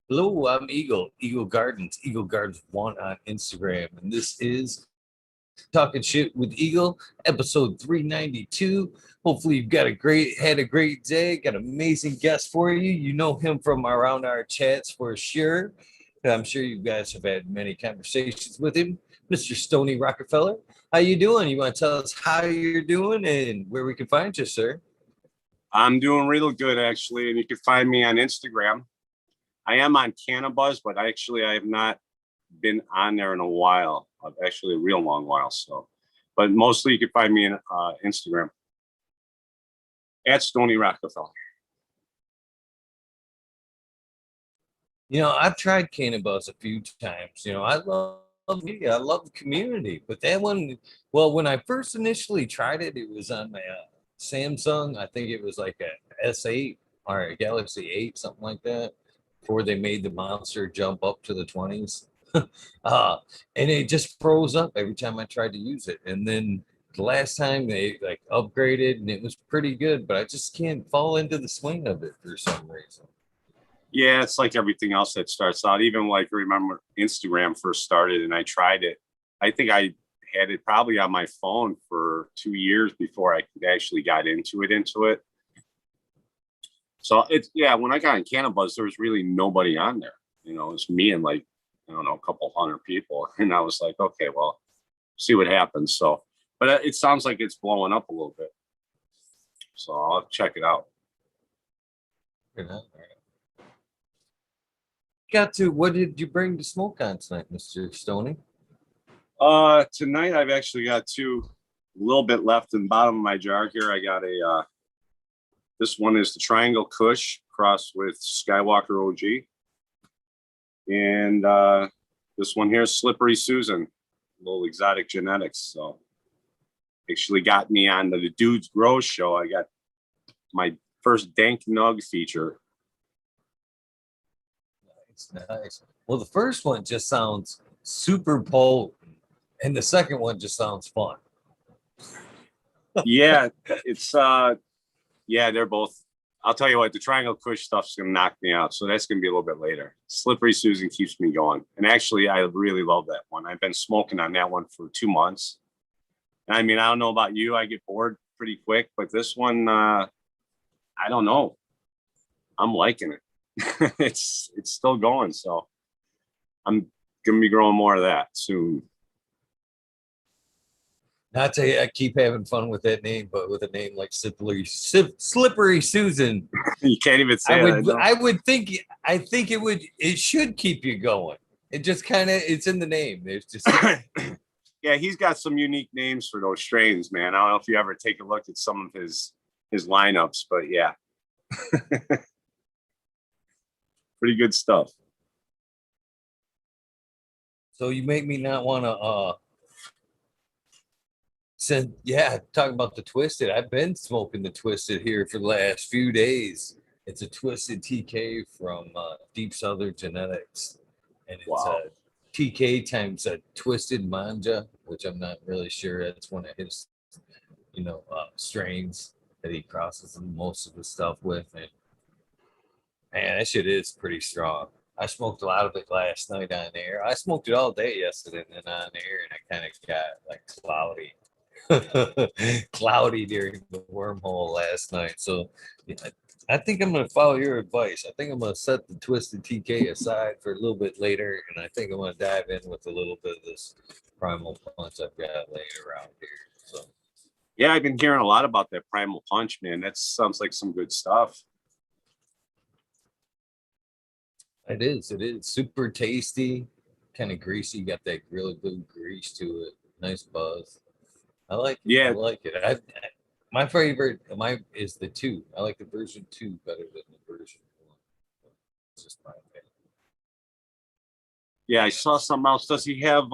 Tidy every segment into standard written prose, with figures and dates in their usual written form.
Hello, I'm Eagle, Eagle Gardens 1 on Instagram, and this is Talking Shit with Eagle, episode 392. Hopefully, you've had a great day, got an amazing guest for you. You know him from around our chats for sure. I'm sure you guys have had many conversations with him, Mr. Stoney Rockafeller. How you doing? You want to tell us how you're doing and where we can find you, sir? I'm doing real good, actually, and you can find me on Instagram. I am on Cannabuzz, but I have not been on there in a while, actually a real long while. So, but mostly you can find me on Instagram at Stoney Rockafeller. I've tried Cannabis a few times. I love media. I love the community. But that one, well, when I first initially tried it, it was on my Samsung. I think it was like a S8 or a Galaxy 8, something like that, before they made the monster jump up to the 20s. uh, and it just froze up every time I tried to use it. And then the last time they like upgraded and it was pretty good, but I just can't fall into the swing of it for some reason. Yeah, it's like everything else that starts out. Even like remember Instagram first started and I tried it. I think I had it probably on my phone for 2 years before I actually got into it. So it's when I got in Cannabis, there was really nobody on there. It's me and like, I don't know, a couple hundred people. And I was like, okay, well, see what happens. So, but it sounds like it's blowing up a little bit. So I'll check it out. What did you bring to smoke on tonight, Mr. Stoney? Tonight I've actually got a little bit left in the bottom of my jar here. I got this one is the Triangle Kush crossed with Skywalker OG. And this one here is Slippery Susan, little exotic genetics. So actually got me on the Dude's Grow show. I got my first Dank Nug feature. Nice. Well, the first one just sounds super potent, and the second one just sounds fun. Yeah, it's they're both. I'll tell you what, the Triangle Kush stuff's gonna knock me out, so that's gonna be a little bit later. Slippery Susan keeps me going, and actually, I really love that one. I've been smoking on that one for 2 months. I mean, I don't know about you, I get bored pretty quick, but this one, I don't know. I'm liking it. It's still going, so I'm gonna be growing more of that soon. Not to I keep having fun with that name, but with a name like Slippery Susan, You can't even say I think it should keep you going. It just kind of it's in the name. There's just Yeah, he's got some unique names for those strains, man. I don't know if you ever take a look at some of his lineups, but yeah. Pretty good stuff. So you make me not want to talking about the Twisted. I've been smoking the Twisted here for the last few days. It's a Twisted TK from Deep Southern Genetics, and it's Wow. a TK times a Twisted Manja, which I'm not really sure. That's one of his, strains that he crosses most of the stuff with, and man, that shit is pretty strong. I smoked a lot of it last night on air. I smoked it all day yesterday and then on air, and I kind of got like cloudy during the wormhole last night. So yeah, I think I'm going to follow your advice. I think I'm going to set the Twisted TK aside for a little bit later, and I think I'm going to dive in with a little bit of this Primal Punch I've got laying around here. So yeah, I've been hearing a lot about that Primal Punch, man. That sounds like some good stuff. it is. It is super tasty, kind of greasy. Got that really good grease to it. Nice buzz. I like it. I Yeah, like it. My favorite is the 2. I like the version 2 better than the version 1. It's just my opinion. yeah, I saw something else. Does he have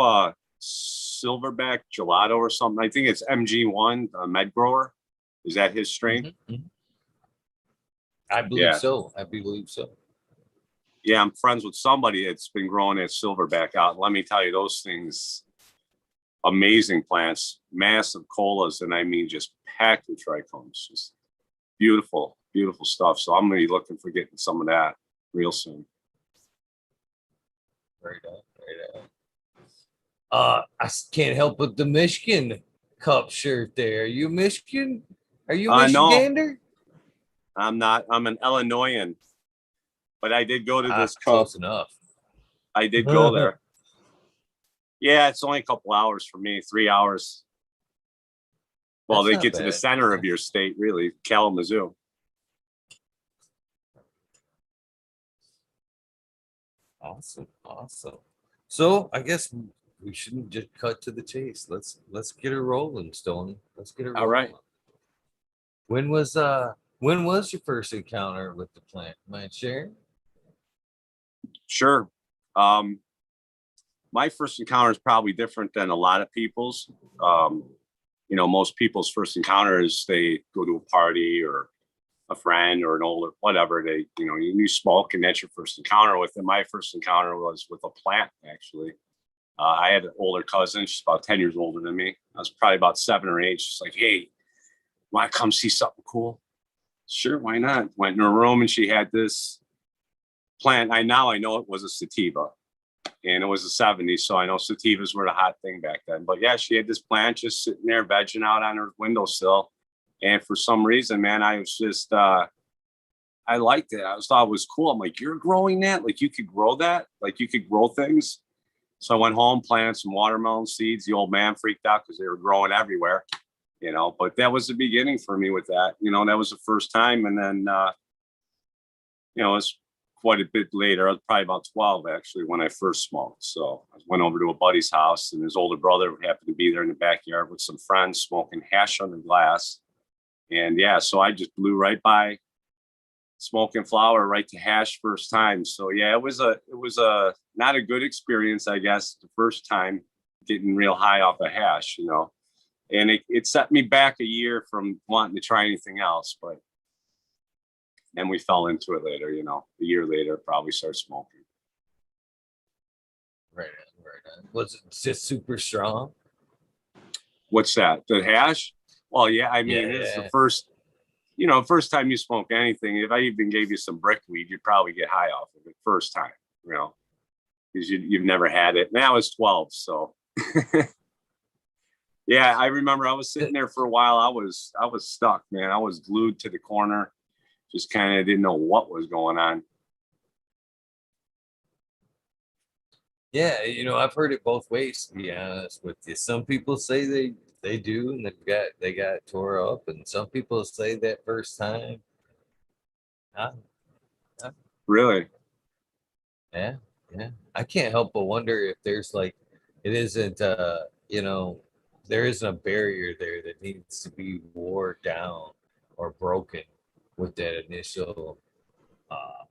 Silverback Gelato or something? I think it's MG1, Med Grower. Is that his strain? Mm-hmm. Mm-hmm. I believe Yeah. so. I believe so. Yeah, I'm friends with somebody that's been growing that Silverback out. Let me tell you, those things, amazing plants, massive colas, and I mean just packed with trichomes. Just beautiful, beautiful stuff. So I'm going to be looking for getting some of that real soon. Right on. Right on. Can't help but the Michigan Cup shirt there. Are you Michigan? Are you No, Michigander? I'm not. I'm an Illinoisan, but I did go to this cup. Close enough. I did go there. Yeah, it's only a couple hours for me, 3 hours. Well, That's they not get to the bad. center of your state, really, Kalamazoo. Awesome. Awesome. So I guess we shouldn't just cut to the chase. Let's get it rolling, Stoney. Let's get it All rolling. right. When was your first encounter with the plant? Mind sharing? Sure. My first encounter is probably different than a lot of people's. Um, most people's first encounter is they go to a party or a friend or an older whatever. You smoke and that's your first encounter with it. My first encounter was with a plant, actually. I had an older cousin. She's about 10 years older than me. I was probably about 7 or 8. She's like, hey, want to come see something cool? Sure, why not? Went in her room and she had this plant. I know it was a sativa, and it was the 70s, so I know sativas were the hot thing back then. But yeah, she had this plant just sitting there vegging out on her windowsill. And for some reason, man, I was just I liked it. Thought it was cool. I'm like, you're growing that? Like you could grow that? Like you could grow things? So I went home, planted some watermelon seeds. The old man freaked out because they were growing everywhere, but that was the beginning for me with that. That was the first time. And then, it was quite a bit later. I was probably about 12, actually, when I first smoked. So I went over to a buddy's house, and his older brother happened to be there in the backyard with some friends smoking hash under glass. And yeah, so I just blew right by smoking flower right to hash first time. So yeah, it was a not a good experience, I guess, the first time getting real high off of hash, and it set me back a year from wanting to try anything else. But then we fell into it later, a year later, probably started smoking. Right on, right on. Was it just super strong? What's that? The hash? Well, yeah, I mean, Yeah, it's the yeah. first time you smoke anything. If I even gave you some brickweed, you'd probably get high off of it first time, because you've never had it. And I was 12, so yeah, I remember I was sitting there for a while. I was stuck, man. I was glued to the corner, just kind of didn't know what was going on. Yeah, I've heard it both ways, to be honest with you. Some people say they do, and they got tore up, and some people say that first time. Uh, uh, Really? yeah, yeah. I can't help but wonder if there's like it isn't there isn't a barrier there that needs to be wore down or broken with that initial uh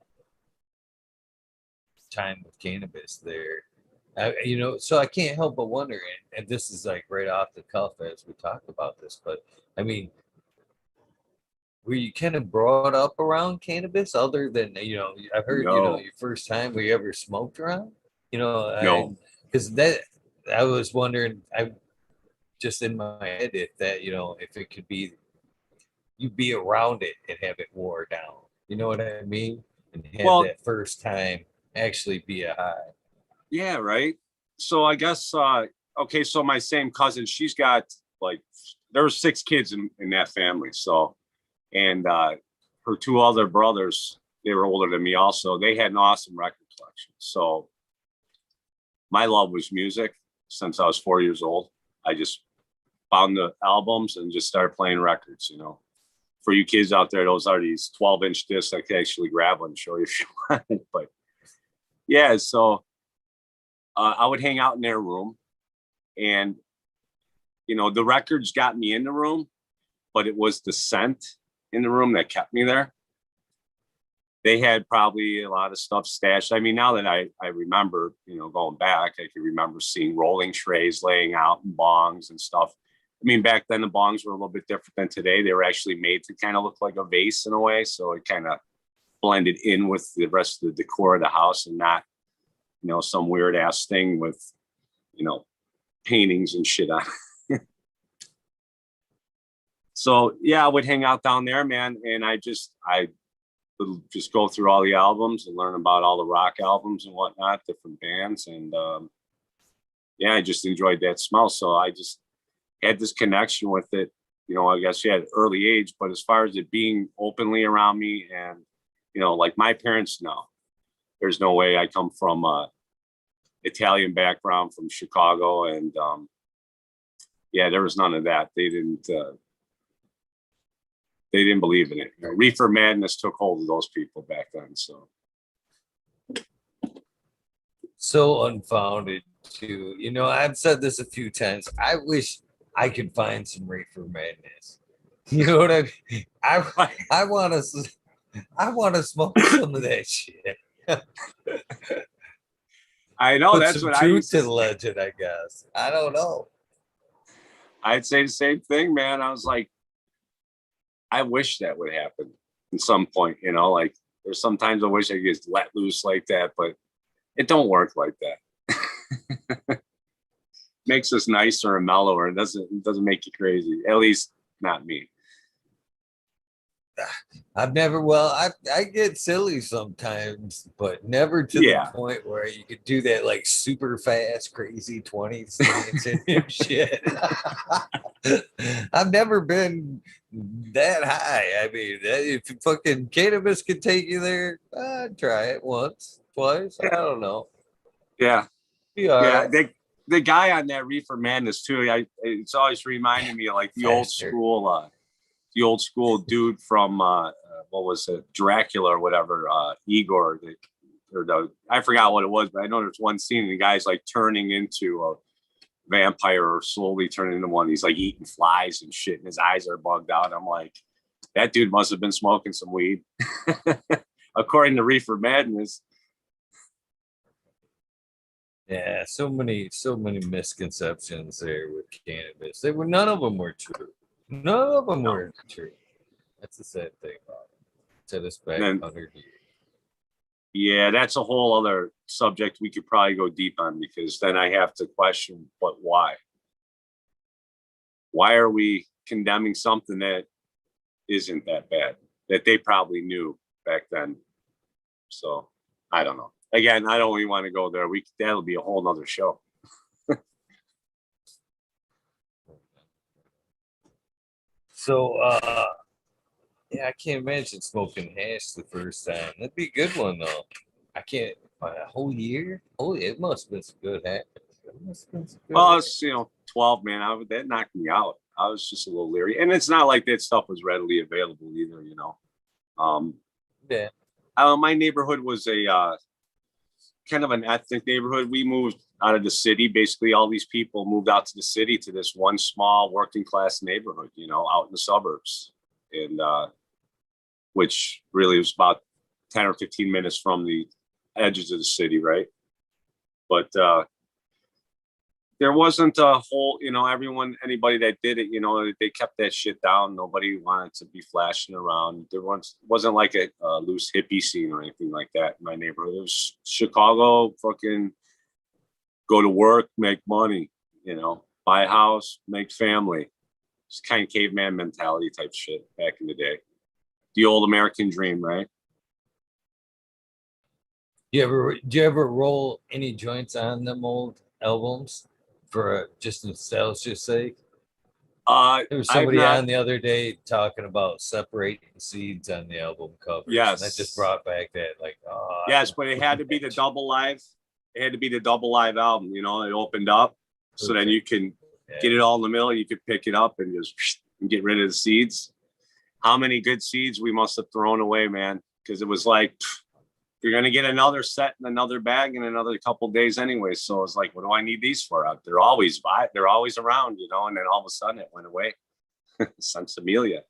time with cannabis there. So I can't help but wonder, and this is like right off the cuff as we talk about this, but I mean, were you kind of brought up around cannabis other than, I've heard, No, your first time were you ever smoked around? no. Because that I was wondering, I just in my head if that, if it could be you be around it and have it wore down. You know what I mean? And have Well, that first time actually be a high. yeah, right. So I guess okay, so my same cousin, she's got like there were 6 kids in that family. So and her 2 other brothers, they were older than me also. They had an awesome record collection. So my love was music since I was 4 years old. I just found the albums and just started playing records. For you kids out there, those are these 12-inch discs. I could actually grab one and show you if you want. But yeah, so I would hang out in their room, and the records got me in the room, but it was the scent in the room that kept me there. They had probably a lot of stuff stashed. I mean, now that I remember, going back, I can remember seeing rolling trays laying out and bongs and stuff. I mean, back then the bongs were a little bit different than today. They were actually made to kind of look like a vase in a way. So it kind of blended in with the rest of the decor of the house and not, some weird ass thing with, paintings and shit on. So yeah, I would hang out down there, man. And I just go through all the albums and learn about all the rock albums and whatnot, different bands. And yeah, I just enjoyed that smell. So I just had this connection with it, you know, I guess at an early age. But as far as it being openly around me and, you know, like my parents, no, there's no way. I come from Italian background from Chicago. And yeah, there was none of that. They didn't believe in it. You know, reefer madness took hold of those people back then. So unfounded too. You know, I've said this a few times. I wish I could find some reefer madness. You know what I mean? I want to smoke some of that shit. I know. Put That's some what I truth used to the legend, I guess. I don't know. I'd say the same thing, man. I was like, I wish that would happen at some point, you know, like there's sometimes I wish I could just let loose like that, but it don't work like that. Makes us nicer and mellower. It doesn't make you crazy. At least not me. I've never, I get silly sometimes, but never to the point where you could do that like super fast, crazy 20 stance and shit. I've never been that high. I mean, if fucking cannabis could take you there, I'd try it once, twice. I don't know. Yeah. Yeah. The guy on that Reefer Madness too. It's always reminding me of like the old school dude from what was it, Dracula or whatever, Igor, I forgot what it was, but I know there's one scene and the guy's like turning into a vampire or slowly turning into one. He's like eating flies and shit, and his eyes are bugged out. I'm like, that dude must have been smoking some weed, according to Reefer Madness. Yeah, so many misconceptions there with cannabis. None of them were true. None of them were true. That's the sad thing about it. Set us back 100 years. Yeah, that's a whole other subject we could probably go deep on, because then I have to question, but why? Why are we condemning something that isn't that bad, that they probably knew back then? So I don't know. Again, I don't even want to go there. That'll be a whole nother show. So yeah, I can't imagine smoking hash the first time. That'd be a good one though. I can't a whole year. It must have been some good hash. Well, it's 12, man. That knocked me out. I was just a little leery, and it's not like that stuff was readily available either. Yeah. My neighborhood was a kind of an ethnic neighborhood. We moved out of the city. Basically, all these people moved out to the city, to this one small working class neighborhood, out in the suburbs, and which really was about 10 or 15 minutes from the edges of the city, right? But there wasn't a whole, anybody that did it, they kept that shit down. Nobody wanted to be flashing around. There wasn't like a loose hippie scene or anything like that in my neighborhood. It was Chicago, fucking go to work, make money, buy a house, make family. It's kind of caveman mentality type shit back in the day. The old American dream, right? Do you ever roll any joints on them old albums for just nostalgia's sake? There was somebody on the other day talking about separating seeds on the album covers. Yes, and that just brought back that yes, but it had to be the double live. It had to be the double live album. It opened up, so then you can get it all in the middle. You could pick it up and just get rid of the seeds. How many good seeds we must have thrown away, man? Because it was like, you're going to get another set in another bag in another couple of days anyway. So it's like, what do I need these for? They're always around, and then all of a sudden it went away. Sensimilia.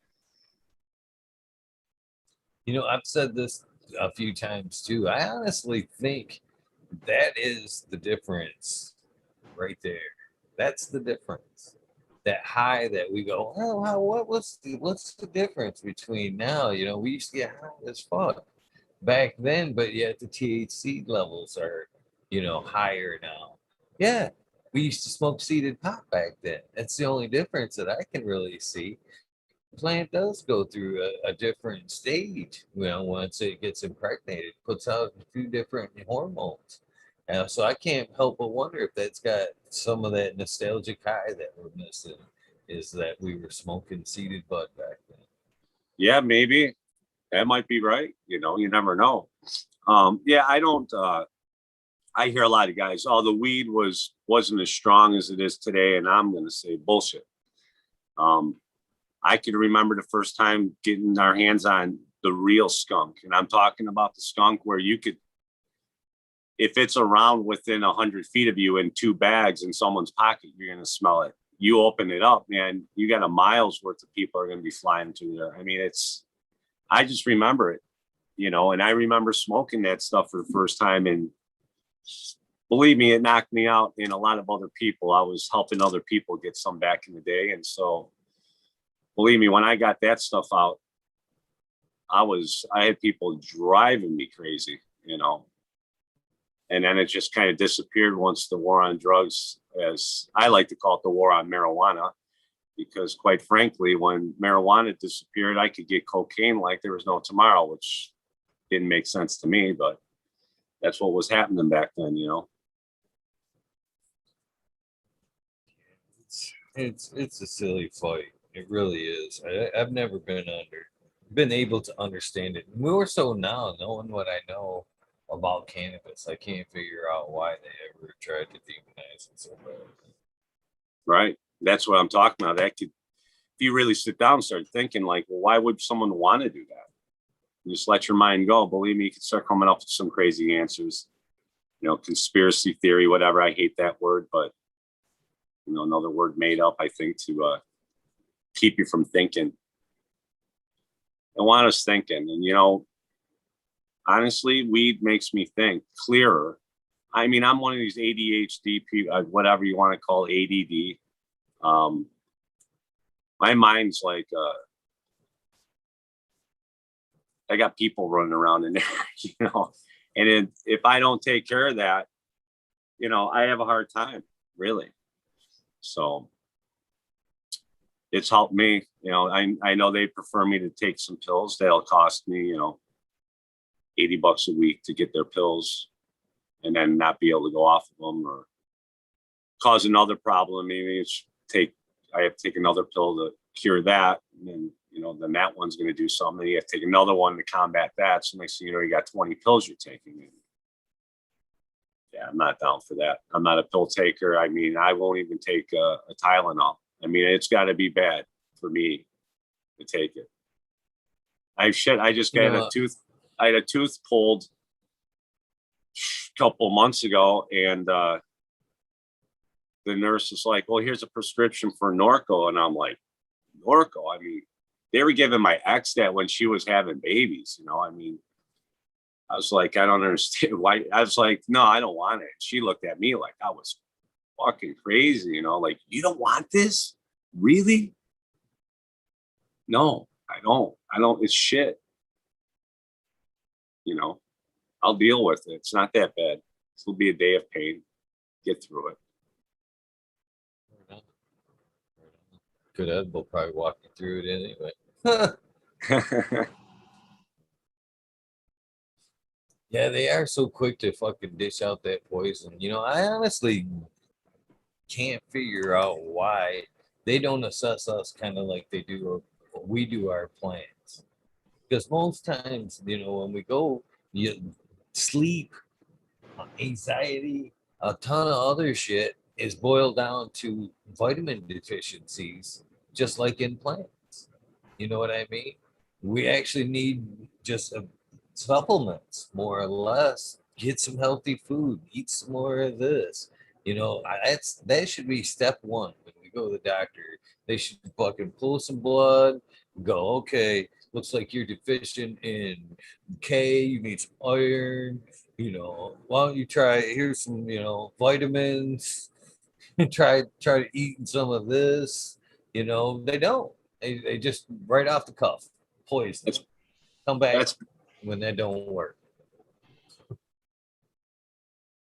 I've said this a few times too. I honestly think that is the difference right there. That's the difference. That high that we go, what's the difference between now? We used to get high as fuck back then, but yet the THC levels are, higher now. Yeah, we used to smoke seeded pot back then. That's the only difference that I can really see. plant does go through a different stage. You know, once it gets impregnated, it puts out a few different hormones. So I can't help but wonder if that's got some of that nostalgic high that we're missing. Is that we were smoking seeded bud back then? Yeah, maybe that might be right. You know, you never know. Yeah, I don't. I hear a lot of guys, oh, the weed wasn't as strong as it is today, and I'm going to say bullshit. Um, I can remember the first time getting our hands on the real skunk, and I'm talking about the skunk where you could, if it's around within 100 feet of you in 2 bags in someone's pocket, you're going to smell it. You open it up, man, you got a mile's worth of people are going to be flying through there. I mean, I just remember it, you know, and I remember smoking that stuff for the first time. And believe me, it knocked me out and a lot of other people. I was helping other people get some back in the day. And so, believe me, when I got that stuff out, I had people driving me crazy, you know, and then it just kind of disappeared once the war on drugs, as I like to call it, the war on marijuana, because quite frankly, when marijuana disappeared, I could get cocaine like there was no tomorrow, which didn't make sense to me, but that's what was happening back then, you know. It's a silly fight. It really is. I've never been able to understand it. More so now, knowing what I know about cannabis, I can't figure out why they ever tried to demonize it so bad. Right. That's what I'm talking about. That could, if you really sit down and start thinking, like, well, why would someone want to do that? You just let your mind go. Believe me, you can start coming up with some crazy answers. You know, conspiracy theory, whatever. I hate that word, but you know, another word made up, I think, to keep you from thinking. I want us thinking, and you know, honestly, weed makes me think clearer. I mean, I'm one of these ADHD people, whatever you want to call ADD. Um, my mind's like I got people running around in there, you know. And if I don't take care of that, you know, I have a hard time, really. So it's helped me. You know, I know they prefer me to take some pills that'll cost me, you know, $80 a week to get their pills, and then not be able to go off of them or cause another problem. Maybe it's I have to take another pill to cure that, and then you know, then that one's going to do something. You have to take another one to combat that. So next thing you know, you got 20 pills you're taking. Yeah, I'm not down for that. I'm not a pill taker. I mean, I won't even take a Tylenol. I mean, it's got to be bad for me to take it. I just You got know, I had a tooth pulled a couple months ago, and the nurse is like, well, here's a prescription for Norco. And I'm like, Norco? I mean, they were giving my ex that when she was having babies, you know. I mean, I was like, I don't understand why. I was like, no, I don't want it. She looked at me like I was fucking crazy, you know, like, you don't want this? Really? No, I don't. I don't. It's shit. You know, I'll deal with it. It's not that bad. It'll be a day of pain. Get through good Ed will probably walk you through it anyway. it. Yeah, they are so quick to fucking dish out that poison. You know, I honestly can't figure out why they don't assess us kind of like they do we do our plants. Because most times, you know, when we go, you sleep, anxiety, a ton of other shit is boiled down to vitamin deficiencies, just like in plants. You know what I mean? We actually need just supplements, more or less. Get some healthy food. Eat some more of this. You know, that should be step one when we go to the doctor. They should fucking pull some blood. Go, okay. Looks like you're deficient in K. You need some iron. You know, why don't you try? Here's some, you know, vitamins. try to eat some of this. You know, they don't. They just right off the cuff poison. That's Come back that's when that don't work.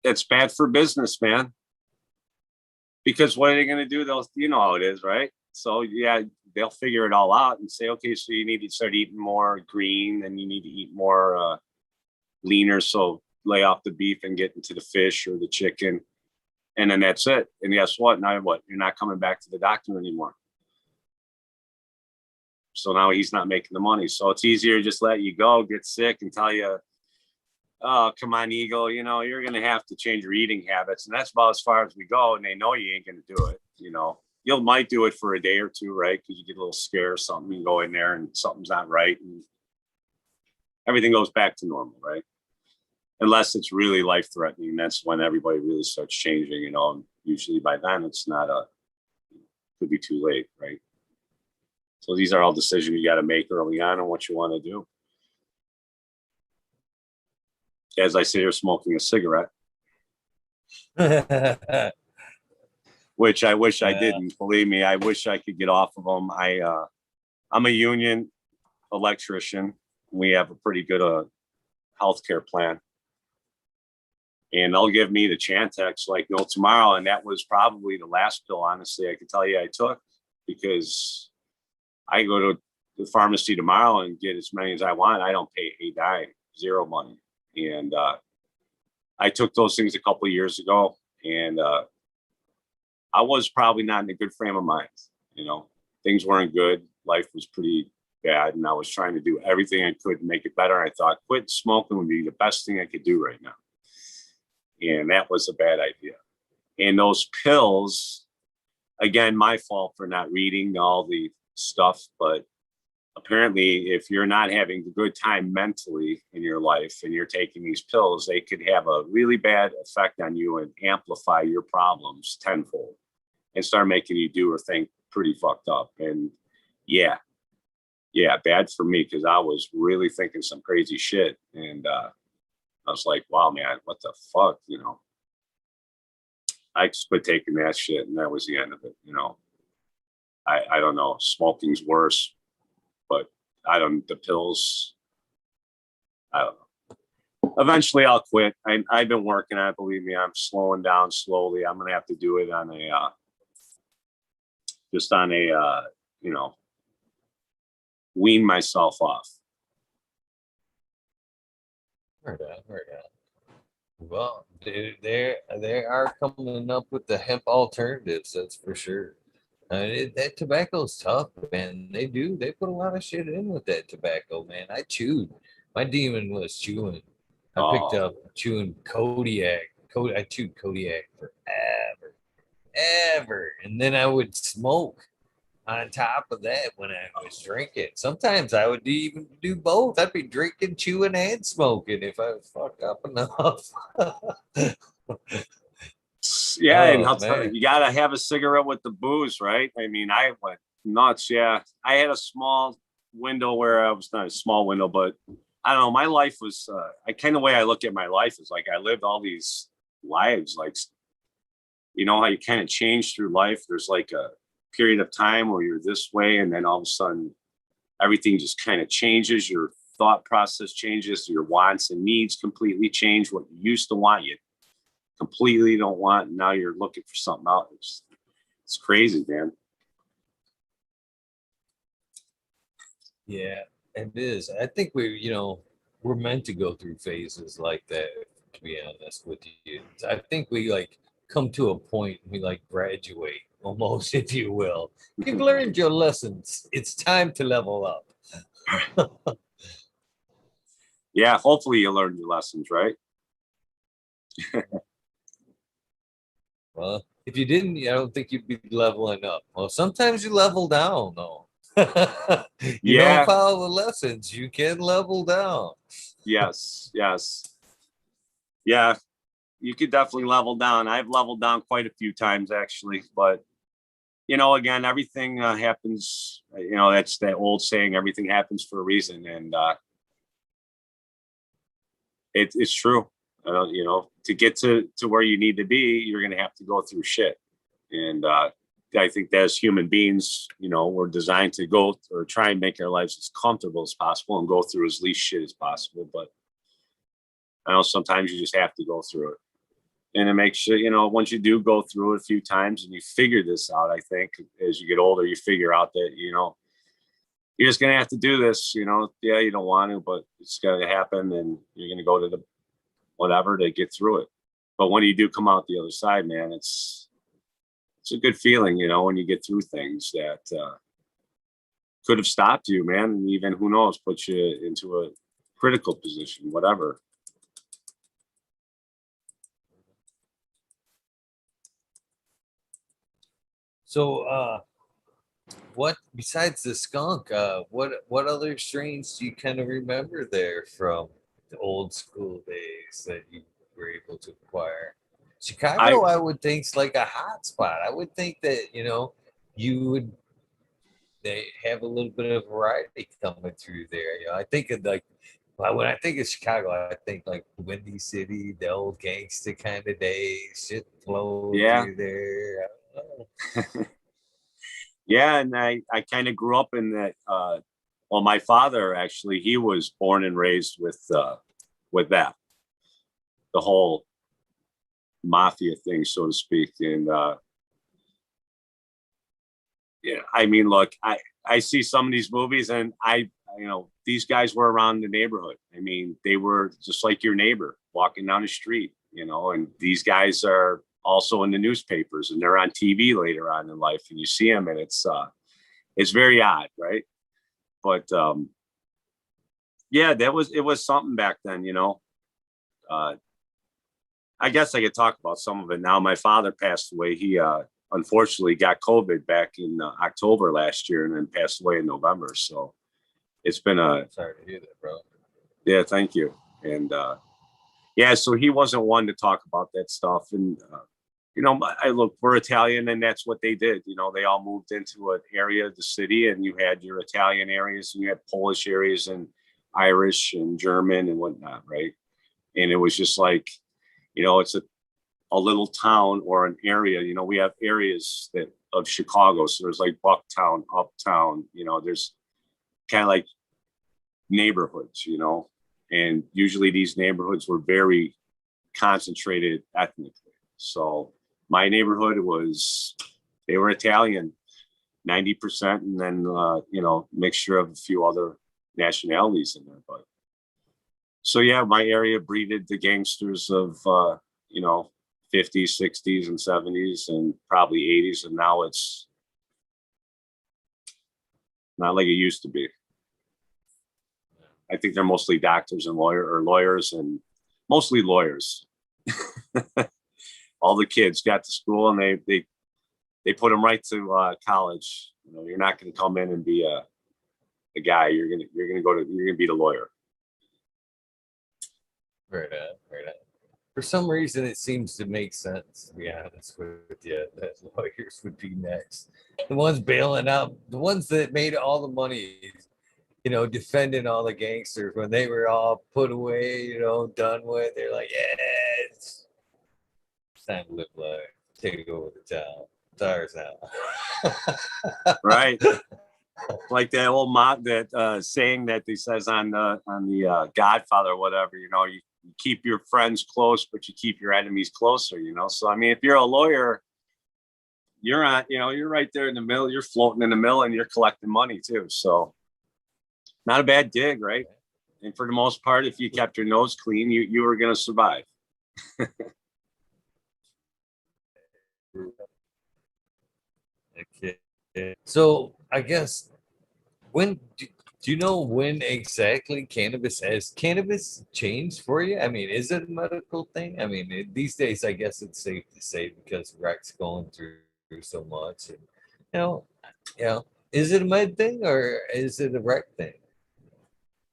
it's bad for business, man. Because what are they going to do? They'll, you know how it is, right? So yeah, they'll figure it all out and say, okay, so you need to start eating more green and you need to eat more leaner. So lay off the beef and get into the fish or the chicken. And then that's it. And guess what? Now what? You're not coming back to the doctor anymore. So now he's not making the money. So it's easier to just let you go, get sick, and tell you, oh, come on, Eagle, you know, you're going to have to change your eating habits. And that's about as far as we go. And they know you ain't going to do it. You know, you might do it for a day or two, right? Because you get a little scared or something, you go in there and something's not right. And everything goes back to normal, right? Unless it's really life threatening. That's when everybody really starts changing, you know, and usually by then it's not could be too late, right? So these are all decisions you got to make early on what you want to do. As I sit here smoking a cigarette, which I wish I didn't. Believe me, I wish I could get off of them. I'm a union electrician. We have a pretty good healthcare plan. And they'll give me the Chantix like no tomorrow. And that was probably the last pill, honestly, I could tell you I took, because I go to the pharmacy tomorrow and get as many as I want. I don't pay a dime, zero money. And I took those things a couple of years ago, and I was probably not in a good frame of mind. You know, things weren't good. Life was pretty bad, and I was trying to do everything I could to make it better. I thought quit smoking would be the best thing I could do right now. And that was a bad idea. And those pills, again, my fault for not reading all the stuff, but apparently if you're not having a good time mentally in your life and you're taking these pills, they could have a really bad effect on you and amplify your problems tenfold and start making you do or think pretty fucked up. And yeah, bad for me, because I was really thinking some crazy shit. And I was like, wow, man, what the fuck, you know? I just quit taking that shit, and that was the end of it, you know? I don't know, smoking's worse, but the pills, I don't know. Eventually I'll quit. I've been working on it, believe me, I'm slowing down slowly. I'm going to have to do it on you know, wean myself off. Heard that. Well, they are coming up with the hemp alternatives, that's for sure. That tobacco's tough, man. They put a lot of shit in with that tobacco, man. I chewed. My demon was chewing. I picked up chewing Kodiak. I chewed Kodiak forever. And then I would smoke on top of that when I was drinking. Sometimes I would even do both. I'd be drinking, chewing, and smoking if I was fucked up enough. Yeah, and you gotta have a cigarette with the booze, right? I mean, I went nuts. Yeah, I had a small window where I was not a small window, but I don't know. My life was, I kind of way I look at my life is like I lived all these lives, like, you know how you kind of change through life. There's like a period of time where you're this way, and then all of a sudden everything just kind of changes. Your thought process changes, your wants and needs completely change. What you used to want, you completely don't want, and now you're looking for something else. It's crazy, man. Yeah, it is. I think we're meant to go through phases like that, to be honest with you. I think we like come to a point, we like graduate almost, if you will. You've learned your lessons. It's time to level up. Yeah, hopefully you learned your lessons, right? Well, if you didn't, I don't think you'd be leveling up. Well, sometimes you level down, though. You don't follow the lessons, you can level down. Yes. Yeah, you could definitely level down. I've leveled down quite a few times, actually. But, you know, again, everything happens, you know, that's that old saying, everything happens for a reason. And it's true. You know, to get to where you need to be, you're going to have to go through shit. And I think that as human beings, you know, we're designed to go or try and make our lives as comfortable as possible and go through as least shit as possible. But I know sometimes you just have to go through it. And it makes sure, once you do go through it a few times and you figure this out, I think as you get older, you figure out that, you're just going to have to do this, yeah, you don't want to, but it's going to happen and you're going to go to the whatever to get through it. But when you do come out the other side, man, it's a good feeling, when you get through things that could have stopped you, man. And even, who knows, put you into a critical position, whatever. So, what besides the skunk? What other strains do you kind of remember there from the old school days that you were able to acquire? I Chicago, I would think, is like a hot spot. I would think that you would they have a little bit of variety coming through there. I think of like when I think of Chicago, I think like Windy City, the old gangster kind of days, shit flowing Yeah. through there. I don't know. Yeah, and I kind of grew up in that. Well, my father actually, he was born and raised with that, the whole mafia thing, so to speak. And yeah, I mean, look, I see some of these movies, and these guys were around the neighborhood. I mean, they were just like your neighbor walking down the street, and these guys are also in the newspapers and they're on TV later on in life, and you see them, and it's very odd, right? But yeah, it was something back then. I guess I could talk about some of it now. My father passed away. He unfortunately got COVID back in October last year, and then passed away in November. So it's been Sorry to hear that, bro. yeah, thank you. And yeah, so he wasn't one to talk about that stuff. And I look, we're Italian, and that's what they did. They all moved into an area of the city, and you had your Italian areas, and you had Polish areas, and Irish and German and whatnot, right? And it was just like, it's a little town or an area. We have areas that of Chicago. So there's like Bucktown, Uptown, there's kind of like neighborhoods, and usually these neighborhoods were very concentrated ethnically. So my neighborhood they were Italian, 90%, and then, mixture of a few other nationalities in there. But so, yeah, my area breeded the gangsters of, 50s, 60s, and 70s, and probably 80s. And now it's not like it used to be. I think they're mostly doctors and lawyers, and mostly lawyers. All the kids got to school, and they put them right to college. You're not going to come in and be a guy. You're gonna be the lawyer. Right on, right on. For some reason, it seems to make sense, to be honest with you, that lawyers would be next. The ones bailing out, the ones that made all the money, defending all the gangsters when they were all put away, done with. They're like, yeah, it's time to live life, take over the town. Tires now. Right. Like that old that saying that he says on the Godfather or whatever, you keep your friends close, but you keep your enemies closer, So, I mean, if you're a lawyer, you're right there in the middle, you're floating in the middle, and you're collecting money too. So not a bad gig, right? And for the most part, if you kept your nose clean, you were going to survive. Okay. So I guess when do you know when exactly cannabis changed for you? I mean, is it a medical thing? I mean, these days, I guess it's safe to say because Rec's going through so much, and you know, is it a med thing or is it a Rec thing?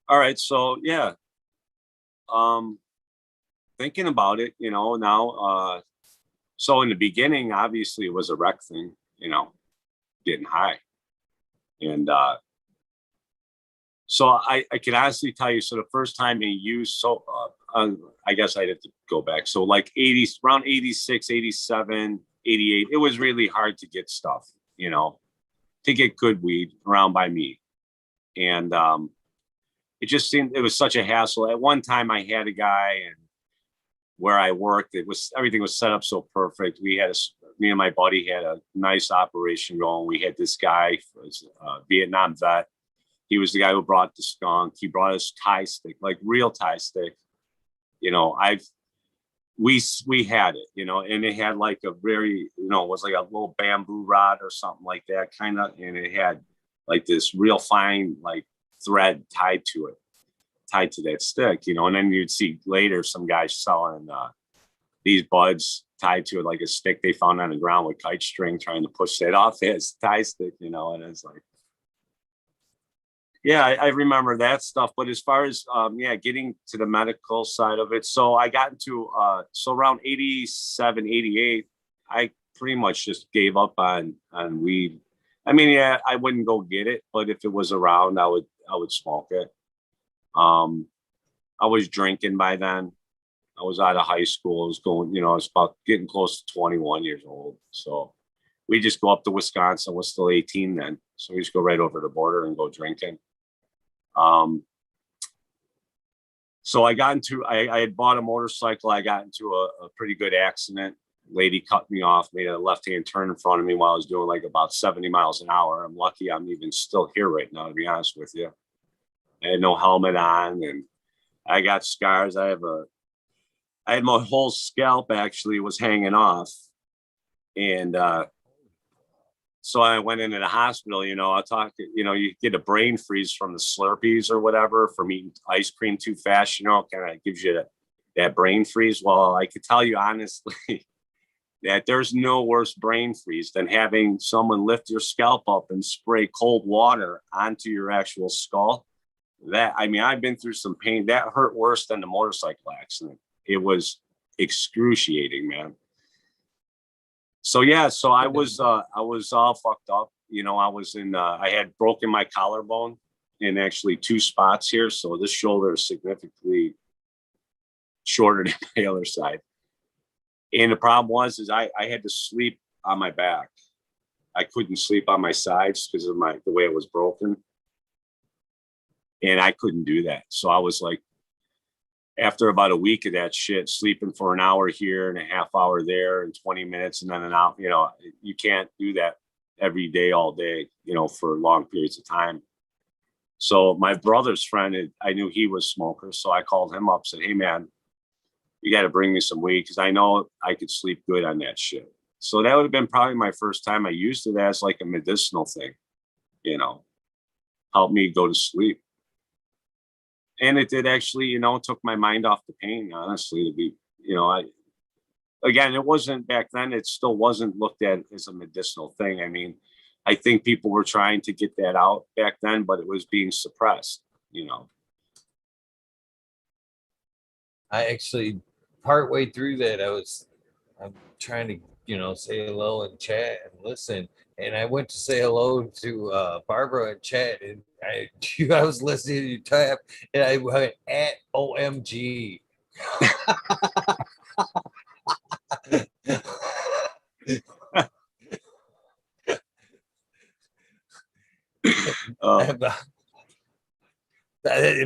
All right. So, yeah. Thinking about it, now, so in the beginning, obviously it was a Rec thing, getting high. And so I can honestly tell you, so the first time I used, I guess I had to go back. So like around 86, 87, 88, it was really hard to get stuff, to get good weed around by me. And it just seemed, it was such a hassle. At one time I had a guy, and where I worked, everything was set up so perfect. Me and my buddy had a nice operation going. We had this guy, was a Vietnam vet. He was the guy who brought the skunk. He brought us Thai stick, like real Thai stick. You know, we had it, you know, and it had like a very, you know, it was like a little bamboo rod or something like that kind of, and it had like this real fine like thread tied to that stick, you know. And then you'd see later some guys selling these buds tied to it like a stick they found on the ground with kite string, trying to push that off as Thai stick, you know. And it's like, yeah, I remember that stuff. But as far as getting to the medical side of it, so I got into so around 87, 88, I pretty much just gave up on weed. I mean, yeah, I wouldn't go get it, but if it was around, I would smoke it. I was drinking by then. I was out of high school. I was going, you know, I was about getting close to 21 years old. So we just go up to Wisconsin. I was still 18 then. So we just go right over the border and go drinking. So I had bought a motorcycle. I got into a pretty good accident. Lady cut me off, made a left-hand turn in front of me while I was doing like about 70 miles an hour. I'm lucky I'm even still here right now, to be honest with you. I had no helmet on and I got scars. I had my whole scalp actually was hanging off. And, so I went into the hospital, you know, you get a brain freeze from the Slurpees or whatever, from eating ice cream too fast, you know, kind of gives you that brain freeze. Well, I could tell you honestly that there's no worse brain freeze than having someone lift your scalp up and spray cold water onto your actual skull. I've been through some pain that hurt worse than the motorcycle accident. It was excruciating, man. So yeah, so I was all fucked up. You know, I had broken my collarbone in actually 2 spots here. So this shoulder is significantly shorter than my other side. And the problem is I had to sleep on my back. I couldn't sleep on my sides because of the way it was broken. And I couldn't do that. So I was like, after about a week of that shit, sleeping for an hour here and a half hour there and 20 minutes and then an hour, you know, you can't do that every day, all day, you know, for long periods of time. So my brother's friend, I knew he was a smoker. So I called him up, said, hey man, you got to bring me some weed because I know I could sleep good on that shit. So that would have been probably my first time I used it as like a medicinal thing, you know, help me go to sleep. And it did actually, you know, took my mind off the pain, honestly, to be, you know, it wasn't back then. It still wasn't looked at as a medicinal thing. I mean, I think people were trying to get that out back then, but it was being suppressed, you know. I actually, partway through that, I'm trying to, you know, say hello and chat and listen. And I went to say hello to Barbara and chat, and I was listening to you type, and I went at OMG.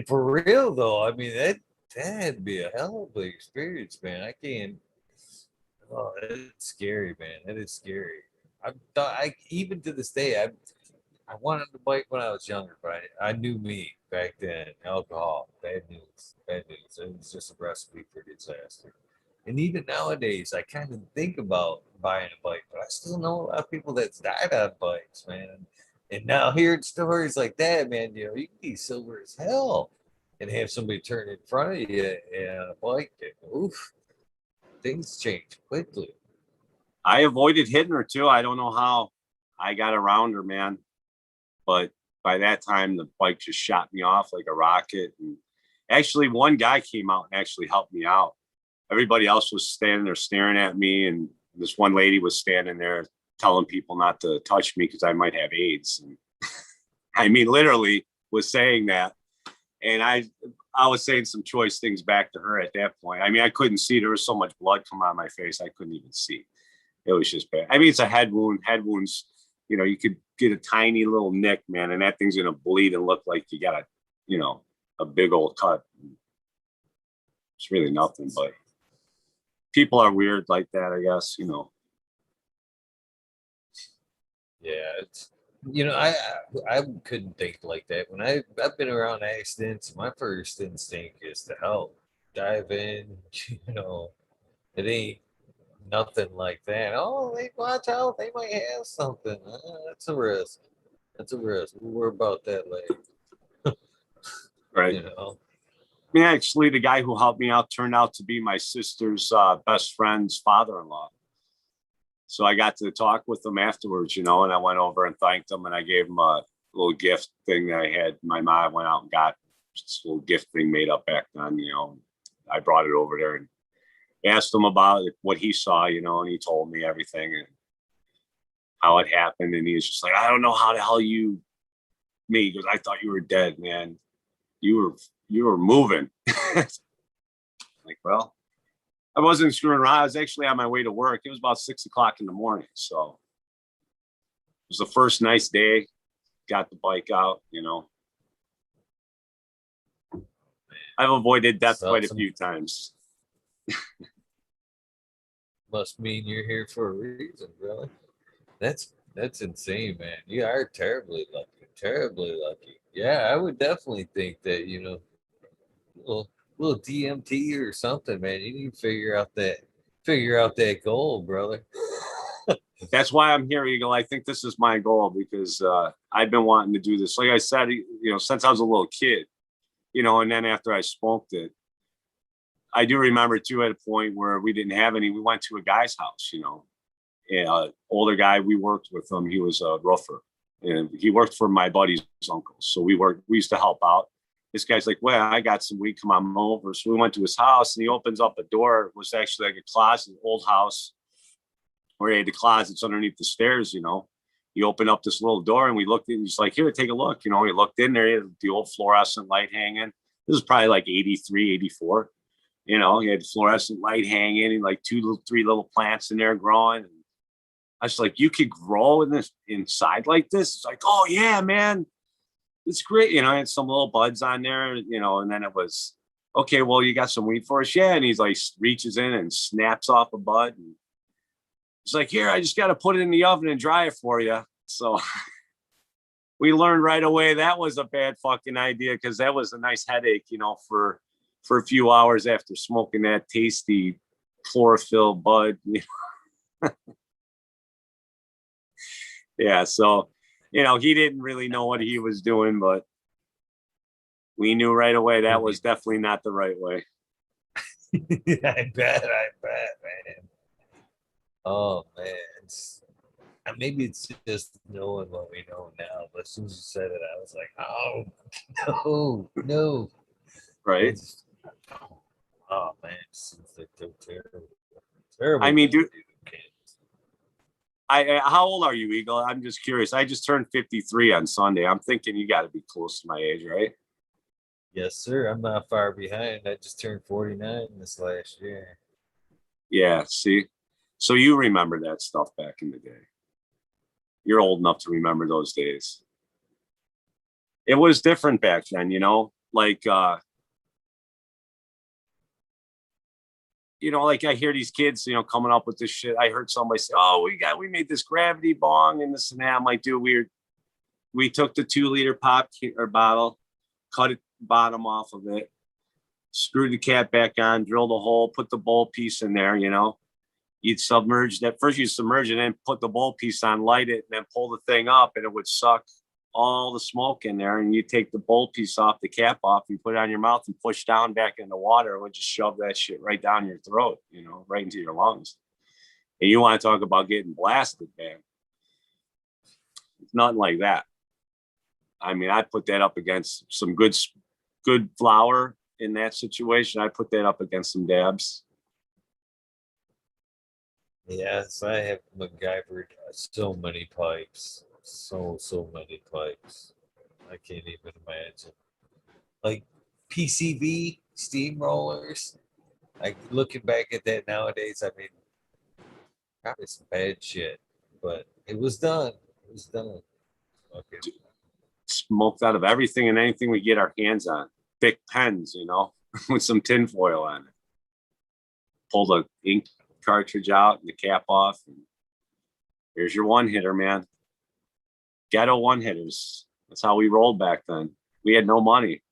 For real though, I mean that'd be a hell of an experience, man. I can't. Oh, it's scary, man. That is scary. I even to this day, I wanted to bike when I was younger, but I knew me back then. Alcohol, bad news, bad news. It was just a recipe for disaster. And even nowadays, I kind of think about buying a bike, but I still know a lot of people that's died on bikes, man. And now hearing stories like that, man, you know, you can be sober as hell and have somebody turn in front of you on a bike. And, oof, things change quickly. I avoided hitting her too. I don't know how I got around her, man. But by that time, the bike just shot me off like a rocket. And actually, one guy came out and actually helped me out. Everybody else was standing there staring at me. And this one lady was standing there telling people not to touch me because I might have AIDS. And I mean, literally was saying that. And I was saying some choice things back to her at that point. I mean, I couldn't see. There was so much blood coming out of my face. I couldn't even see. It was just bad. I mean, it's a head wound. Head wounds, you know, you could get a tiny little nick, man, and that thing's going to bleed and look like you got a big old cut. It's really nothing, but people are weird like that, I guess, you know. Yeah, it's I couldn't think like that. When I've been around accidents, my first instinct is to help, dive in. You know, it ain't nothing like that. Oh, they watch out, they might have something. That's a risk. That's a risk. We'll worry about that later. Right. You know. I mean, actually, the guy who helped me out turned out to be my sister's best friend's father-in-law. So I got to talk with him afterwards, you know, and I went over and thanked him, and I gave him a little gift thing that I had. My mom went out and got this little gift thing made up back then, you know. I brought it over there and asked him about what he saw, you know, and he told me everything and how it happened. And he was just like, I don't know how the hell you me, because I thought you were dead, man. You were moving. Like, well, I wasn't screwing around. I was actually on my way to work. It was about 6 o'clock in the morning. So it was the first nice day. Got the bike out, you know. I've avoided death quite a few times. Must mean you're here for a reason, really. That's insane, man. You are terribly lucky. Terribly lucky. Yeah, I would definitely think that, little DMT or something, man. You need to figure out that goal, brother. That's why I'm here, Eagle. I think this is my goal because I've been wanting to do this. Like I said, you know, since I was a little kid, you know, and then after I smoked it, I do remember too at a point where we didn't have any. We went to a guy's house, you know, and older guy. We worked with him. He was a roofer, and he worked for my buddy's uncle. So we used to help out. This guy's like, well, I got some weed. Come on over. So we went to his house, and he opens up a door. It was actually like a closet, old house, where he had the closets underneath the stairs, you know. He opened up this little door and we looked in. He's like, here, take a look. You know, he looked in there, he had the old fluorescent light hanging. This is probably like 83, 84. You know, he had the fluorescent light hanging and like three little plants in there growing. And I was like, you could grow in this inside like this? It's like, oh yeah, man. It's great. You know, I had some little buds on there, you know, and then it was, okay, well, you got some weed for us? Yeah. And he's like, reaches in and snaps off a bud. And he's like, here, I just got to put it in the oven and dry it for you. So we learned right away that was a bad fucking idea because that was a nice headache, you know, for a few hours after smoking that tasty chlorophyll bud. Yeah, so, you know, he didn't really know what he was doing, but we knew right away that was definitely not the right way. I bet, man. Oh man, maybe it's just knowing what we know now. But as soon as you said it, I was like, oh no. Right. Oh man, it seems like they're terrible. Terrible. I mean, dude, how old are you, Eagle? I'm just curious. I just turned 53 on Sunday. I'm thinking you got to be close to my age, right? Yes, sir. I'm not far behind. I just turned 49 this last year. Yeah, see? So you remember that stuff back in the day. You're old enough to remember those days. It was different back then, you know? Like you know, like I hear these kids, you know, coming up with this shit. I heard somebody say, "Oh, we made this gravity bong and this and that." I'm like, dude, we took the 2 liter pop or bottle, cut it bottom off of it, screwed the cap back on, drilled a hole, put the bowl piece in there. You know, you'd submerge that first. You submerge it, and then put the bowl piece on, light it, and then pull the thing up, and it would suck all the smoke in there. And you take the bowl piece off, the cap off, you put it on your mouth and push down back in the water, and would just shove that shit right down your throat, you know, right into your lungs. And you want to talk about getting blasted, man? It's nothing like that. I mean, I put that up against some good flour in that situation. I put that up against some dabs. Yes, I have MacGyvered so many pipes. So many pipes. I can't even imagine. Like PCV steamrollers. Like looking back at that nowadays, I mean, probably some bad shit, but it was done. It was done. Okay. Smoked out of everything and anything we get our hands on. Thick pens, you know, with some tinfoil on it. pull the ink cartridge out and the cap off. And here's your one hitter, man. Ghetto one hitters. That's how we rolled back then. We had no money.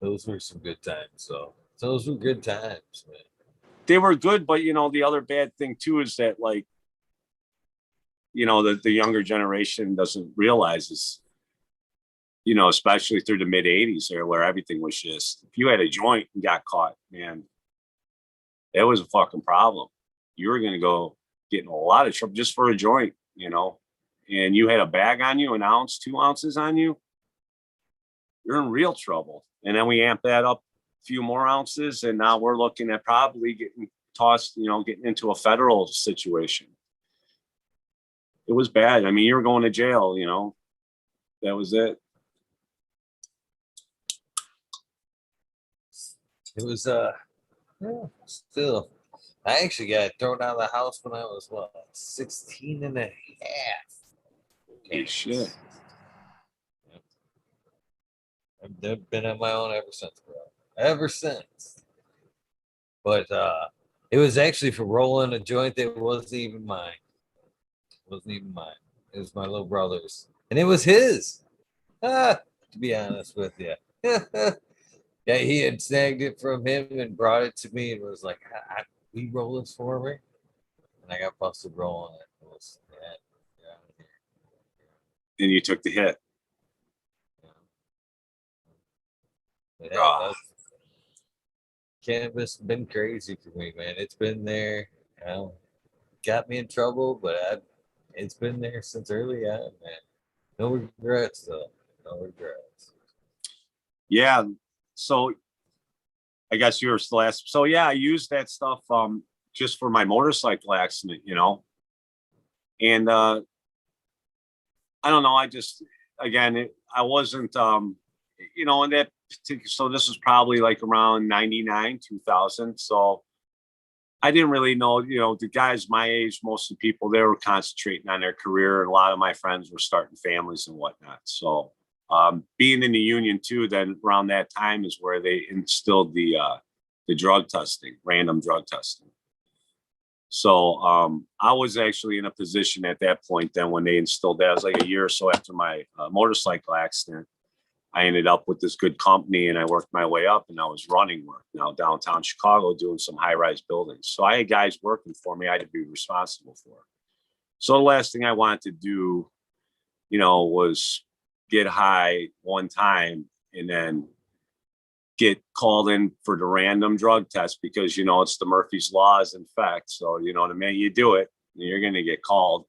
Those were some good times. So those were good times, man. They were good, but the other bad thing too is that the younger generation doesn't realize is, especially through the mid 80s there where everything was just, if you had a joint and got caught, man, that was a fucking problem. You were going to go get in a lot of trouble just for a joint, and you had a bag on you, an ounce, 2 ounces on you, you're in real trouble. And then we amp that up a few more ounces. And now we're looking at probably getting tossed, getting into a federal situation. It was bad. I mean, you were going to jail, that was it. It was, still, I actually got thrown out of the house when I was, 16 and a half. Hey, shit. I've been on my own ever since, bro. Ever since. But it was actually for rolling a joint that wasn't even mine. It wasn't even mine. It was my little brother's. And it was his. To be honest with you. Yeah, he had snagged it from him and brought it to me and was like, "Will you roll this for me?" And I got busted rolling it. It was, And you took the hit. Yeah, cannabis has been crazy for me, man. It's been there, got me in trouble, but it's been there since early on, man. No regrets, though. No regrets. Yeah. So I guess you were still asking. So yeah, I used that stuff just for my motorcycle accident, and I don't know. I just I wasn't in that particular. So this was probably like around 99, 2000. So I didn't really know, the guys my age, most of the people, they were concentrating on their career. And a lot of my friends were starting families and whatnot. So being in the union too, then around that time is where they instilled the drug testing, random drug testing. So I was actually in a position at that point then when they instilled that. It was like a year or so after my motorcycle accident. I ended up with this good company and I worked my way up and I was running work now downtown Chicago doing some high-rise buildings. So I had guys working for me I had to be responsible for. So the last thing I wanted to do, was get high one time and then get called in for the random drug test because, it's the Murphy's Laws in fact. So, the minute you do it, you're going to get called.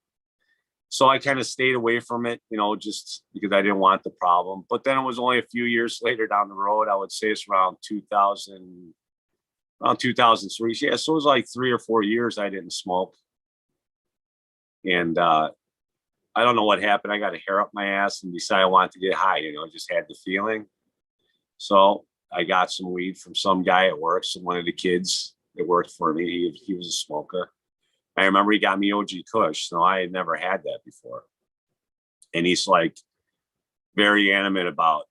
So I kind of stayed away from it, just because I didn't want the problem. But then it was only a few years later down the road. I would say it's around 2000, around 2003. Yeah, so it was like 3 or 4 years I didn't smoke. And I don't know what happened. I got a hair up my ass and decided I wanted to get high, just had the feeling. So I got some weed from some guy at work, one of the kids that worked for me. He was a smoker. I remember he got me OG Kush. So I had never had that before. And he's like very animate about,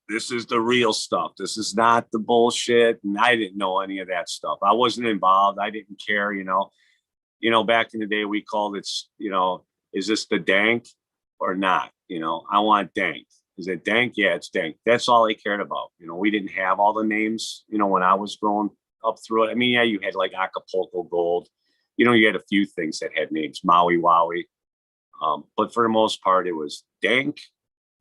this is the real stuff. This is not the bullshit. And I didn't know any of that stuff. I wasn't involved. I didn't care, back in the day we called it, is this the dank or not? I want dank. Is it dank? Yeah, it's dank. That's all I cared about. We didn't have all the names, when I was growing up through it. I mean, yeah, you had like Acapulco Gold. You had a few things that had names, Maui Wowie. But for the most part, it was dank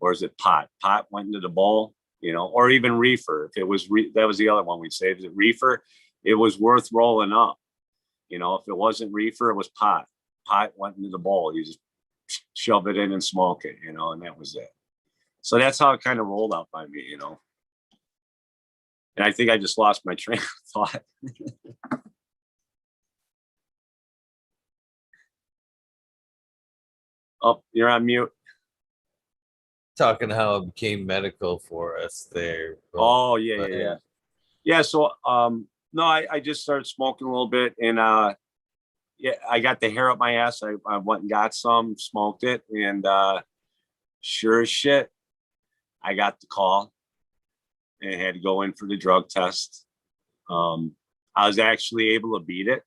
or is it pot? Pot went into the bowl, or even reefer. If it was, that was the other one we'd say. If it reefer, it was worth rolling up. If it wasn't reefer, it was pot. Pot went into the bowl. You just shove it in and smoke it, and that was it. So that's how it kind of rolled out by me, And I think I just lost my train of thought. Oh, you're on mute. Talking how it became medical for us there. Oh, yeah. Yeah, so no, I just started smoking a little bit and yeah, I got the hair up my ass. I went and got some, smoked it, and sure as shit, I got the call. and had to go in for the drug test. I was actually able to beat it.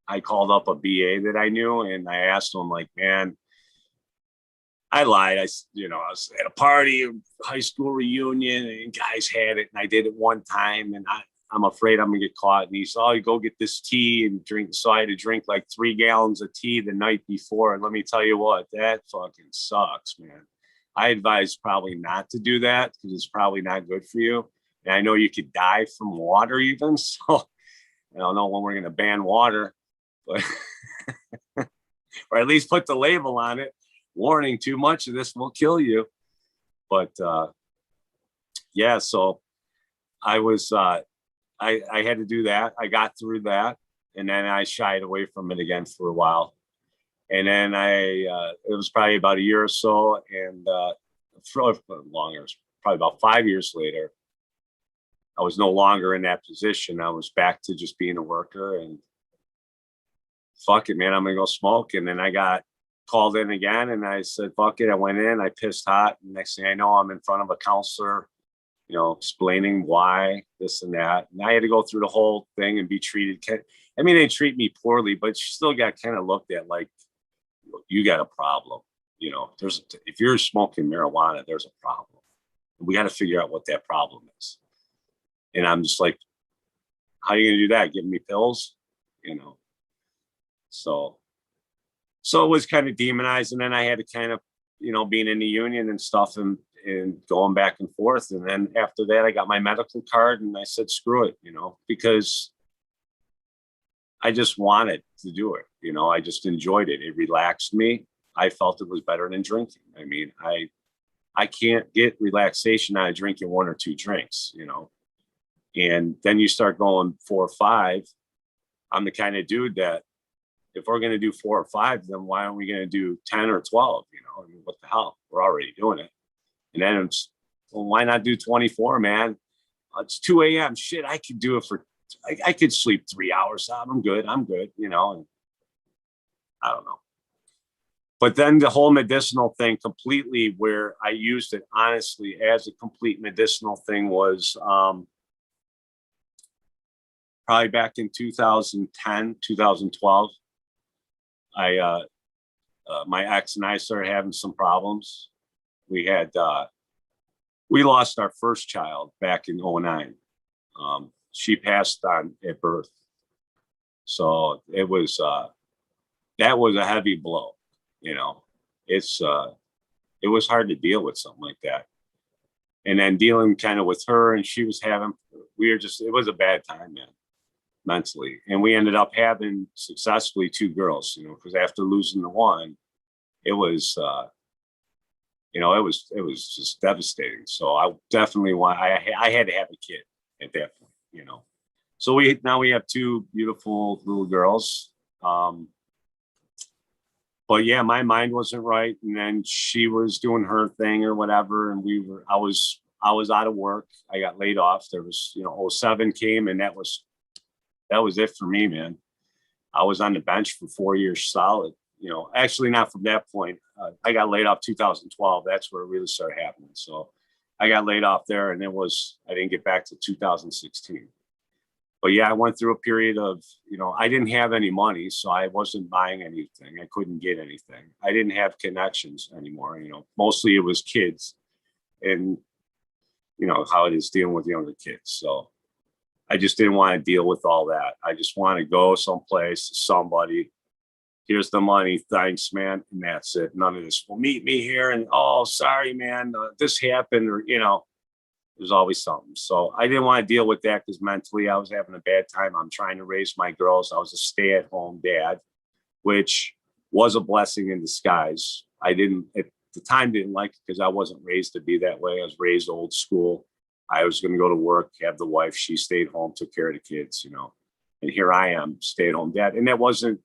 I called up a BA that I knew and I asked him, like, man, I lied. I was at a party, high school reunion, and guys had it, and I did it one time, and I'm afraid I'm gonna get caught. And he said, "Oh, you go get this tea and drink." So I had to drink like 3 gallons of tea the night before, and let me tell you what, that fucking sucks, man. I advise probably not to do that because it's probably not good for you. And I know you could die from water even. So I don't know when we're gonna ban water, but or at least put the label on it. Warning, too much of this will kill you. But yeah, so I was I had to do that. I got through that, and then I shied away from it again for a while. And then it was probably about a year or so, and for longer, probably about 5 years later, I was no longer in that position. I was back to just being a worker, and fuck it, man, I'm gonna go smoke. And then I got called in again, and I said, fuck it. I went in, I pissed hot. And next thing I know, I'm in front of a counselor, explaining why this and that. And I had to go through the whole thing and be treated. I mean, they treat me poorly, but you still got kind of looked at like, you got a problem. If you're smoking marijuana, there's a problem. We got to figure out what that problem is. And I'm just like, how are you going to do that? Give me pills? So it was kind of demonized. And then I had to kind of, being in the union and stuff and going back and forth. And then after that, I got my medical card and I said, screw it, because I just wanted to do it. I just enjoyed it. It relaxed me. I felt it was better than drinking. I mean, I can't get relaxation out of drinking 1 or 2 drinks, and then you start going 4 or 5. I'm the kind of dude that, if we're going to do 4 or 5, then why aren't we going to do 10 or 12? I mean, what the hell? We're already doing it. And then it's, well, why not do 24, man? It's 2 a.m. Shit, I could do it I could sleep 3 hours. I'm good. And I don't know. But then the whole medicinal thing completely, where I used it honestly as a complete medicinal thing, was probably back in 2010, 2012. My ex and I started having some problems. We lost our first child back in 2009. She passed on at birth. So it was, that was a heavy blow. It was hard to deal with something like that. And then dealing kind of with her, and she was having, it was a bad time, man, mentally. And we ended up having successfully 2 girls, because after losing the one, it was, it was just devastating. So I definitely I had to have a kid at that point, So now we have 2 beautiful little girls. But yeah, my mind wasn't right. And then she was doing her thing or whatever. And I was out of work. I got laid off. There was, 07 came, and that was it for me, man. I was on the bench for 4 years solid. Actually not from that point. I got laid off 2012. That's where it really started happening. So I got laid off there, and I didn't get back to 2016. But yeah, I went through a period of, I didn't have any money, so I wasn't buying anything. I couldn't get anything. I didn't have connections anymore. Mostly it was kids, and how it is dealing with younger kids. So I just didn't want to deal with all that. I just want to go someplace, somebody, here's the money, thanks, man, and that's it. None of this, well, meet me here, and, oh, sorry, man, this happened, or, there's always something. So I didn't want to deal with that because mentally I was having a bad time. I'm trying to raise my girls. I was a stay-at-home dad, which was a blessing in disguise. I didn't, at the time, didn't like it because I wasn't raised to be that way. I was raised old school. I was going to go to work, have the wife. She stayed home, took care of the kids, and here I am, stay-at-home dad. And that wasn't,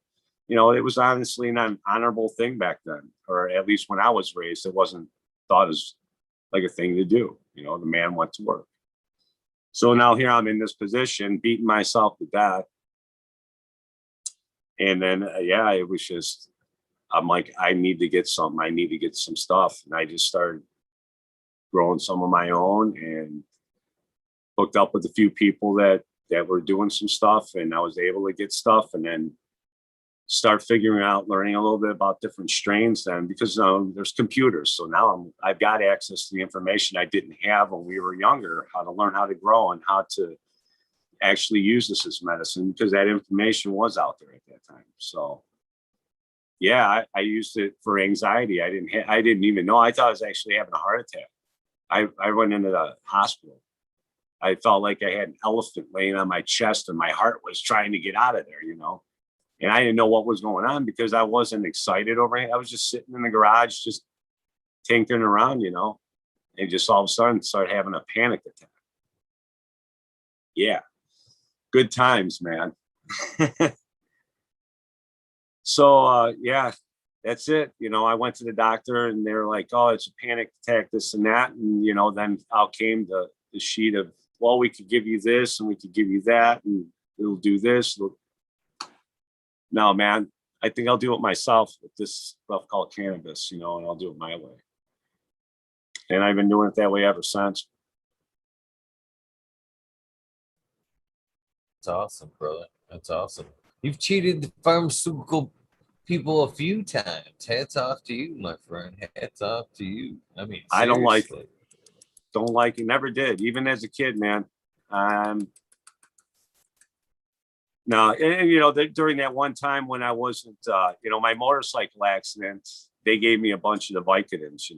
it was honestly an honorable thing back then, or at least when I was raised, it wasn't thought as like a thing to do. The man went to work. So now here I'm in this position, beating myself to death. And then, it was just, I'm like, I need to get something. I need to get some stuff. And I just started growing some of my own. And hooked up with a few people that were doing some stuff, and I was able to get stuff, and then start figuring out, learning a little bit about different strains then, because there's computers. So now I've got access to the information I didn't have when we were younger, how to learn how to grow and how to actually use this as medicine, because that information was out there at that time. So yeah, I used it for anxiety. I didn't even know. I thought I was actually having a heart attack. I went into the hospital. I felt like I had an elephant laying on my chest and my heart was trying to get out of there, And I didn't know what was going on because I wasn't excited over it. I was just sitting in the garage, just tinkering around, and just all of a sudden started having a panic attack. Yeah, good times, man. So, yeah, that's it. I went to the doctor and they're like, oh, it's a panic attack, this and that. And, then out came the sheet of, well, we could give you this and we could give you that and it'll do this. No, man, I think I'll do it myself with this stuff called cannabis, and I'll do it my way. And I've been doing it that way ever since. That's awesome, brother. That's awesome. You've cheated the pharmaceutical people a few times. Hats off to you, my friend. Hats off to you. I mean, seriously. I don't like it. Never did. Even as a kid, man. No, and during that one time when I wasn't, my motorcycle accident, they gave me a bunch of the Vicodins,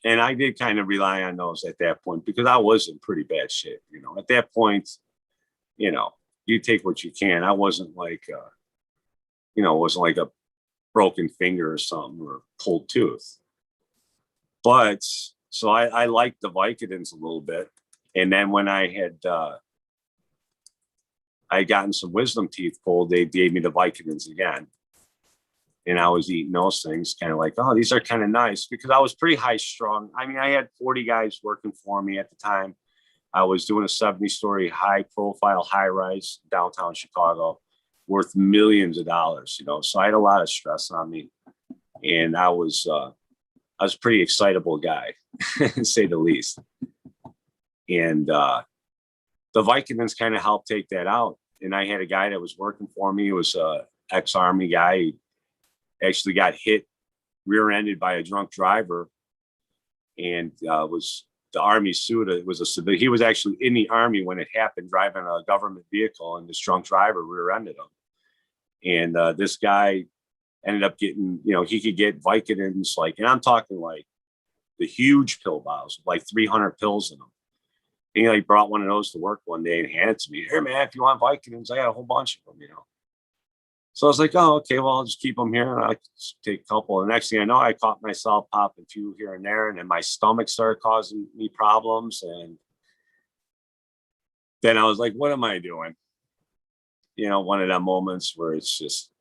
and I did kind of rely on those at that point because I was in pretty bad shape, At that point, you take what you can. I wasn't like, it wasn't like a broken finger or something or pulled tooth. But so I liked the Vicodins a little bit, and then when I had gotten some wisdom teeth pulled, they gave me the Vicodins again. And I was eating those things kind of like, oh, these are kind of nice because I was pretty high strung. I mean, I had 40 guys working for me at the time. I was doing a 70-story high profile, high rise downtown Chicago worth millions of dollars, so I had a lot of stress on me. And I was a pretty excitable guy, to say the least. And the Vicodins kind of helped take that out. And I had a guy that was working for me. It was a ex-Army guy. He actually got hit, rear-ended by a drunk driver, and was the Army suit. It was a civilian. He was actually in the Army when it happened, driving a government vehicle, and this drunk driver rear-ended him. And this guy ended up getting, he could get Vicodins, and I'm talking like the huge pill bottles, like 300 pills in them. And he brought one of those to work one day and handed it to me. Here, man, if you want Vicodins, I got a whole bunch of them, So I was like, oh, okay, well, I'll just keep them here. And I take a couple. And the next thing I know, I caught myself popping 2 here and there. And then my stomach started causing me problems. And then I was like, what am I doing? One of them moments where it's just,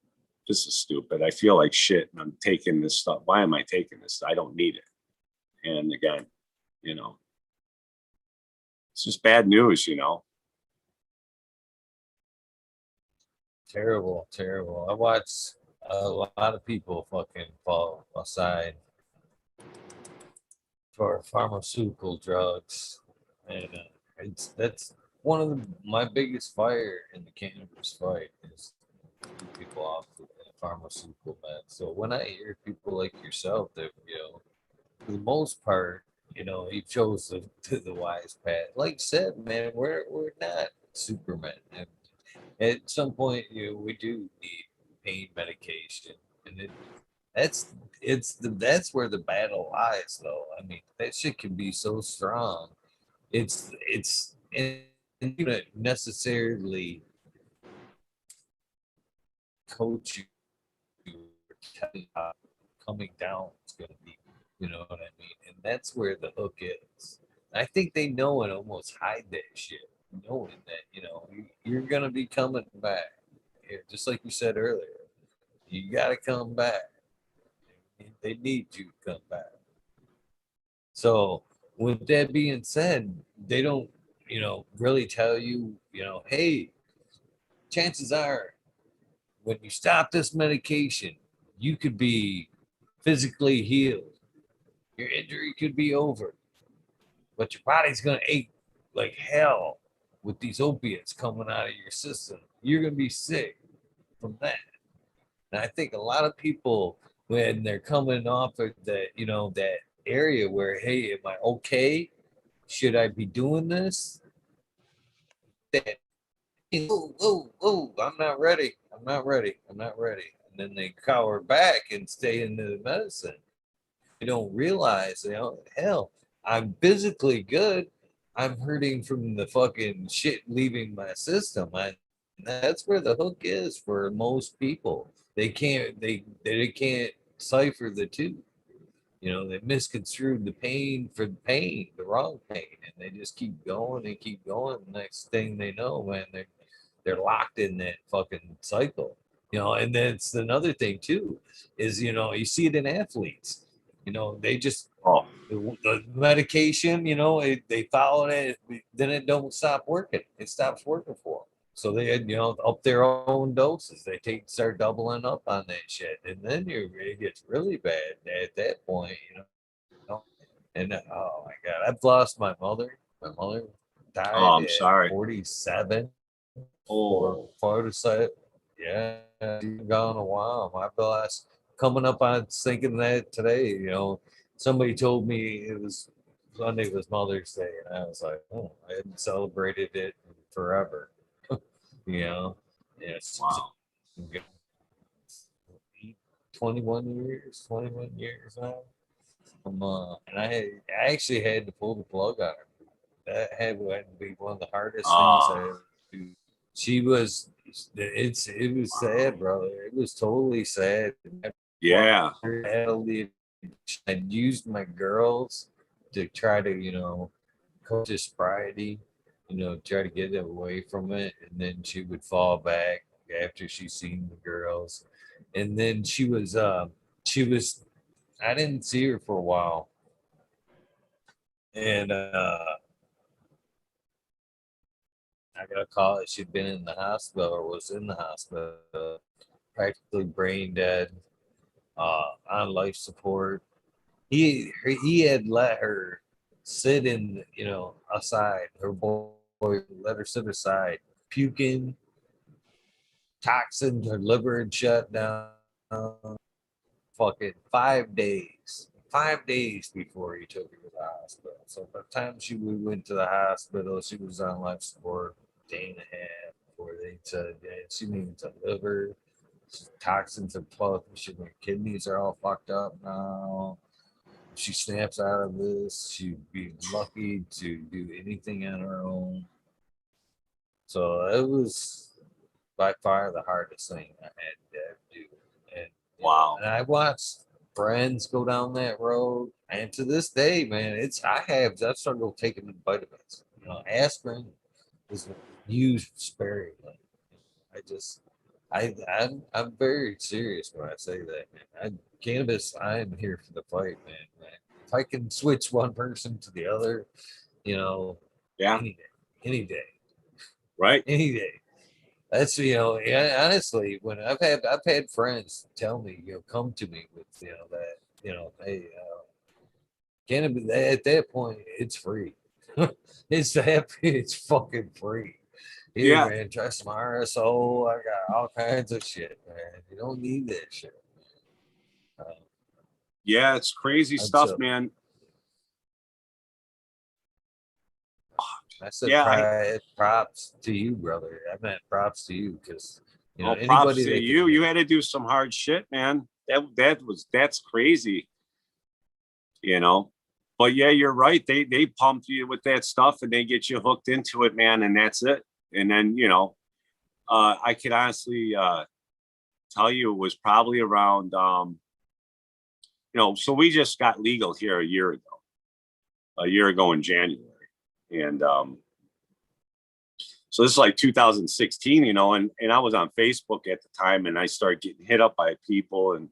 this is stupid. I feel like shit and I'm taking this stuff. Why am I taking this? I don't need it. And again, it's just bad news, Terrible. I watched a lot of people fucking fall aside for pharmaceutical drugs, and that's one of my biggest fire in the cannabis fight is people off the pharmaceutical meds. So when I hear people like yourself that for the most part, he chose the wise path. Like I said, man, we're not Superman. And at some point, we do need pain medication, and that's where the battle lies, though. I mean, that shit can be so strong. It's not necessarily coach you or tell you how coming down is going to be. You know what I mean? And that's where the hook is. I think they know and almost hide that shit, knowing that you're gonna be coming back. Just like you said earlier, you gotta come back. They need you to come back. So, with that being said, they don't, really tell you, hey, chances are, when you stop this medication, you could be physically healed. Your injury could be over, but your body's gonna ache like hell with these opiates coming out of your system. You're gonna be sick from that. And I think a lot of people, when they're coming off of that, that area where, hey, am I okay? Should I be doing this? That, oh, oh, oh, I'm not ready. I'm not ready. I'm not ready. And then they cower back and stay into the medicine. They don't realize, hell, I'm physically good. I'm hurting from the fucking shit leaving my system. That's where the hook is for most people. They can't cipher the two. They misconstrued the pain for the pain, the wrong pain, and they just keep going and keep going. The next thing they know, man, they're locked in that fucking cycle. And that's another thing too, is you see it in athletes. They just Oh, the medication, they follow it, then it don't stop working. It stops working for them. So they had, up their own doses. They start doubling up on that shit, and then it gets really bad at that point, And oh my god, I've lost my mother. My mother oh, died I'm at sorry. 47 for Oh, photosite. Yeah, she's gone a while. My last coming up on thinking that today, somebody told me it was Sunday was Mother's Day, and I was like, oh, I hadn't celebrated it in forever. you know, yeah, it's wow. 21 years now. And I actually had to pull the plug on her. That had to be one of the hardest things I Oh, ever do. She was, it was sad, brother. It was totally sad. yeah. I used my girls to try to, coach to sobriety, try to get away from it. And then she would fall back after she seen the girls. And then she was, I didn't see her for a while. And I got a call that she'd been in the hospital or was in the hospital, practically brain dead, on life support. He had let her sit in, aside. Her boy let her sit aside, puking, toxins, her liver had shut down. Fucking 5 days. 5 days before he took her to the hospital. So by the time we went to the hospital, she was on life support a day and a half before they said, yeah, she needs a liver. Toxins are plugged. Her kidneys are all fucked up now. If she snaps out of this, she'd be lucky to do anything on her own. So it was by far the hardest thing I had to do. And Wow. and I watched friends go down that road. And to this day, man, I struggle taking the vitamins. Aspirin is used sparingly. I just I'm very serious when I say that, man. Cannabis, I am here for the fight, man. If I can switch one person to the other, you know, Yeah. any day, any day, Right. any day. That's yeah, honestly, when I've had friends tell me, come to me with that, hey, cannabis at that point it's free. It's fucking free. Here, Yeah. man, try some RSO. I got all kinds of shit, man. You don't need that shit. Uh, Yeah. It's crazy I'm stuff, so man. I said Yeah. props to you, brother. I meant props to you because Oh, props anybody to that you. can. You had to do some hard shit, man. That's crazy, you know. But yeah, you're right. They pump you with that stuff and they get you hooked into it, man, and that's it. And then, I can honestly tell you it was probably around so we just got legal here a year ago in January. And so this is like 2016, and I was on Facebook at the time and I started getting hit up by people. And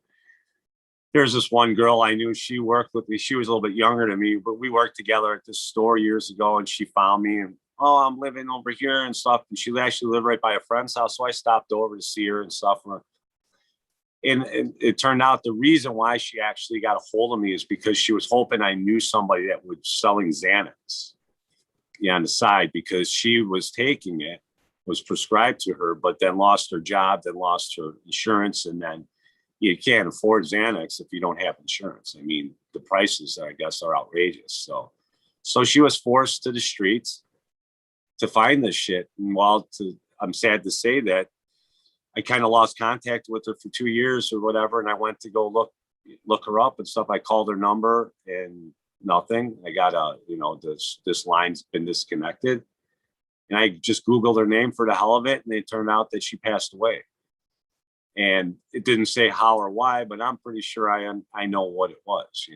there's this one girl I knew, she worked with me. She was a little bit younger than me, but we worked together at this store years ago, and she found me and, oh, I'm living over here and stuff. And she actually lived right by a friend's house. So I stopped over to see her and stuff. And it turned out the reason why she actually got a hold of me is because she was hoping I knew somebody that was selling Xanax. on the side, because she was taking it, was prescribed to her, but then lost her job, then lost her insurance, and then you can't afford Xanax if you don't have insurance. I mean, the prices, I guess, are outrageous. So she was forced to the streets to find this shit. And I'm sad to say that I kind of lost contact with her for 2 years or whatever. And I went to go look her up and stuff. I called her number and nothing. I got this line's been disconnected. And I just Googled her name for the hell of it. And it turned out that she passed away. And it didn't say how or why, but I'm pretty sure I know what it was,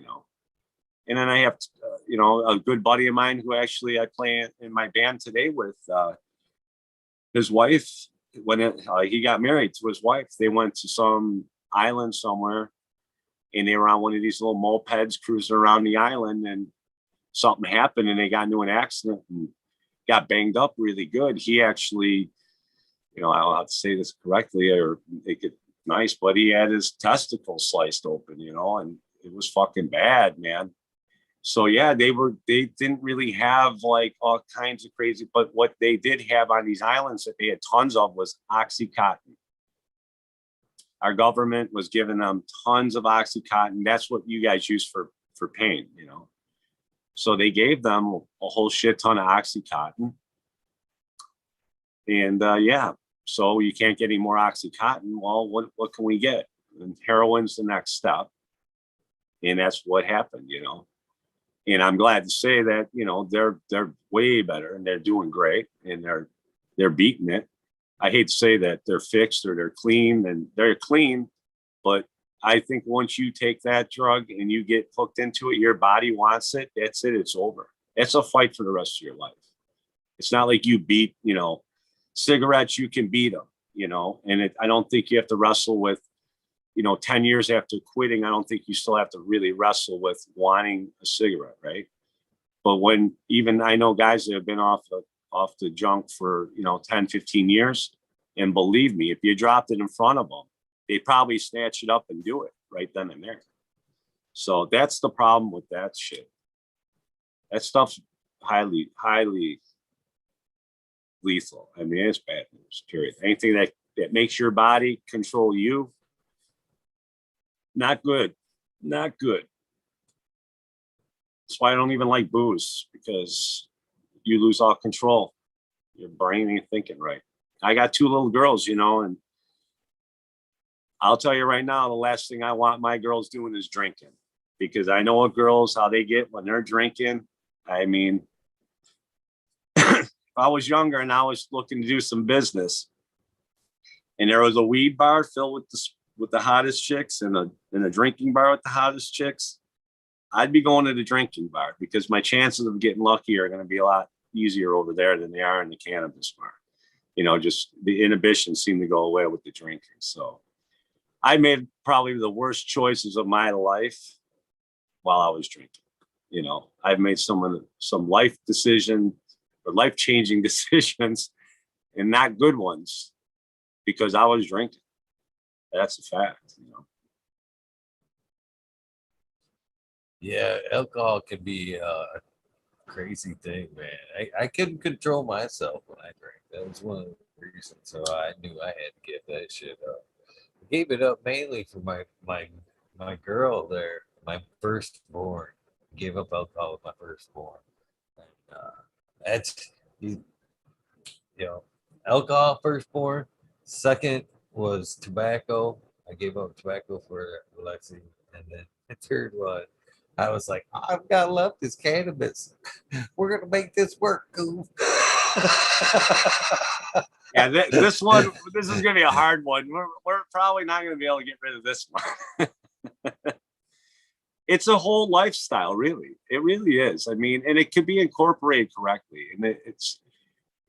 And then I have, a good buddy of mine who actually I play in my band today with. His wife, when he got married to his wife, they went to some island somewhere, and they were on one of these little mopeds cruising around the island, and something happened, and they got into an accident and got banged up really good. He actually, I don't have to say this correctly or make it nice, but he had his testicles sliced open, and it was fucking bad, man. So yeah, they didn't really have like all kinds of crazy, but what they did have on these islands that they had tons of was Oxycontin. Our government was giving them tons of Oxycontin. That's what you guys use for pain, So they gave them a whole shit ton of Oxycontin. And so you can't get any more Oxycontin. Well, what can we get? And heroin's the next step. And that's what happened, And I'm glad to say that, they're way better and they're doing great and they're beating it. I hate to say that they're fixed or they're clean, and they're clean, but I think once you take that drug and you get hooked into it, your body wants it. That's it. It's over. It's a fight for the rest of your life. It's not like you beat, cigarettes, you can beat them, and I don't think you have to wrestle with, 10 years after quitting. I don't think you still have to really wrestle with wanting a cigarette. Right. But when even I know guys that have been off the junk for, 10, 15 years. And believe me, if you dropped it in front of them, they'd probably snatch it up and do it right then and there. So that's the problem with that shit. That stuff's highly, highly lethal. I mean, it's bad news, period. Anything that makes your body control you, not good. Not good. That's why I don't even like booze, because you lose all control. Your brain ain't thinking right. I got 2 little girls, and I'll tell you right now, the last thing I want my girls doing is drinking, because I know what girls, how they get when they're drinking. I mean, if I was younger and I was looking to do some business and there was a weed bar filled with the hottest chicks and a drinking bar with the hottest chicks, I'd be going to the drinking bar, because my chances of getting lucky are going to be a lot easier over there than they are in the cannabis bar. Just the inhibitions seem to go away with the drinking. So I made probably the worst choices of my life while I was drinking. I've made some life decision or life-changing decisions, and not good ones, because I was drinking. That's a fact. Yeah, alcohol can be a crazy thing, man. I couldn't control myself when I drank. That was one of the reasons. So I knew I had to give that shit up. I gave it up mainly for my girl there, my firstborn. Gave up alcohol with my firstborn. And, that's alcohol firstborn. Second was tobacco. I gave up tobacco for Alexi, and then the third one, I was like, all I've got left is cannabis. We're gonna make this work, goof. Yeah, this is gonna be a hard one. We're probably not gonna be able to get rid of this one. It's a whole lifestyle, really. It really is. I mean, and it could be incorporated correctly, and it's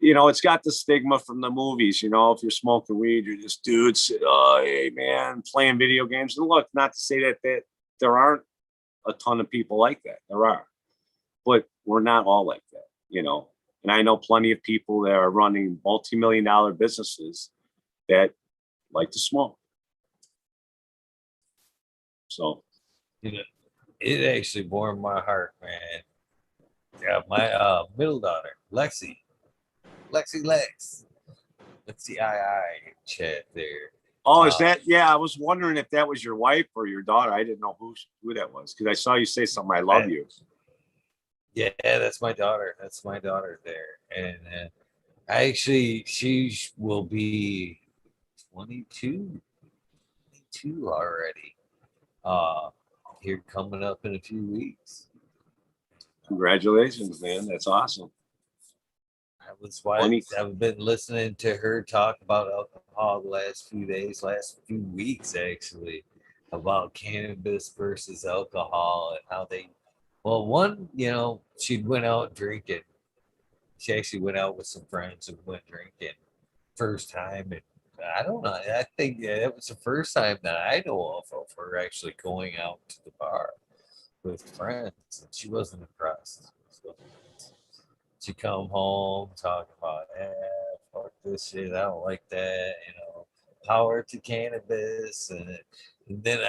it's got the stigma from the movies. If you're smoking weed, you're just dudes. Oh, hey man, playing video games. And look, not to say that there aren't a ton of people like that. There are, but we're not all like that. And I know plenty of people that are running multi-million-dollar businesses that like to smoke. So, It actually warmed my heart, man, Yeah, my middle daughter, Lexi, Lex. That's the I chat there. Oh, is Uh, that? Yeah, I was wondering if that was your wife or your daughter. I didn't know who that was because I saw you say something. I love I, you. yeah, that's my daughter. That's my daughter there, and I actually she will be 22, 22 already. Uh, here coming up in a few weeks. Congratulations, man. That's awesome. I was why 20. I've been listening to her talk about alcohol the last few days, last few weeks actually, about cannabis versus alcohol and how they. Well, one, she went out drinking. She actually went out with some friends and went drinking first time, and I don't know. I think it was the first time that I know of her actually going out to the bar with friends, and she wasn't impressed. So she come home talking about, fuck this shit. I don't like that. Power to cannabis. And then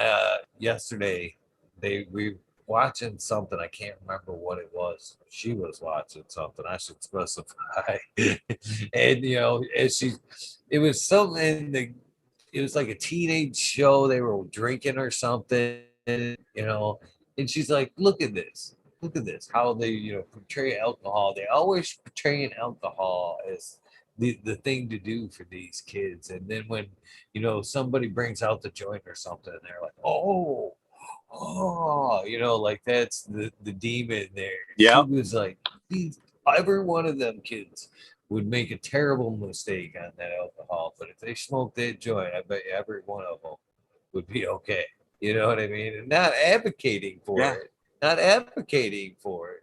yesterday we watching something. I can't remember what it was. She was watching something. I should specify. And as it was something. It was like a teenage show. They were drinking or something. And she's like, look at this, how they portray alcohol. They always portraying alcohol as the thing to do for these kids. And then when somebody brings out the joint or something, they're like, like that's the demon there. She Yep. was like, every one of them kids would make a terrible mistake on that alcohol, but if they smoked that joint, I bet you every one of them would be okay. You know what I mean? And not advocating for Yeah. it, not advocating for it.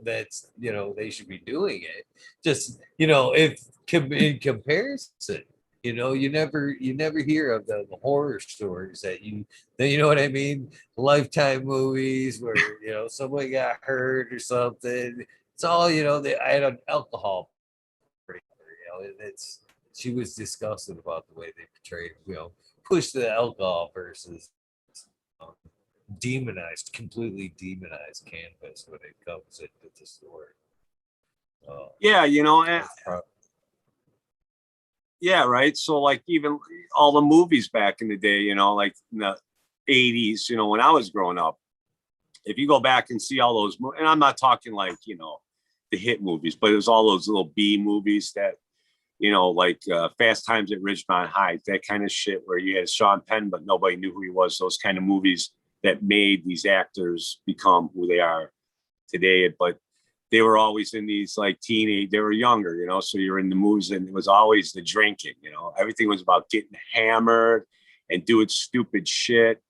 That's they should be doing it. Just if in comparison, you never hear of the horror stories that you know what I mean. Lifetime movies where somebody got hurt or something. It's all they I had an alcohol. It's she was disgusted about the way they portrayed push the alcohol versus um, completely demonized canvas when it comes into the story. Uh, Yeah. I was proud. Yeah. Right. So, like, even all the movies back in the day, like in the 80s, when I was growing up, if you go back and see all those, and I'm not talking like, the hit movies, but it was all those little B movies that, like Fast Times at Ridgemont High, that kind of shit where you had Sean Penn, but nobody knew who he was. Those kind of movies that made these actors become who they are today. But they were always in these like teenage, they were younger, so you're in the movies and it was always the drinking, everything was about getting hammered and doing stupid shit.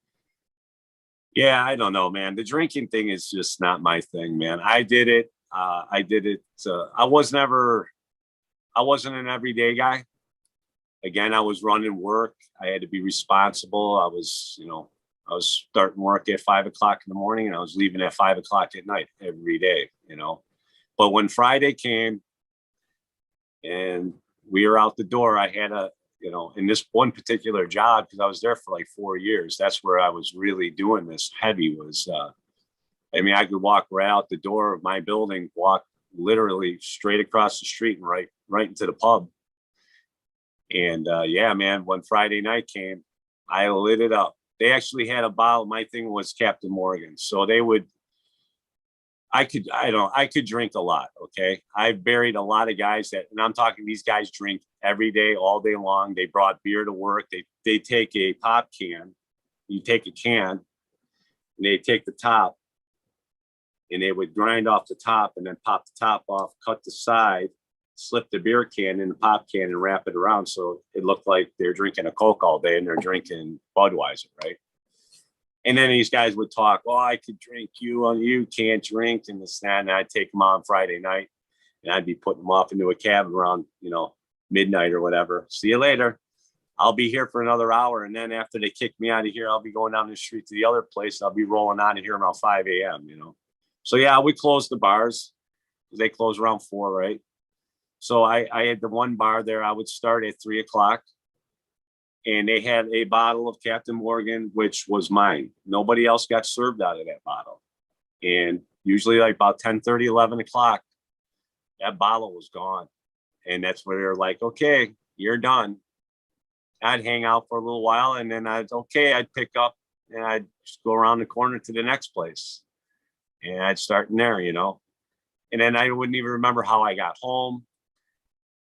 Yeah, I don't know, man. The drinking thing is just not my thing, man. I did it. I did it. I wasn't an everyday guy. Again, I was running work. I had to be responsible. I was starting work at 5 o'clock in the morning and I was leaving at 5 o'clock at night every day. But when Friday came and we were out the door, I had in this one particular job, because I was there for like 4 years, that's where I was really doing this heavy was, I could walk right out the door of my building, walk literally straight across the street and right into the pub. And yeah, man, when Friday night came, I lit it up. They actually had a bottle. My thing was Captain Morgan. So I could drink a lot. Okay. I buried a lot of guys and I'm talking, these guys drink every day, all day long. They brought beer to work. They take a pop can. You take a can and they take the top and they would grind off the top and then pop the top off, cut the side, slip the beer can in the pop can and wrap it around. So it looked like they're drinking a Coke all day and they're drinking Budweiser. Right. And then these guys would talk, oh, I could drink you can't drink and this, that. And I'd take them on Friday night and I'd be putting them off into a cab around, midnight or whatever. See you later. I'll be here for another hour. And then after they kick me out of here, I'll be going down the street to the other place. I'll be rolling out of here around 5 a.m., So yeah, we closed the bars. They close around 4, right? So I had the one bar there. I would start at 3 o'clock. And they had a bottle of Captain Morgan, which was mine. Nobody else got served out of that bottle. And usually like about 10:30, 11 o'clock, that bottle was gone. And that's where they're like, okay, you're done. I'd hang out for a little while and then I'd pick up and I'd just go around the corner to the next place. And I'd start in there, you know. And then I wouldn't even remember how I got home.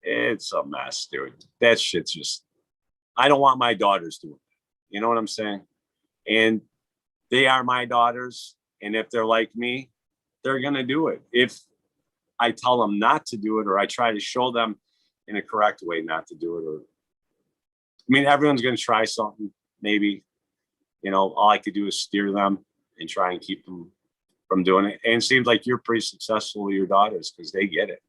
It's a mess, dude. That shit's just, I don't want my daughters doing it. You know what I'm saying? And they are my daughters. And if they're like me, they're going to do it. If I tell them not to do it, or I try to show them in a correct way not to do it, or, I mean, everyone's going to try something, maybe, you know, all I could do is steer them and try and keep them from doing it. And it seems like you're pretty successful with your daughters because they get it.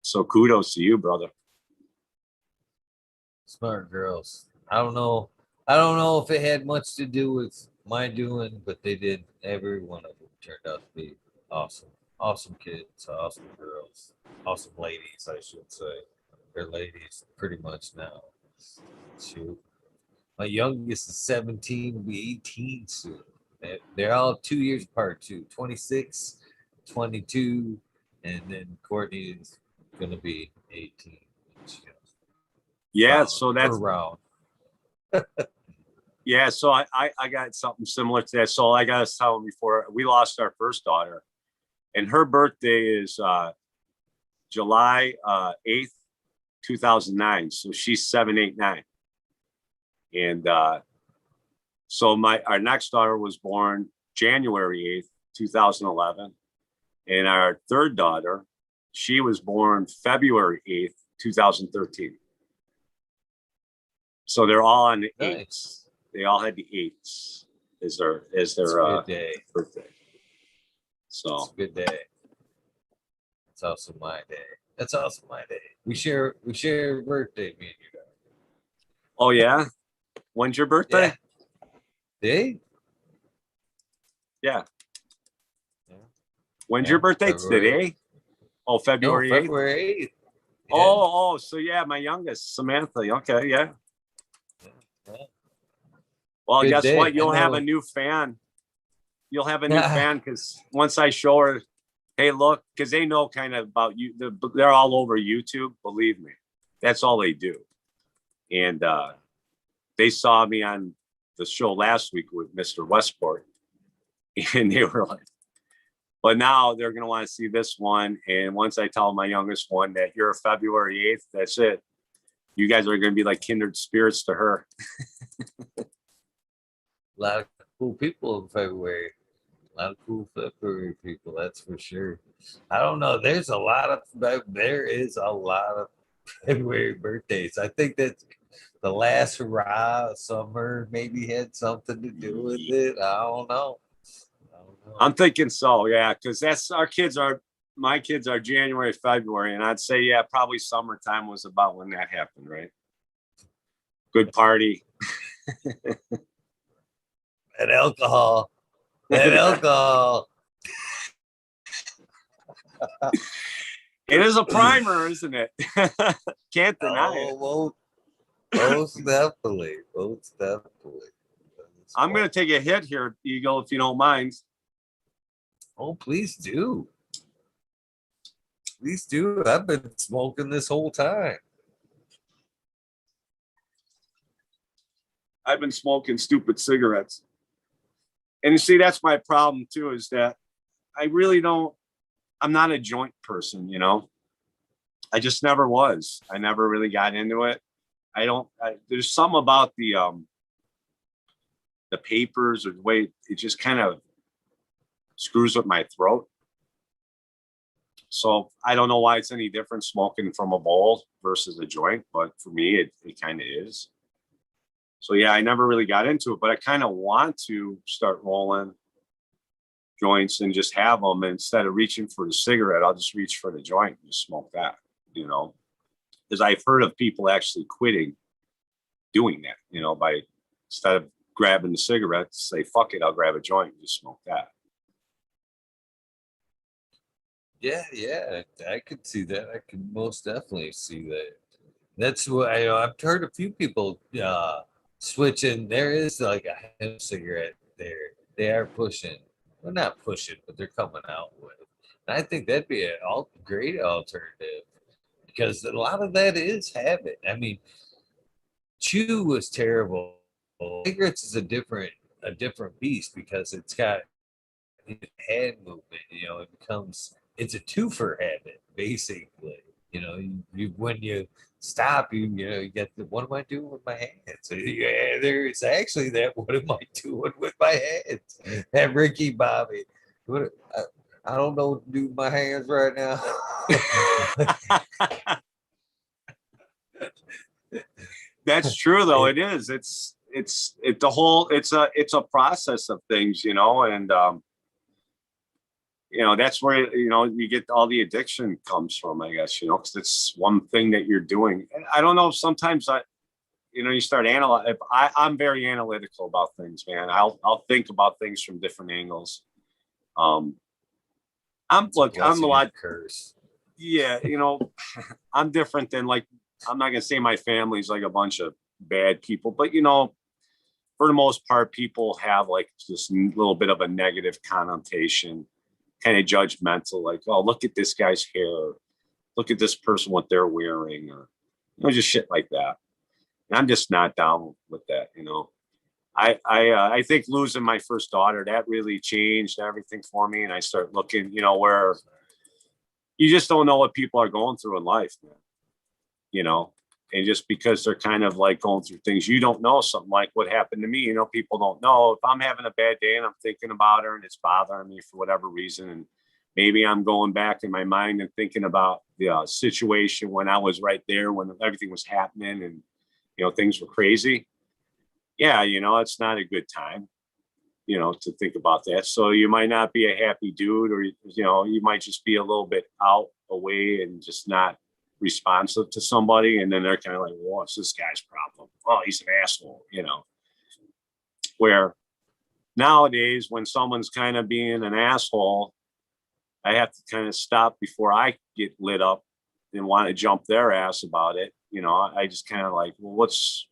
So kudos to you, brother. Smart girls. I don't know. I don't know if it had much to do with my doing, but they did. Every one of them turned out to be awesome. Awesome kids, awesome girls, awesome ladies, I should say. They're ladies pretty much now. Shoot. My youngest is 17, will be 18 soon. They're all 2 years apart, too. 26, 22, and then Courtney is going to be 18. Yeah, so that's around. Yeah, so I got something similar to that. So like I was telling before, we lost our first daughter, and her birthday is July 8th, 2009. So she's 7, 8, 9. And so our next daughter was born January 8th, 2011. And our third daughter, she was born February 8th, 2013. So they're all on the Nice. 8th. They all had the 8s as their day. birthday. So it's a good day. It's also my day. That's also my day. We share a birthday, me and you. Oh yeah? When's your birthday? Day? Yeah. When's your birthday? Today? Oh, February 8th? February 8th. Yeah. Oh, so yeah, my youngest, Samantha. Okay, yeah. Well, Good guess day. what? You'll have a new fan. You'll have a new fan because once I show her, hey, look, because they know kind of about you. They're all over YouTube. Believe me, that's all they do. And they saw me on the show last week with Mr. Westport, and they were like, but now they're going to want to see this one. And once I tell my youngest one that you're February 8th, that's it. You guys are going to be like kindred spirits to her. A lot of cool people in February. A lot of cool February people, that's for sure. I don't know. There is a lot of February birthdays. I think that the last hurrah of summer maybe had something to do with it. I don't know. I'm thinking so, yeah, because that's my kids are January, February, and I'd say, yeah, probably summertime was about when that happened, right? Good party. And alcohol. And alcohol. It is a primer, isn't it? Can't deny it. Well, most definitely. Most definitely. I'm going to take a hit here, Eagle, if you don't mind. Oh, please do. Please do. I've been smoking this whole time. I've been smoking stupid cigarettes. And you see, that's my problem too, is that I'm not a joint person, you know. I just never was. I never really got into it. There's some about the papers or the way it just kind of screws with my throat. So I don't know why it's any different smoking from a bowl versus a joint, but for me, it kind of is. So yeah, I never really got into it, but I kind of want to start rolling joints and just have them. And instead of reaching for the cigarette, I'll just reach for the joint and just smoke that, you know, because I've heard of people actually quitting doing that, you know, by instead of grabbing the cigarette, say, fuck it, I'll grab a joint and just smoke that. Yeah, I could see that. I could most definitely see that. That's what I've heard a few people switching. There is like a hemp cigarette there they are pushing. Well, not pushing, but they're coming out with. And I think that'd be a great alternative because a lot of that is habit. I mean, chew was terrible. Cigarettes is a different beast because it's got hand movement. You know, it becomes it's a twofer habit basically. You know, when you stop, you know you get the what am I doing with my hands? Yeah, there's actually that. What am I doing with my hands? That Ricky Bobby. What I don't know what to do with my hands right now. That's true though. It is. It's the whole. It's a process of things, you know, and you know that's where you know you get all the addiction comes from, I guess, you know, because it's one thing that you're doing. And I don't know. Sometimes you know, you start analyze. I'm very analytical about things, man. I'll think about things from different angles. Um, I'm a lot. Curse. Yeah, you know, I'm different than like. I'm not gonna say my family's like a bunch of bad people, but you know, for the most part, people have like this little bit of a negative connotation, kind of judgmental, like, oh, look at this guy's hair, look at this person, what they're wearing, or you know, just shit like that. And I'm just not down with that, you know. I think losing my first daughter that really changed everything for me, and I start looking, you know, where you just don't know what people are going through in life, man. You know, and just because they're kind of like going through things you don't know, something like what happened to me, you know, people don't know. If I'm having a bad day and I'm thinking about her and it's bothering me for whatever reason, and maybe I'm going back in my mind and thinking about the situation when I was right there when everything was happening and you know things were crazy. Yeah, you know, it's not a good time, you know, to think about that. So you might not be a happy dude, or you know, you might just be a little bit out away and just not responsive to somebody, and then they're kind of like, well, what's this guy's problem? Oh, he's an asshole, you know. Where nowadays when someone's kind of being an asshole, I have to kind of stop before I get lit up and want to jump their ass about it. You know, I just kind of like, well, what's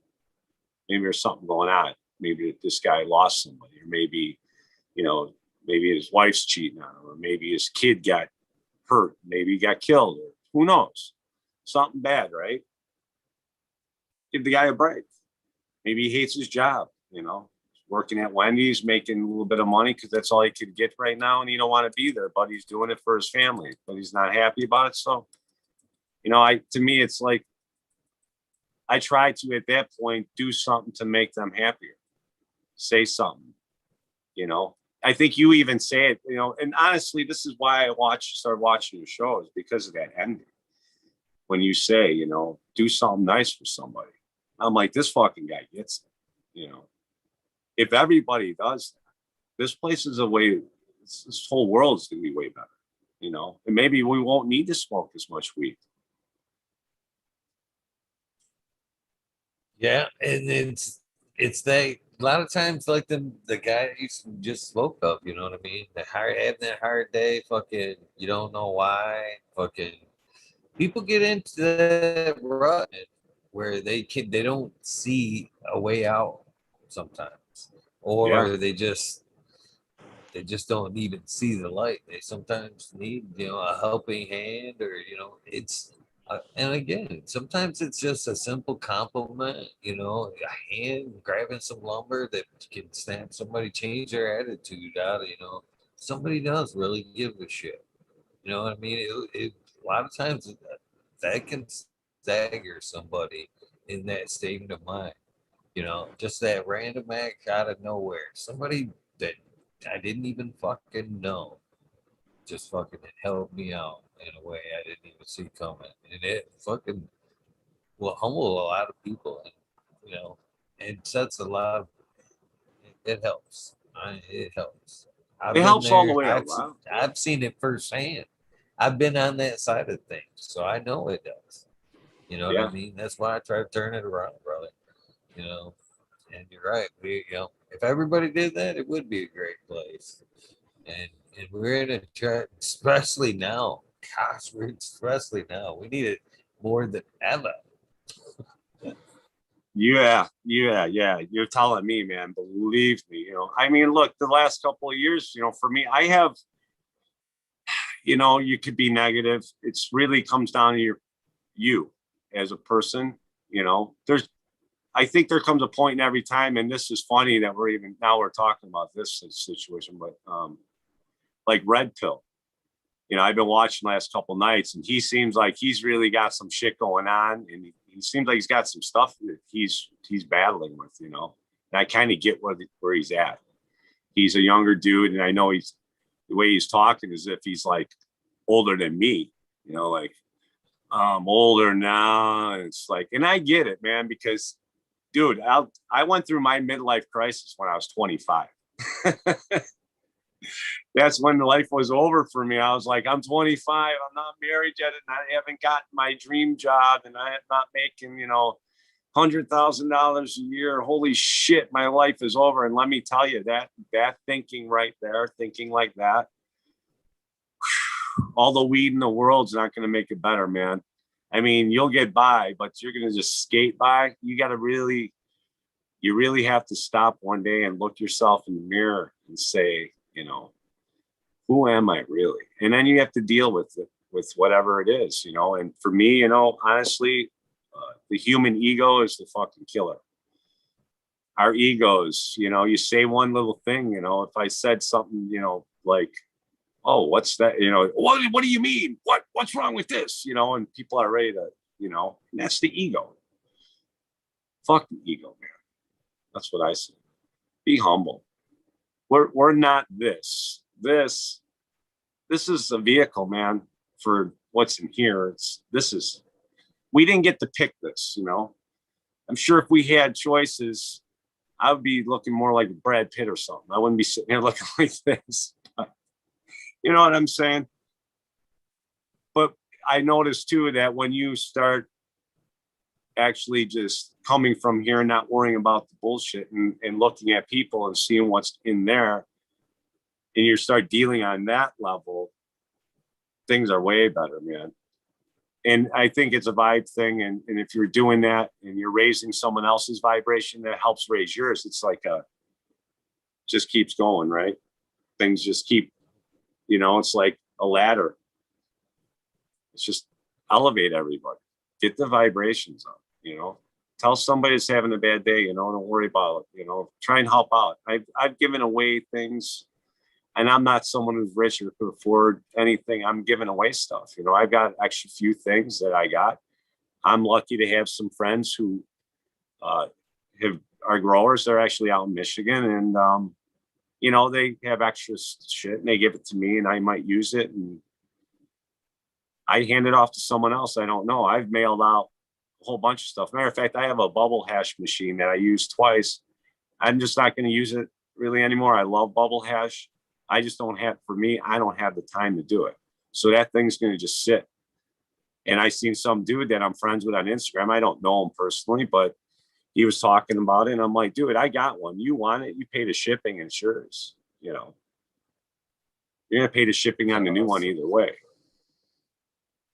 maybe there's something going on. Maybe this guy lost somebody, or maybe, you know, maybe his wife's cheating on him, or maybe his kid got hurt, maybe he got killed, or who knows, something bad, right? Give the guy a break. Maybe he hates his job, you know, working at Wendy's, making a little bit of money because that's all he could get right now, and he don't want to be there, but he's doing it for his family, but he's not happy about it. So, you know, to me, it's like I try to at that point do something to make them happier. Say something, you know. I think you even say it, you know, and honestly, this is why started watching your shows because of that ending. When you say, you know, do something nice for somebody. I'm like, this fucking guy gets it, you know. If everybody does that, this place is a way, this whole world is going to be way better, you know. And maybe we won't need to smoke as much weed. Yeah, and it's that a lot of times like the guy you just spoke of, you know what I mean? The hard having that hard day, fucking you don't know why, fucking people get into that rut where they don't see a way out sometimes, Yeah. or they just don't even see the light. They sometimes need, you know, a helping hand, or you know, and again, sometimes it's just a simple compliment, you know, a hand grabbing some lumber that can snap somebody, change their attitude out of, you know, somebody does really give a shit. You know what I mean? A lot of times that can stagger somebody in that state of mind. You know, just that random act out of nowhere. Somebody that I didn't even fucking know just fucking helped me out in a way I didn't even see coming. And it fucking will humble a lot of people, and you know, it sets a lot of it helps. It helps. I've It been helps all the there. way around. I've seen it firsthand. I've been on that side of things, so I know it does. You know what I Yeah. mean? That's why I try to turn it around, brother. You know, and you're right. You know, if everybody did that, it would be a great place. And we're in a especially now. Gosh, we're especially now. We need it more than ever. Yeah, yeah. You're telling me, man. Believe me. I mean, look, the last couple of years, for me, I have, you could be negative. It's really comes down to you as a person. I think there comes a point in every time, and this is funny that we're talking about this situation, but like Red Pill. I've been watching the last couple of nights, and he seems like he's really got some shit going on, and he seems like he's got some stuff that he's battling with, And I kind of get where he's at. He's a younger dude, and I know the way he's talking as if he's like older than me, like I'm older now. And it's like, and I get it, man, because dude, I went through my midlife crisis when I was 25. That's when life was over for me. I was like, I'm 25. I'm not married yet, and I haven't gotten my dream job, and I'm not making, $100,000 a year. Holy shit, my life is over. And let me tell you that thinking right there, thinking like that, all the weed in the world's not going to make it better, man. I mean, you'll get by, but you're going to just skate by. You really have to stop one day and look yourself in the mirror and say, who am I really? And then you have to deal with it, with whatever it is, And for me, honestly, the human ego is the fucking killer. Our egos, you say one little thing, if I said something, like, oh, what's that? What do you mean? What's wrong with this? And people are ready to, and that's the ego. Fuck the ego, man. That's what I say. Be humble. We're not this. This is a vehicle, man, for what's in here. We didn't get to pick this, I'm sure if we had choices, I would be looking more like Brad Pitt or something. I wouldn't be sitting here looking like this. You know what I'm saying? But I noticed too that when you start actually just coming from here and not worrying about the bullshit and looking at people and seeing what's in there, and you start dealing on that level, things are way better, man. And I think it's a vibe thing. And if you're doing that and you're raising someone else's vibration, that helps raise yours. It's like just keeps going, right? Things just keep, it's like a ladder. It's just elevate everybody, get the vibrations up, tell somebody that's having a bad day, don't worry about it, try and help out. I've given away things, and I'm not someone who's rich or could afford anything. I'm giving away stuff. I've got actually few things that I got. I'm lucky to have some friends who are growers. They're actually out in Michigan, and they have extra shit, and they give it to me, and I might use it, and I hand it off to someone else I don't know. I've mailed out a whole bunch of stuff. Matter of fact, I have a bubble hash machine that I used twice. I'm just not going to use it really anymore. I love bubble hash. I just don't have, for me, I don't have the time to do it. So that thing's going to just sit. And I seen some dude that I'm friends with on Instagram. I don't know him personally, but he was talking about it. And I'm like, dude, I got one. You want it? You pay the shipping and it's yours. You're going to pay the shipping on the new one either way.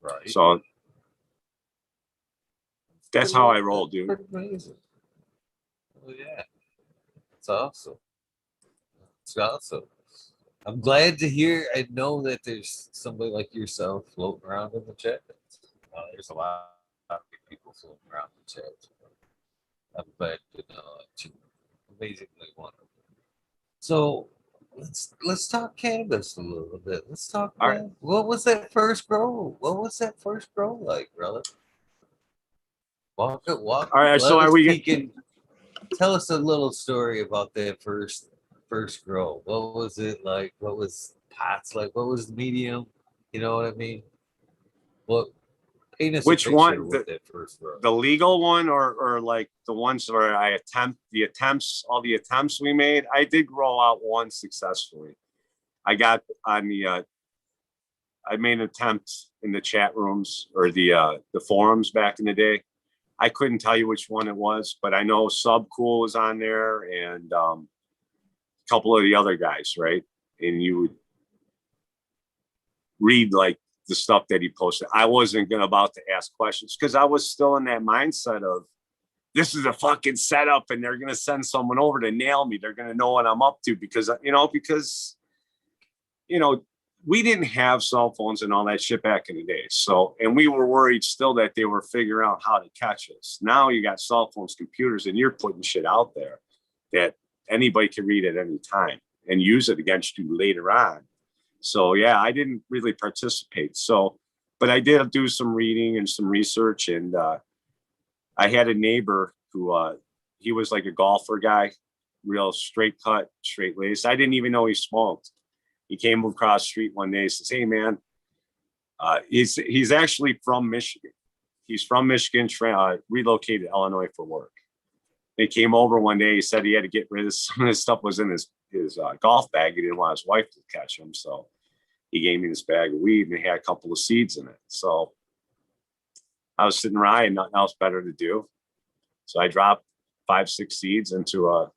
Right. So that's how I roll, dude. Amazing. Oh, yeah. It's awesome. It's awesome. I'm glad to hear and know that there's somebody like yourself floating around in the chat. There's a lot of people floating around in the chat. I'm glad to know that you're amazingly wonderful. So let's talk cannabis a little bit. Let's talk. All right. What was that first grow? What was that first grow like, brother? Walk. All right. So are we? Tell us a little story about that first grow. What was it like? What was pots like? What was the medium? You know what I mean? What paint us Which a picture one? with that first grow? The legal one, or like the ones where all the attempts we made. I did grow out one successfully. I got on the I made an attempt in the chat rooms or the forums back in the day. I couldn't tell you which one it was, but I know Subcool was on there and a couple of the other guys, right? And you would read like the stuff that he posted. I wasn't about to ask questions because I was still in that mindset of this is a fucking setup and they're going to send someone over to nail me. They're going to know what I'm up to because we didn't have cell phones and all that shit back in the day. So, and we were worried still that they were figuring out how to catch us. Now you got cell phones, computers, and you're putting shit out there that anybody can read at any time and use it against you later on. So yeah, I didn't really participate. So, but I did do some reading and some research, and I had a neighbor who he was like a golfer guy, real straight cut, straight laced. I didn't even know he smoked. He came across the street one day and says, "Hey man," he's actually from Michigan. He's from Michigan, relocated to Illinois for work. He came over one day. He said he had to get rid of some of his stuff was in his golf bag. He didn't want his wife to catch him. So he gave me this bag of weed and it had a couple of seeds in it. So I was sitting around and nothing else better to do. So I dropped 5-6 seeds into a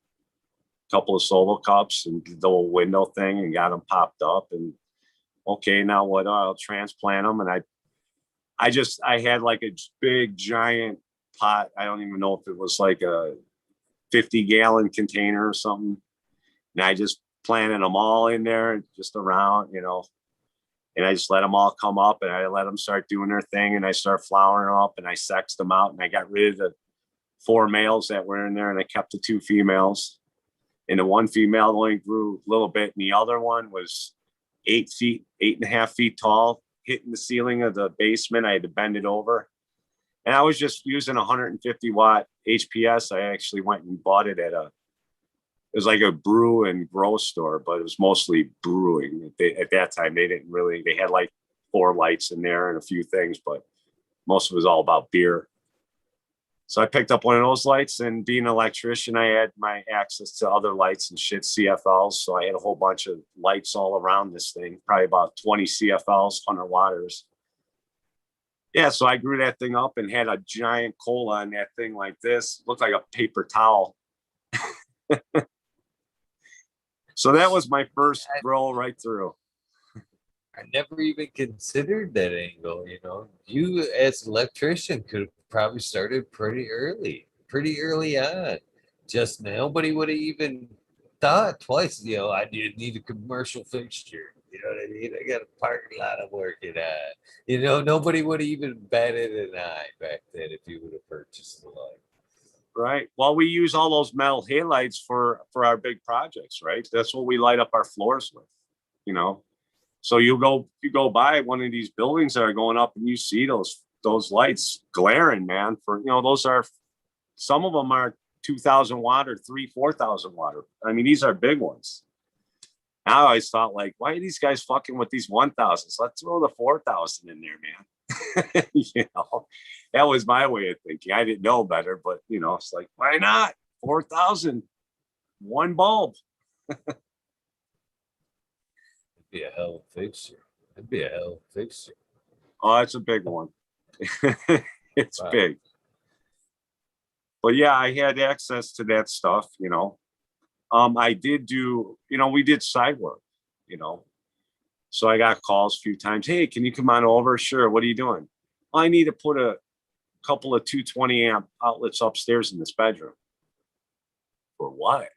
couple of solo cups and did the little window thing and got them popped up. And okay, now what? I'll transplant them. And I had like a big giant pot. I don't even know if it was like a 50-gallon container or something. And I just planted them all in there, just around, and I just let them all come up and I let them start doing their thing. And I start flowering them up and I sexed them out and I got rid of the 4 males that were in there and I kept the 2 females. And the one female only grew a little bit. And the other one was 8.5 feet tall, hitting the ceiling of the basement. I had to bend it over. And I was just using 150 watt HPS. I actually went and bought it it was like a brew and grow store, but it was mostly brewing. At that time, they had like 4 lights in there and a few things, but most of it was all about beer. So I picked up one of those lights, and being an electrician, I had my access to other lights and shit, CFLs. So I had a whole bunch of lights all around this thing, probably about 20 CFLs, 100 watters. Yeah, so I grew that thing up and had a giant cola on that thing like this. Looked like a paper towel. So that was my first grow right through. I never even considered that angle. You as an electrician could have probably started pretty early on. Just nobody would have even thought twice. I need a commercial fixture. You know what I mean? I got a parking lot I'm working at. Nobody would have even batted an eye back then if you would have purchased the light. Right. Well, we use all those metal halides for our big projects, right? That's what we light up our floors with, So you go by one of these buildings that are going up and you see those lights glaring, man. For those are, some of them are 2,000 watt or 4,000 watt. I mean, these are big ones. Now I always thought, like, why are these guys fucking with these 1,000s? Let's throw the 4,000 in there, man. That was my way of thinking. I didn't know better, but it's like, why not 4,000, one bulb? Be a hell of a fixture. That'd be a hell of a fixture. Oh, it's a big one. It's big. But yeah, I had access to that stuff, I did do, we did side work, So I got calls a few times. Hey, can you come on over? Sure. What are you doing? I need to put a couple of 220 amp outlets upstairs in this bedroom. For what?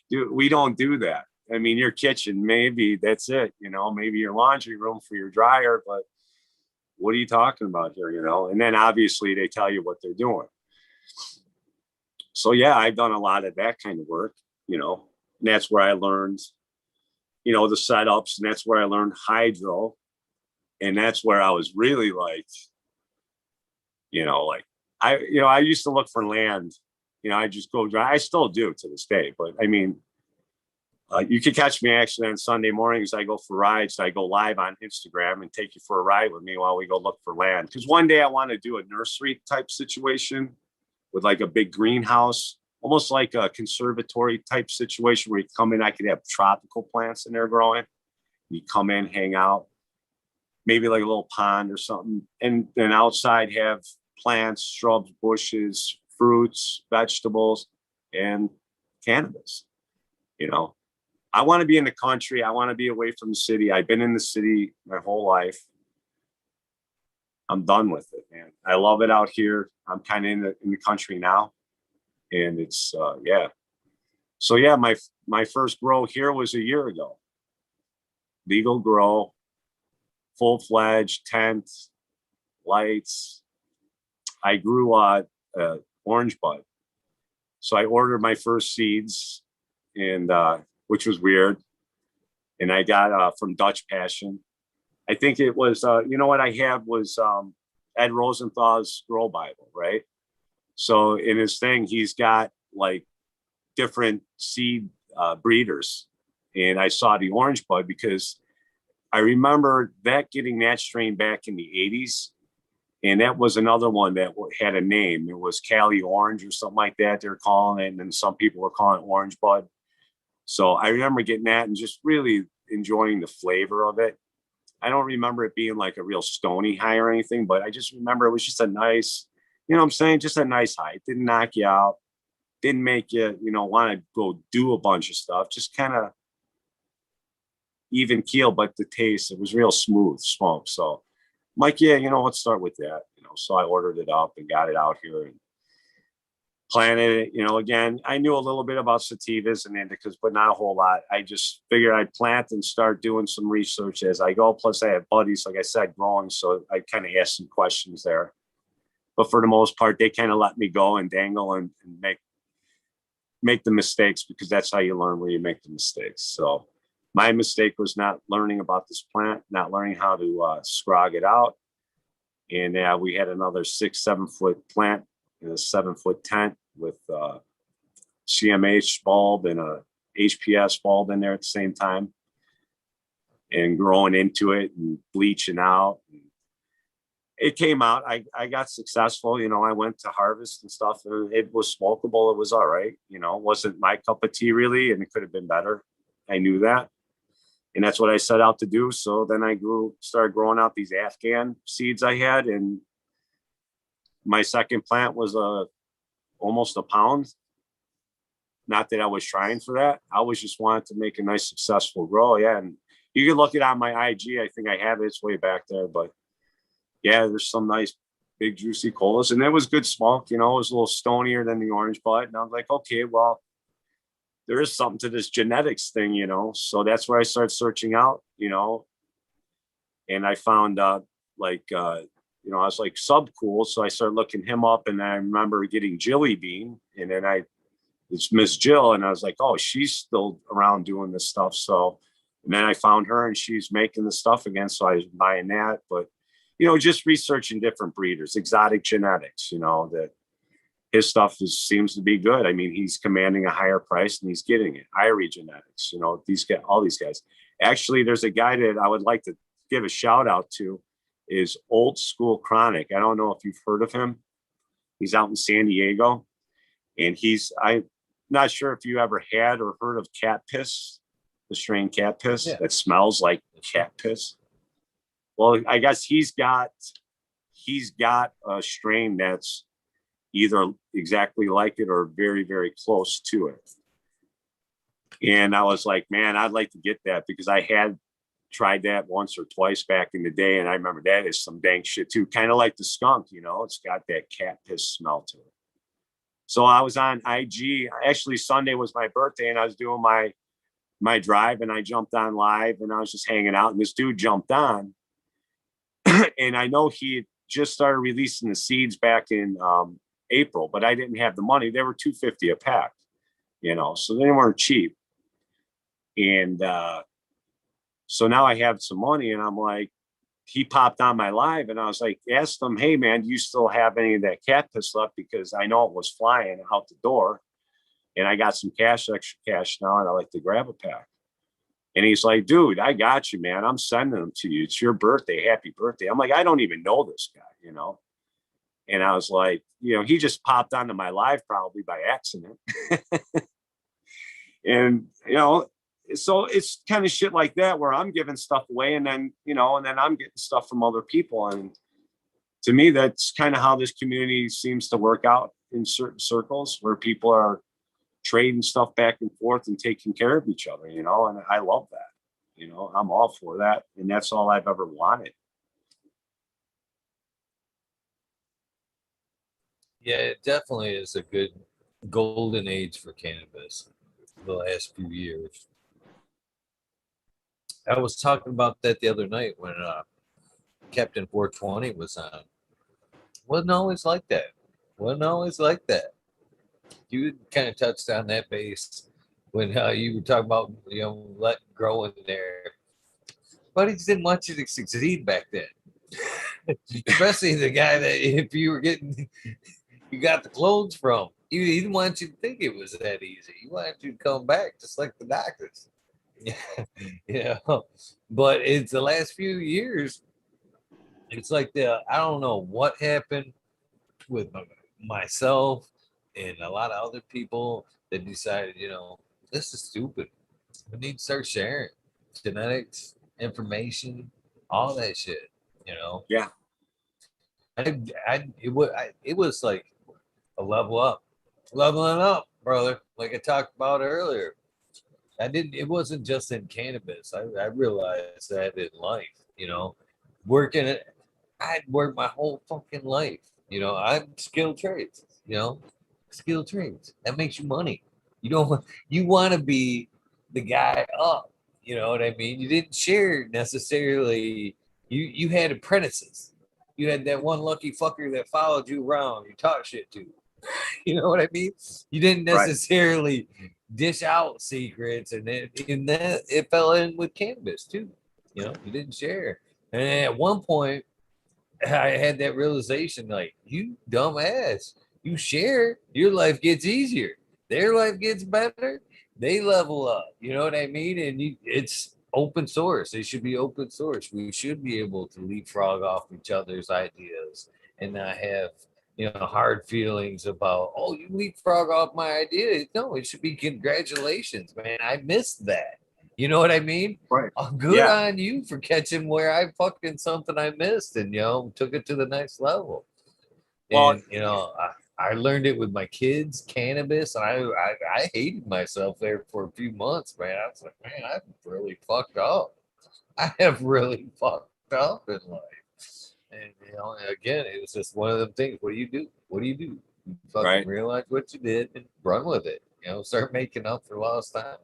Dude, we don't do that. I mean, your kitchen, maybe that's it, maybe your laundry room for your dryer, but what are you talking about here, And then obviously they tell you what they're doing. So yeah, I've done a lot of that kind of work, and that's where I learned, the setups, and that's where I learned hydro. And that's where I was really like, I used to look for land, I just go drive. I still do to this day, but I mean, you can catch me actually on Sunday mornings. I go for rides. I go live on Instagram and take you for a ride with me while we go look for land. Because one day I want to do a nursery type situation with like a big greenhouse, almost like a conservatory type situation where you come in, I could have tropical plants in there growing. You come in, hang out, maybe like a little pond or something. And then outside have plants, shrubs, bushes, fruits, vegetables, and cannabis. I want to be in the country. I want to be away from the city. I've been in the city my whole life. I'm done with it, man. I love it out here. I'm kind of in the country now, and it's yeah. So yeah, my first grow here was a year ago. Legal grow, full fledged tent, lights. I grew orange bud, so I ordered my first seeds, and which was weird, and I got from Dutch Passion. I think it was you know what I have was Ed Rosenthal's Grow Bible, right? So in his thing, he's got like different seed breeders, and I saw the orange bud because I remember that getting that strain back in the 80s. And that was another one that had a name. It was Cali Orange or something like that. They're calling it. And then some people were calling it Orange Bud. So I remember getting that and just really enjoying the flavor of it. I don't remember it being like a real Stoney high or anything, but I just remember it was just a nice, you know what I'm saying? Just a nice high. It didn't knock you out. Didn't make you, you know, want to go do a bunch of stuff. Just kind of even keel, but the taste, it was real smooth smoke. So I'm like, yeah, you know, let's start with that. You know, so I ordered it up and got it out here and planted it. You know, again, I knew a little bit about sativas and indicas, but not a whole lot. I just figured I'd plant and start doing some research as I go. Plus, I have buddies, like I said, growing, so I kind of asked some questions there. But for the most part, they kind of let me go and dangle and make the mistakes, because that's how you learn, where you make the mistakes. So my mistake was not learning about this plant, not learning how to scrog it out. And we had another 6-7 foot plant in a 7-foot tent with CMH bulb and a HPS bulb in there at the same time, and growing into it and bleaching out. It came out. I got successful. You know, I went to harvest and stuff, and it was smokable. It was all right. You know, it wasn't my cup of tea really, and it could have been better. I knew that. And that's what I set out to do. So then I started growing out these Afghan seeds I had. And my second plant was almost a pound. Not that I was trying for that. I was just wanting to make a nice, successful grow. Yeah. And you can look it on my IG. I think I have it. It's way back there. But yeah, there's some nice big juicy colas. And it was good smoke. You know, it was a little stonier than the orange bud. And I was like, okay, well, there is something to this genetics thing, you know? So that's where I started searching out, you know, and I found you know, I was like sub cool. So I started looking him up, and I remember getting Jilly Bean, and then it's Miss Jill. And I was like, oh, she's still around doing this stuff. So, and then I found her, and she's making the stuff again. So I was buying that, but, you know, just researching different breeders, exotic genetics, you know, that his stuff seems to be good. I mean, he's commanding a higher price and he's getting it. Irie Genetics, you know, all these guys. Actually, there's a guy that I would like to give a shout out to, is Old School Chronic. I don't know if you've heard of him. He's out in San Diego, and I'm not sure if you ever had or heard of cat piss, the strain cat piss that smells like cat piss. Well, I guess he's got a strain that's either exactly like it or very, very close to it. And I was like, man, I'd like to get that, because I had tried that once or twice back in the day. And I remember that is some dang shit too. Kind of like the skunk, you know, it's got that cat piss smell to it. So I was on IG. Actually, Sunday was my birthday, and I was doing my drive, and I jumped on live, and I was just hanging out, and this dude jumped on. And I know he had just started releasing the seeds back in April, but I didn't have the money. They were $250 a pack, you know, so they weren't cheap. And so now I have some money, and I'm like, he popped on my live, and I was like, asked him, hey man, do you still have any of that cat piss left? Because I know it was flying out the door, and I got some extra cash now, and I like to grab a pack. And he's like, dude, I got you, man. I'm sending them to you. It's your birthday. Happy birthday. I'm like, I don't even know this guy, you know? And I was like, you know, he just popped onto my live probably by accident. And, you know, so it's kind of shit like that where I'm giving stuff away, and then, you know, and then I'm getting stuff from other people. And to me, that's kind of how this community seems to work out in certain circles, where people are trading stuff back and forth and taking care of each other, you know, and I love that. You know, I'm all for that. And that's all I've ever wanted. Yeah, it definitely is a good golden age for cannabis the last few years. I was talking about that the other night when Captain 420 was on. Wasn't always like that. Wasn't always like that. You kind of touched on that base when you were talking about let grow in there. But he didn't want you to succeed back then. Especially the guy that if you were getting you got the clothes from. He didn't want you to think it was that easy. He wanted you to come back just like the doctors. Yeah. But it's the last few years, it's like I don't know what happened with myself and a lot of other people that decided, this is stupid. We need to start sharing genetics, information, all that shit. You know, Yeah. it was like a level up, leveling up, brother. Like I talked about earlier. It wasn't just in cannabis. I realized that in life, working it, I'd worked my whole fucking life. I'm skilled trades, skilled trades. That makes you money. You don't, you want to be the guy up. You know what I mean? You didn't share necessarily. You had apprentices. You had that one lucky fucker that followed you around. You talk shit to. You know what I mean? You didn't Right. necessarily dish out secrets, and in that it fell in with cannabis too. You didn't share. And at one point, I had that realization, like, you dumbass, you share, your life gets easier, their life gets better, they level up. You know what I mean? And it's open source. It should be open source. We should be able to leapfrog off each other's ideas and not have hard feelings about, oh, you leapfrog off my idea. No, it should be congratulations, man. I missed that. You know what I mean? Right. Oh, good Yeah. on you for catching where I fucking something I missed and took it to the next level. Well, And I learned it with my kids, cannabis, and I hated myself there for a few months, man. I was like, man, I've really fucked up. I have really fucked up in life. And again, it was just one of them things. What do you do? What do you do? You fucking right. realize what you did and run with it. Start making up for lost time.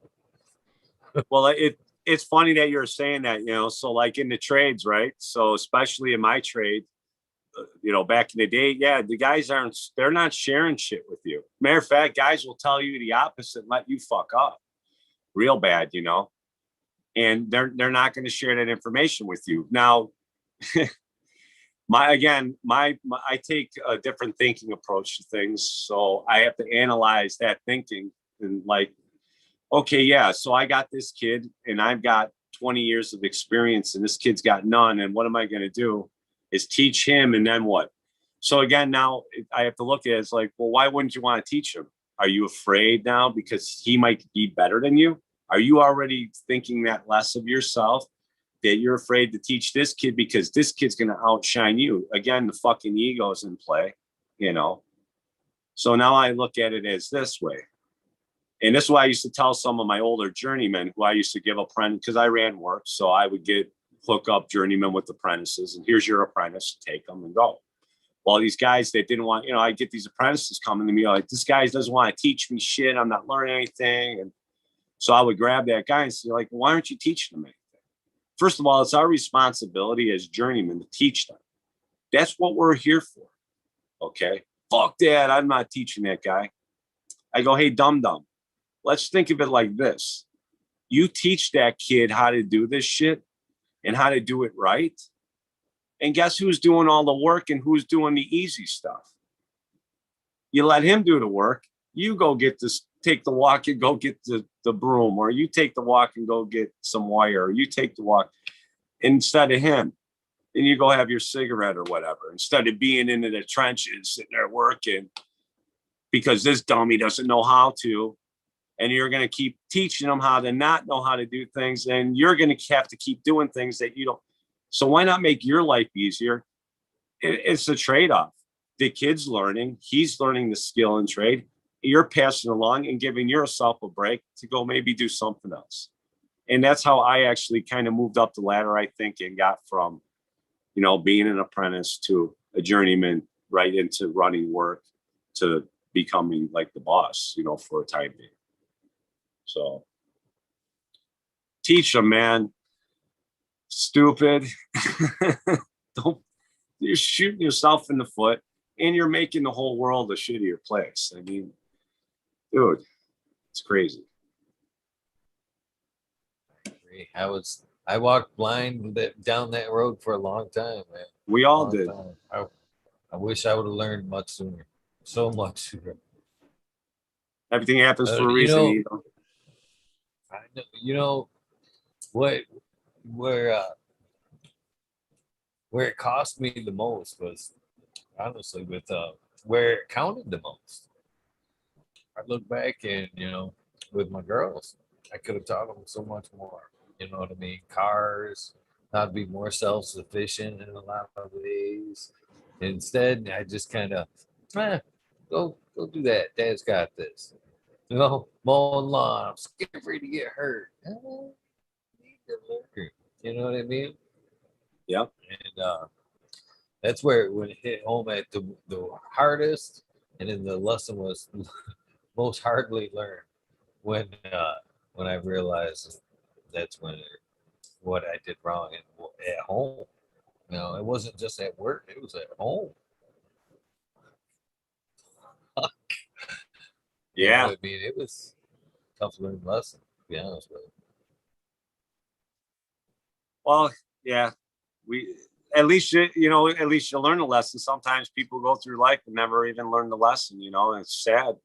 Well, it's funny that you're saying that, so like in the trades, right? So especially in my trade, back in the day, yeah, the guys they're not sharing shit with you. Matter of fact, guys will tell you the opposite and let you fuck up real bad, and they're not going to share that information with you. Now, my I take a different thinking approach to things, so I have to analyze that thinking and like, okay, yeah, so I got this kid and I've got 20 years of experience and this kid's got none. And what am I going to do is teach him, and then what? So again, now I have to look at it as like, well, why wouldn't you want to teach him? Are you afraid now because he might be better than you? Are you already thinking that less of yourself, that you're afraid to teach this kid because this kid's going to outshine you? Again, the fucking ego's in play, you know? So now I look at it as this way. And this is why I used to tell some of my older journeymen who I used to give apprentice, because I ran work. So I would hook up journeymen with apprentices, and here's your apprentice, take them and go. Well, these guys that didn't want, I get these apprentices coming to me like, this guy doesn't want to teach me shit. I'm not learning anything. And so I would grab that guy and say, like, why aren't you teaching them anything? First of all, it's our responsibility as journeymen to teach them. That's what we're here for. Okay. Fuck that. I'm not teaching that guy. I go, hey, dum dum. Let's think of it like this. You teach that kid how to do this shit and how to do it right. And guess who's doing all the work and who's doing the easy stuff? You let him do the work. You go get this, take the walk and go get the broom, or you take the walk and go get some wire, or you take the walk instead of him. And you go have your cigarette or whatever, instead of being into the trenches sitting there working because this dummy doesn't know how to. And you're going to keep teaching them how to not know how to do things. And you're going to have to keep doing things that you don't. So why not make your life easier? It's a trade-off. The kid's learning. He's learning the skill and trade. You're passing along and giving yourself a break to go maybe do something else. And that's how I actually kind of moved up the ladder, I think, and got from, being an apprentice to a journeyman right into running work. to becoming like the boss, you know, for a time being. So teach them, man. Stupid. Don't, you're shooting yourself in the foot, and you're making the whole world a shittier place. I mean, dude, it's crazy. I walked blind down that road for a long time, man. We all Long did. time. I wish I would have learned much sooner. So much sooner. Everything happens for a You reason. know, You know? I know, you know what where where it cost me the most was honestly with where it counted the most. I look back and with my girls, I could have taught them so much more. You know what I mean? Cars, how to be more self-sufficient in a lot of ways. Instead, I just kind of, go do that. Dad's got this. Mowing lawn. I'm scared to get hurt. I need to learn. You know what I mean? Yep. And that's where when it hit home at the hardest, and then the lesson was most hardly learned when I realized that's what I did wrong at home. It wasn't just at work; it was at home. Yeah. I mean, it was a tough learned lesson. To be honest with you. Well, yeah. We at least at least you learn a lesson. Sometimes people go through life and never even learn the lesson. You know, and it's sad.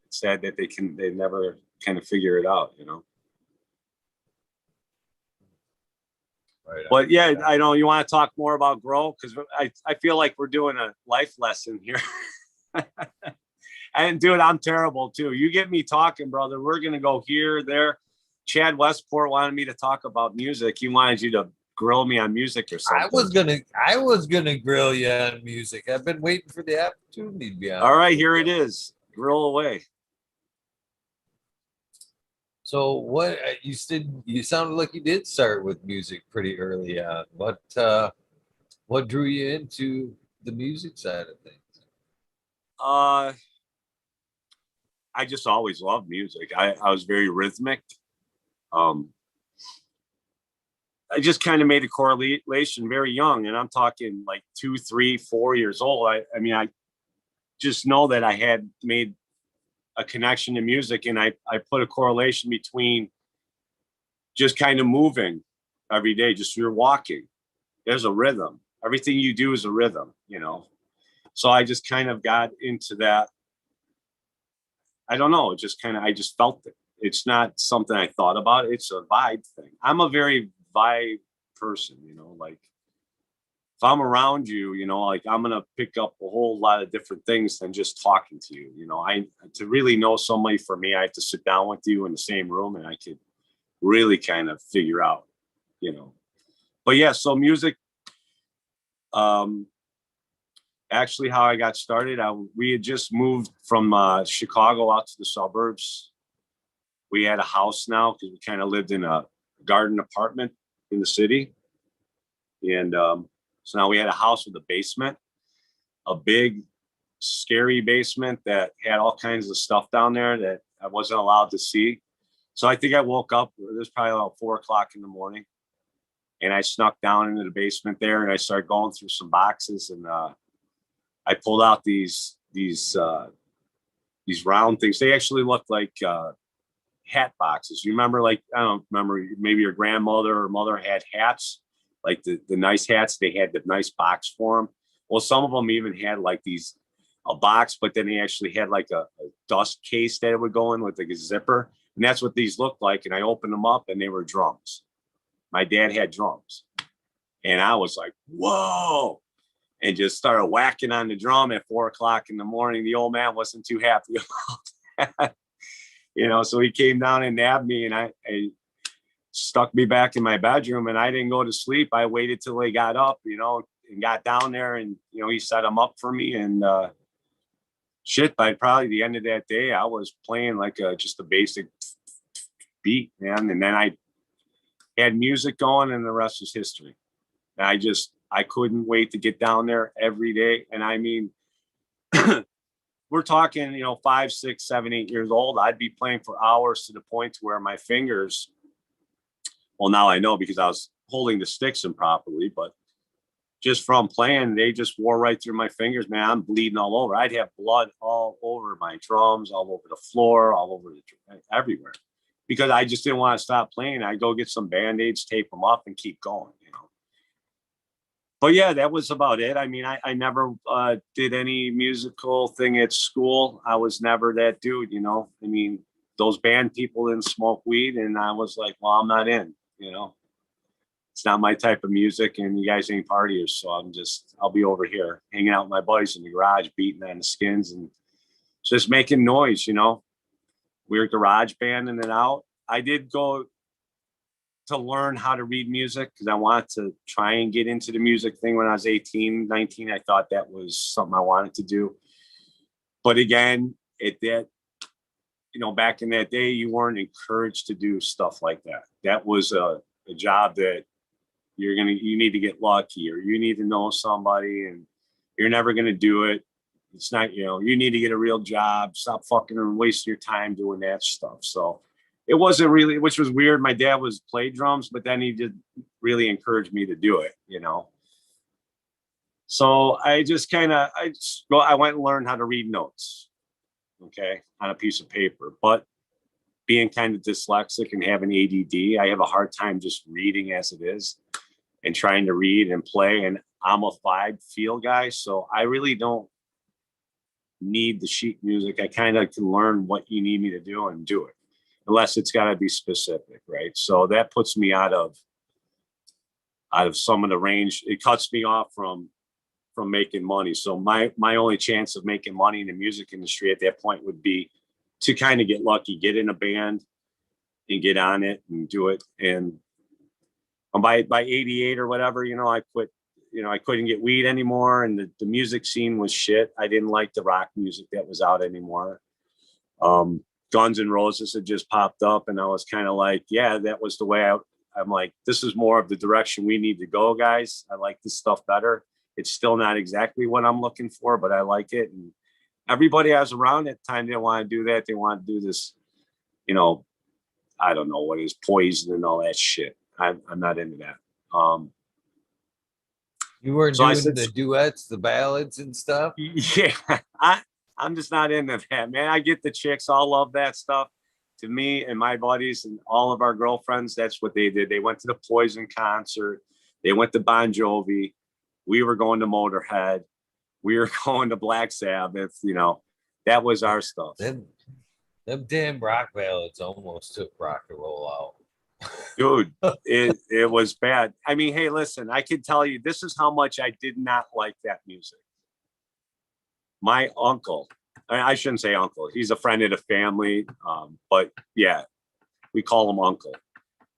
It's sad that they never kind of figure it out. You know. Right. But yeah, I know you want to talk more about grow because I feel like we're doing a life lesson here. And dude, I'm terrible too. You get me talking, brother. We're gonna go here, there. Chad Westport wanted me to talk about music. He wanted you to grill me on music or something. I was gonna grill you on music. I've been waiting for the opportunity to be honest. All right, here it is. Grill away. So what you sounded like you did start with music pretty early on. What drew you into the music side of things? I just always loved music. I was very rhythmic. I just kind of made a correlation very young, and I'm talking like 2, 3, 4 years old. I mean, I just know that I had made a connection to music, and I put a correlation between just kind of moving every day. Just you're walking. There's a rhythm. Everything you do is a rhythm, you know. So I just kind of got into that. I don't know. I just felt it. It's not something I thought about. It's a vibe thing. I'm a very vibe person, you know, like if I'm around you, you know, like I'm going to pick up a whole lot of different things than just talking to you. You know, to really know somebody, for me, I have to sit down with you in the same room and I could really kind of figure out, you know, but yeah, so music, actually how I got started, we had just moved from Chicago out to the suburbs. We had a house now because we kind of lived in a garden apartment in the city. And so now we had a house with a basement, a big, scary basement that had all kinds of stuff down there that I wasn't allowed to see. So I think I woke up, it was probably about 4 o'clock in the morning. And I snuck down into the basement there and I started going through some boxes, and I pulled out these round things. They actually looked like hat boxes. You remember, like, I don't remember, maybe your grandmother or mother had hats, like the nice hats. They had the nice box for them. Well, some of them even had like a box, but then they actually had like a dust case that would go in with like a zipper. And that's what these looked like. And I opened them up and they were drums. My dad had drums. And I was like, whoa. And just started whacking on the drum at 4 o'clock in the morning. The old man wasn't too happy about that. You know, so he came down and nabbed me, and I stuck me back in my bedroom, and I didn't go to sleep. I waited till he got up, you know, and got down there, and, you know, he set them up for me, and shit, by probably the end of that day, I was playing like just a basic beat, man. And then I had music going, and the rest is history. And I couldn't wait to get down there every day. And I mean, we're talking, 5, 6, 7, 8 years old. I'd be playing for hours to the point where my fingers, well, now I know because I was holding the sticks improperly, but just from playing, they just wore right through my fingers, man. I'm bleeding all over. I'd have blood all over my drums, all over the floor, all over everywhere, because I just didn't want to stop playing. I'd go get some Band-Aids, tape them up, and keep going, But yeah, that was about it. I mean, I never did any musical thing at school. I was never that dude, I mean, those band people didn't smoke weed, and I was like, well, I'm not in, It's not my type of music, and you guys ain't partiers, so I'll be over here hanging out with my buddies in the garage, beating on the skins and just making noise, We were garage banding it out. I did go to learn how to read music because I wanted to try and get into the music thing when I was 18, 19. I thought that was something I wanted to do. But again, back in that day, you weren't encouraged to do stuff like that. That was a job that you need to get lucky, or you need to know somebody, and you're never going to do it. It's not, you need to get a real job, stop fucking and wasting your time doing that stuff. So it wasn't really, which was weird. My dad played drums, but then he did really encourage me to do it, So I just I went and learned how to read notes, okay, on a piece of paper. But being kind of dyslexic and having ADD, I have a hard time just reading as it is and trying to read and play. And I'm a vibe feel guy, so I really don't need the sheet music. I kind of can learn what you need me to do and do it, unless it's got to be specific, right? So that puts me out of some of the range. It cuts me off from making money. So my only chance of making money in the music industry at that point would be to kind of get lucky, get in a band and get on it and do it. And by 88 or whatever, I quit. I couldn't get weed anymore, and the music scene was shit. I didn't like the rock music that was out anymore. Guns N' Roses had just popped up, and I was kind of like, yeah, that was the way I'm like, this is more of the direction we need to go, guys. I like this stuff better. It's still not exactly what I'm looking for, but I like it. And everybody I was around at the time didn't want to do that. They want to do this, I don't know what is Poison and all that shit. I'm not into that. You weren't doing the duets, the ballads and stuff? Yeah, I'm just not into that, man. I get the chicks all love that stuff. To me and my buddies and all of our girlfriends, that's what they did. They went to the Poison concert. They went to Bon Jovi. We were going to Motorhead. We were going to Black Sabbath. That was our stuff. Them damn rock ballads almost took rock and roll out. Dude, it was bad. I mean, hey, listen, I can tell you, this is how much I did not like that music. My uncle, I shouldn't say uncle, he's a friend of the family, but yeah, we call him uncle.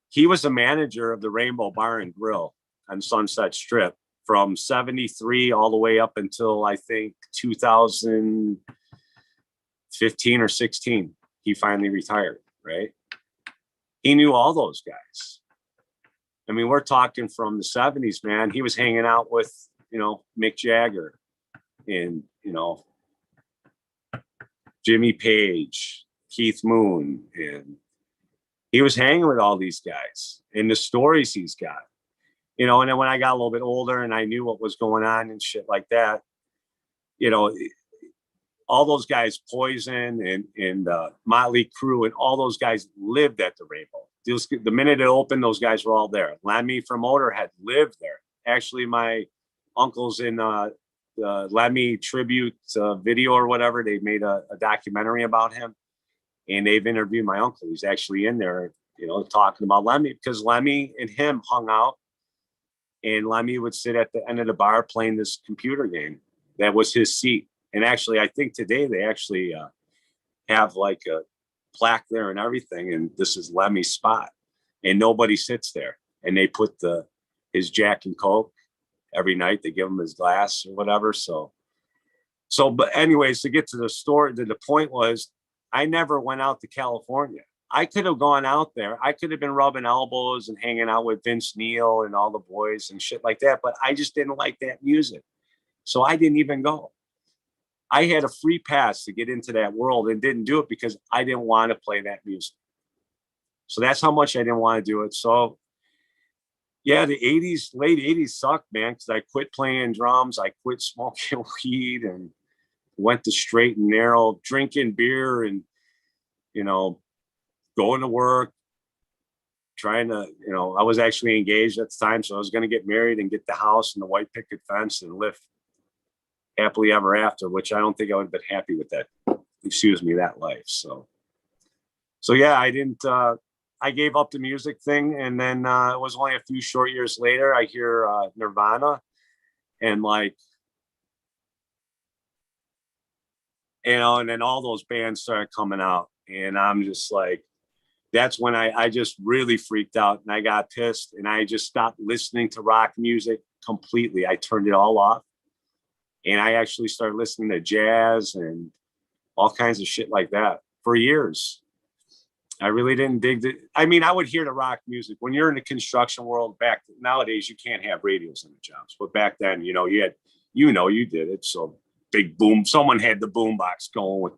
He was the manager of the Rainbow Bar and Grill on Sunset Strip from 73 all the way up until I think 2015 or 16. He finally retired, right? He knew all those guys. I mean, we're talking from the 70s, man. He was hanging out with, Mick Jagger and, Jimmy Page, Keith Moon. And he was hanging with all these guys and the stories he's got, and then when I got a little bit older and I knew what was going on and shit like that, all those guys, Poison and Motley Crue, and all those guys lived at the Rainbow. The minute it opened, those guys were all there. Lemmy from Motorhead lived there. Actually, my uncle's in the Lemmy tribute video or whatever. They made a documentary about him, and they've interviewed my uncle. He's actually in there, talking about Lemmy, because Lemmy and him hung out, and Lemmy would sit at the end of the bar playing this computer game. That was his seat. And actually, I think today they actually have like a plaque there and everything. And this is Lemmy's spot. And nobody sits there. And they put his Jack and Coke every night. They give him his glass or whatever. So, but anyways, to get to the story, the point was, I never went out to California. I could have gone out there. I could have been rubbing elbows and hanging out with Vince Neil and all the boys and shit like that. But I just didn't like that music. So I didn't even go. I had a free pass to get into that world and didn't do it because I didn't want to play that music. So that's how much I didn't want to do it. So yeah, the 80s, late 80s sucked, man, because I quit playing drums. I quit smoking weed and went the straight and narrow, drinking beer and, you know, going to work, trying to, you know, I was actually engaged at the time. So I was going to get married and get the house and the white picket fence and live happily ever after, which I don't think I would have been happy with that, excuse me, that life. So yeah, I didn't, I gave up the music thing. And then it was only a few short years later, I hear Nirvana and like, you know, and then all those bands started coming out. And I'm just like, that's when I just really freaked out and I got pissed and I just stopped listening to rock music completely. I turned it all off and I actually started listening to jazz and all kinds of shit like that for years. I really didn't dig it. I mean, I would hear the rock music when you're in the construction world. Back nowadays, you can't have radios in the jobs, but back then, you know, you had, you know, you did it. So big boom. Someone had the boom box going with,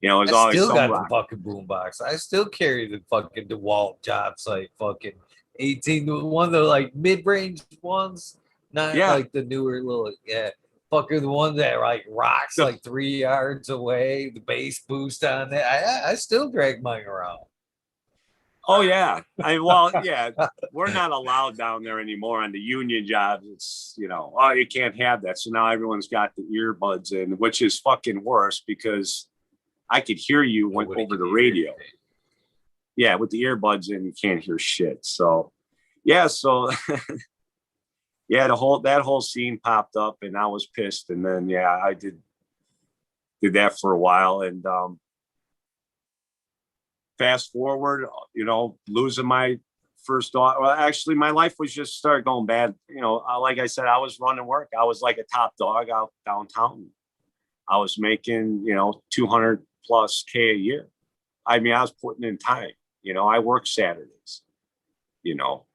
you know, it was I always still some got rock. the fucking boombox. I still carry the fucking DeWalt job site fucking 18, one of the like mid-range ones, not Yeah. like the newer little fucker, the one that like rocks like 3 yards away, the bass boost on it. I still drag mine around. Oh yeah. Well, yeah, we're not allowed down there anymore on the union jobs. It's, you know, oh, you can't have that. So now everyone's got the earbuds in, which is fucking worse because I could hear you went over the radio. Yeah, with the earbuds in, you can't hear shit. So yeah, so yeah, that whole scene popped up and I was pissed. And then yeah, I did that for a while. And fast forward, you know, losing my first daughter. Well, actually, my life was just started going bad. You know, like I said, I was running work. I was like a top dog out downtown. I was making, you know, 200 plus K a year. I mean, I was putting in time. You know, I work Saturdays, you know,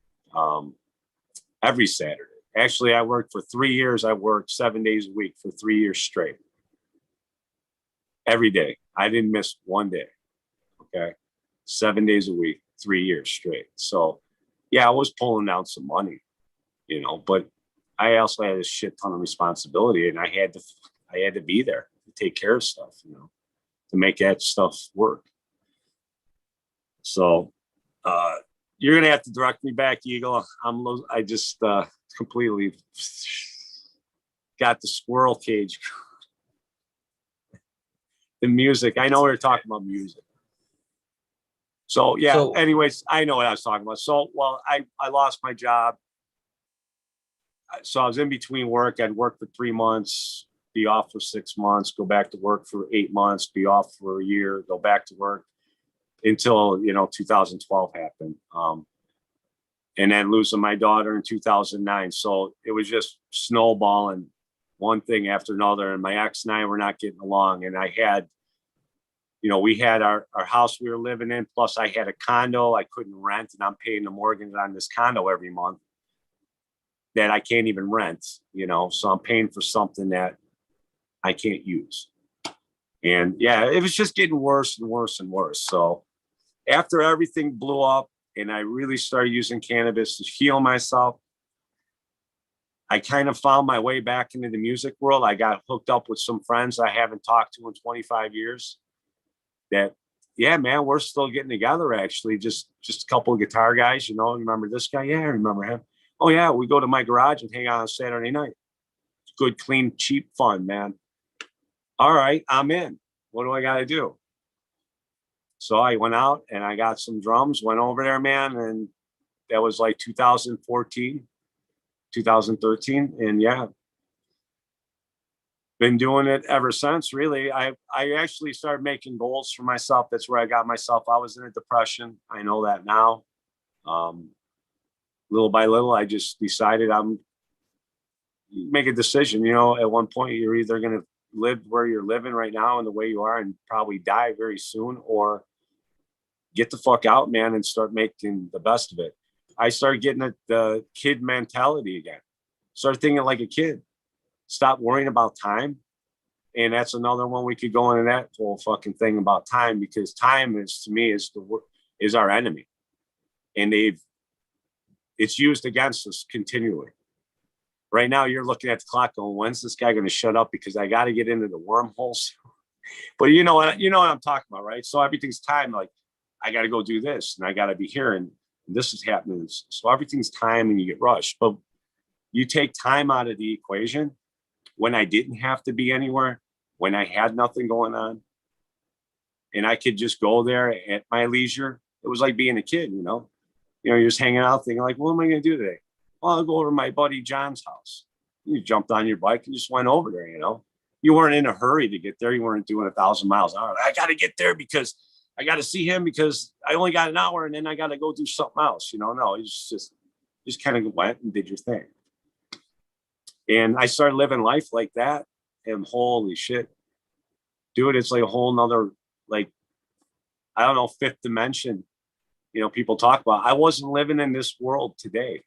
every Saturday. Actually, I worked for 3 years. I worked 7 days a week for 3 years straight. Every day. I didn't miss one day. Okay. 7 days a week, 3 years straight. So yeah, I was pulling down some money, you know, but I also had a shit ton of responsibility and I had to be there to take care of stuff, you know, to make that stuff work. So you're gonna have to direct me back, Eagle. I just completely got the squirrel cage. The music. I know we were talking about music. So yeah, so, anyways, I know what I was talking about. So, well, I lost my job. So I was in between work. I'd work for 3 months, be off for 6 months, go back to work for 8 months, be off for a year, go back to work until, you know, 2012 happened. And then losing my daughter in 2009. So it was just snowballing one thing after another. And my ex and I were not getting along. And I had, you know, we had our house we were living in, plus I had a condo I couldn't rent, and I'm paying the mortgage on this condo every month that I can't even rent, you know, so I'm paying for something that I can't use. And yeah, it was just getting worse and worse and worse. So after everything blew up and I really started using cannabis to heal myself, I kind of found my way back into the music world. I got hooked up with some friends I haven't talked to in 25 years. That, yeah, man, we're still getting together. Actually, just a couple of guitar guys. You know, remember this guy? Yeah, I remember him. Oh yeah, we go to my garage and hang out on Saturday night. It's good, clean, cheap fun, man. All right, I'm in. What do I got to do? So I went out and I got some drums. Went over there, man, and that was like 2014, 2013, and yeah. Been doing it ever since. Really, I actually started making goals for myself. That's where I got myself. I was in a depression. I know that now. Little by little, I just decided make a decision. You know, at one point, you're either going to live where you're living right now and the way you are and probably die very soon, or get the fuck out, man, and start making the best of it. I started getting the kid mentality again. Started thinking like a kid. Stop worrying about time And that's another one we could go into that whole fucking thing about time, because time is, to me, is our enemy. And it's used against us continually. Right now, you're looking at the clock going, when's this guy going to shut up? Because I got to get into the wormholes. But you know what I'm talking about, right? So everything's time. Like, I got to go do this, and I got to be here, and this is happening. So everything's time, and you get rushed. But you take time out of the equation when I didn't have to be anywhere, when I had nothing going on, and I could just go there at my leisure. It was like being a kid, you're just hanging out thinking like, what am I going to do today? Well, I'll go over to my buddy John's house. You jumped on your bike and just went over there, You weren't in a hurry to get there. You weren't doing 1,000 miles an hour. I got to get there because I got to see him because I only got an hour and then I got to go do something else. No, it's just kind of went and did your thing. And I started living life like that. And holy shit, dude, it's like a whole nother, like, I don't know, fifth dimension, people talk about. I wasn't living in this world today.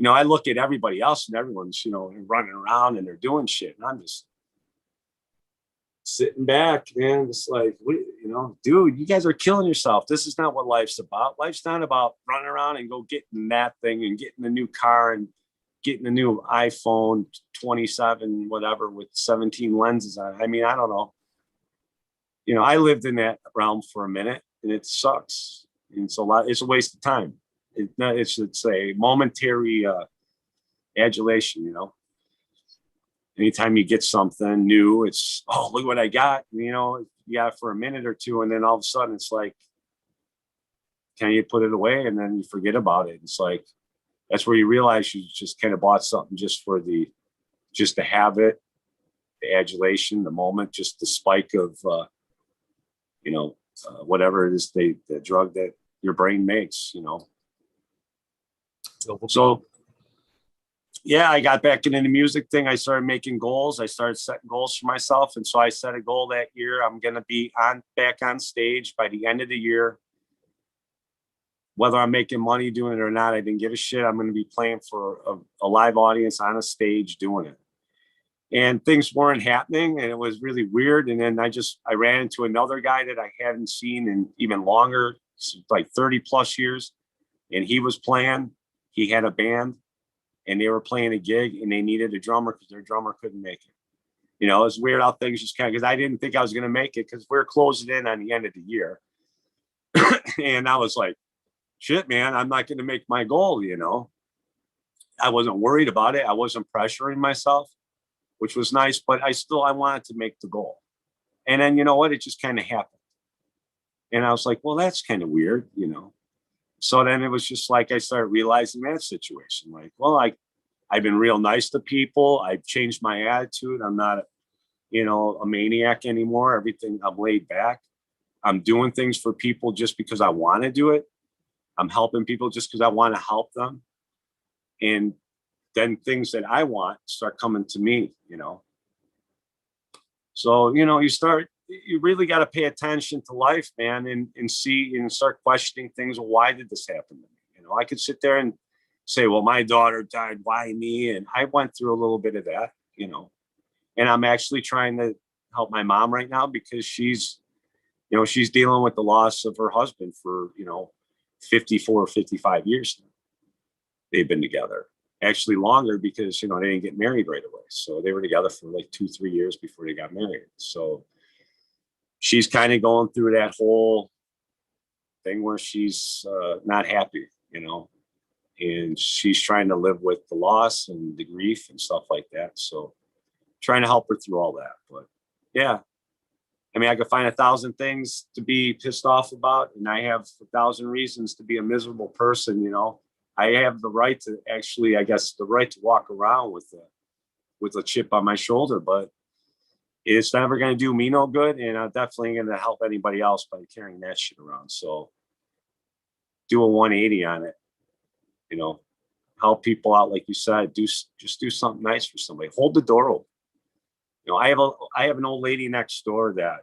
I look at everybody else and everyone's, running around and they're doing shit. And I'm just sitting back, man. It's like, dude, you guys are killing yourself. This is not what life's about. Life's not about running around and go getting that thing and getting a new car and getting a new iPhone 27, whatever, with 17 lenses on it. I mean, I don't know. I lived in that realm for a minute and it sucks. And it's a waste of time. It's a momentary adulation, Anytime you get something new, it's, oh, look what I got. You got it for a minute or two, and then all of a sudden it's like, can you put it away? And then you forget about it. It's like, that's where you realize you just kind of bought something just to have it, the adulation, the moment, just the spike of, whatever it is, the drug that your brain makes, So, yeah, I got back into the music thing. I started making goals. I started setting goals for myself. And so I set a goal that year. I'm going to be back on stage by the end of the year. Whether I'm making money doing it or not, I didn't give a shit. I'm going to be playing for a live audience on a stage doing it. And things weren't happening, and it was really weird. And then I ran into another guy that I hadn't seen in even longer, like 30 plus years. And he was playing. He had a band, and they were playing a gig, and they needed a drummer because their drummer couldn't make it. It's weird how things just kind of, because I didn't think I was going to make it because we're closing in on the end of the year. And I was like, shit, man, I'm not going to make my goal, I wasn't worried about it. I wasn't pressuring myself, which was nice, but I wanted to make the goal. And then, you know what? It just kind of happened. And I was like, well, that's kind of weird, So then it was just like, I started realizing that situation. Like, well, I've been real nice to people. I've changed my attitude. I'm not, a maniac anymore. Everything, I'm laid back. I'm doing things for people just because I want to do it. I'm helping people just because I want to help them. And then things that I want start coming to me, So, you really got to pay attention to life, man, and see and start questioning things. Well, why did this happen to me? I could sit there and say, well, my daughter died, why me? And I went through a little bit of that, and I'm actually trying to help my mom right now because she's dealing with the loss of her husband for, 54 or 55 years now. They've been together. Actually longer because, they didn't get married right away. So they were together for like 2-3 years before they got married. So she's kind of going through that whole thing where she's not happy, and she's trying to live with the loss and the grief and stuff like that. So trying to help her through all that. But yeah, I mean, I could find 1,000 things to be pissed off about, and I have 1,000 reasons to be a miserable person. I have the right to actually, I guess, the right to walk around with a chip on my shoulder, but it's never going to do me no good. And I'm definitely going to help anybody else by carrying that shit around. So do a 180 on it, help people out. Like you said, just do something nice for somebody. Hold the door open. I have an old lady next door that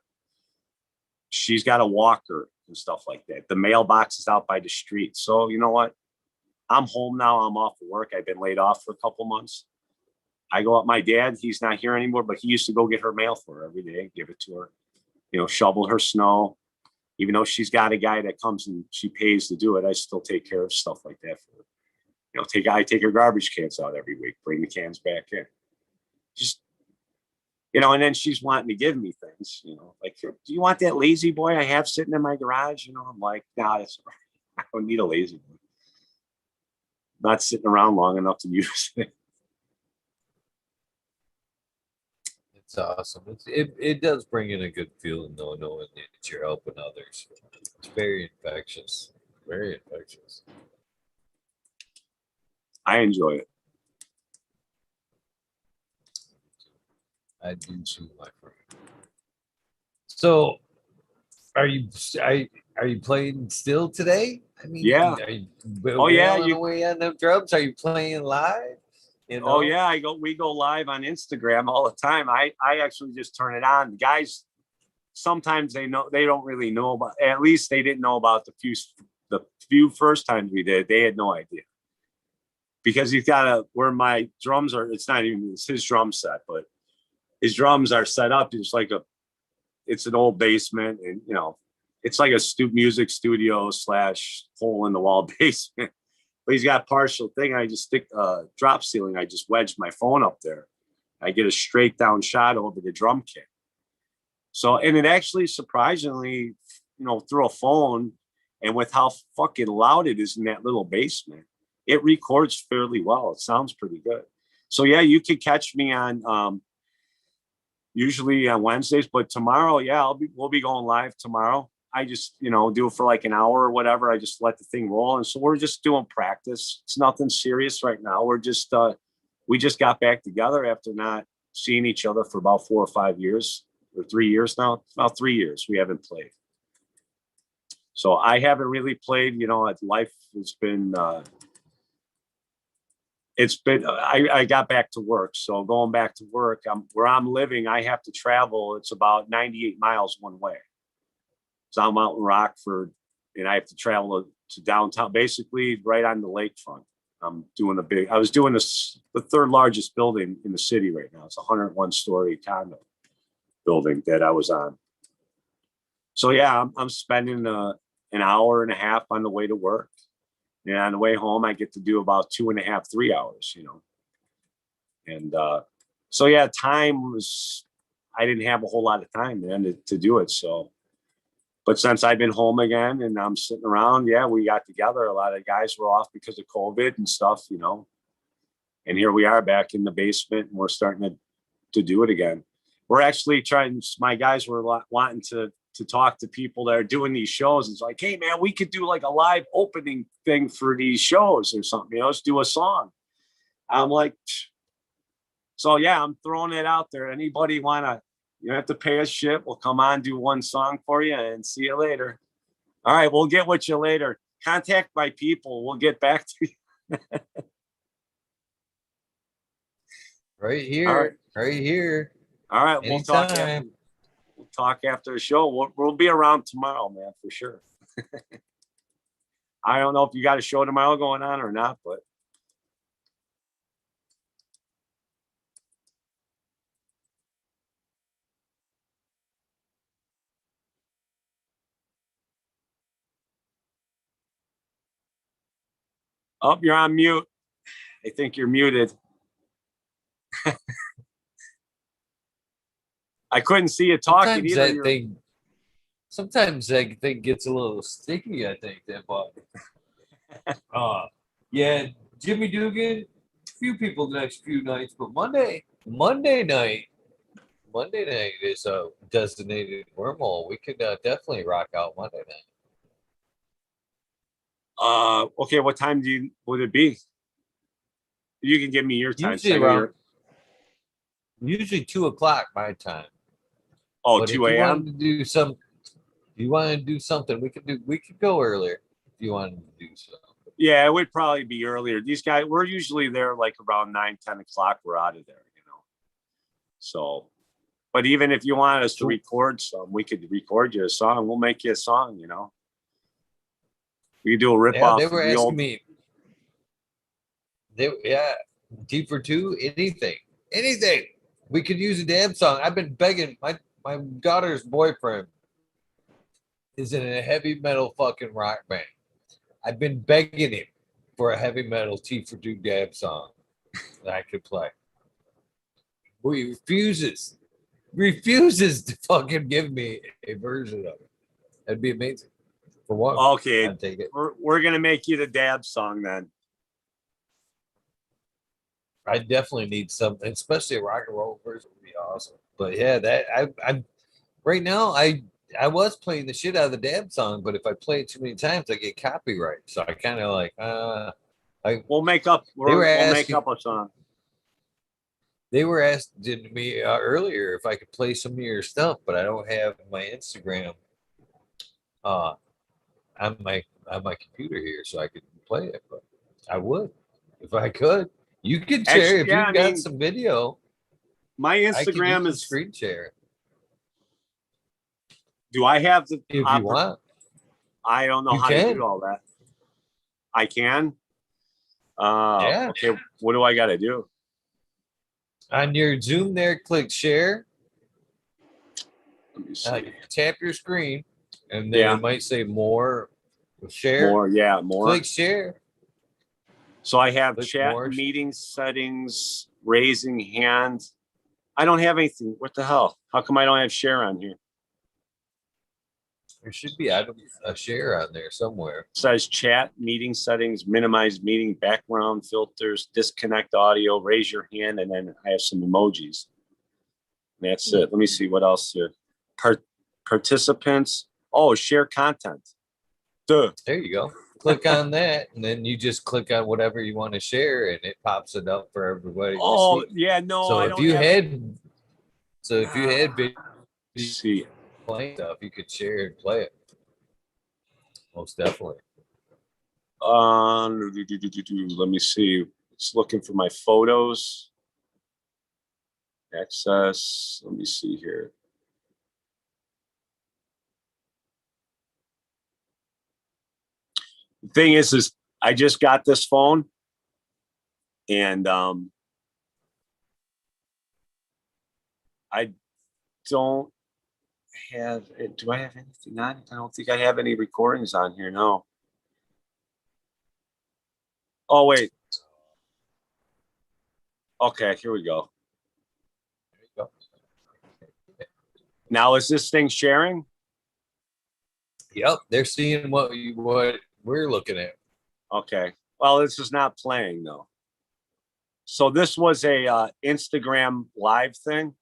she's got a walker and stuff like that. The mailbox is out by the street. So you know what? I'm home now. I'm off of work. I've been laid off for a couple months. I go up. My dad, he's not here anymore, but he used to go get her mail for her every day, give it to her, shovel her snow. Even though she's got a guy that comes and she pays to do it, I still take care of stuff like that for her. I take her garbage cans out every week, bring the cans back in. Just, and then she's wanting to give me things, like, do you want that lazy boy I have sitting in my garage? I'm like, nah, that's all right. I don't need a lazy boy. I'm not sitting around long enough to use it. It's awesome. It does bring in a good feeling though, knowing that you're helping others. It's very infectious. Very infectious. I enjoy it. I do too, my friend. So, are you playing still today? I mean, Yeah. Are you wailing away on them drums? Are you playing live? Oh yeah, we go live on Instagram all the time. I actually just turn it on. Guys, sometimes they don't really know about. At least they didn't know about the few first times we did. They had no idea, because he's got where my drums are. It's his drum set, but his drums are set up just like it's an old basement, and it's like a music studio / hole in the wall basement. But he's got partial thing. I just stick drop ceiling. I just wedge my phone up there. I get a straight down shot over the drum kit. So, and it actually surprisingly, through a phone and with how fucking loud it is in that little basement, it records fairly well. It sounds pretty good. So yeah, you could catch me on usually on Wednesdays, but tomorrow, yeah, we'll be going live tomorrow. I just, do it for like an hour or whatever. I just let the thing roll. And so we're just doing practice. It's nothing serious right now. We're just, we just got back together after not seeing each other for about 4 or 5 years or 3 years now. About 3 years we haven't played. So I haven't really played, life has been, I got back to work. So going back to work, where I'm living, I have to travel. It's about 98 miles one way. So I'm out in Rockford, and I have to travel to downtown, basically right on the lakefront. I was doing the third largest building in the city right now. It's a 101-story condo building that I was on. So yeah, I'm spending an hour and a half on the way to work. And on the way home, I get to do about 2.5, 3 hours, And so yeah, I didn't have a whole lot of time then to do it. So, but since I've been home again and I'm sitting around, yeah, we got together. A lot of guys were off because of COVID and stuff, and here we are back in the basement, and we're starting to do it again. We're actually my guys were wanting to talk to people that are doing these shows. It's like, hey man, we could do like a live opening thing for these shows or something, let's do a song. I'm like, so yeah, I'm throwing it out there. Anybody you don't have to pay us shit. We'll come on, do one song for you, and see you later. All right, we'll get with you later. Contact my people. We'll get back to you. Right here. Right here. All right, Anytime. we'll talk after the show. We'll be around tomorrow, man, for sure. I don't know if you got a show tomorrow going on or not, but you're on mute. I think you're muted. I couldn't see you talking either. Sometimes that thing gets a little sticky, I think, that bug. Yeah, Jimmy Dugan, a few people the next few nights, but Monday night is a designated wormhole. We could definitely rock out Monday night. Okay, what time would it be? You can give me your time. Usually 2:00 my time. Oh, 2 a.m. You want to do something, we could go earlier if you wanted to do so. Yeah, it would probably be earlier. These guys, we're usually there like around 9, 10 o'clock. We're out of there, So, but even if you wanted us to record some, we could record you a song. We'll make you a song, We could do a rip off. They were asking me. D for 2, anything. anything. We could use a dab song. I've been begging my daughter's boyfriend is in a heavy metal fucking rock band. I've been begging him for a heavy metal T for Two dab song that I could play. He refuses to fucking give me a version of it. That'd be amazing. For one, Okay, I'd take it. we're gonna make you the dab song then. I definitely need something, especially a rock and roll version would be awesome. But yeah, that I right now I was playing the shit out of the dab song, but if I play it too many times, I get copyright. So I kind of like We'll make up a song. they were asking me earlier if I could play some of your stuff, but I don't have my Instagram uh on my computer here, so I could play it. But I would if I could. You could share Actually, if yeah, you've got some video. My I could Instagram use is. screen share Do I have the? if you want. I don't know You how to can. do all that. I can. Yeah. Okay. What do I got to do? On your Zoom there, click share. Let me see. Tap your screen, and then Yeah. it might say more. Share. More. Yeah. More. Click share. So I have Click chat, more. meeting settings, raising hand. I don't have anything. What the hell? How come I don't have share on here? There should be a share on there somewhere. It says chat, meeting settings, minimize meeting, background filters, disconnect audio, raise your hand, and then I have some emojis. And that's it. Let me see what else here. Participants. Oh, share content. Duh. There you go. Click on that, and then you just click on whatever you want to share, and it pops it up for everybody. Oh, to see. yeah, no. So I if don't you have had, so if you had big see. playing stuff, you could share and play it. Most definitely. Let me see. It's looking for my photos. Access. Let me see here. The thing is I just got this phone, and I don't have it. Do I have anything on it? I don't think I have any recordings on here. No. Oh, wait. Okay, here we go. There you go. Now, is this thing sharing? Yep, they're seeing what we're looking at. Okay. Well, this is not playing though. So this was a Instagram live thing.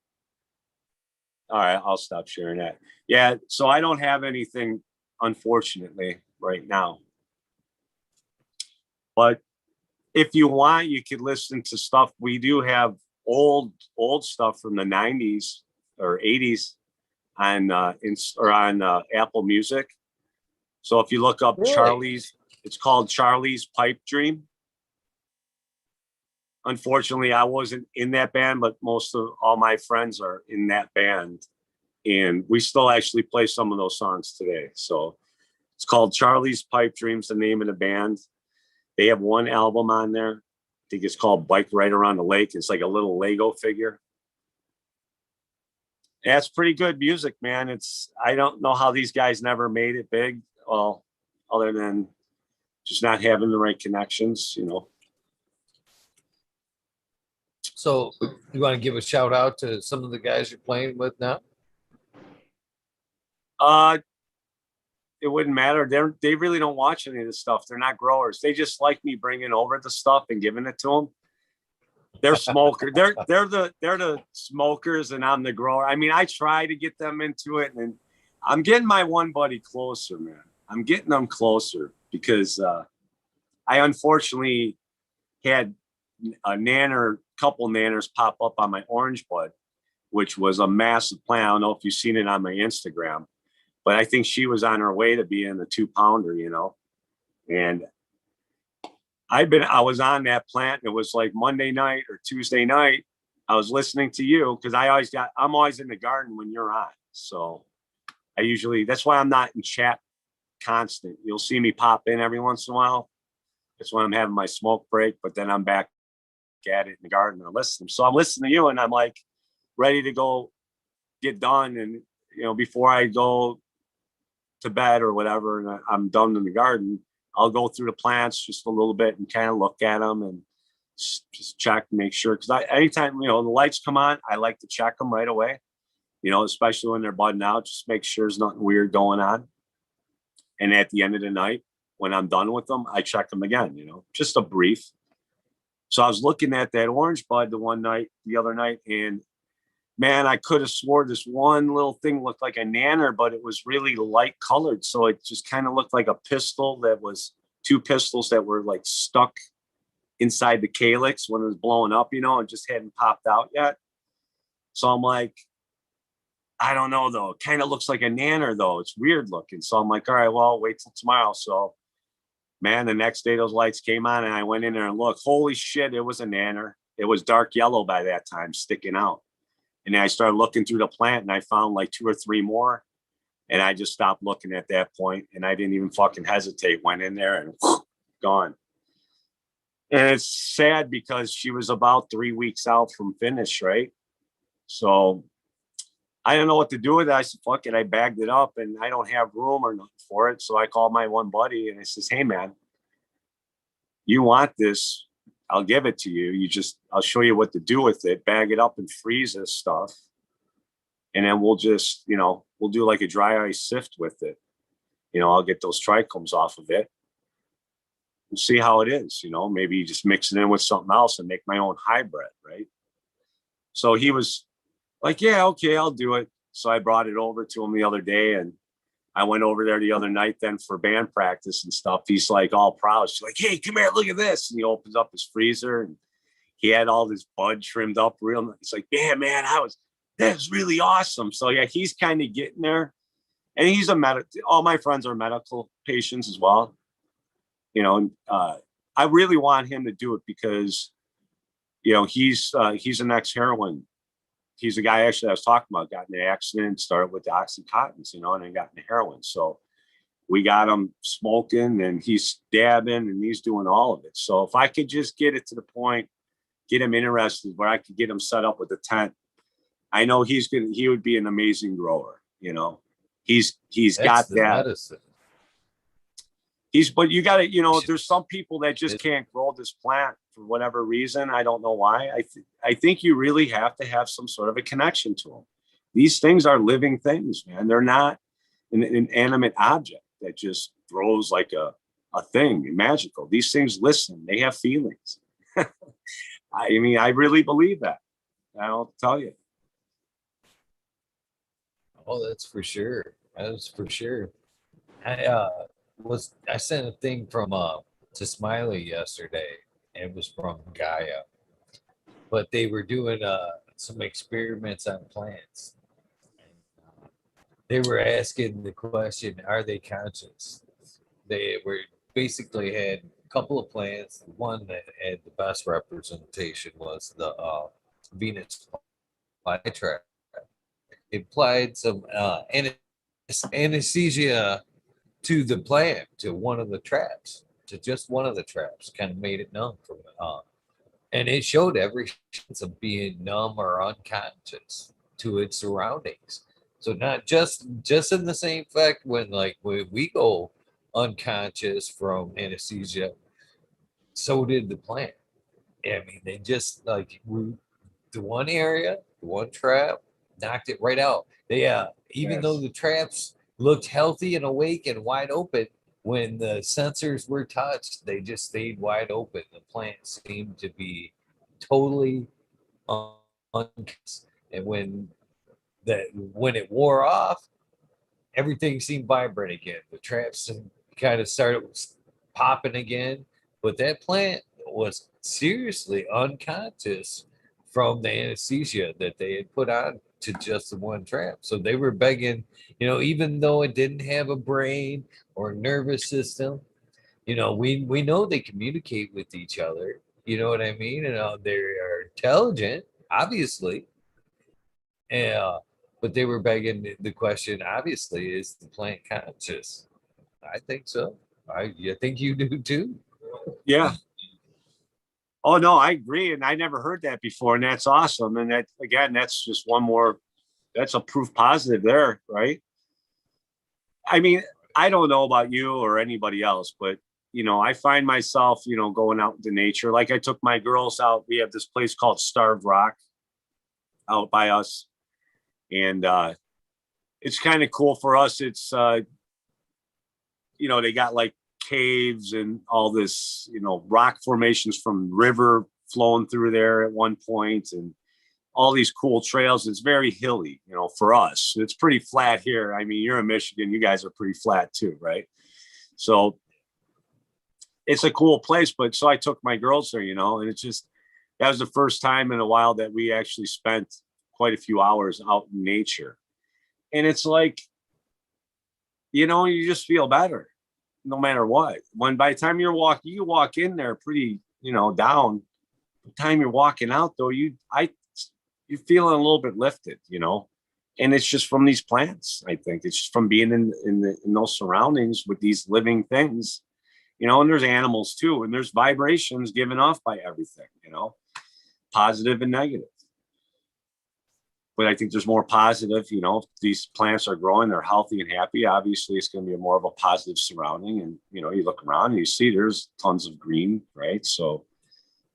All right, I'll stop sharing that. Yeah, so I don't have anything, unfortunately, right now. But if you want, you could listen to stuff. We do have old stuff from the 90s or 80s on Apple Music. So if you look up Really? Charlie's, it's called Charlie's Pipe Dream. Unfortunately, I wasn't in that band, but most of all my friends are in that band. And we still actually play some of those songs today. So it's called Charlie's Pipe Dreams, the name of the band. They have one album on there. I think it's called Bike Right Around the Lake. It's like a little Lego figure. That's pretty good music, man. I don't know how these guys never made it big. Well, other than just not having the right connections, you know. So you want to give a shout out to some of the guys you're playing with now? It wouldn't matter. They really don't watch any of this stuff. They're not growers. They just like me bringing over the stuff and giving it to them. They're smokers. they're the smokers, and I'm the grower. I mean, I try to get them into it, and I'm getting my one buddy closer, man. I'm getting them closer because I unfortunately had a couple nanners pop up on my orange bud, which was a massive plant. I don't know if you've seen it on my Instagram, but I think she was on her way to being the 2-pounder, you know. And I was on that plant. And it was like Monday night or Tuesday night. I was listening to you because I'm always in the garden when you're on. So that's why I'm not in chat constant. You'll see me pop in every once in a while. That's when I'm having my smoke break, but then I'm back at it in the garden or listen. So I'm listening to you and I'm like ready to go get done. And, you know, before I go to bed or whatever, and I'm done in the garden, I'll go through the plants just a little bit and kind of look at them and just check, make sure. Because anytime, you know, the lights come on, I like to check them right away, you know, especially when they're budding out, just make sure there's nothing weird going on. And at the end of the night, when I'm done with them, I check them again, you know, just a brief. So I was looking at that orange bud the other night, and man, I could have swore this one little thing looked like a nanner, but it was really light colored. So it just kind of looked like a pistil that was two pistils that were like stuck inside the calyx when it was blowing up, you know, and just hadn't popped out yet. So I'm like, I don't know though. It kind of looks like a nanner though. It's weird looking. So I'm like, all right, well, wait till tomorrow. So man, the next day those lights came on and I went in there and looked. Holy shit, it was a nanner. It was dark yellow by that time, sticking out. And then I started looking through the plant and I found like 2 or 3 more. And I just stopped looking at that point, and I didn't even fucking hesitate. Went in there and gone. And it's sad because she was about 3 weeks out from finish, right? So I don't know what to do with it. I said, fuck it. I bagged it up and I don't have room or nothing for it. So I called my one buddy and I says, hey man, you want this? I'll give it to you. I'll show you what to do with it. Bag it up and freeze this stuff. And then we'll just, you know, we'll do like a dry ice sift with it. You know, I'll get those trichomes off of it and see how it is. You know, maybe just mix it in with something else and make my own hybrid, right? So he was like, yeah, okay, I'll do it. So I brought it over to him the other day, and I went over there the other night then for band practice and stuff. He's like all proud. She's like, hey, come here, look at this. And he opens up his freezer and he had all this bud trimmed up real nice. It's like, yeah, man, that's really awesome. So yeah, he's kind of getting there. And he's all my friends are medical patients as well. You know, I really want him to do it because, you know, he's an ex-heroin. He's a guy actually I was talking about, got in an accident, started with the Oxycontins, you know, and then got into heroin. So we got him smoking and he's dabbing and he's doing all of it. So if I could just get it to the point, get him interested where I could get him set up with a tent, I know he would be an amazing grower, you know. That's got that medicine. But you got to, you know, there's some people that just can't grow this plant for whatever reason. I don't know why. I think you really have to have some sort of a connection to them. These things are living things, man. They're not an inanimate object that just throws like a thing magical. These things listen. They have feelings. I mean, I really believe that. I'll tell you. Oh, that's for sure. That's for sure. I sent a thing from to Smiley yesterday, and it was from Gaia, but they were doing some experiments on plants. They were asking the question, are they conscious? They were basically had a couple of plants. The one that had the best representation was the Venus flytrap. It applied some anesthesia to the plant, to one of the traps, to just one of the traps, kind of made it numb from and it showed every chance of being numb or unconscious to its surroundings. So not just in the same fact when we go unconscious from anesthesia, so did the plant. I mean, they just like the one area, the one trap, knocked it right out. They even though the traps looked healthy and awake and wide open, when the sensors were touched, they just stayed wide open. The plant seemed to be totally unconscious. And when it wore off, everything seemed vibrant again. The traps kind of started popping again, but that plant was seriously unconscious from the anesthesia that they had put on to just the one trap. So they were begging, you know, even though it didn't have a brain or a nervous system, you know, we know they communicate with each other. You know what I mean? And they are intelligent, obviously. But they were begging the question, obviously, is the plant conscious? I think so. I think you do too. Yeah. Oh no, I agree, and I never heard that before, and that's awesome. And that again, that's just one more. That's a proof positive there, right? I mean, I don't know about you or anybody else, but I find myself, going out into nature. Like I took my girls out. We have this place called Starved Rock out by us, and it's kind of cool for us. It's they got like caves and all this, rock formations from river flowing through there at one point, and all these cool trails. It's very hilly, for us. It's pretty flat here. I mean, you're in Michigan, you guys are pretty flat too, right? So it's a cool place. But so I took my girls there, and it's just that was the first time in a while that we actually spent quite a few hours out in nature. And it's like, you just feel better no matter what. When by the time you walk in there pretty, down. By the time you're walking out though, you're feeling a little bit lifted, and it's just from these plants. I think it's just from being in those surroundings with these living things, and there's animals too, and there's vibrations given off by everything, positive and negative. But I think there's more positive, if these plants are growing, they're healthy and happy. Obviously, it's going to be more of a positive surrounding. And, you look around and you see there's tons of green, right? So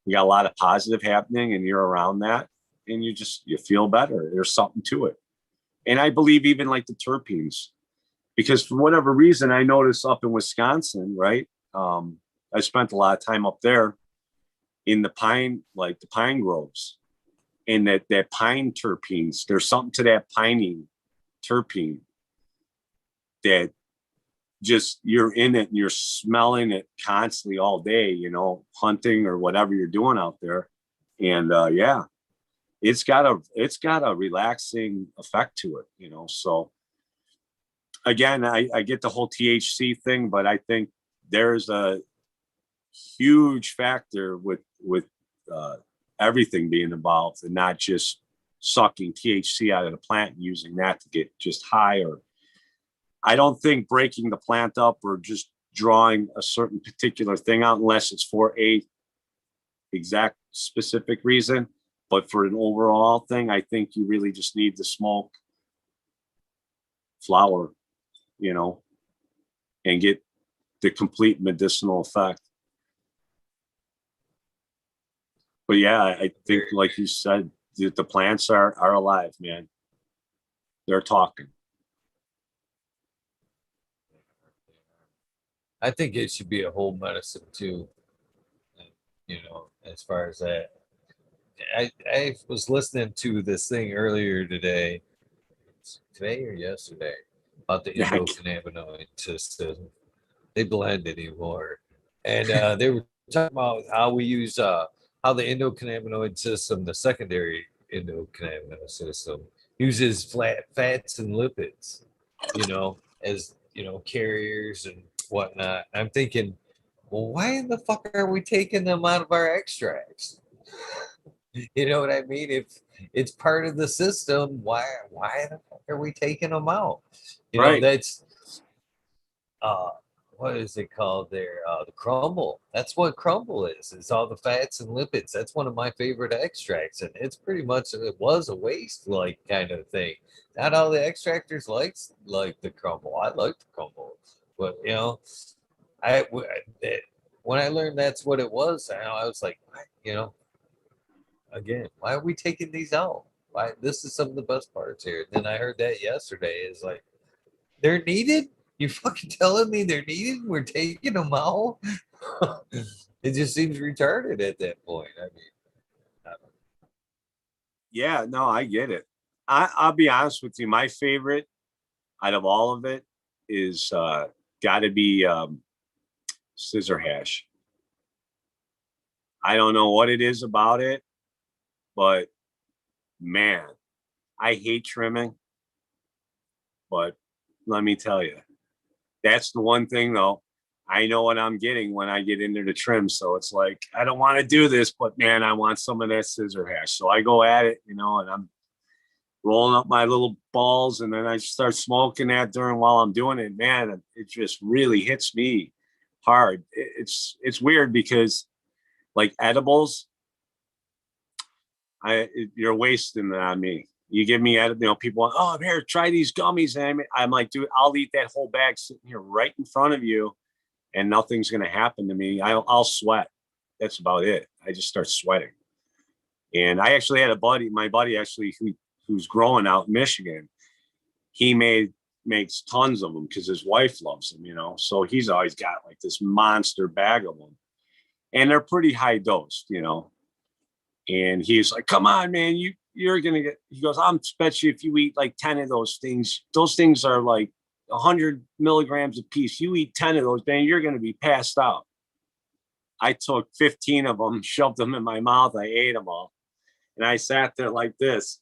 you got a lot of positive happening and you're around that and you feel better. There's something to it. And I believe even like the terpenes, because for whatever reason, I noticed up in Wisconsin, right? I spent a lot of time up there in the pine groves, and that pine terpenes. There's something to that piney terpene that just you're in it and you're smelling it constantly all day, hunting or whatever you're doing out there. And yeah, it's got a relaxing effect to it, So again, I get the whole THC thing, but I think there's a huge factor with everything being involved, and not just sucking THC out of the plant and using that to get just high. Or I don't think breaking the plant up or just drawing a certain particular thing out, unless it's for a exact specific reason. But for an overall thing, I think you really just need to smoke flower, and get the complete medicinal effect. But yeah, I think, like you said, the plants are alive, man. They're talking. I think it should be a whole medicine too. As far as that, I was listening to this thing earlier today or yesterday, about the Yeah, endocannabinoid system. They blend anymore, and they were talking about how we use how the endocannabinoid system, the secondary endocannabinoid system, uses fats and lipids, as carriers and whatnot. I'm thinking, well, why in the fuck are we taking them out of our extracts? You know what I mean? If it's part of the system, why the fuck are we taking them out? right. That's uh what is it called there? The crumble. That's what crumble is. It's all the fats and lipids. That's one of my favorite extracts, and it's pretty much it was a waste like kind of thing. Not all the extractors like the crumble. I like the crumble, but I when I learned that's what it was, I was like, again, why are we taking these out? Why this is some of the best parts here. Then I heard that yesterday is like they're needed. You fucking telling me they're needed? We're taking them out. It just seems retarded at that point. I mean, I Yeah, no, I get it. I'll be honest with you. My favorite out of all of it is got to be scissor hash. I don't know what it is about it, but man, I hate trimming. But let me tell you, that's the one thing though. I know what I'm getting when I get into the trim. So it's like, I don't want to do this, but man, I want some of that scissor hash. So I go at it, and I'm rolling up my little balls, and then I start smoking that during while I'm doing it. Man, it just really hits me hard. It's weird because like edibles, you're wasting it on me. You give me, people want, oh, here, try these gummies. And I'm like, dude, I'll eat that whole bag sitting here right in front of you, and nothing's going to happen to me. I'll sweat. That's about it. I just start sweating. And I actually had my buddy actually, who's growing out in Michigan. He makes tons of them because his wife loves them, So he's always got like this monster bag of them, and they're pretty high dosed, And he's like, "Come on, man, you're gonna get." He goes, "I'm bet you if you eat like 10 of those things are like 100 milligrams a piece. You eat 10 of those, man, you're gonna be passed out." I took 15 of them, shoved them in my mouth, I ate them all, and I sat there like this.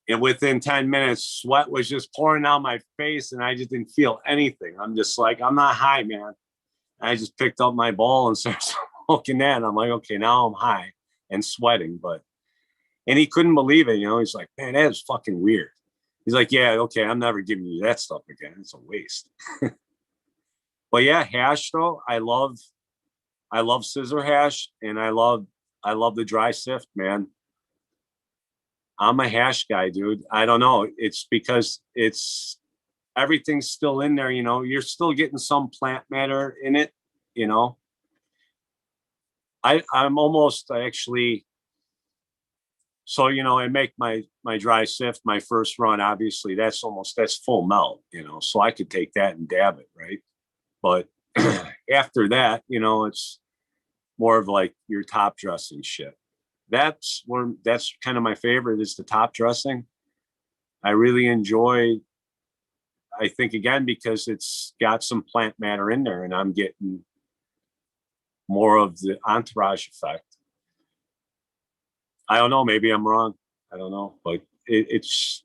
And within 10 minutes, sweat was just pouring down my face, and I just didn't feel anything. I'm just like, I'm not high, man. I just picked up my bowl and started smoking that. And I'm like, okay, now I'm high and sweating. And he couldn't believe it. He's like, man, that is fucking weird. He's like, yeah, okay, I'm never giving you that stuff again. It's a waste. But yeah, hash though, I love scissor hash, and I love the dry sift, man. I'm a hash guy, dude. I don't know. It's because everything's still in there, You're still getting some plant matter in it, I'm almost actually, so I make my dry sift, my first run, obviously that's full melt, so I could take that and dab it, right? But after that, it's more of like your top dressing shit. That's kind of my favorite, is the top dressing. I really enjoy, I think, again, because it's got some plant matter in there, and I'm getting more of the entourage effect. I don't know, maybe I'm wrong. I don't know, but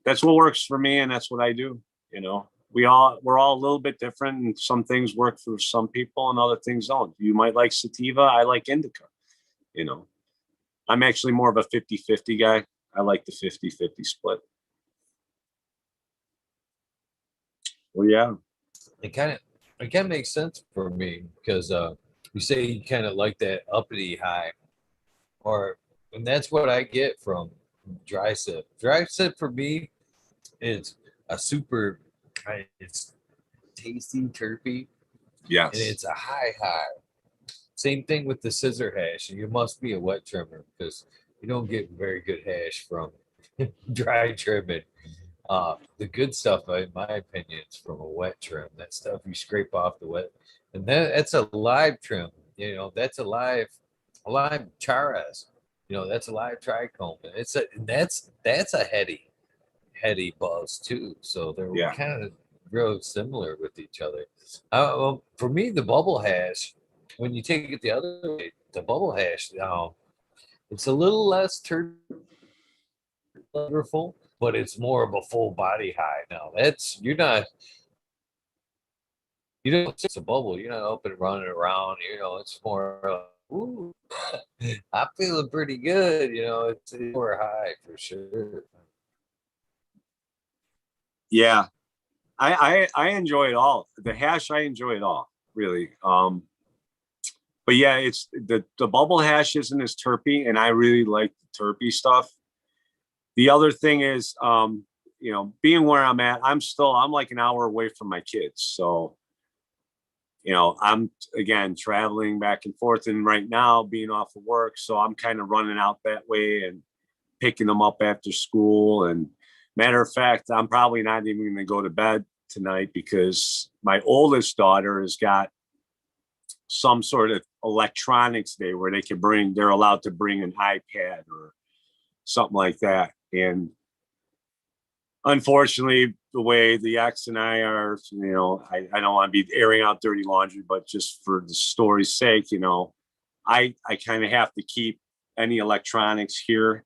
that's what works for me, and that's what I do. We're all a little bit different, and some things work for some people and other things don't. You might like sativa, I like indica. I'm actually more of a 50-50 guy. I like the 50-50 split. Well, yeah. It kind of makes sense for me because you say you kind of like that uppity high, and that's what I get from dry sip. Dry sip for me is a it's tasty, terpy, Yes. and it's a high. Same thing with the scissor hash. You must be a wet trimmer because you don't get very good hash from dry trimming. The good stuff, in my opinion, is from a wet trim. That stuff you scrape off the wet, and that's a live trim. That's a live charas. That's a live trichome. That's a heady buzz too. So they're kind of real similar with each other. For me, the bubble hash, when you take it the other way, the bubble hash, it's a little less flavorful, but it's more of a full body high. Now you don't it's a bubble. You're not up and running around. It's more. Ooh, I'm feeling pretty good. It's more high for sure. Yeah, I enjoy it all. The hash, I enjoy it all, really. But yeah, it's the bubble hash isn't as terpy, and I really like the terpy stuff. The other thing is, being where I'm at, I'm like an hour away from my kids. So, I'm again traveling back and forth, and right now being off of work, so I'm kind of running out that way and picking them up after school. And matter of fact, I'm probably not even going to go to bed tonight because my oldest daughter has got some sort of electronics day where they're allowed to bring an iPad or something like that. And unfortunately, the way the ex and I are, I don't want to be airing out dirty laundry, but just for the story's sake, I kind of have to keep any electronics here.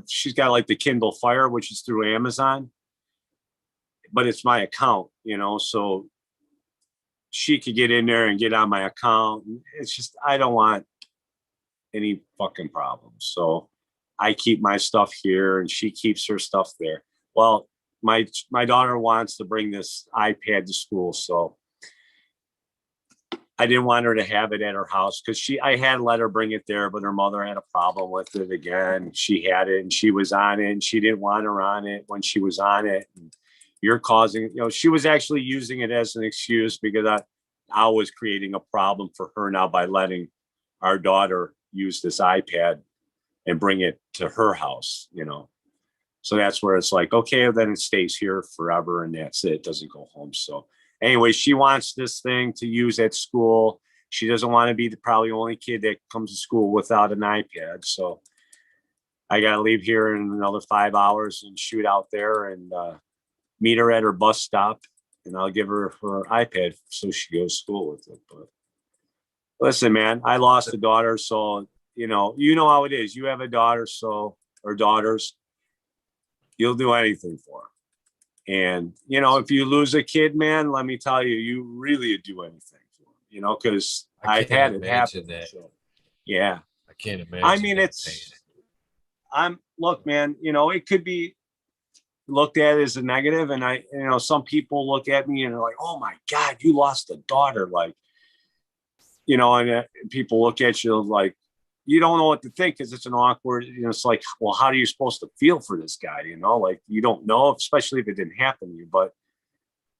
She's got like the Kindle Fire, which is through Amazon, but it's my account, so she could get in there and get on my account. It's just, I don't want any fucking problems. So I keep my stuff here and she keeps her stuff there. Well, my daughter wants to bring this iPad to school. So I didn't want her to have it at her house because I had let her bring it there, but her mother had a problem with it again. She had it and she was on it and she didn't want her on it when she was on it. And you're causing, she was actually using it as an excuse because I was creating a problem for her now by letting our daughter use this iPad and bring it to her house, So that's where it's like, okay, then it stays here forever and that's it. It doesn't go home. So anyway, she wants this thing to use at school. She doesn't want to be the probably only kid that comes to school without an iPad. So I got to leave here in another 5 hours and shoot out there and meet her at her bus stop. And I'll give her her iPad so she goes to school with it. But listen, man, I lost a daughter. So, you know how it is. You have a daughter, or daughters, you'll do anything for them. And, if you lose a kid, man, let me tell you, you really do anything for them, because I've had it happen. So, yeah. I can't imagine. I mean, look, man, it could be looked at as a negative. And some people look at me and they're like, oh my God, you lost a daughter. Like, and people look at you like, you don't know what to think because it's an awkward, it's like, well, how are you supposed to feel for this guy? Like you don't know, especially if it didn't happen to you. But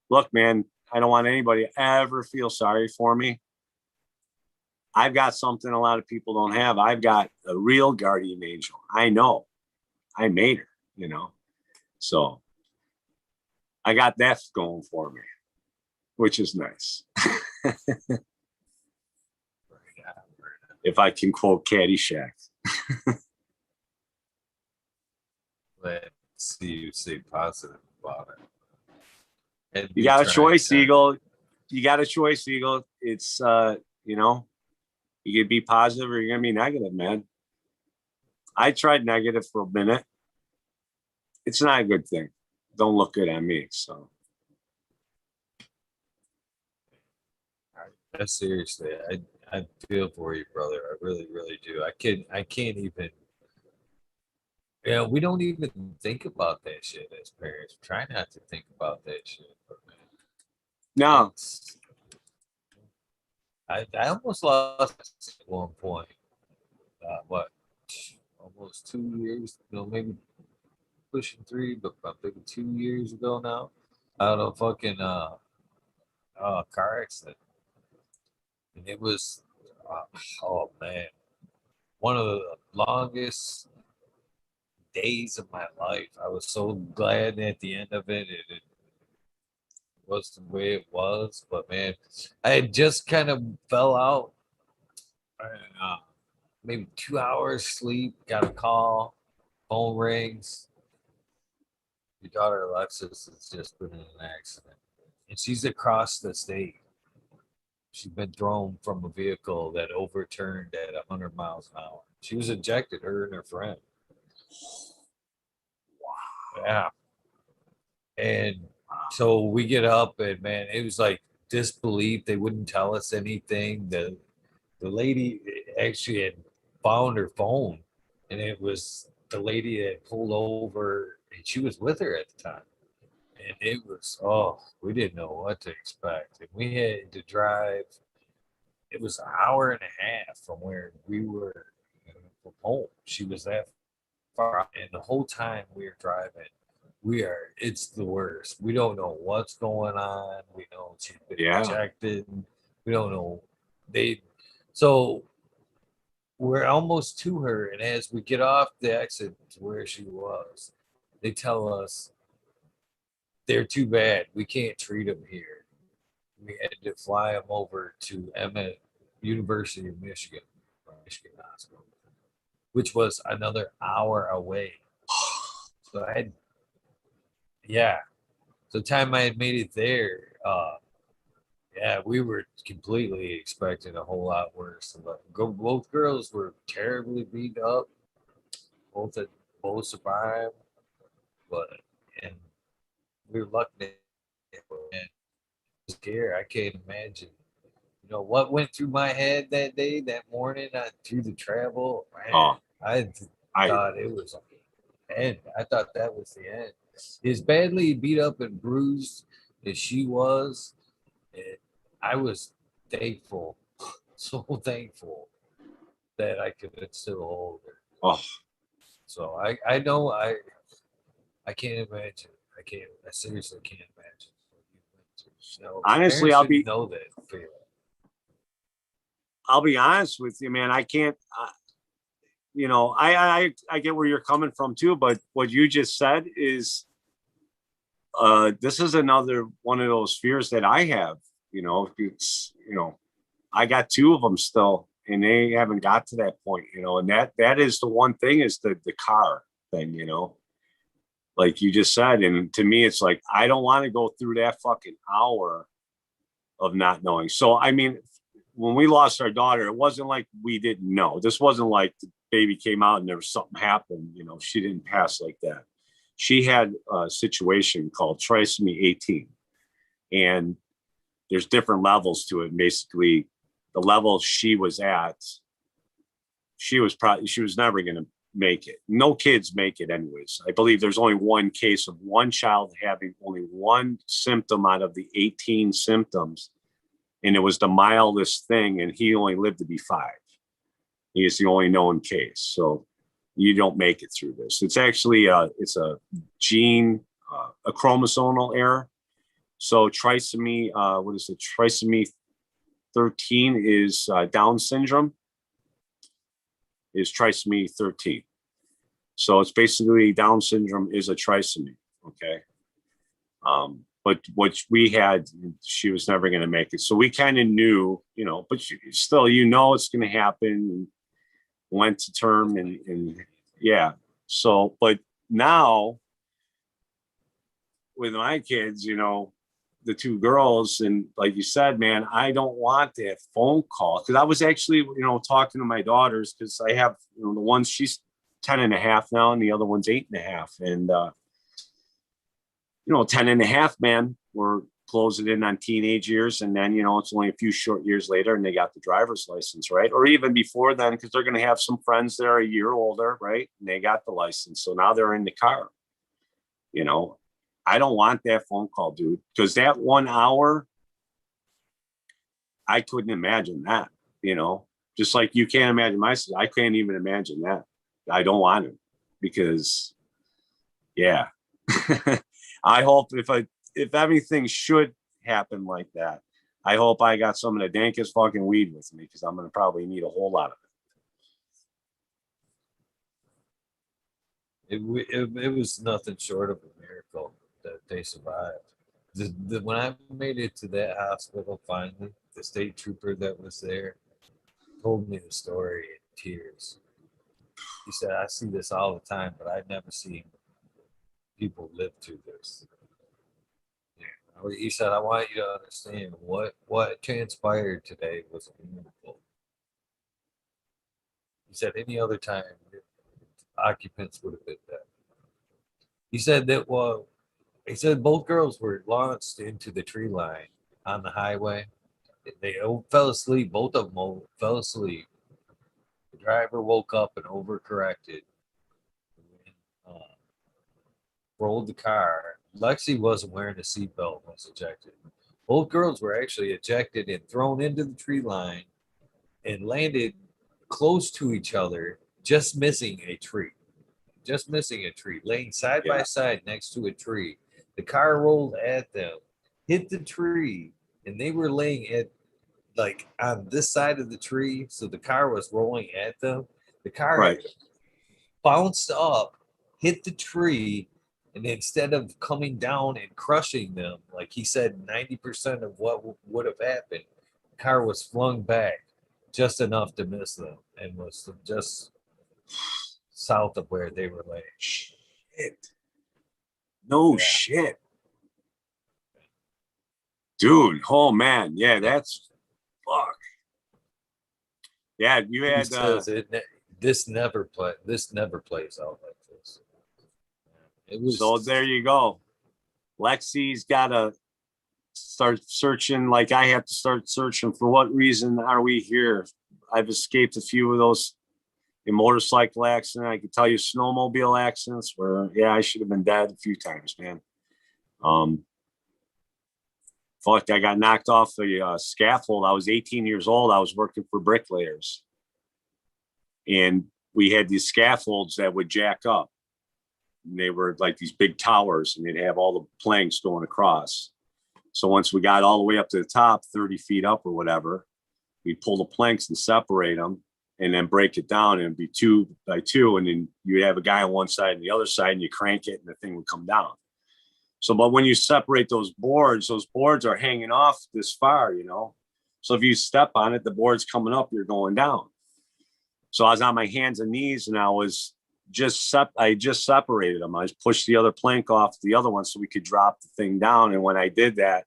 look, man, I don't want anybody to ever feel sorry for me. I've got something a lot of people don't have. I've got a real guardian angel. I know I made her, so I got that going for me, which is nice. If I can quote Caddyshack. Let's see you say positive about it. You got a choice, Eagle. You got a choice, Eagle. It's, you can be positive or you're going to be negative, man. I tried negative for a minute. It's not a good thing. Don't look good on me, so. Seriously, I feel for you, brother. I really, really do. I can't even. Yeah, we don't even think about that shit as parents. Try not to think about that shit. But man, no, I almost lost at one point. What? Almost 2 years? No, maybe pushing 3, but maybe 2 years ago now. Out of fucking car accident, and it was oh man, one of the longest days of my life. I was so glad at the end of it was the way it was. But man, I had just kind of fell out. Uh, Maybe 2 hours sleep. Got a call. Phone rings. Your daughter Alexis has just been in an accident, and she's across the state. She's been thrown from a vehicle that overturned at 100 miles an hour. She was ejected, her and her friend. Wow. Yeah. And so we get up and man, it was like disbelief. They wouldn't tell us anything. The lady actually had found her phone, and it was the lady that pulled over, and she was with her at the time. And it was we didn't know what to expect. And we had to drive. It was an hour and a half from where we were from home. She was that far, and the whole time we were driving, it's the worst. We don't know what's going on. We know she's been ejected. We don't know so we're almost to her, and as we get off the exit to where she was, they tell us they're too bad. We can't treat them here. We had to fly them over to Emmett University of Michigan Hospital, which was another hour away. So So the time I had made it there, we were completely expecting a whole lot worse. Both girls were terribly beat up. Both survived, and we were lucky. And scared. I can't imagine. What went through my head that day, that morning, through the travel. Man, I thought it was the end. I thought that was the end. As badly beat up and bruised as she was, I was thankful, so thankful that I could still hold her. Oh, So I know I can't imagine. I seriously can't imagine what you went through. So honestly, parents should know that feeling. I'll be honest with you, man. I can't. You know, I get where you're coming from too, but what you just said is, this is another one of those fears that I have. You know, it's, you know, I got two of them still, and they haven't got to that point. You know, and that is the one thing, is the car thing. You know, like you just said, and to me, it's like I don't want to go through that fucking hour of not knowing. So I mean, when we lost our daughter, it wasn't like we didn't know. This wasn't like the baby came out and there was something happened. You know, she didn't pass like that. She had a situation called trisomy 18, and there's different levels to it. Basically, the level she was at, she was never going to make it. No kids make it anyways. I believe there's only one case of one child having only one symptom out of the 18 symptoms, and it was the mildest thing, and he only lived to be 5. He is the only known case. So you don't make it through this. It's actually it's a gene, a chromosomal error. So trisomy, what is it? Trisomy 13 is Down syndrome, is trisomy 13. So it's basically Down syndrome is a trisomy. Okay. But what we had, she was never going to make it. So we kind of knew, you know, but still, you know, it's going to happen. Went to term and yeah. So, but now with my kids, you know, the 2 girls, and like you said, man, I don't want that phone call, because I was actually, you know, talking to my daughters, because I have, you know, the one, she's 10 and a half now, and the other one's 8 and a half. And, you know, 10 and a half, man, we're closing in on teenage years. And then, you know, it's only a few short years later and they got the driver's license, right? Or even before then, because they're going to have some friends that are a year older, right? And they got the license. So now they're in the car. You know, I don't want that phone call, dude, because that 1 hour, I couldn't imagine that, you know, just like you can't imagine myself. I can't even imagine that. I don't want it, because, yeah. I hope if everything should happen like that, I hope I got some of the dankest fucking weed with me, because I'm going to probably need a whole lot of It was nothing short of a miracle that they survived. When I made it to that hospital finally, the state trooper that was there told me the story in tears. He said, "I see this all the time, but I've never seen people live through this." Yeah. He said, "I want you to understand what transpired today was a miracle." He said, "Any other time, occupants would have been dead." He said that, well, he said both girls were launched into the tree line on the highway. They fell asleep. Both of them fell asleep. The driver woke up and overcorrected, and, rolled the car. Lexi wasn't wearing a seatbelt, was ejected. Both girls were actually ejected and thrown into the tree line and landed close to each other, just missing a tree. Just missing a tree, laying side by side next to a tree. The car rolled at them, hit the tree, and they were laying at, like, on this side of the tree. So the car was rolling at them. The car bounced up, hit the tree, and instead of coming down and crushing them, like he said, 90% of what would have happened, the car was flung back just enough to miss them and was just south of where they were laying. Shit. No shit. Dude, oh man. Yeah, that's fuck. Yeah, you had this never plays out like this. It was, so there you go. Lexi's gotta start searching, like I have to start searching, for what reason are we here? I've escaped a few of those in motorcycle accident. I could tell you snowmobile accidents where, yeah, I should have been dead a few times, man. Fuck, I got knocked off the scaffold. I was 18 years old. I was working for bricklayers, and we had these scaffolds that would jack up. And they were like these big towers, and they'd have all the planks going across. So once we got all the way up to the top, 30 feet up or whatever, we'd pull the planks and separate them and then break it down, and it'd be 2x2. And then you'd have a guy on one side and the other side, and you crank it and the thing would come down. So, but when you separate those boards are hanging off this far, you know? So if you step on it, the board's coming up, you're going down. So I was on my hands and knees, and I just separated them. I just pushed the other plank off the other one so we could drop the thing down. And when I did that,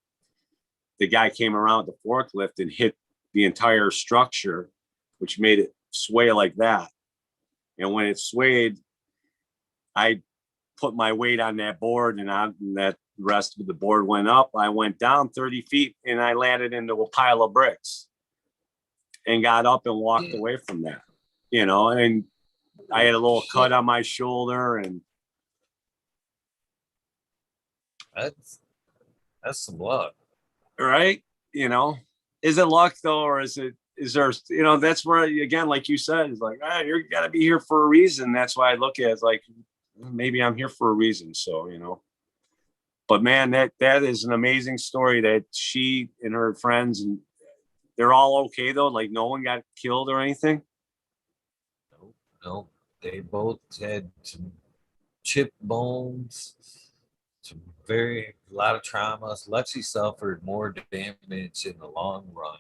the guy came around with the forklift and hit the entire structure, which made it sway like that. And when it swayed, I put my weight on that board, and that rest of the board went up. I went down 30 feet and I landed into a pile of bricks and got up and walked away from that, you know, and I had a little cut on my shoulder. And that's some luck. Right. You know, is it luck though? Or is there, you know, that's where, again, like you said, it's like, you gotta be here for a reason. That's why I look at it, it's like, maybe I'm here for a reason. So, you know, but man, that is an amazing story that she and her friends, and they're all okay though. Like no one got killed or anything. No, they both had some chip bones, some a lot of traumas. Lexi suffered more damage in the long run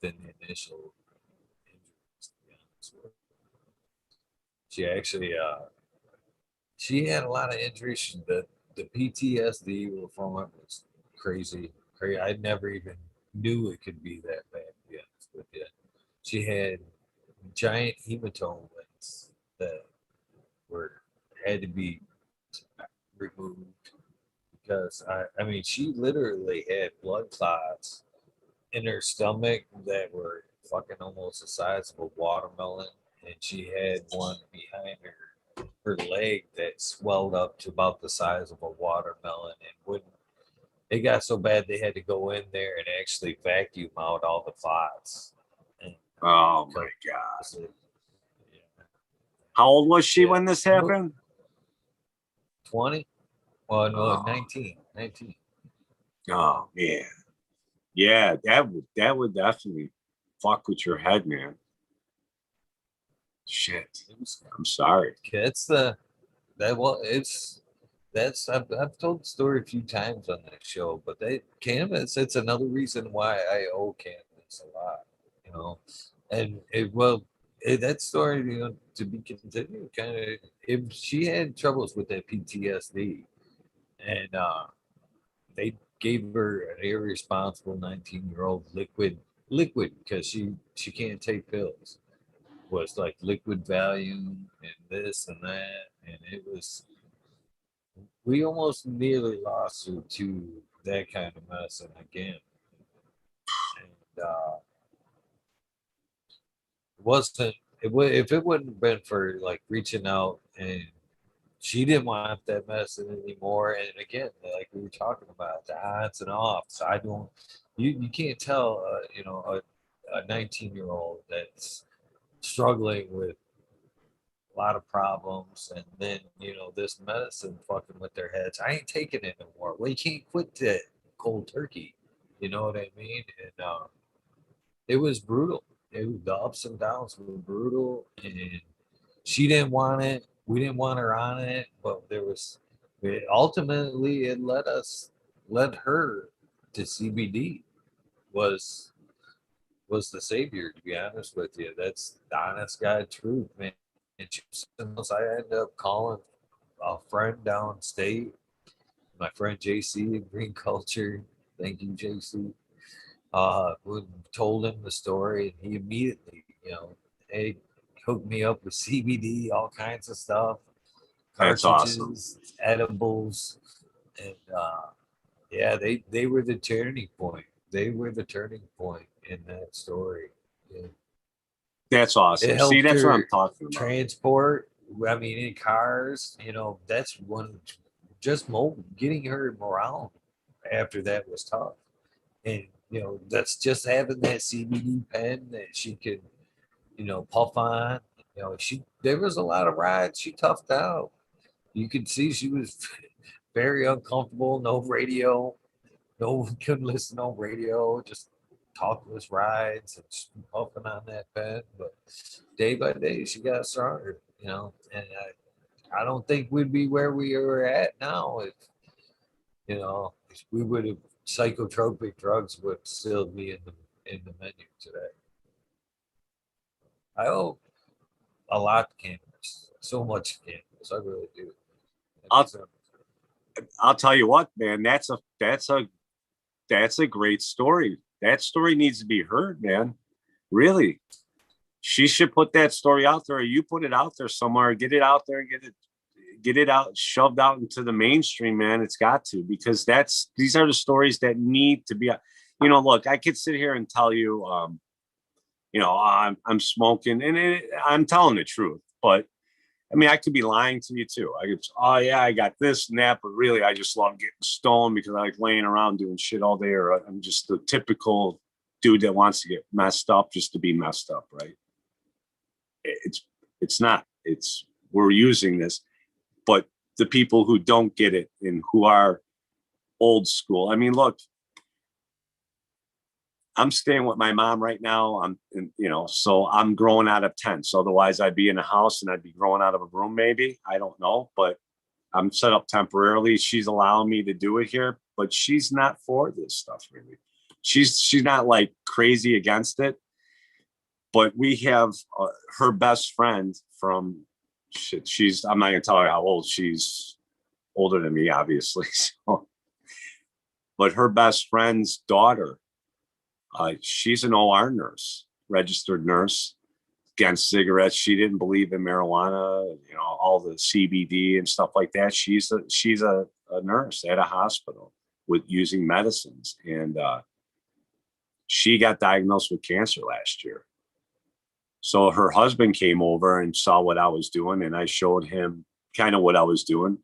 than the initial injuries, to be honest with you. She actually she had a lot of injuries. The PTSD from it was crazy. I never even knew it could be that bad, to be honest with you. She had giant hematomas that had to be removed because I mean she literally had blood clots in her stomach that were fucking almost the size of a watermelon, and she had one behind her leg that swelled up to about the size of a watermelon and wouldn't. It got so bad they had to go in there and actually vacuum out all the clots. And, oh my god! Yeah. How old was she when this happened? 20. Well, no, 19. 19. Oh man, yeah, that would definitely fuck with your head, man. Shit, I'm sorry. It's I've told the story a few times on this show, but cannabis, it's another reason why I owe cannabis a lot, you know. And that story, you know, to be continued, kind of, if she had troubles with that PTSD, and they gave her an irresponsible 19-year-old liquid because she can't take pills. Was like liquid Valium and this and that, and we almost nearly lost her to that kind of medicine again. And if it wouldn't have been for like reaching out, and she didn't want that medicine anymore. And again, like we were talking about, the ons and offs. I don't. You can't tell, you know, a 19-year-old that's struggling with a lot of problems, and then, you know, this medicine fucking with their heads. I ain't taking it no more. Well, you can't quit that cold turkey. You know what I mean? And it was brutal. The ups and downs were brutal, and she didn't want it. We didn't want her on it, but ultimately it led her to CBD. Was the savior, to be honest with you. That's the honest God truth, man. And I ended up calling a friend downstate, my friend JC in Green Culture. Thank you, JC. We told him the story, and he immediately, you know, hey, hooked me up with CBD, all kinds of stuff, That's awesome. edibles, and yeah, they were the turning point. They were the turning point in that story. Yeah. That's awesome. See, that's what I'm talking about. Transport. I mean, in cars, you know, that's one. Just getting her around after that was tough. And, that's just having that CBD pen that she could, puff on. There was a lot of rides. She toughed out. You could see she was very uncomfortable. No radio. No one could listen on radio. Just talkless rides and just puffing on that pen. But day by day, she got stronger, and I don't think we'd be where we are at now if we would have psychotropic drugs would still be in the menu today. I owe a lot to cannabis, so much to cannabis. I really do. I'll I'll tell you what, man. That's a great story. That story needs to be heard, man. Really, she should put that story out there. Or you put it out there somewhere. Get it out there and get it out, shoved out into the mainstream, man. It's got to, because these are the stories that need to be. Look, I could sit here and tell you, I'm smoking, and I'm telling the truth, but I mean, I could be lying to you too. I could, oh yeah, I got this and that, but really, I just love getting stoned because I like laying around doing shit all day, or I'm just the typical dude that wants to get messed up just to be messed up, right? It's not. We're using this, but the people who don't get it and who are old school. I mean, look, I'm staying with my mom right now. So I'm growing out of tents. Otherwise, I'd be in a house and I'd be growing out of a room, maybe. I don't know, but I'm set up temporarily. She's allowing me to do it here, but she's not for this stuff, really. She's not like crazy against it, but we have her best friend from shit. I'm not gonna tell her how old. She's older than me, obviously. So, but her best friend's daughter, she's an OR nurse, registered nurse, against cigarettes. She didn't believe in marijuana, all the CBD and stuff like that. She's a nurse at a hospital with using medicines, and she got diagnosed with cancer last year. So her husband came over and saw what I was doing, and I showed him kind of what I was doing.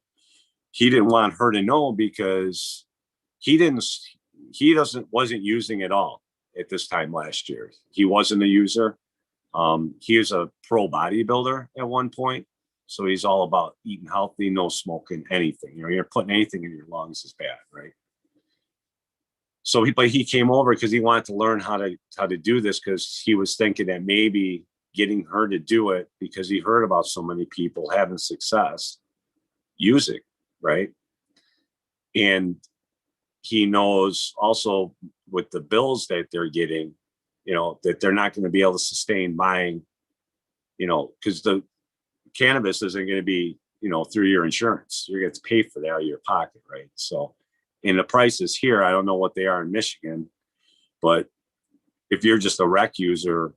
He didn't want her to know because wasn't using at all at this time last year. He wasn't a user. He was a pro bodybuilder at one point. So he's all about eating healthy, no smoking, anything. You're putting anything in your lungs is bad, right? So he came over because he wanted to learn how to do this, because he was thinking that maybe getting her to do it, because he heard about so many people having success using, right? And he knows also with the bills that they're getting, that they're not going to be able to sustain buying, because the cannabis isn't going to be, through your insurance. You're going to pay for that out of your pocket, right? So, and the prices here, I don't know what they are in Michigan, but if you're just a rec user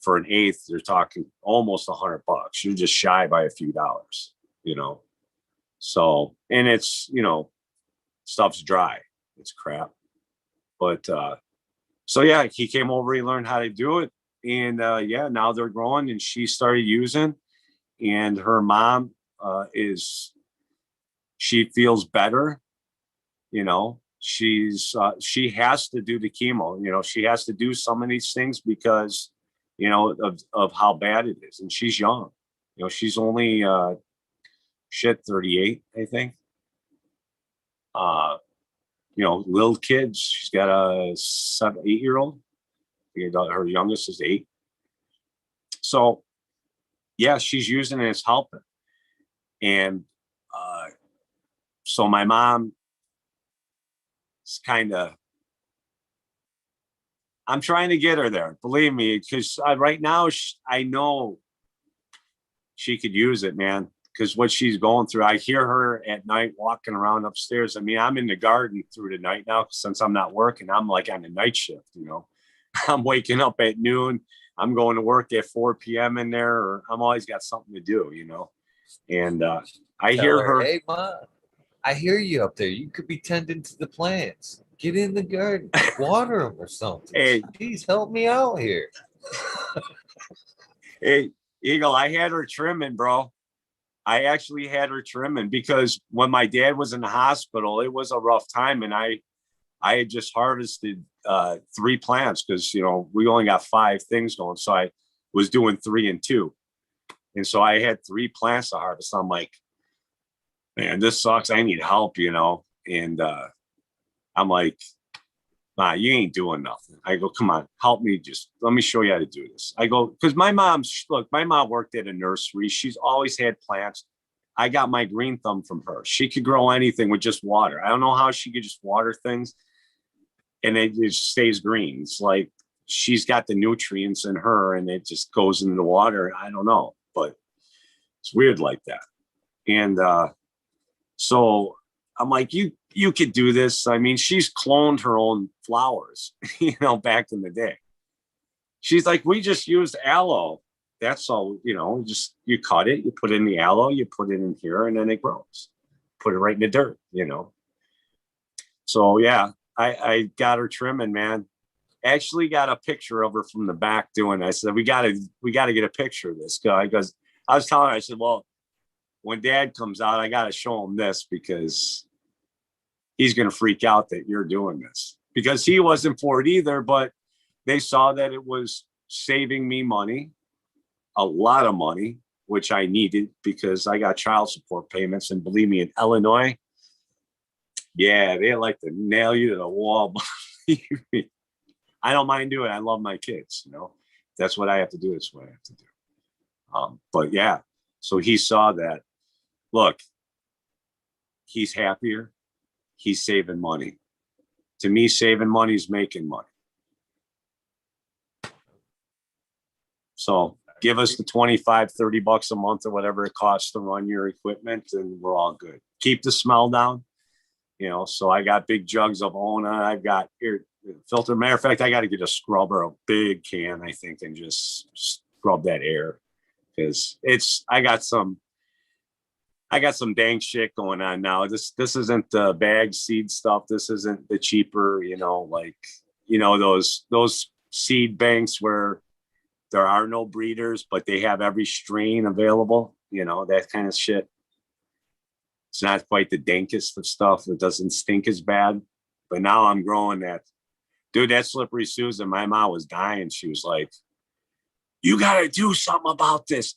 for an eighth, you're talking almost $100. You're just shy by a few dollars, So, and it's, stuff's dry. It's crap. But so yeah, he came over, he learned how to do it. And now they're growing, and she started using, and her mom she feels better. She has to do the chemo. She has to do some of these things because, of how bad it is. And she's young. She's only 38, I think. Little kids. She's got a 8-year-old. Her youngest is 8. So, yeah, she's using it. It's helping. And so my mom is I'm trying to get her there, believe me, because right now I know she could use it, man. Because what she's going through, I hear her at night walking around upstairs. I mean, I'm in the garden through the night now since I'm not working. I'm like on the night shift, I'm waking up at noon. I'm going to work at 4 p.m. in there, or I'm always got something to do, And I hear her. Hey, Ma, I hear you up there. You could be tending to the plants. Get in the garden, water them or something. Hey, please help me out here. Hey, Eagle, I had her trimming, bro. I actually had her trimming because when my dad was in the hospital, it was a rough time, and I I had just harvested 3 plants because, you know, we only got 5 things going. So I was doing 3 and 2. And so I had 3 plants to harvest. I'm like, man, this sucks. I need help, you know? And I'm like, nah, you ain't doing nothing. I go, come on, help me. Just let me show you how to do this. I go, because my mom worked at a nursery. She's always had plants. I got my green thumb from her. She could grow anything with just water. I don't know how she could just water things and it just stays green. It's like she's got the nutrients in her and it just goes into the water. I don't know, but it's weird like that. And so I'm like, you could do this. I mean, she's cloned her own flowers, you know, back in the day. She's like, we just used aloe. That's all, you know, just you cut it, you put it in the aloe, you put it in here, and then it grows. Put it right in the dirt, you know. So yeah, I got her trimming, man. Actually got a picture of her from the back doing it. I said, we gotta get a picture of this guy. Because I was telling her, I said, well, when dad comes out, I gotta show him this because he's gonna freak out that you're doing this. Because he wasn't for it either, but they saw that it was saving me money, a lot of money, which I needed because I got child support payments. And believe me, in Illinois, yeah, they like to nail you to the wall. I don't mind doing it. I love my kids, you know. That's what I have to do. It's what I have to do. But yeah, so he saw that. Look, he's happier. He's saving money. To me, saving money is making money. So give us the 25, 30 bucks a month or whatever it costs to run your equipment and we're all good. Keep the smell down. You know, so I got big jugs of Ona. I've got air filter. Matter of fact, I got to get a scrubber, a big can, I think, and just scrub that air because I got some dang shit going on now. This isn't the bag seed stuff. This isn't the cheaper, you know, like, you know, those seed banks where there are no breeders, but they have every strain available, you know, that kind of shit. It's not quite the dankest of stuff. It doesn't stink as bad. But now I'm growing that. Dude, that slippery Susan, my mom was dying. She was like, you got to do something about this.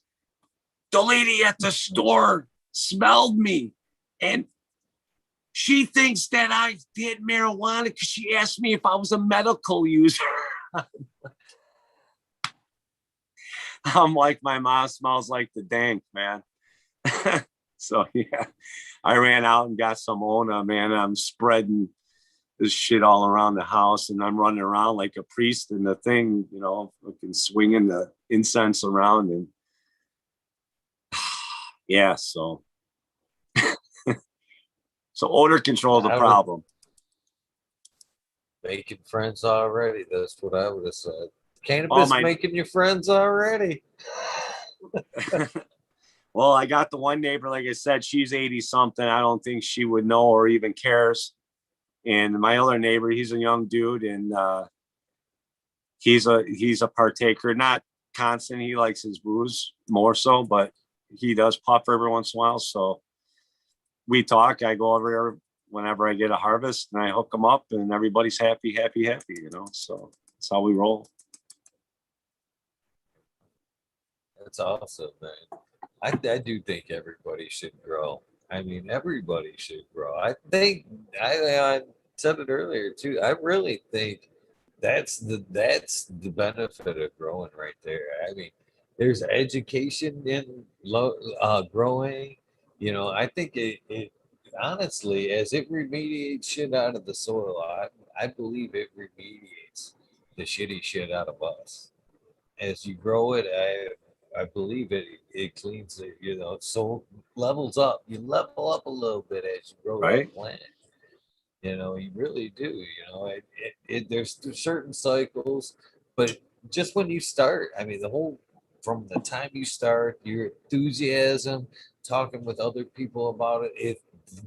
The lady at the store smelled me. And she thinks that I did marijuana because she asked me if I was a medical user. I'm like, my mom smells like the dank, man. So yeah, I ran out and got some Ona, man. I'm spreading this shit all around the house and I'm running around like a priest in the thing, you know, fucking swinging the incense around and yeah, so odor control is a problem. Making friends already. That's what I would have said. Cannabis making you friends already. Well, I got the one neighbor, like I said, she's 80 something. I don't think she would know or even cares. And my other neighbor, he's a young dude and he's a partaker, not constant. He likes his booze more so, but he does puff every once in a while. So we talk. I go over there whenever I get a harvest and I hook them up and everybody's happy, you know. So that's how we roll. That's awesome, man. I do think everybody should grow. I mean, everybody should grow. I think I said it earlier too. I really think that's the benefit of growing right there. I mean, there's education in growing. You know, I think it honestly, as it remediates shit out of the soil, I believe it remediates the shitty shit out of us. As you grow it, I believe it cleans it, you know, so levels up. You level up a little bit as you grow that plant. You know, you really do. You know, there's certain cycles, but just when you start, I mean, from the time you start, your enthusiasm, talking with other people about it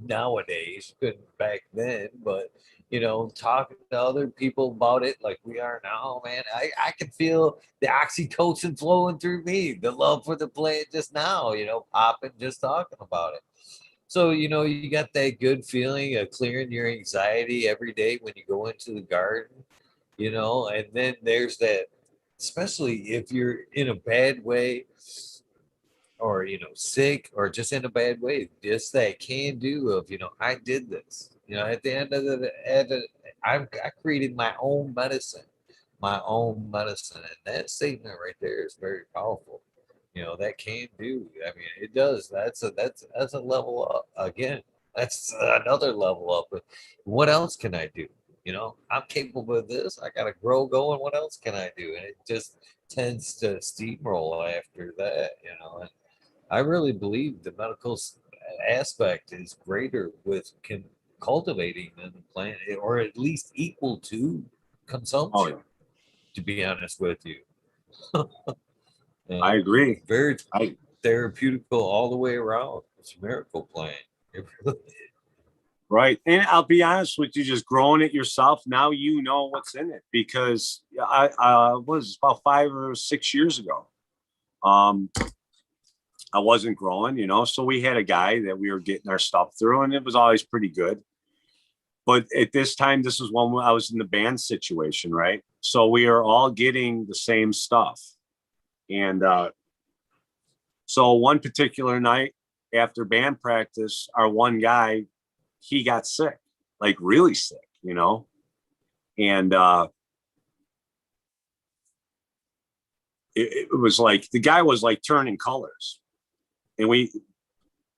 nowadays, couldn't back then, but you know, talking to other people about it like we are now, man, I can feel the oxytocin flowing through me, the love for the plant just now, you know, popping, just talking about it. So, you got that good feeling of clearing your anxiety every day when you go into the garden, and then there's that, especially if you're in a bad way or, sick or just in a bad way, just that can do of, I did this, at the end of I created my own medicine. And that statement right there is very powerful. That can do. I mean, it does. That's a level up again. That's another level up. But what else can I do? I'm capable of this. I got to grow going. What else can I do? And it just tends to steamroll after that. And I really believe the medical aspect is greater with cultivating than the plant, or at least equal to Oh consumption. yeah, To be honest with you, I uh, agree. very I therapeutical all the way around. It's a miracle plant. It really, Right. And I'll be honest with you, just growing it yourself, now you know what's in it because I was about 5 or 6 years ago. Um, I wasn't growing, so we had a guy that we were getting our stuff through, and it was always pretty good. But at this time, this was when I was in the band situation, right? So we are all getting the same stuff. And so one particular night after band practice, our one guy, he got sick, like really sick. And it was like the guy was like turning colors. And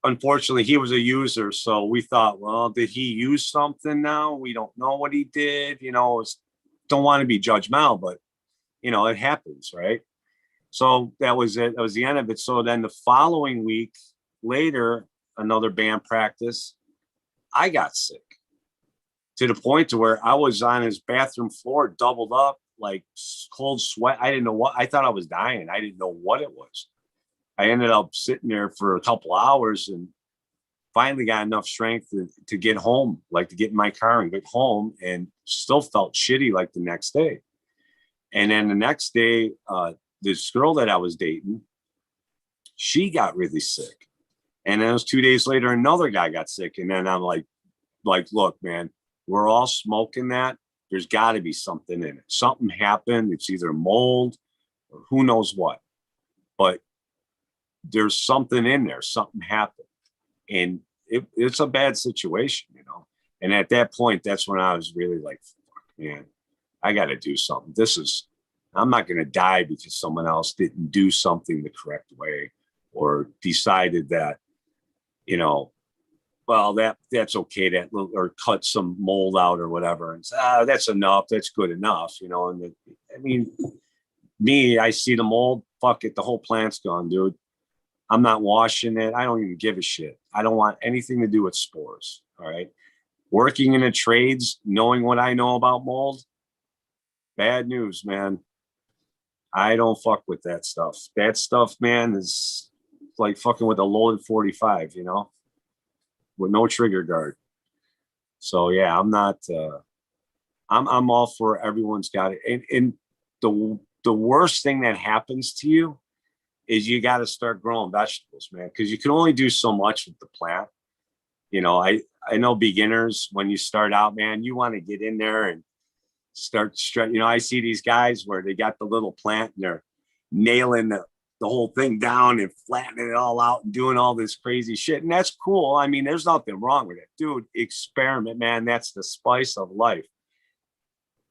unfortunately, he was a user. So we thought, well, did he use something now? We don't know what he did. Don't want to be judgmental, but, it happens, right? So that was it. That was the end of it. So then the following week later, another band practice, I got sick to the point to where I was on his bathroom floor, doubled up, like cold sweat. I didn't know what, I thought I was dying. I didn't know what it was. I ended up sitting there for a couple hours and finally got enough strength to get home, like to get in my car and get home, and still felt shitty like the next day. And then the next day, this girl that I was dating, she got really sick. And then it was 2 days later, another guy got sick. And then I'm like, look, man, we're all smoking that. There's got to be something in it. Something happened. It's either mold or who knows what. But there's something in there. Something happened. And it's a bad situation. And at that point, that's when I was really like, man, I got to do something. I'm not going to die because someone else didn't do something the correct way or decided that, well, that's okay, or cut some mold out or whatever. And that's enough. That's good enough. And I mean, I see the mold, fuck it. The whole plant's gone, dude. I'm not washing it. I don't even give a shit. I don't want anything to do with spores. All right. Working in the trades, knowing what I know about mold, bad news, man. I don't fuck with that stuff. That stuff, man, is like fucking with a loaded 45, with no trigger guard. So yeah, I'm not I'm all for everyone's got it. And the worst thing that happens to you is you got to start growing vegetables, man, because you can only do so much with the plant. I know beginners, when you start out, man, you want to get in there and start stretching. I see these guys where they got the little plant and they're nailing the whole thing down and flattening it all out and doing all this crazy shit. And that's cool. I mean, there's nothing wrong with it. Dude, experiment, man. That's the spice of life.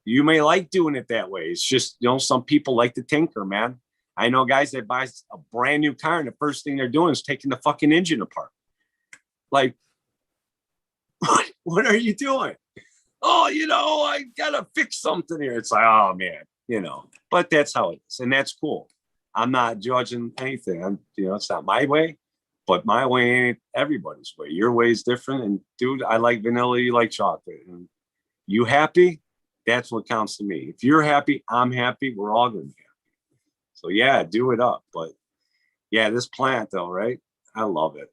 You may like doing it that way. It's just, some people like to tinker, man. I know guys that buy a brand new car and the first thing they're doing is taking the fucking engine apart. Like, what are you doing? Oh, I gotta fix something here. It's like, oh man, but that's how it is. And that's cool. I'm not judging anything. It's not my way, but my way ain't everybody's way. Your way is different. And dude, I like vanilla, you like chocolate. And you happy? That's what counts to me. If you're happy, I'm happy. We're all gonna be happy. So yeah, do it up. But yeah, this plant though, right? I love it.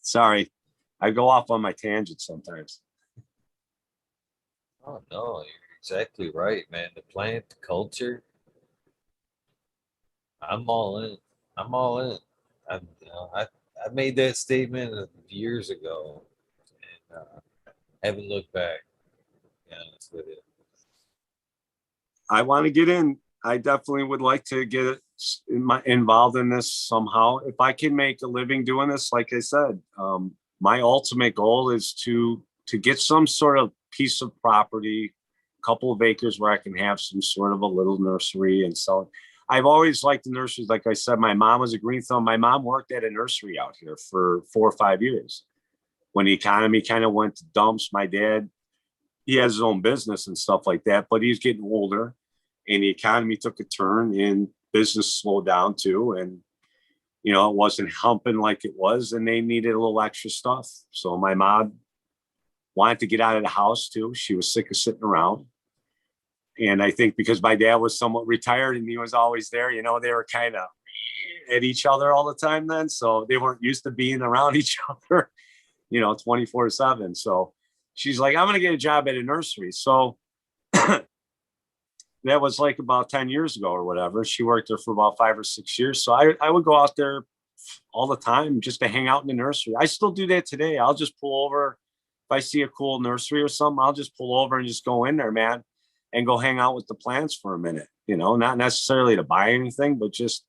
Sorry. I go off on my tangent sometimes. oh no, you're exactly right, man. The plant, the culture, I'm all in. I'm all in. I I made that statement years ago, and haven't looked back. To be honest with you. I want to get in. I definitely would like to get involved in this somehow. If I can make a living doing this, like I said, my ultimate goal is to get some sort of piece of property, a couple of acres where I can have some sort of a little nursery and sell it. I've always liked the nurseries. Like I said, my mom was a green thumb. My mom worked at a nursery out here for 4 or 5 years. When the economy kind of went to dumps, my dad, he has his own business and stuff like that, but he's getting older and the economy took a turn and business slowed down too. And, you know, it wasn't humping like it was and they needed a little extra stuff. So my mom wanted to get out of the house too. She was sick of sitting around. And I think because my dad was somewhat retired and he was always there, you know, they were kind of at each other all the time then. So they weren't used to being around each other, you know, 24/7. So she's like, I'm going to get a job at a nursery. So that was like about 10 years ago or whatever. She worked there for about 5 or 6 years. So I would go out there all the time just to hang out in the nursery. I still do that today. I'll just pull over. If I see a cool nursery or something, I'll just pull over and just go in there, man, and go hang out with the plants for a minute, you know, not necessarily to buy anything, but just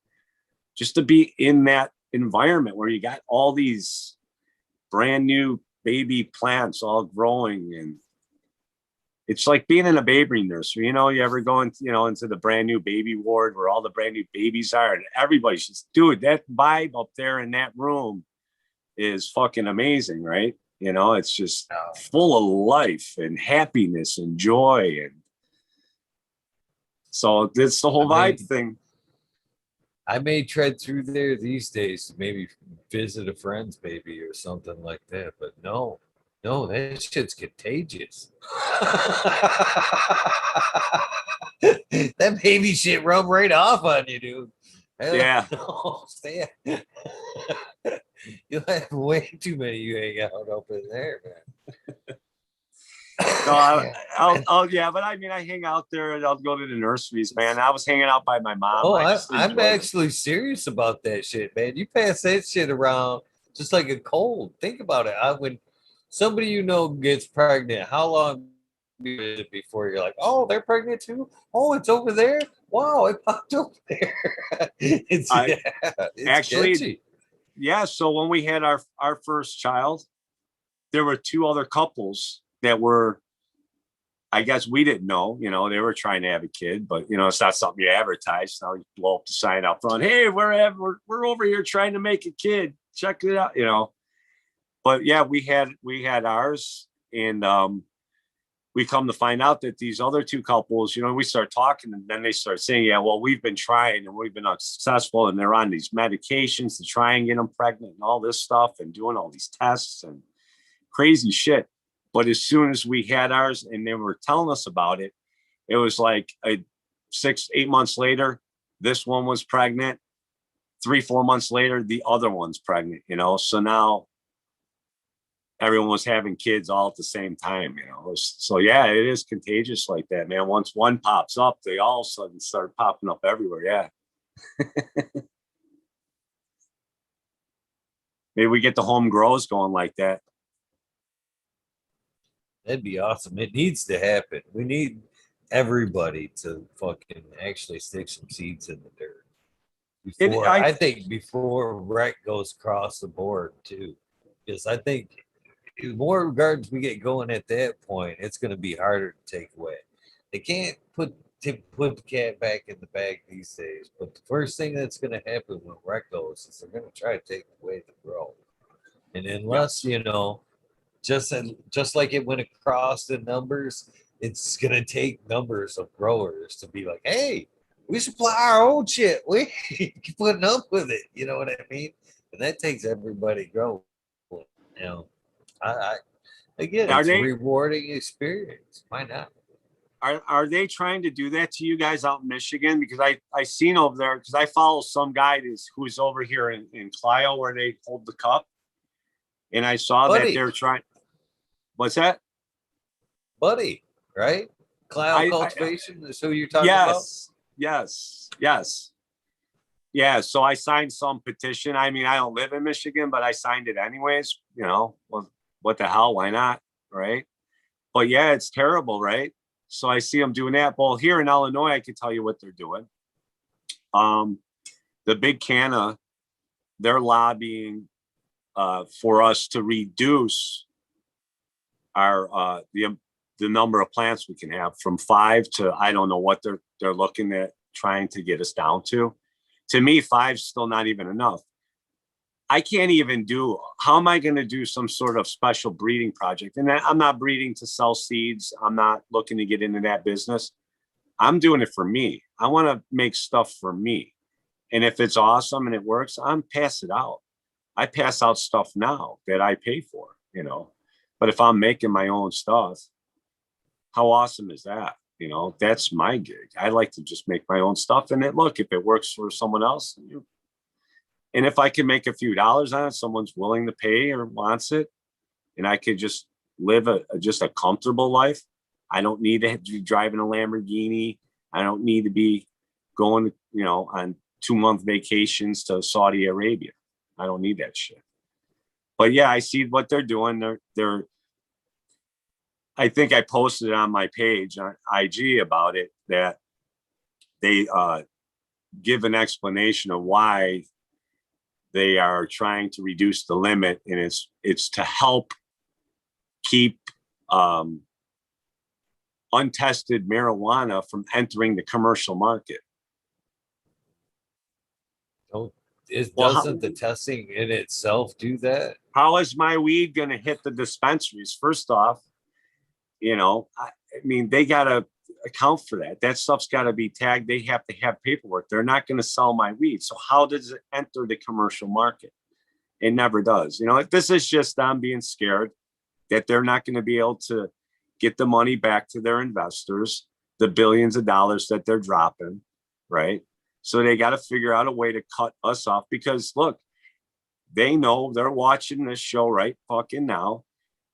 to be in that environment where you got all these brand new baby plants all growing. And it's like being in a baby nursery. You know, you ever go into, you know, into the brand new baby ward where all the brand new babies are and everybody's just, dude, that vibe up there in that room is fucking amazing, right? You know, it's just full of life and happiness and joy. And so it's the whole vibe thing. I may tread through there these days to maybe visit a friend's baby or something like that, but no, that shit's contagious. That baby shit rub right off on you, dude. Yeah. No, you'll have way too many you hang out up in there, man. No, yeah, but I mean, I hang out there and I'll go to the nurseries, man. I was hanging out by my mom. Oh, I'm actually serious about that shit, man. You pass that shit around just like a cold. Think about it. When somebody you know gets pregnant, how long is it before you're like, oh, they're pregnant too? Oh, it's over there? Wow, it popped over there. It's actually sketchy. Yeah. So when we had our first child, there were 2 other couples that were, I guess we didn't know, you know, they were trying to have a kid, but you know, it's not something you advertise. Now you blow up the sign out front. Hey, we're over here trying to make a kid. Check it out, you know. But yeah, we had ours, and we come to find out that these other 2 couples, you know, we start talking, and then they start saying, yeah, well, we've been trying and we've been unsuccessful, and they're on these medications to try and get them pregnant and all this stuff and doing all these tests and crazy shit. But as soon as we had ours and they were telling us about it, it was like 6-8 months later, this one was pregnant. 3-4 months later, the other one's pregnant, you know. So now everyone was having kids all at the same time, you know. So yeah, it is contagious like that, man. Once one pops up, they all of a sudden start popping up everywhere. Yeah. Maybe we get the home grows going like that. That'd be awesome. It needs to happen. We need everybody to fucking actually stick some seeds in the dirt. I think before rec goes across the board too. Because I think the more gardens we get going at that point, it's going to be harder to take away. They can't put the cat back in the bag these days. But the first thing that's going to happen when rec goes is they're going to try to take away the grow. And unless, you know, just like it went across the numbers, it's going to take numbers of growers to be like, hey, we supply our own shit. We keep putting up with it. You know what I mean? And that takes everybody growing. You know, again, it's a rewarding experience. Why not? Are they trying to do that to you guys out in Michigan? Because I seen over there, because I follow some guy who's over here in Clio where they hold the cup. And I saw that they're trying. What's that? Buddy, right? Clio cultivation is who you're talking about? Yes. Yeah, yeah, so I signed some petition. I mean, I don't live in Michigan, but I signed it anyways. You know, well, what the hell? Why not? Right. But yeah, it's terrible, right? So I see them doing that. Well, here in Illinois, I can tell you what they're doing. Um, the big canna, they're lobbying for us to reduce our the number of plants we can have from 5 to I don't know what they're looking at trying to get us down to. To me, 5's still not even enough. I can't even do, how am I going to do some sort of special breeding project? And I'm not breeding to sell seeds. I'm not looking to get into that business. I'm doing it for me. I want to make stuff for me. And if it's awesome and it works, I'm pass it out. I pass out stuff now that I pay for, you know. But if I'm making my own stuff, how awesome is that? You know, that's my gig. I like to just make my own stuff. And look, if it works for someone else, and if I can make a few dollars on it, someone's willing to pay or wants it, and I could just live just a comfortable life. I don't need to be driving a Lamborghini. I don't need to be going, you know, on 2-month vacations to Saudi Arabia. I don't need that shit. But yeah, I see what they're doing. They're I think I posted it on my page on IG about it, that they give an explanation of why they are trying to reduce the limit, and it's to help keep untested marijuana from entering the commercial market. Don't Well, doesn't the testing in itself do that? how is my weed going to hit the dispensaries? First off, you know, I mean, they got to account for that. That stuff's got to be tagged. They have to have paperwork. They're not going to sell my weed. So how does it enter the commercial market? It never does. You know, this is just them being scared that they're not going to be able to get the money back to their investors, the billions of dollars that they're dropping, right? So they got to figure out a way to cut us off, because look, they know they're watching this show right fucking now,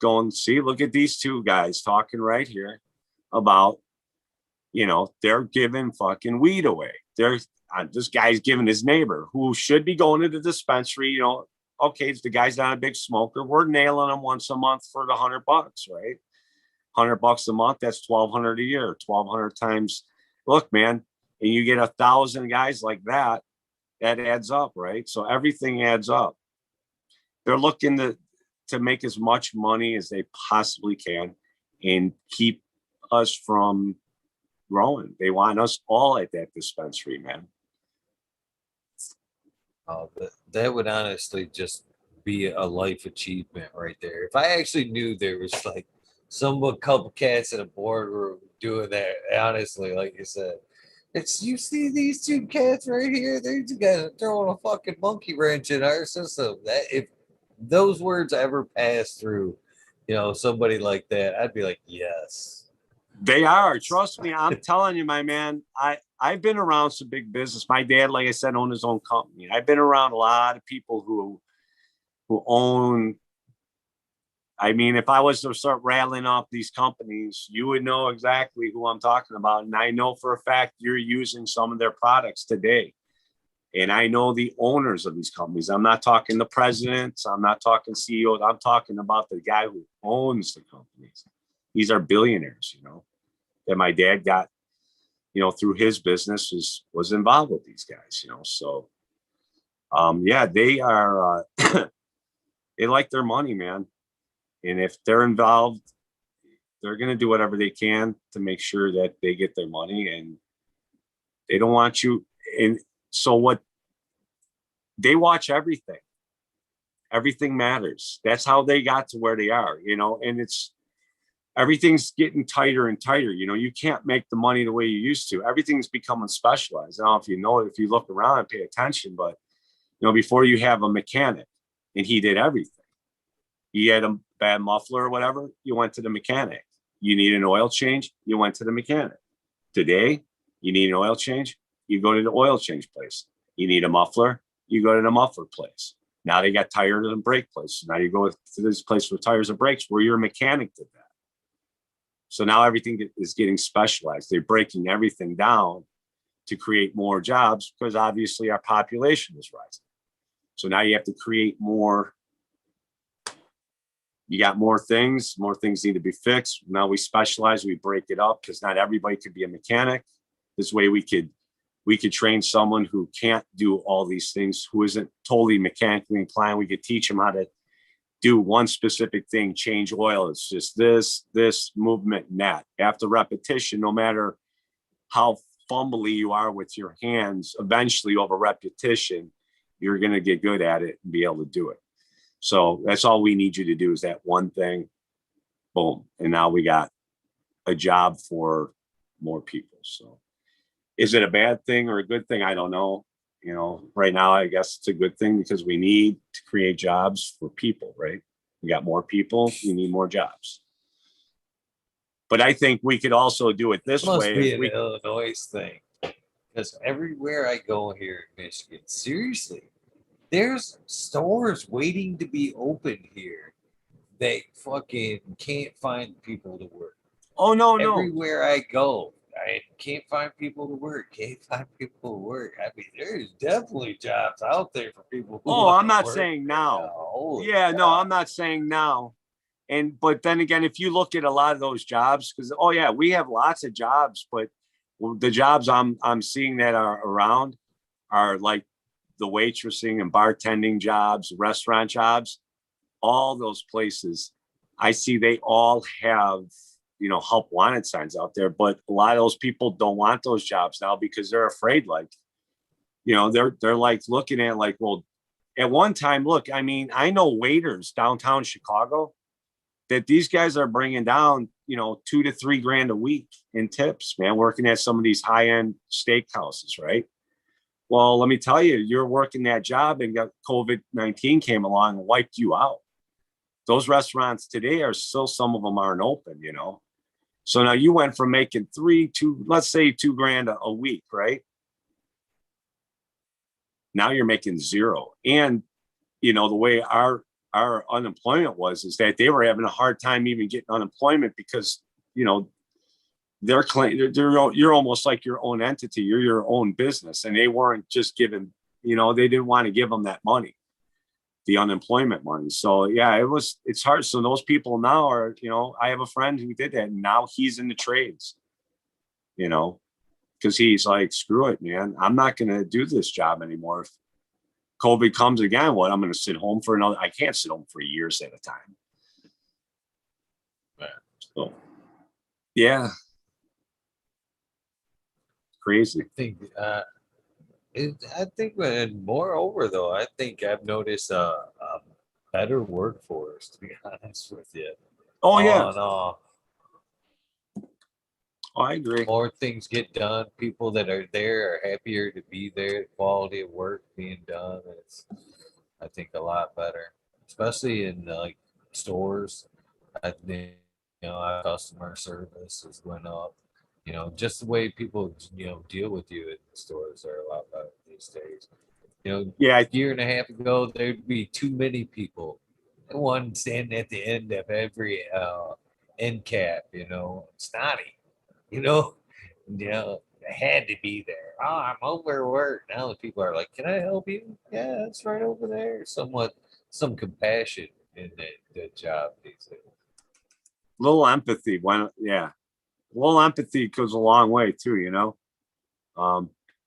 going, see, look at these two guys talking right here about, you know, they're giving fucking weed away. This guy's giving his neighbor who should be going to the dispensary, you know, okay, if the guy's not a big smoker, we're nailing him once a month for the $100, right? $100 a month, that's $1,200 a year. 1,200 times, look, man, and you get 1,000 guys like that, that adds up, right? So everything adds up. They're looking to make as much money as they possibly can and keep us from growing. They want us all at that dispensary, man. Oh, that would honestly just be a life achievement right there. If I actually knew there was like a couple cats in a boardroom doing that, honestly, like you said, you see these two cats right here, they're together throwing a fucking monkey wrench in our system. That if those words ever pass through, you know, somebody like that, I'd be like, yes. They are. Trust me. I'm telling you, my man. I've been around some big business. My dad, like I said, owned his own company. I've been around a lot of people who own. I mean, if I was to start rattling off these companies, you would know exactly who I'm talking about. And I know for a fact you're using some of their products today. And I know the owners of these companies. I'm not talking the presidents. I'm not talking CEOs. I'm talking about the guy who owns the companies. These are billionaires, you know, that my dad got, you know, through his business was involved with these guys, you know. So, yeah, they are, they like their money, man. And if they're involved, they're going to do whatever they can to make sure that they get their money, and they don't want you. And so what, they watch everything. Everything matters. That's how they got to where they are, you know, and everything's getting tighter and tighter. You know, you can't make the money the way you used to. Everything's becoming specialized. I don't know if you know it, if you look around and pay attention, but you know, before you have a mechanic and he did everything. You had a bad muffler or whatever, you went to the mechanic. You need an oil change, you went to the mechanic. Today, you need an oil change, you go to the oil change place. You need a muffler, you go to the muffler place. Now they got tires and brake place. So now you go to this place with tires and brakes where your mechanic did that. So now everything is getting specialized. They're breaking everything down to create more jobs because obviously our population is rising. So now you have to create more. You got more things need to be fixed. Now we specialize, we break it up because not everybody could be a mechanic. This way we could train someone who can't do all these things, who isn't totally mechanically inclined. We could teach them how to do one specific thing, change oil. It's just this movement and that. After repetition, no matter how fumbly you are with your hands, eventually over repetition, you're going to get good at it and be able to do it. So that's all we need you to do is that one thing. Boom. And now we got a job for more people. So is it a bad thing or a good thing? I don't know. You know, right now, I guess it's a good thing because we need to create jobs for people, right? We got more people, you need more jobs. But I think we could also do it this Must way. be an Illinois thing. Because everywhere I go here in Michigan, seriously, there's stores waiting to be opened here. They fucking can't find people to work. Oh, no. Everywhere I go, I can't find people to work. Can't find people to work. I mean, there's definitely jobs out there for people who Oh, want I'm to not work saying right now. Yeah, no, I'm not saying now. But then again, if you look at a lot of those jobs, because we have lots of jobs, but the jobs I'm seeing that are around are like the waitressing and bartending jobs, restaurant jobs, all those places. I see they all have, help wanted signs out there, but a lot of those people don't want those jobs now because they're afraid, like, they're like looking at like, well, at one time, look, I mean, I know waiters downtown Chicago that these guys are bringing down, $2 to $3 grand a week in tips, man, working at some of these high-end steakhouses, right? Well, let me tell you, you're working that job and got COVID-19 came along and wiped you out. Those restaurants today are still, some of them aren't open, So now you went from making let's say $2 grand a week, right? Now you're making zero. And, the way our unemployment is that they were having a hard time even getting unemployment because, they're claiming you're almost like your own entity. You're your own business. And they weren't just giving, they didn't want to give them that money, the unemployment money. So yeah, it's hard. So those people now are, I have a friend who did that and now he's in the trades, because he's like, screw it, man. I'm not going to do this job anymore. If COVID comes again, I'm going to sit home I can't sit home for years at a time. So yeah. Crazy. I think, and moreover, though, I think I've noticed a better workforce, to be honest with you. Oh, yeah. No. Oh, I agree. More things get done. People that are there are happier to be there. Quality of work being done. It's, I think, a lot better, especially in like stores. I think, our customer service has went up. Just the way people, deal with you in the stores are a lot better these days. Yeah, a year and a half ago, there'd be too many people. One standing at the end of every end cap, snotty, you know, it had to be there. Oh, I'm overworked. Now the people are like, can I help you? Yeah, it's right over there. Some compassion in the job these days. Little empathy. A little empathy goes a long way too,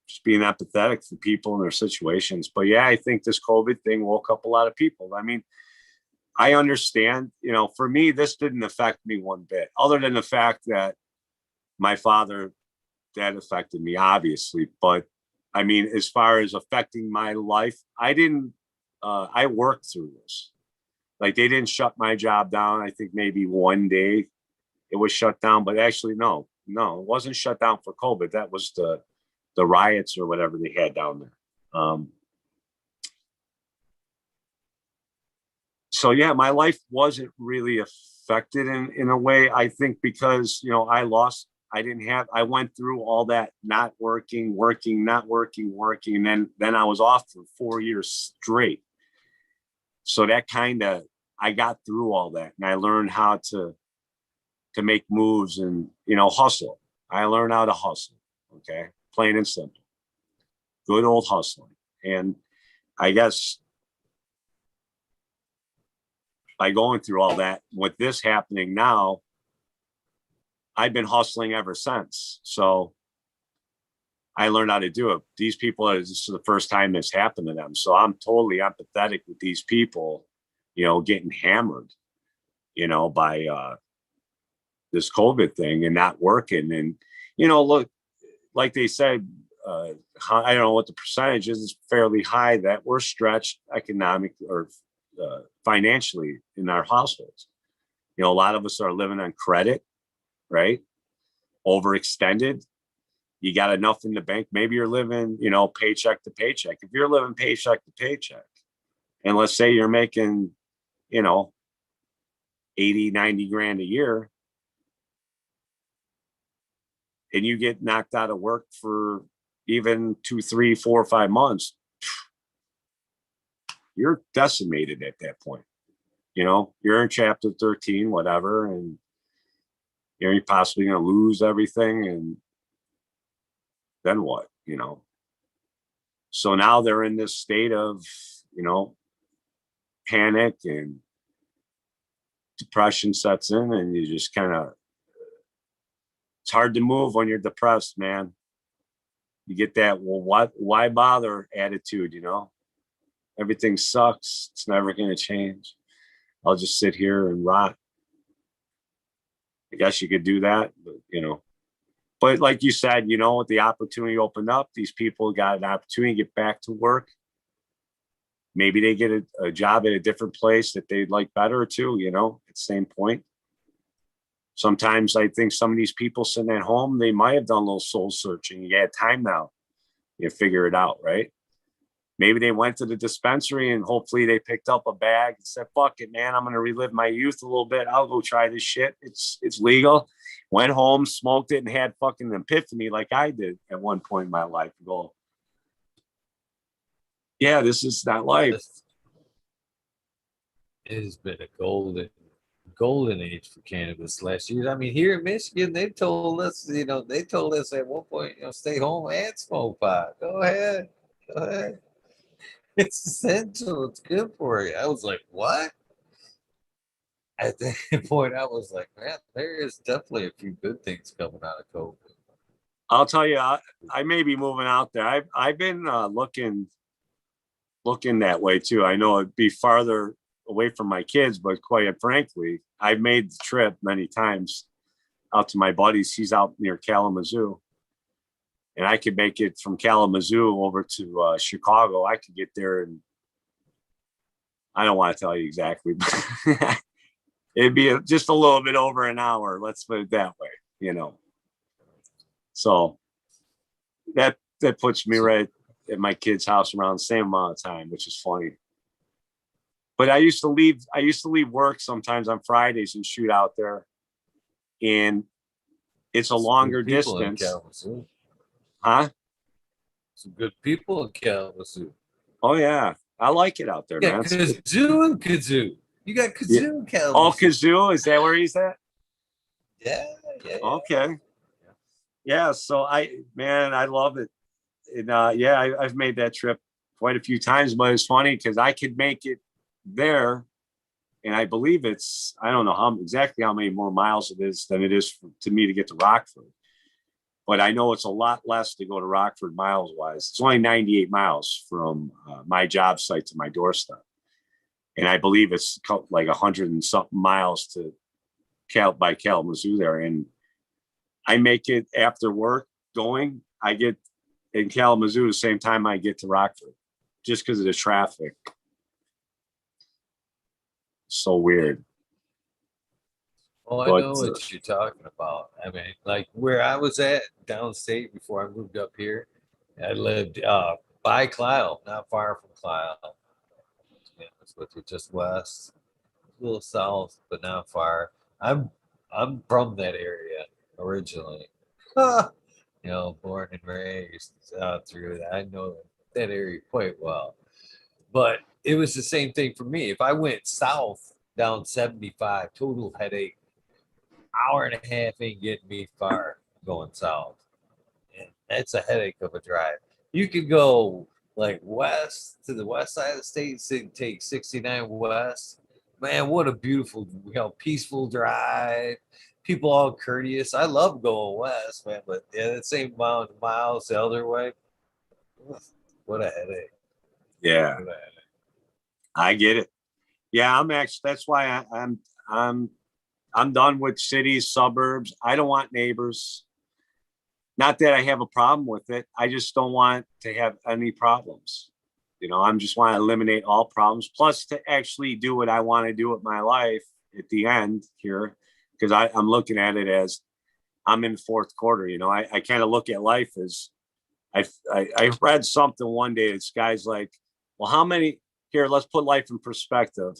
just being empathetic to people and their situations. But yeah, I think this COVID thing woke up a lot of people. I mean, I understand, for me, this didn't affect me one bit, other than the fact that my father, that affected me, obviously. But I mean, as far as affecting my life, I worked through this. Like they didn't shut my job down. I think maybe one day it was shut down, but actually, no, it wasn't shut down for COVID. That was the riots or whatever they had down there. So yeah, my life wasn't really affected in a way, I think, because, I went through all that, not working, not working. And then I was off for 4 years straight. So that I got through all that and I learned how to make moves and, hustle. I learned how to hustle. Okay. plain and simple. Good old hustling. And I guess by going through all that, with this happening now, I've been hustling ever since. So I learned how to do it. These people, this is the first time it's happened to them. So I'm totally empathetic with these people, you know, getting hammered, you know, by this COVID thing and not working. And, you know, look, like they said, I don't know what the percentage is, it's fairly high that we're stretched economic or financially in our households. You know, a lot of us are living on credit, right? Overextended. You got enough in the bank. Maybe you're living, you know, paycheck to paycheck. If you're living paycheck to paycheck, and let's say you're making, you know, 80, 90 grand a year, and you get knocked out of work for even 2, 3, 4, 5 months, you're decimated at that point. You know, you're in chapter 13, whatever, and you're possibly going to lose everything. And then what, you know? So now they're in this state of, you know, panic, and depression sets in, and you just kind of, it's hard to move when you're depressed, man. You get that, well, why bother attitude, you know? Everything sucks. It's never going to change. I'll just sit here and rot. I guess you could do that, but, you know. But like you said, you know, with the opportunity opened up, these people got an opportunity to get back to work. Maybe they get a job at a different place that they'd like better too, you know, at the same point. Sometimes I think some of these people sitting at home, they might have done a little soul searching. You got time now. You figure it out, right? Maybe they went to the dispensary and hopefully they picked up a bag and said, fuck it, man, I'm going to relive my youth a little bit. I'll go try this shit. It's legal. Went home, smoked it, and had fucking epiphany like I did at one point in my life. Go, yeah, this is not life. It has been a golden age for cannabis last year. I mean, here in Michigan, they told us, you know, they told us at one point, you know, stay home and smoke pot. Go ahead. Go ahead. It's essential. It's good for you. I was like, what? At that point, I was like, man, there is definitely a few good things coming out of COVID. I'll tell you, I may be moving out there. I've been looking that way too. I know it'd be farther away from my kids, but quite frankly, I've made the trip many times out to my buddies. He's out near Kalamazoo, and I could make it from Kalamazoo over to Chicago. I could get there, and I don't want to tell you exactly, but it'd be just a little bit over an hour. Let's put it that way, you know. So that puts me right at my kid's house around the same amount of time, which is funny. But I used to leave work sometimes on Fridays and shoot out there, and it's a longer distance. Huh? Some good people in Kalamazoo. Oh yeah, I like it out there, man. Kazoo and Kazoo. You got Kazoo and Kalamazoo. Oh, Kazoo, is that where he's at? Yeah. Okay. Yeah, so I love it. And I've made that trip quite a few times, but it's funny because I could make it there, and I believe it's, I don't know exactly how many more miles it is than it is to me to get to Rockford, but I know it's a lot less to go to Rockford miles wise. It's only 98 miles from my job site to my doorstep, and I believe it's like 100 and something miles to by Kalamazoo there. And I make it after work going. I get in Kalamazoo the same time I get to Rockford, just because of the traffic. So weird. Oh, I know what you're talking about. I mean, like where I was at downstate before I moved up here, I lived by Clio, not far from Clio. To be honest with you, just west, a little south, but not far. I'm from that area originally. You know, born and raised through that. I know that area quite well. But it was the same thing for me. If I went south down 75, total headache, hour and a half ain't getting me far going south. man, that's a headache of a drive. You could go like west to the west side of the state, take 69 west. Man, what a beautiful, peaceful drive. People all courteous. I love going west, man, but yeah, the same amount of miles the other way. What a headache. Yeah, What a headache. I get it. Yeah, I'm actually, that's why I'm I'm done with cities, suburbs. I don't want neighbors. Not that I have a problem with it. I just don't want to have any problems. I'm just want to eliminate all problems, plus to actually do what I want to do with my life at the end here, because I'm looking at it as I'm in fourth quarter. I kind of look at life as I read something one day. This guy's like, well, how many here? Let's put life in perspective.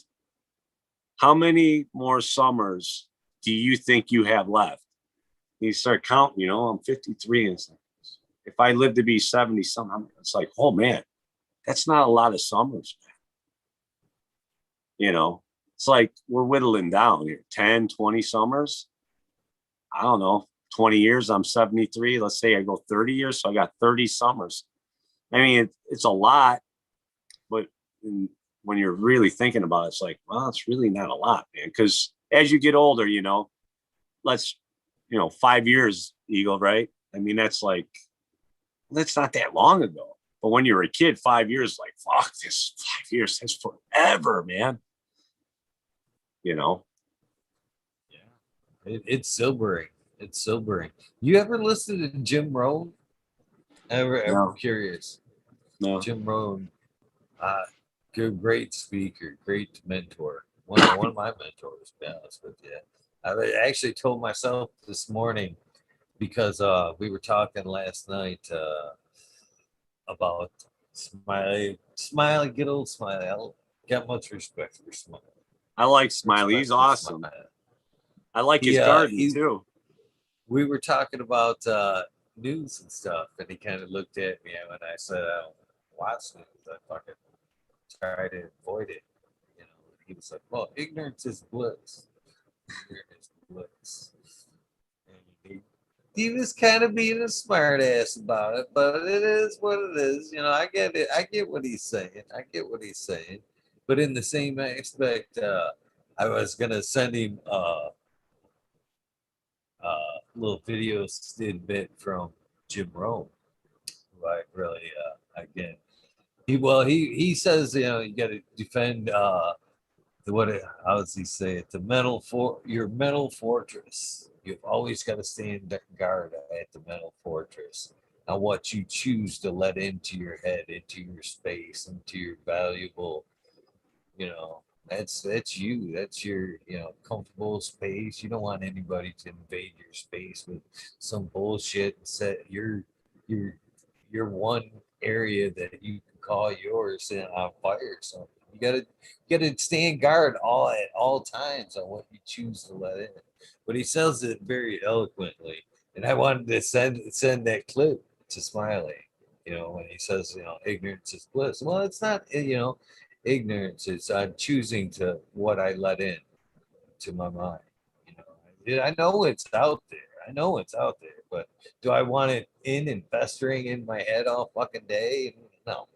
How many more summers do you think you have left? And you start counting. I'm 53, and it's like, if I live to be 70 something, it's like, oh man, that's not a lot of summers. It's like we're whittling down here 10, 20 summers. I don't know, 20 years. I'm 73. Let's say I go 30 years. So I got 30 summers. I mean, it's a lot, but when you're really thinking about it, it's like, well, it's really not a lot, man. Because as you get older, let's, 5 years, Eagle, right? I mean, that's not that long ago. But when you're a kid, 5 years, like, fuck, this 5 years, that's forever, man. Yeah, it's sobering. It's sobering. You ever listen to Jim Rohn? Ever No, curious? no. Jim Rohn, uh, great speaker, great mentor. One of my mentors, to be honest with you. I actually told myself this morning because we were talking last night about Smiley, good old Smiley. I got much respect for Smiley. I like Smiley. Respect He's for awesome. Smiley. I like his garden too. We were talking about news and stuff, and he kind of looked at me when I said I don't watch news. I fucking try to avoid it. He was like, "Well, ignorance is bliss. Ignorance is bliss." And he was kind of being a smart ass about it, but it is what it is. I get it. I get what he's saying. I get what he's saying. But in the same aspect, I was gonna send him little video tidbit from Jim Rohn, who I really again. He says you got to defend how does he say it? Your mental fortress. You've always got to stand guard at the mental fortress. And what you choose to let into your head, into your space, into your valuable, you know, that's you. That's your comfortable space. You don't want anybody to invade your space with some bullshit and set your your one area that you can call yours on fire or something. You gotta stand guard at all times on what you choose to let in. But he says it very eloquently. And I wanted to send that clip to Smiley, when he says, ignorance is bliss. Well, it's not, ignorance. It's I'm choosing to what I let in to my mind. I know it's out there. I know it's out there, but do I want it in and festering in my head all fucking day? No.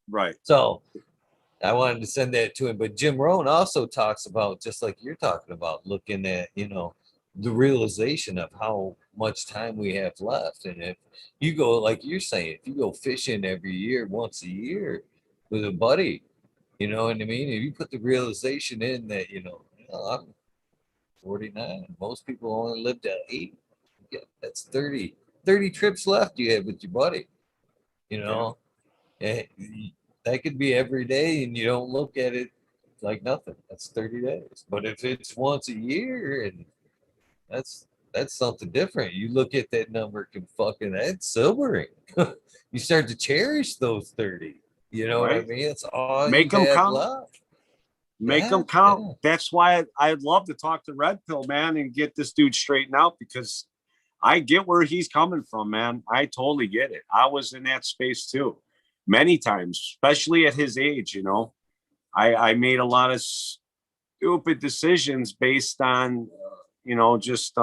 Right. So I wanted to send that to him. But Jim Rohn also talks about, just like you're talking about, looking at, the realization of how much time we have left. And if you go, like you're saying, if you go fishing every year, once a year with a buddy, you know what I mean? If you put the realization in that, I'm 49, most people only live to 80. Yeah, that's 30 trips left you have with your buddy, you know? Yeah. That could be every day and you don't look at it like nothing. That's 30 days. But if it's once a year, and that's something different. You look at that number, that's sobering. You start to cherish those 30. You know what I Right. mean? It's all you Make them have count. left. Make Yeah, them count. yeah. That's why I'd love to talk to Red Pill, man, and get this dude straightened out, because I get where he's coming from, man. I totally get it. I was in that space too, many times, especially at his age. I made a lot of stupid decisions based on, just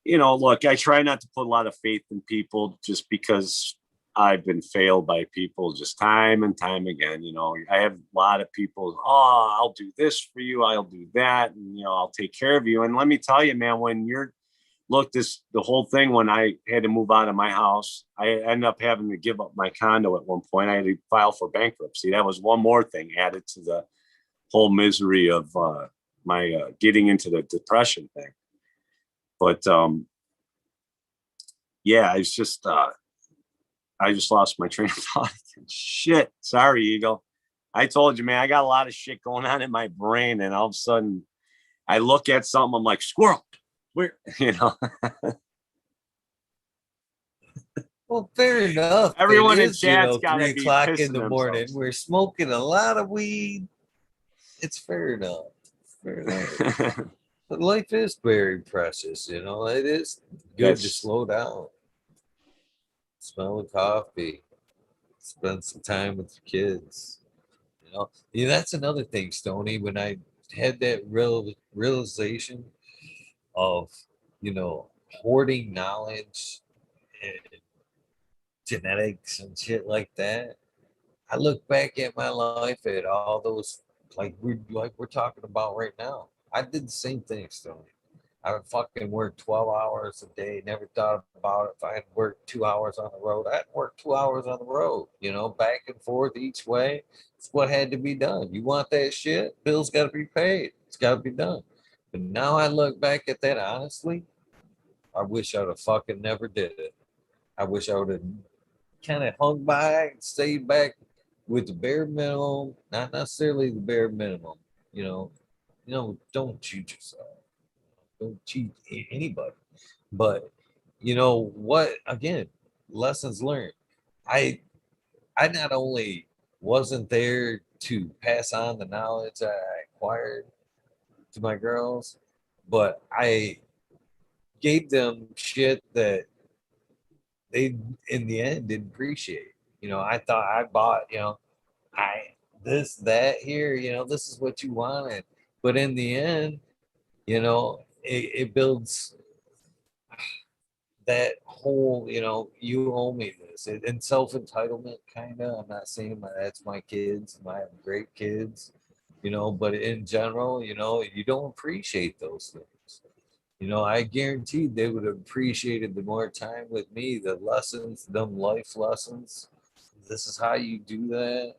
look, I try not to put a lot of faith in people just because I've been failed by people just time and time again. I have a lot of people, oh, I'll do this for you, I'll do that, and I'll take care of you. And let me tell you, man, the whole thing, when I had to move out of my house, I ended up having to give up my condo at one point. I had to file for bankruptcy. That was one more thing added to the whole misery of my getting into the depression thing. But yeah, it's just I just lost my train of thought. Shit. Sorry, Eagle. I told you, man, I got a lot of shit going on in my brain, and all of a sudden I look at something, I'm like, squirrel. Where, Well, fair enough. Everyone It in is, chat's got to 3 o'clock be in pissing the morning. themselves. We're smoking a lot of weed. It's fair enough. Fair enough. But life is very precious, It is good to slow down. Smell the coffee. Spend some time with your kids. Yeah, that's another thing, Stoney. When I had that realization of, hoarding knowledge and genetics and shit like that, I look back at my life at all those, like we're talking about right now. I did the same thing, Stoney. I would fucking work 12 hours a day, never thought about it. If I had worked 2 hours on the road, I'd work 2 hours on the road, back and forth each way. It's what had to be done. You want that shit? Bills got to be paid. It's got to be done. But now I look back at that honestly, I wish I would have fucking never did it. I wish I would have kind of hung back, stayed back with the bare minimum, not necessarily the bare minimum, you know, don't cheat yourself. Don't cheat anybody. But you know what? Again, lessons learned. I I not only wasn't there to pass on the knowledge I acquired to my girls, but I gave them shit that they in the end didn't appreciate. I thought I bought, I this, that here, this is what you wanted. But in the end, it builds that whole, you owe me this, and self entitlement, kind of. I'm not saying that's my kids. I have great kids, but in general, you don't appreciate those things. I guarantee they would have appreciated the more time with me, the lessons, them life lessons. This is how you do that,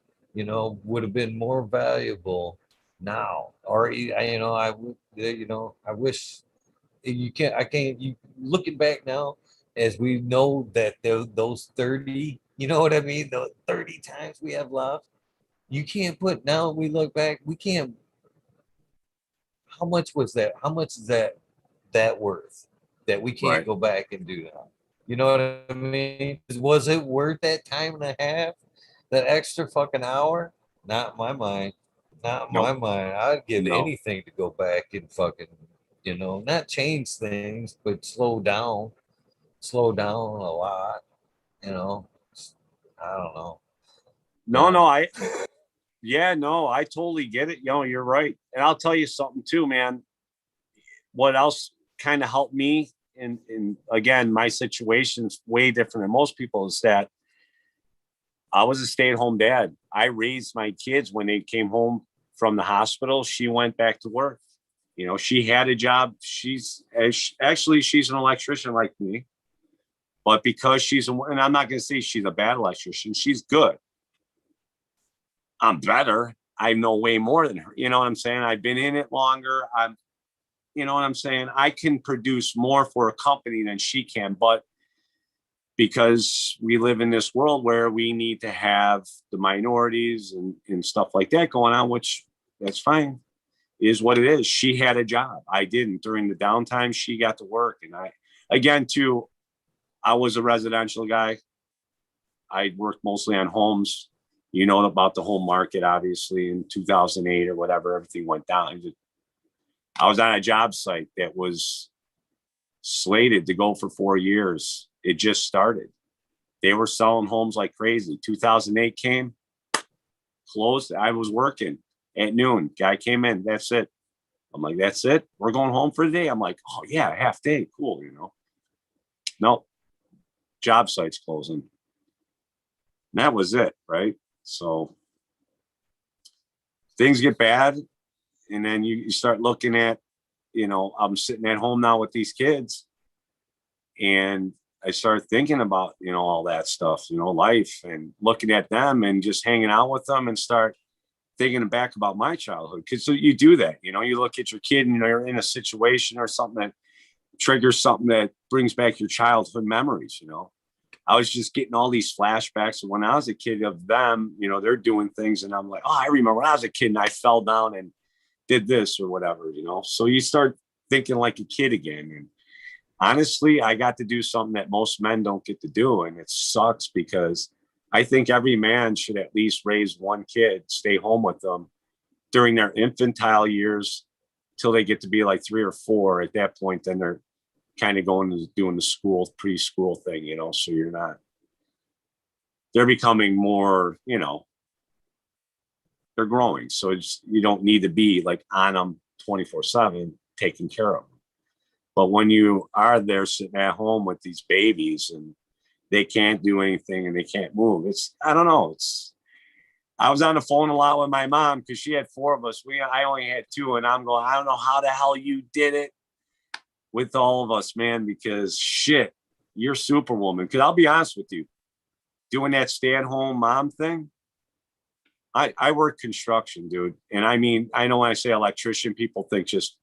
would have been more valuable now. Or, I would, I wish I can't, you looking back now, as we know that those 30, you know what I mean? The 30 times we have left, you can't put, now we look back, we can't, how much was that? How much is that worth that we can't Right. go back and do that? You know what I mean? Was it worth that time and a half, that extra fucking hour? Not in my mind. Not in my Nope. mind. I'd give No. anything to go back and fucking, not change things, but slow down a lot. You know, I don't know. No, Yeah. no, yeah, no, I totally get it. You're right. And I'll tell you something too, man. What else kind of helped me? And again, my situation's way different than most people, is that I was a stay-at-home dad. I raised my kids when they came home from the hospital. She went back to work. She had a job. She's an electrician like me, but because and I'm not going to say she's a bad electrician. She's good. I'm better. I know way more than her. You know what I'm saying? I've been in it longer. You know what I'm saying? I can produce more for a company than she can, but because we live in this world where we need to have the minorities and stuff like that going on, which that's fine, is what it is. She had a job. I didn't. During the downtime, she got to work. And I was a residential guy. I worked mostly on homes. You know about the home market, obviously, in 2008 or whatever, everything went down. I was on a job site that was slated to go for 4 years. It just started. They were selling homes like crazy. 2008 came, closed. I was working at noon. Guy came in. That's it. I'm like, that's it. We're going home for the day. I'm like, oh yeah, half day. Cool. nope, job sites closing. And that was it, right? So things get bad, and then you start looking at, I'm sitting at home now with these kids, and I start thinking about, all that stuff, life, and looking at them and just hanging out with them, and start thinking back about my childhood. Because so you do that, you look at your kid and you're in a situation or something that triggers something that brings back your childhood memories. I was just getting all these flashbacks of when I was a kid of them, they're doing things, and I'm like, oh, I remember when I was a kid and I fell down and did this or whatever, so you start thinking like a kid again. And honestly, I got to do something that most men don't get to do, and it sucks, because I think every man should at least raise one kid, stay home with them during their infantile years till they get to be like 3 or 4. At that point, then they're kind of going to doing the preschool thing, so they're becoming more, they're growing. So you don't need to be like on them 24/7, taking care of them. But when you are there sitting at home with these babies and they can't do anything and they can't move, I don't know. I was on the phone a lot with my mom because she had 4 of us. I only had 2, and I'm going, I don't know how the hell you did it with all of us, man, because shit, you're superwoman. Because I'll be honest with you, doing that stay-at-home mom thing, I work construction, dude. And I mean, I know when I say electrician, people think just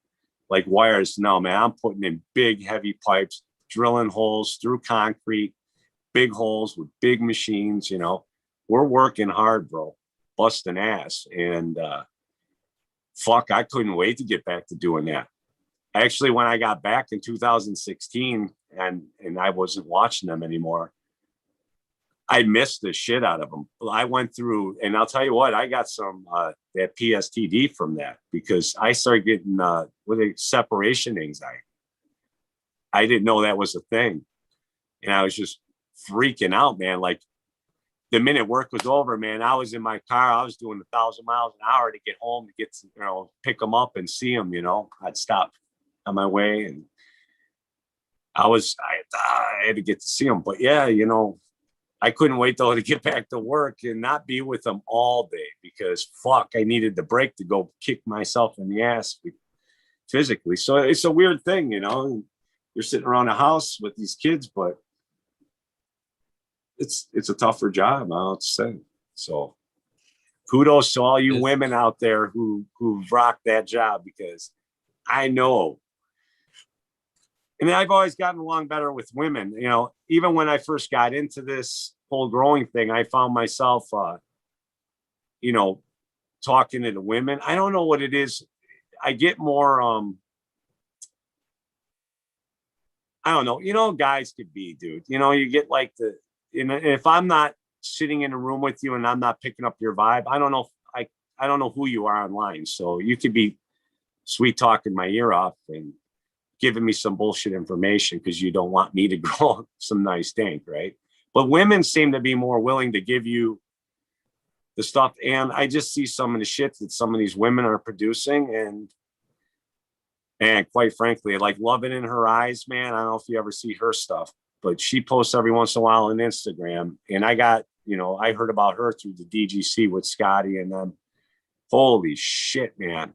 like wires. No, man, I'm putting in big, heavy pipes, drilling holes through concrete, big holes with big machines. We're working hard, bro, busting ass. And fuck, I couldn't wait to get back to doing that. Actually, when I got back in 2016 and I wasn't watching them anymore, I missed the shit out of them. I went through, and I'll tell you what, I got some that PSTD from that, because I started getting separation anxiety. I didn't know that was a thing, and I was just freaking out, man. Like the minute work was over, man, I was in my car. I was doing 1,000 miles an hour to get home, to get pick them up and see them. I'd stop on my way, and I had to get to see them. But yeah, I couldn't wait though to get back to work and not be with them all day, because fuck, I needed the break to go kick myself in the ass physically. So it's a weird thing, you're sitting around a house with these kids, but it's a tougher job, I'll say. So kudos to all you women out there who've rocked that job, because I know. And I've always gotten along better with women. Even when I first got into this whole growing thing, I found myself, talking to the women. I don't know what it is. I get more, I don't know, guys could be, dude. You get like if I'm not sitting in a room with you and I'm not picking up your vibe, I don't know. I don't know who you are online. So you could be sweet talking my ear off and giving me some bullshit information because you don't want me to grow some nice dank, right? But women seem to be more willing to give you the stuff. And I just see some of the shit that some of these women are producing. And quite frankly, like Love It in Her Eyes, man. I don't know if you ever see her stuff, but she posts every once in a while on Instagram. And I got, I heard about her through the DGC with Scotty and them. Holy shit, man.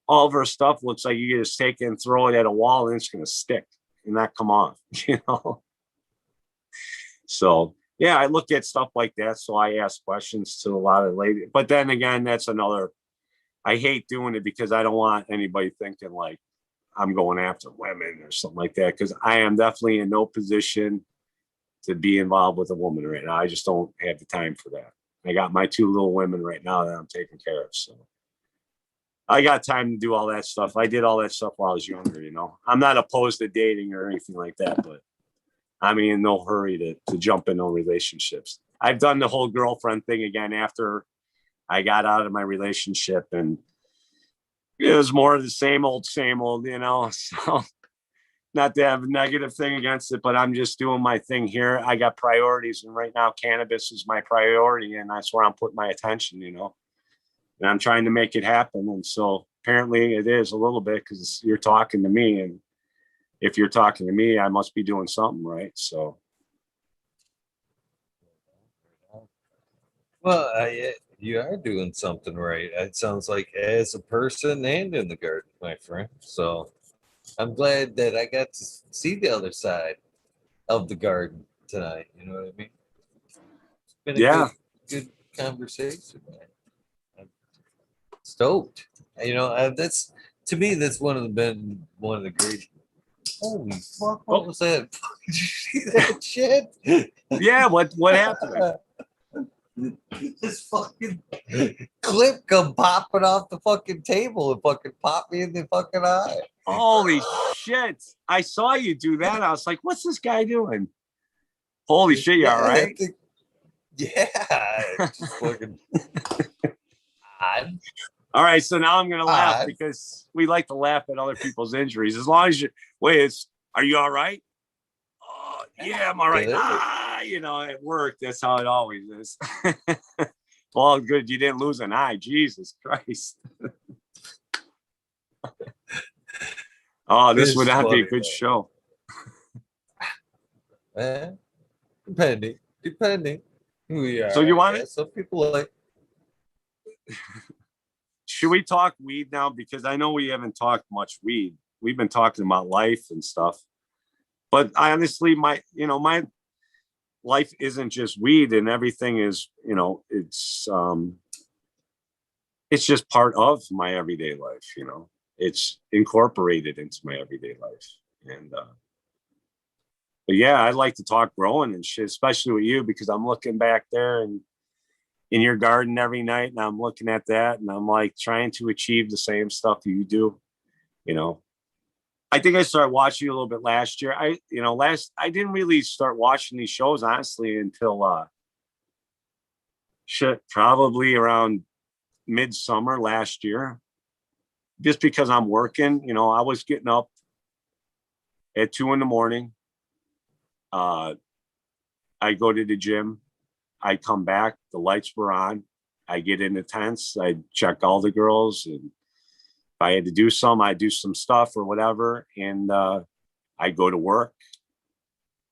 All of her stuff looks like you just take it and throw it at a wall and it's going to stick and not come off, So, yeah, I look at stuff like that. So I ask questions to a lot of ladies. But then again, I hate doing it because I don't want anybody thinking like I'm going after women or something like that, because I am definitely in no position to be involved with a woman right now. I just don't have the time for that. I got my 2 little women right now that I'm taking care of. So I got time to do all that stuff. I did all that stuff while I was younger, I'm not opposed to dating or anything like that, but I'm in no hurry to jump into relationships. I've done the whole girlfriend thing again after I got out of my relationship, and it was more of the same old, so not to have a negative thing against it, but I'm just doing my thing here. I got priorities, and right now cannabis is my priority, and that's where I'm putting my attention, and I'm trying to make it happen. And so apparently it is a little bit, because you're talking to me, and if you're talking to me, I must be doing something right. So Well, you are doing something right. It sounds like as a person and in the garden, my friend. So I'm glad that I got to see the other side of the garden tonight. You know what I mean? It's been a yeah, good conversation, man. I'm stoked. That's to me that's been one of the great. Holy fuck! What oh was that? Did you see that shit? yeah, what happened? This fucking clip come popping off the fucking table and fucking pop me in the fucking eye. Holy shit! I saw you do that. I was like, what's this guy doing? Holy shit! You all Yeah, right? just fucking odd, All right, so now I'm gonna laugh odd. because we like to laugh at other people's injuries. As long as you wait, are you all right? Oh, yeah, I'm all right. Good. It worked. That's how it always is. Well, good. You didn't lose an eye. Jesus Christ. Oh, this would It's not be a funny good show. though. Depending who you So are, you I want it? guess. Some people like Should we talk weed now? Because I know we haven't talked much weed. We've been talking about life and stuff. But I honestly, my life isn't just weed, and everything is, it's just part of my everyday life. It's incorporated into my everyday life. And but yeah, I like to talk growing and shit, especially with you, because I'm looking back there and in your garden every night, and I'm looking at that, and I'm like trying to achieve the same stuff you do. You know, I think I started watching you a little bit last year. I didn't really start watching these shows honestly until shit, probably around midsummer last year, just because I'm working. I was getting up at 2 in the morning. Uh, I go to the gym. I come back. The lights were on. I get in the tents. I check all the girls, and if I had to do some, I do some stuff or whatever, and I go to work.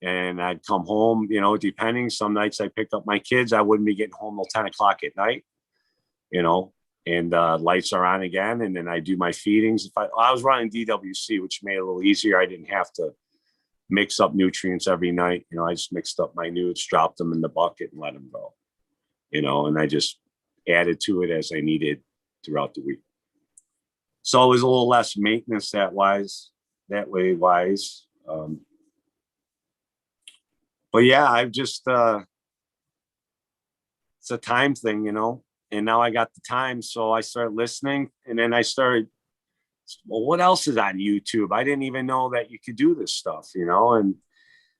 And I'd come home. Depending. Some nights I pick up my kids. I wouldn't be getting home till 10 o'clock at night. You know, and lights are on again, and then I do my feedings. If I was running DWC, which made it a little easier, I didn't have to mix up nutrients every night. I just mixed up my nudes, dropped them in the bucket, and let them go. And I just added to it as I needed throughout the week. So it was a little less maintenance that way wise. But yeah, I've just it's a time thing, and now I got the time, so I started listening, and then I started, well, what else is on YouTube? I didn't even know that you could do this stuff, and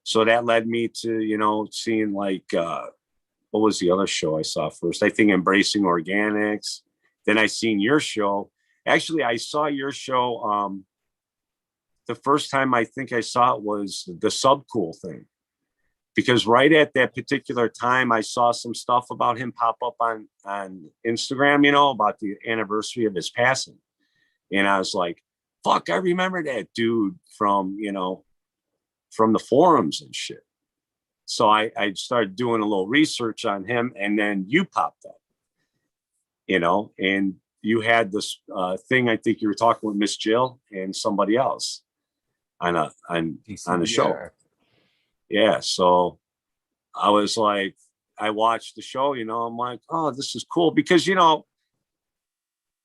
so that led me to, seeing like what was the other show I saw first? I think Embracing Organics. Then I seen your show. Actually, I saw your show. The first time I think I saw it was the Subcool thing, because right at that particular time, I saw some stuff about him pop up on Instagram, about the anniversary of his passing. And I was like, fuck, I remember that dude from the forums and shit. So I started doing a little research on him, and then you popped up, and you had this thing. I think you were talking with Miss Jill and somebody else on the show. Yeah. So I was like, I watched the show, I'm like, oh, this is cool, because,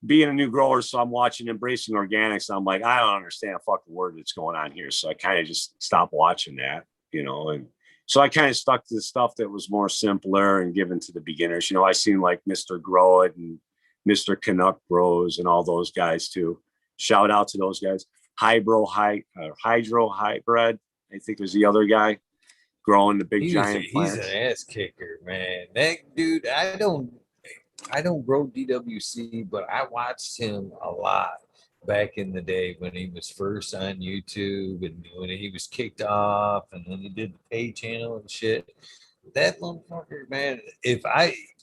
being a new grower, so I'm watching Embracing Organics. I'm like, I don't understand a fucking word that's going on here. So I kind of just stopped watching that, and so I kind of stuck to the stuff that was more simpler and given to the beginners. I seen like Mr. Grow It and Mr. Canuck Bros and all those guys too. Shout out to those guys. Hydro Hybrid, I think was the other guy growing the big giant He's plants. an ass kicker, man. That dude, I don't grow DWC, but I watched him a lot back in the day when he was first on YouTube and when he was kicked off and then he did the pay channel and shit. That motherfucker, man,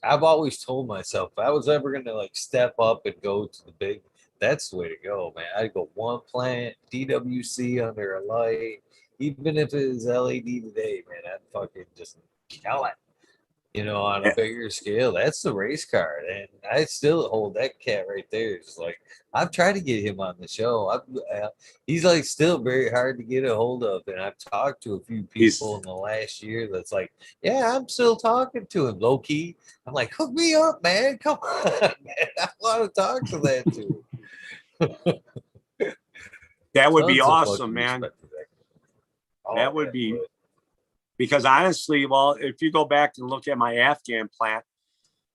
I've always told myself if I was ever gonna like step up and go to the big that's the way to go, man. I'd go one plant, DWC under a light, even if it was LED today, man. I'd fucking just kill it. On a Yeah, bigger scale. That's the race car, and I still hold that cat right there. It's like I've tried to get him on the show. He's like still very hard to get a hold of, and I've talked to a few people he's in the last year. That's like, yeah, I'm still talking to him, low key. I'm like, hook me up, man. Come on, man. I want to talk to that dude. that would be Tons of awesome, fucking man. respect for that. Oh That would yeah, be because honestly, well, if you go back and look at my Afghan plant,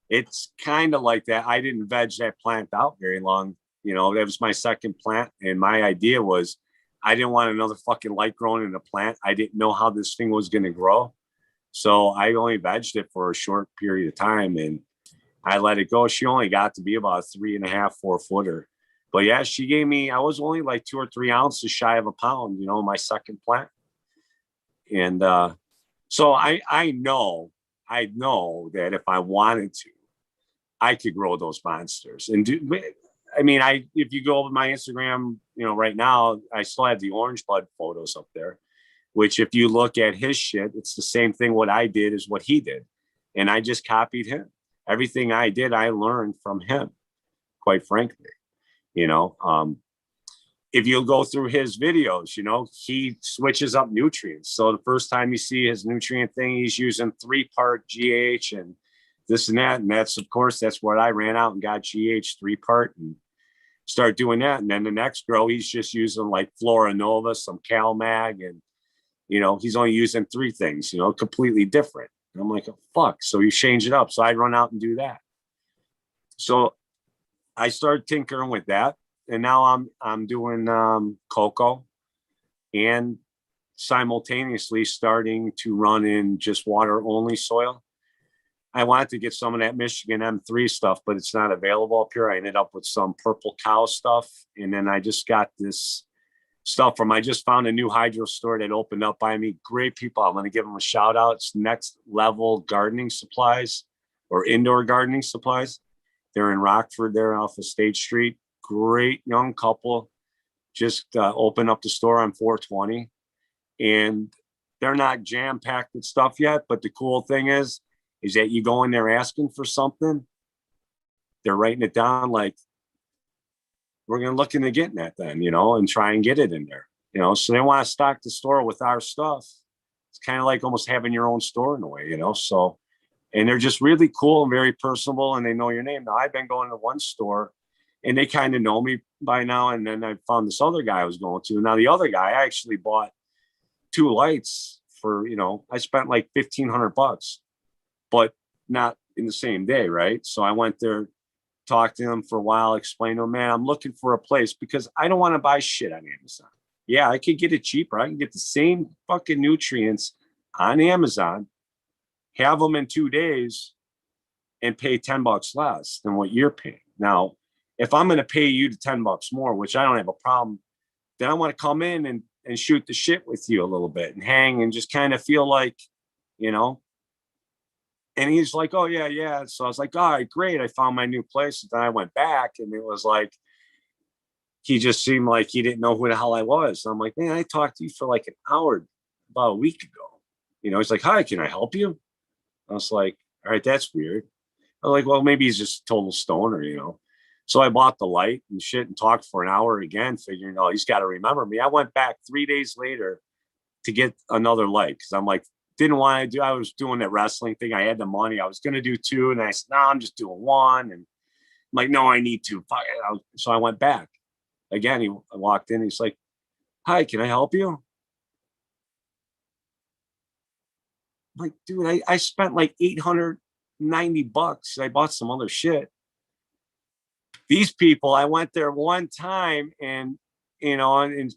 it's kind of like that. I didn't veg that plant out very long. That was my second plant. And my idea was I didn't want another fucking light growing in the plant. I didn't know how this thing was going to grow. So I only vegged it for a short period of time and I let it go. She only got to be about 3.5, 4 footer. But yeah, she gave me, I was only like 2 or 3 ounces shy of a pound, my second plant. And so I know that if I wanted to, I could grow those monsters and do. I mean, if you go over my Instagram, right now, I still have the orange bud photos up there, which if you look at his shit, it's the same thing. What I did is what he did. And I just copied him. Everything I did, I learned from him, quite frankly, you know. If you go through his videos, he switches up nutrients. So the first time you see his nutrient thing, he's using 3-part GH and this and that. And that's, of course, that's what I ran out and got GH 3-part and start doing that. And then the next grow, he's just using like Flora Nova, some CalMag, and, he's only using 3 things, completely different. And I'm like, oh, fuck. So you change it up. So I'd run out and do that. So I started tinkering with that. And now I'm doing cocoa and simultaneously starting to run in just water only soil. I wanted to get some of that Michigan M3 stuff, but it's not available up here. I ended up with some purple cow stuff. And then I just got this stuff I just found a new hydro store that opened up by me. Great people. I'm going to give them a shout out. It's Next Level Gardening Supplies or Indoor Gardening Supplies. They're in Rockford there off of State Street. Great young couple, just opened up the store on 420, and they're not jam packed with stuff yet. But the cool thing is that you go in there asking for something, they're writing it down like, we're going to look into getting that then, and try and get it in there, So they want to stock the store with our stuff. It's kind of like almost having your own store in a way, So, and they're just really cool and very personable, and they know your name. Now I've been going to one store and they kind of know me by now. And then I found this other guy I was going to. Now, the other guy, I actually bought 2 lights for, I spent like $1,500, but not in the same day. Right. So I went there, talked to him for a while, explained to him, man, I'm looking for a place because I don't want to buy shit on Amazon. Yeah, I could get it cheaper. I can get the same fucking nutrients on Amazon, have them in 2 days, and pay $10 less than what you're paying. Now, if I'm going to pay you $10 more, which I don't have a problem, then I want to come in and shoot the shit with you a little bit and hang and just kind of feel like, And he's like, oh, yeah, yeah. So I was like, all right, great. I found my new place. And then I went back and it was like, he just seemed like he didn't know who the hell I was. So I'm like, man, I talked to you for like an hour about a week ago. He's like, hi, can I help you? I was like, all right, that's weird. I'm like, well, maybe he's just a total stoner, So I bought the light and shit and talked for an hour again, figuring, oh, he's got to remember me. I went back 3 days later to get another light because I'm like, didn't want to do, I was doing that wrestling thing. I had the money. I was going to do 2. And I said, no, I'm just doing 1. And I'm like, no, I need to. So I went back. Again, he walked in. He's like, hi, can I help you? I'm like, dude, I spent like $890. I bought some other shit. These people, I went there one time and, and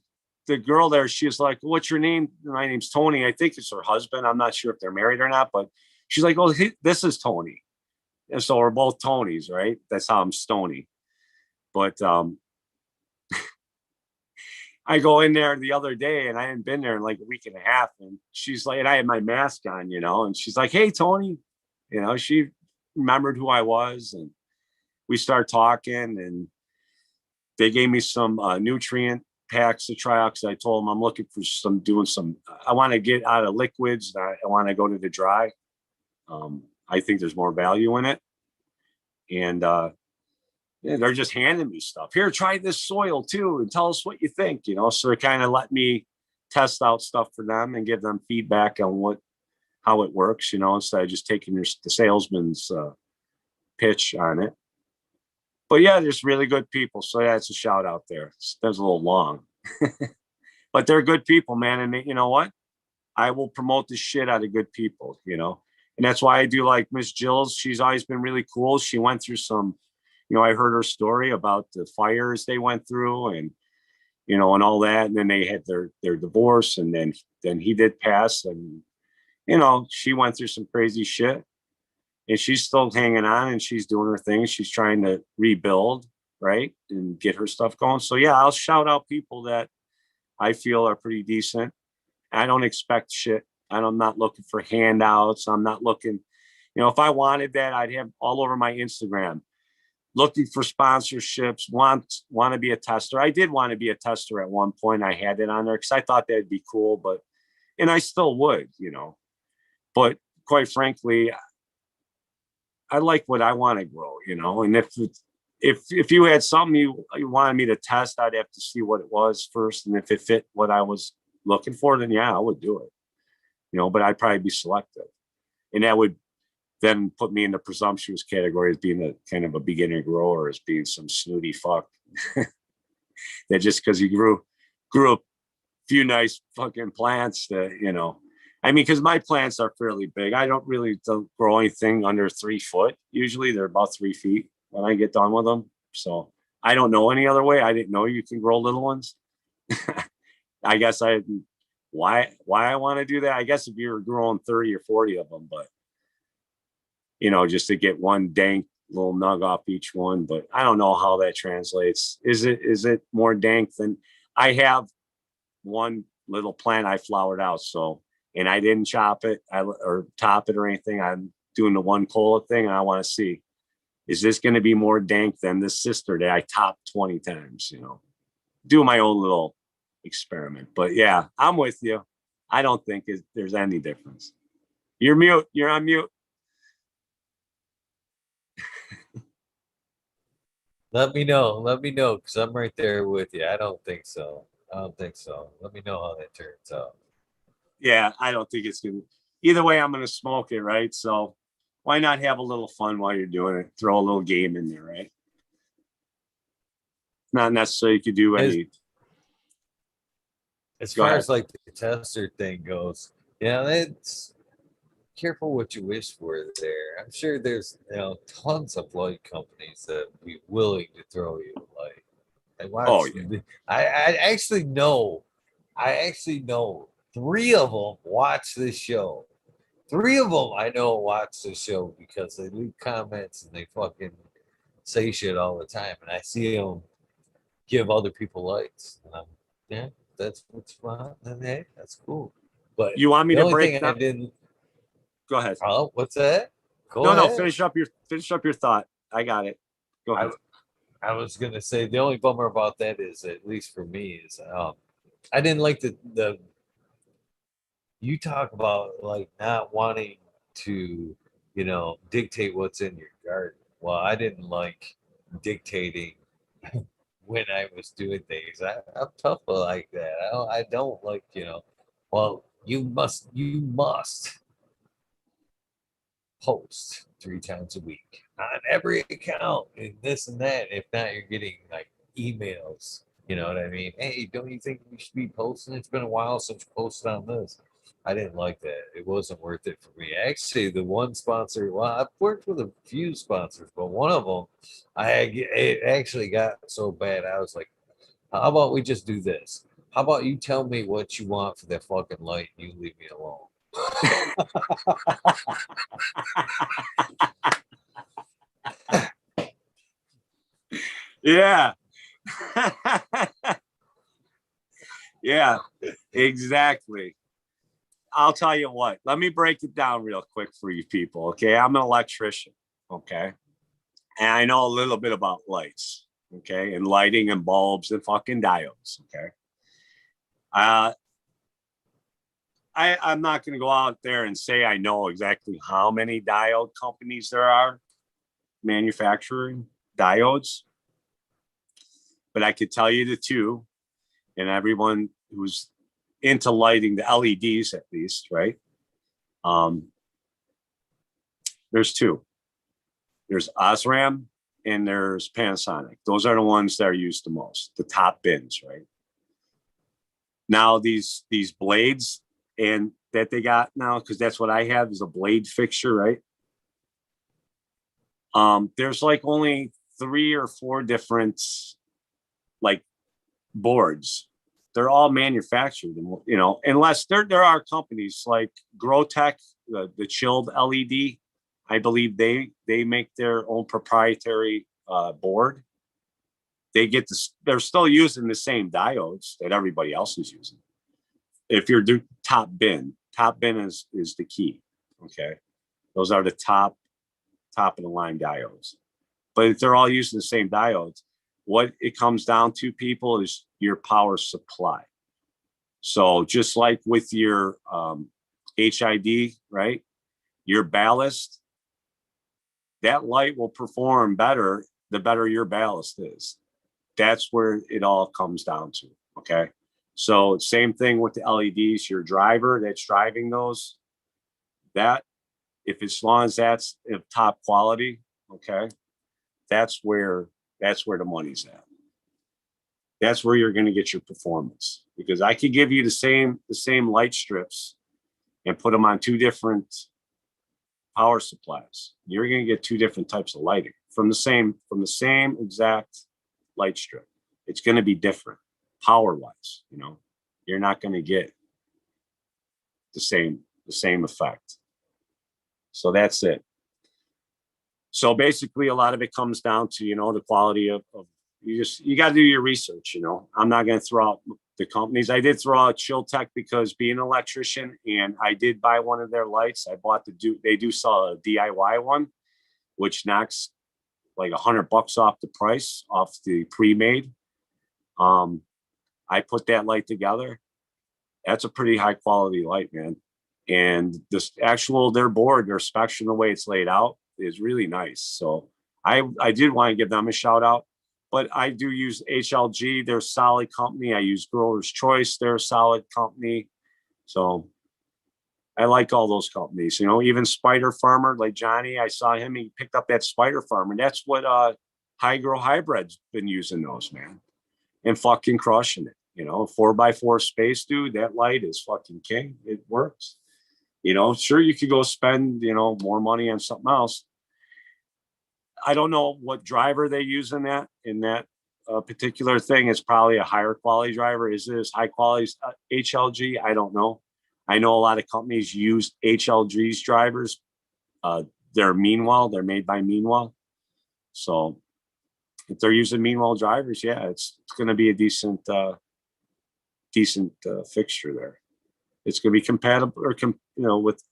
the girl there, she's like, what's your name? My name's Tony. I think it's her husband. I'm not sure if they're married or not, but she's like, oh, this is Tony. And so we're both Tonys, right? That's how I'm Stoney. But I go in there the other day and I hadn't been there in like a week and a half. And she's like, and I had my mask on, and she's like, hey, Tony, she remembered who I was. And we start talking and they gave me some nutrient packs to try out because I told them I'm looking for I want to get out of liquids. I want to go to the dry. I think there's more value in it. And yeah, they're just handing me stuff. Here, try this soil too and tell us what you think, So they kind of let me test out stuff for them and give them feedback on how it works, instead of just taking the salesman's pitch on it. But yeah, there's really good people. So yeah, it's a shout out there. That's a little long, but they're good people, man. And you know what? I will promote the shit out of good people, and that's why I do like Miss Jills. She's always been really cool. She went through some, I heard her story about the fires they went through and, and all that. And then they had their divorce and then he did pass and, she went through some crazy shit and she's still hanging on and she's doing her thing. She's trying to rebuild, right, and get her stuff going. So yeah, I'll shout out people that I feel are pretty decent. I don't expect shit. I'm not looking for handouts. I'm not looking, if I wanted that, I'd have all over my Instagram, looking for sponsorships, want to be a tester. I did want to be a tester at one point. I had it on there because I thought that'd be cool, and I still would, but quite frankly, I like what I want to grow, and if you had something you wanted me to test, I'd have to see what it was first. And if it fit what I was looking for, then yeah, I would do it, but I'd probably be selective. And that would then put me in the presumptuous category as being a kind of a beginner grower, as being some snooty fuck that just because you grew a few nice fucking plants that, because my plants are fairly big. I don't grow anything under 3 foot. Usually they're about 3 feet when I get done with them. So I don't know any other way. I didn't know you can grow little ones. I guess why I want to do that. I guess if you're growing 30 or 40 of them, but just to get one dank little nug off each one. But I don't know how that translates. Is it more dank than I have one little plant I flowered out? So, and I didn't chop it or top it or anything. I'm doing the one cola thing. And I want to see, is this going to be more dank than this sister that I topped 20 times, do my own little experiment. But yeah, I'm with you. I don't think there's any difference. You're mute. You're on mute. Let me know, because I'm right there with you. I don't think so. Let me know how that turns out. Yeah, I don't think it's gonna. Either way, I'm gonna smoke it, right? So why not have a little fun while you're doing it? Throw a little game in there, right? Not necessarily you could do any. As far as like the tester thing goes, it's careful what you wish for there. I'm sure there's tons of light companies that would be willing to throw you a light. I actually know 3 of them watch this show. 3 of them I know watch this show because they leave comments and they fucking say shit all the time, and I see them give other people lights. And that's what's fun. And hey, that's cool. But you want me to break down? I didn't. Go ahead. Oh, what's that? Go ahead. Finish up your thought. I got it. Go ahead. I was gonna say the only bummer about that is, at least for me, is I didn't like the you talk about like not wanting to dictate what's in your garden. Well, I didn't like dictating when I was doing things. I'm tough like that. I don't like well, you must post 3 times a week on every account and this and that. If not, you're getting like emails. You know what I mean? Hey, don't you think we should be posting? It's been a while since you posted on this. I didn't like that. It wasn't worth it for me. Actually, the one sponsor, well, I've worked with a few sponsors, but one of them, it actually got so bad. I was like, how about we just do this? How about you tell me what you want for that fucking light and you leave me alone? Yeah. Yeah, exactly. I'll tell you what, let me break it down real quick for you people. Okay. I'm an electrician. Okay. And I know a little bit about lights. okay, and lighting and bulbs and fucking diodes, okay. I'm not going to go out there and say I know exactly how many diode companies there are manufacturing diodes, but I could tell you the two, and everyone who's into lighting, the LEDs at least, right? There's two. There's Osram and there's Panasonic. Those are the ones that are used the most, the top bins, right? Now these blades and that they got now, because that's what I have is a blade fixture, right? There's like only 3 or 4 different like boards. They're all manufactured, you know, unless there are companies like Grotech, the chilled LED. I believe they make their own proprietary board. They're still using the same diodes that everybody else is using. If you're doing top bin is the key. Okay, those are the top of the line diodes. But if they're all using the same diodes, what it comes down to, people, is your power supply. So just like with your HID, right? Your ballast, that light will perform better the better your ballast is. That's where it all comes down to. Okay. So same thing with the LEDs, your driver that's driving those, that if as long as that's of top quality, okay, that's where the money's at. That's where you're going to get your performance, because I could give you the same light strips and put them on 2 different power supplies. You're going to get 2 different types of lighting from the same exact light strip. It's going to be different power wise. You know, you're not going to get the same effect. So that's it. So basically, a lot of it comes down to, you know, the quality of you got to do your research. You know, I'm not going to throw out the companies. I did throw out Chilltech because being an electrician, and I did buy one of their lights. I bought they do sell a DIY one, which knocks like $100 off the price off the pre-made. I put that light together. That's a pretty high quality light, man. And this their board, their inspection, the way it's laid out is really nice. So I did want to give them a shout out, but I do use HLG. They're a solid company. I use Grower's Choice. They're a solid company. So I like all those companies, you know, even Spider Farmer, like Johnny, I saw him, he picked up that Spider Farmer. That's what High Grow Hybrid's been using those, man, and fucking crushing it. You know, 4x4 space, dude, that light is fucking king. It works. You know, sure, you could go spend, you know, more money on something else. I don't know what driver they use in that particular thing. It's probably a higher quality driver. Is it as high quality as HLG? I don't know. I know a lot of companies use HLG's drivers. They're made by Meanwhile. So if they're using Meanwhile drivers, yeah, it's going to be a decent fixture there. It's going to be compatible, or with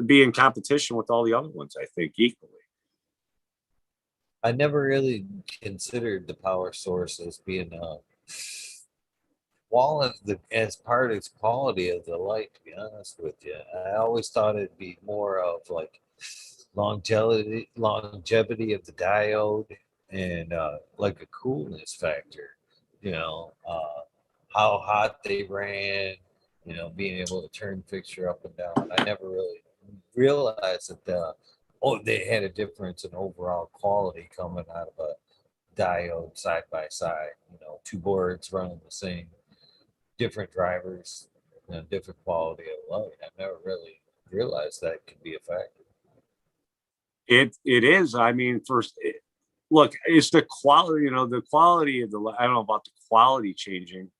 be in competition with all the other ones, I think, equally. I never really considered the power source as being as part of its quality of the light, to be honest with you. I always thought it'd be more of like longevity of the diode, and like a coolness factor, you know, how hot they ran, you know, being able to turn fixture up and down. I never really realized that they had a difference in overall quality coming out of a diode side by side. You know, 2 boards running the same, different drivers, you know, different quality of light. I've never really realized that could be a factor. It is. I mean, look, it's the quality. You know, the quality of the. I don't know about the quality changing,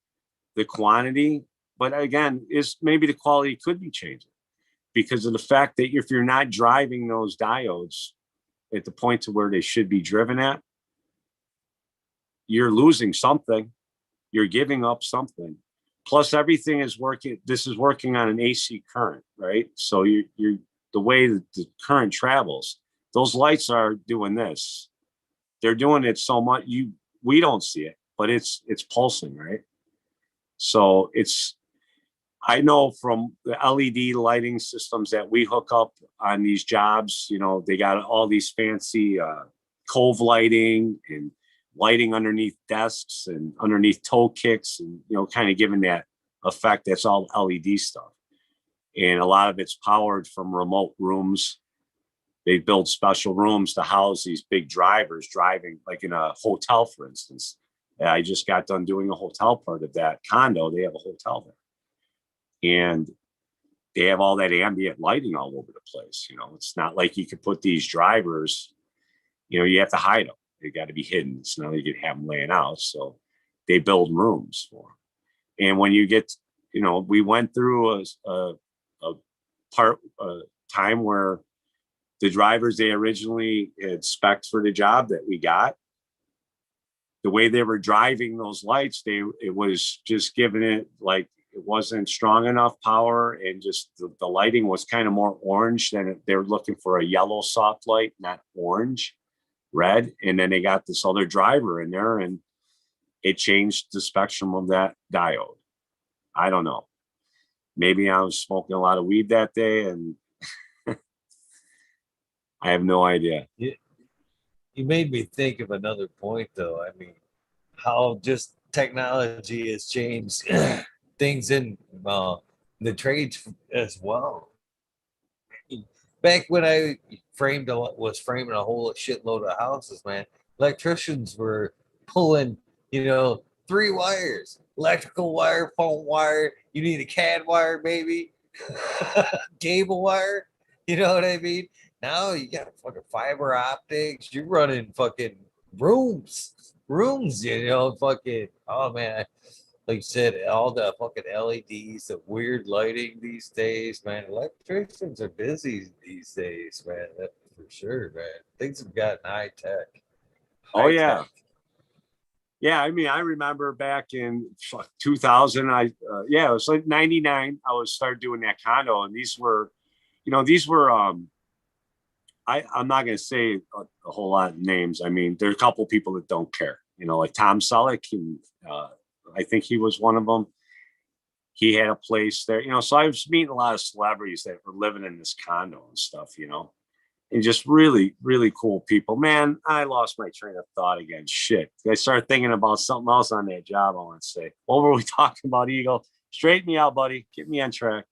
the quantity, but again, is maybe the quality could be changing because of the fact that if you're not driving those diodes at the point to where they should be driven at, you're losing something. You're giving up something. Plus, everything is working. This is working on an AC current, right? So you're the way that the current travels, those lights are doing this. they're doing it so much, we don't see it, but it's pulsing, right? So I know from the LED lighting systems that we hook up on these jobs, you know, they got all these fancy cove lighting and lighting underneath desks and underneath toe kicks, and, you know, kind of giving that effect. That's all LED stuff. And a lot of it's powered from remote rooms. They build special rooms to house these big drivers driving, like in a hotel, for instance. I just got done doing a hotel part of that condo. They have a hotel there. And they have all that ambient lighting all over the place. You know, it's not like you could put these drivers, you know, you have to hide them. They got to be hidden. It's not like you can have them laying out. So they build rooms for them. And when you get, you know, we went through a time where the drivers they originally had spec'd for the job that we got, the way they were driving those lights, it was just giving it like, it wasn't strong enough power, and just the lighting was kind of more orange than they're looking for a yellow soft light, not orange, red. And then they got this other driver in there, and it changed the spectrum of that diode. I don't know. Maybe I was smoking a lot of weed that day, and I have no idea. You made me think of another point, though. I mean, how just technology has changed things in the trades as well. Back when I was framing a whole shitload of houses, man, electricians were pulling, 3 wires: electrical wire, phone wire. You need a CAD wire, maybe, cable wire. You know what I mean? Now you got fucking fiber optics. You're running fucking rooms. Fucking. Oh man, like you said, all the fucking LEDs, the weird lighting these days, man. Electricians are busy these days, man. That's for sure, man. Things have gotten high tech. Oh yeah. Yeah, I mean, I remember back in 2000, it was like 99. I was started doing that condo, and these were, I'm not going to say a whole lot of names. I mean, there are a couple of people that don't care, like Tom Selleck, and I think he was one of them. He had a place there, so I was meeting a lot of celebrities that were living in this condo and stuff, and just really, really cool people. Man, I lost my train of thought again. Shit. I started thinking about something else on that job, I want to say. What were we talking about, Eagle? Straighten me out, buddy. Get me on track.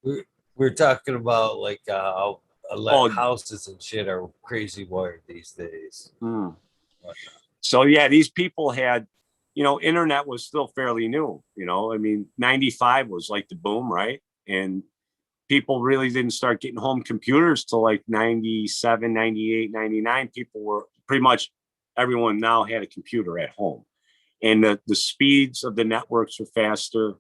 We're talking about like how houses and shit are crazy wired these days. So yeah, these people had, internet was still fairly new. I mean, 95 was like the boom, right? And people really didn't start getting home computers till like 97, 98, 99. People were pretty much, everyone now had a computer at home. And the speeds of the networks were faster.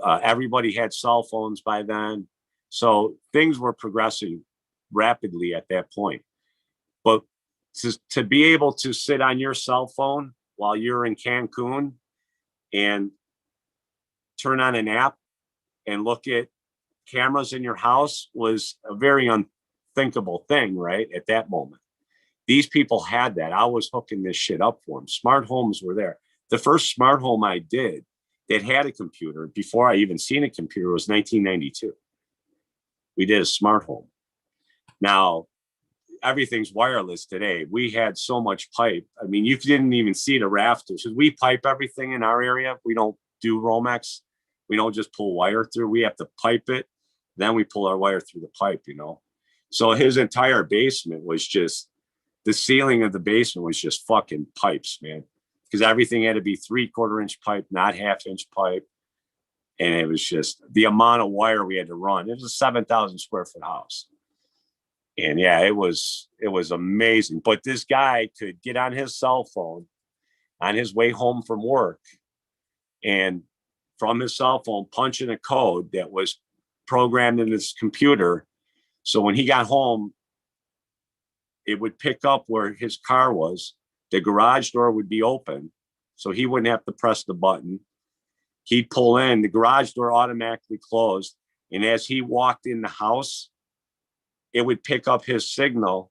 Everybody had cell phones by then. So things were progressing rapidly at that point. But to be able to sit on your cell phone while you're in Cancun and turn on an app and look at cameras in your house was a very unthinkable thing, right? At that moment. These people had that. I was hooking this shit up for them. Smart homes were there. The first smart home I did that had a computer before I even seen a computer was 1992. We did a smart home. Now, everything's wireless today. We had so much pipe. I mean, you didn't even see the rafters. We pipe everything in our area. We don't do Romex. We don't just pull wire through. We have to pipe it. Then we pull our wire through the pipe, So his entire basement was just, the ceiling of the basement was just fucking pipes, man. Because everything had to be 3/4 inch pipe, not 1/2 inch pipe. And it was just the amount of wire we had to run. It was a 7,000 square foot house. And yeah, it was amazing. But this guy could get on his cell phone on his way home from work, and from his cell phone punch in a code that was programmed in his computer. So when he got home, it would pick up where his car was. The garage door would be open, so he wouldn't have to press the button. He'd pull in, the garage door automatically closed. And as he walked in the house, it would pick up his signal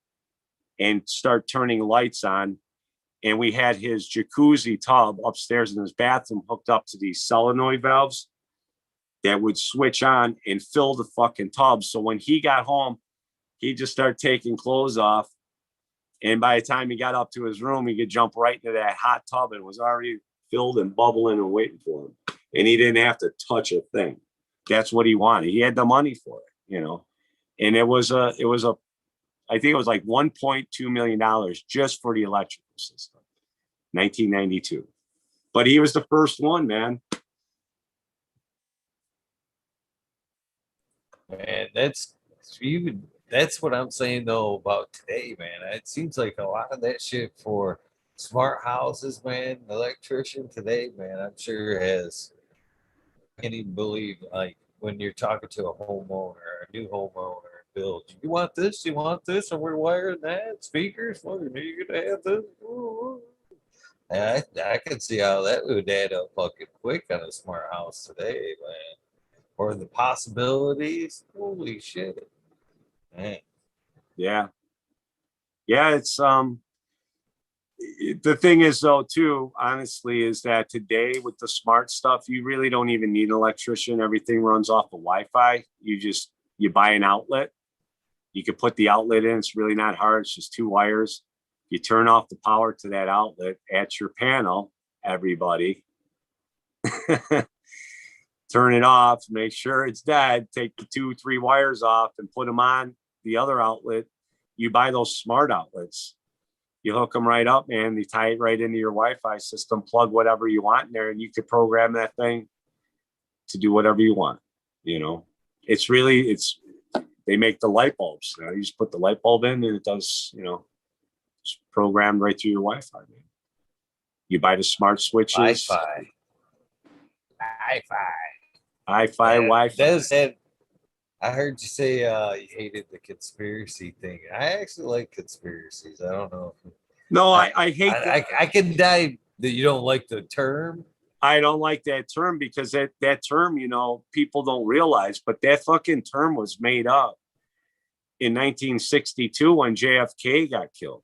and start turning lights on And we had his jacuzzi tub upstairs in his bathroom hooked up to these solenoid valves that would switch on and fill the fucking tub. So when he got home, he'd just start taking clothes off. And by the time he got up to his room, he could jump right into that hot tub and was already filled and bubbling and waiting for him. And he didn't have to touch a thing. That's what he wanted. He had the money for it, you know. And it was a, I think it was like $1.2 million just for the electrical system, 1992. But he was the first one, man. Man, that's what I'm saying though about today, man. It seems like a lot of that shit for smart houses, man, electrician today, man, I'm sure has, I can't even believe, like, when you're talking to a homeowner, a new homeowner, build, you want this, and we're wiring that, speakers, what are you gonna have this? Ooh. And I can see how that would add up fucking quick on a smart house today, man. Or the possibilities, holy shit, man. Yeah. Yeah. It's, the thing is though too, honestly, is that today with the smart stuff, you really don't even need an electrician. Everything runs off of Wi-Fi. You buy an outlet. You can put the outlet in. It's really not hard. It's just two wires. You turn off the power to that outlet at your panel, everybody. Turn it off, make sure it's dead, take the 2-3 wires off and put them on the other outlet. You buy those smart outlets. You hook them right up, man. You tie it right into your Wi-Fi system, plug whatever you want in there, and you could program that thing to do whatever you want. You know, they make the light bulbs. You know, you just put the light bulb in and it does, you know, it's programmed right through your Wi-Fi, man. You buy the smart switches. Wi-Fi. Wi-Fi. I heard you say you hated the conspiracy thing. I actually like conspiracies. I don't know. No, I hate I can die that you don't like the term. I don't like that term because that term, you know, people don't realize, but that fucking term was made up in 1962 when JFK got killed.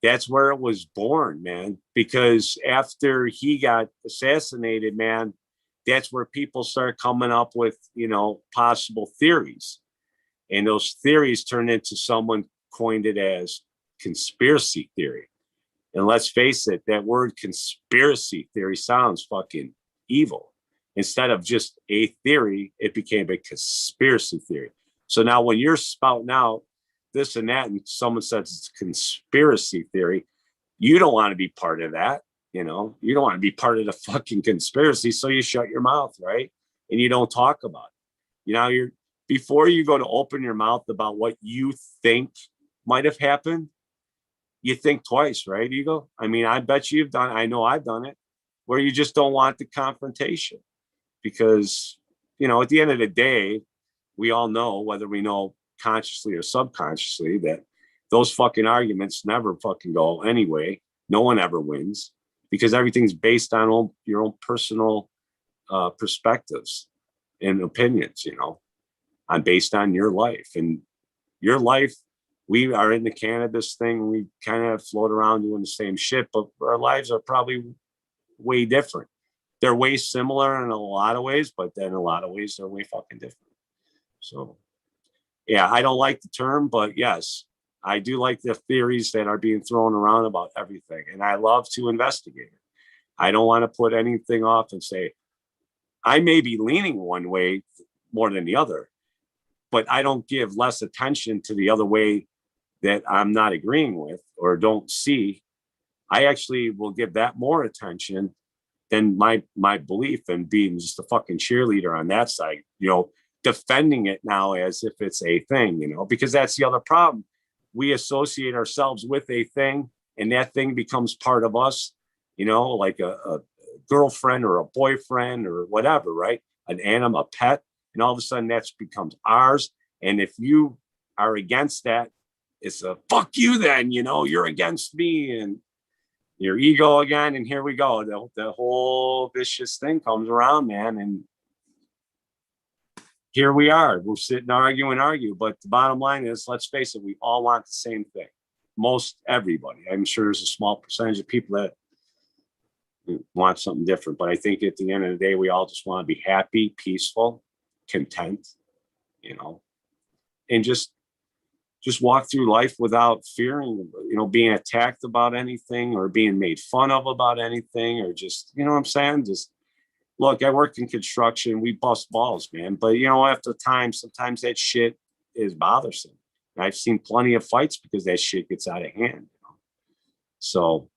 That's where it was born, man, because after he got assassinated, man, that's where people start coming up with, you know, possible theories. And those theories turned into someone coined it as conspiracy theory. And let's face it, that word conspiracy theory sounds fucking evil. Instead of just a theory, it became a conspiracy theory. So now when you're spouting out this and that, and someone says it's conspiracy theory, you don't want to be part of that. You know, you don't want to be part of the fucking conspiracy. So you shut your mouth, right? And you don't talk about it. You know, before you go to open your mouth about what you think might have happened, you think twice, right, Eagle? I mean, I bet I know I've done it, where you just don't want the confrontation because, you know, at the end of the day, we all know, whether we know consciously or subconsciously, that those fucking arguments never fucking go anyway. No one ever wins because everything's based on your own personal perspectives and opinions, you know, based on your life. And your life, we are in the cannabis thing. We kind of float around doing the same shit, but our lives are probably way different. They're way similar in a lot of ways, but then in a lot of ways, they're way fucking different. So, yeah, I don't like the term, but yes, I do like the theories that are being thrown around about everything. And I love to investigate it. I don't want to put anything off and say, I may be leaning one way more than the other, but I don't give less attention to the other way that I'm not agreeing with or don't see. I actually will give that more attention than my belief and being just a fucking cheerleader on that side, you know, defending it now as if it's a thing, you know, because that's the other problem. We associate ourselves with a thing and that thing becomes part of us, you know, like a girlfriend or a boyfriend or whatever, right? An animal, a pet, and all of a sudden that becomes ours. And if you are against that, it's a fuck you then, you know, you're against me and your ego again. And here we go. The whole vicious thing comes around, man. And here we are. We're sitting argue. But the bottom line is, let's face it, we all want the same thing. most everybody. I'm sure there's a small percentage of people that want something different, but I think at the end of the day, we all just want to be happy, peaceful, content, you know, and just walk through life without fearing, you know, being attacked about anything or being made fun of about anything, or just, you know what I'm saying? Just look, I worked in construction. We bust balls, man. But, you know, after time, sometimes that shit is bothersome. And I've seen plenty of fights because that shit gets out of hand. You know? So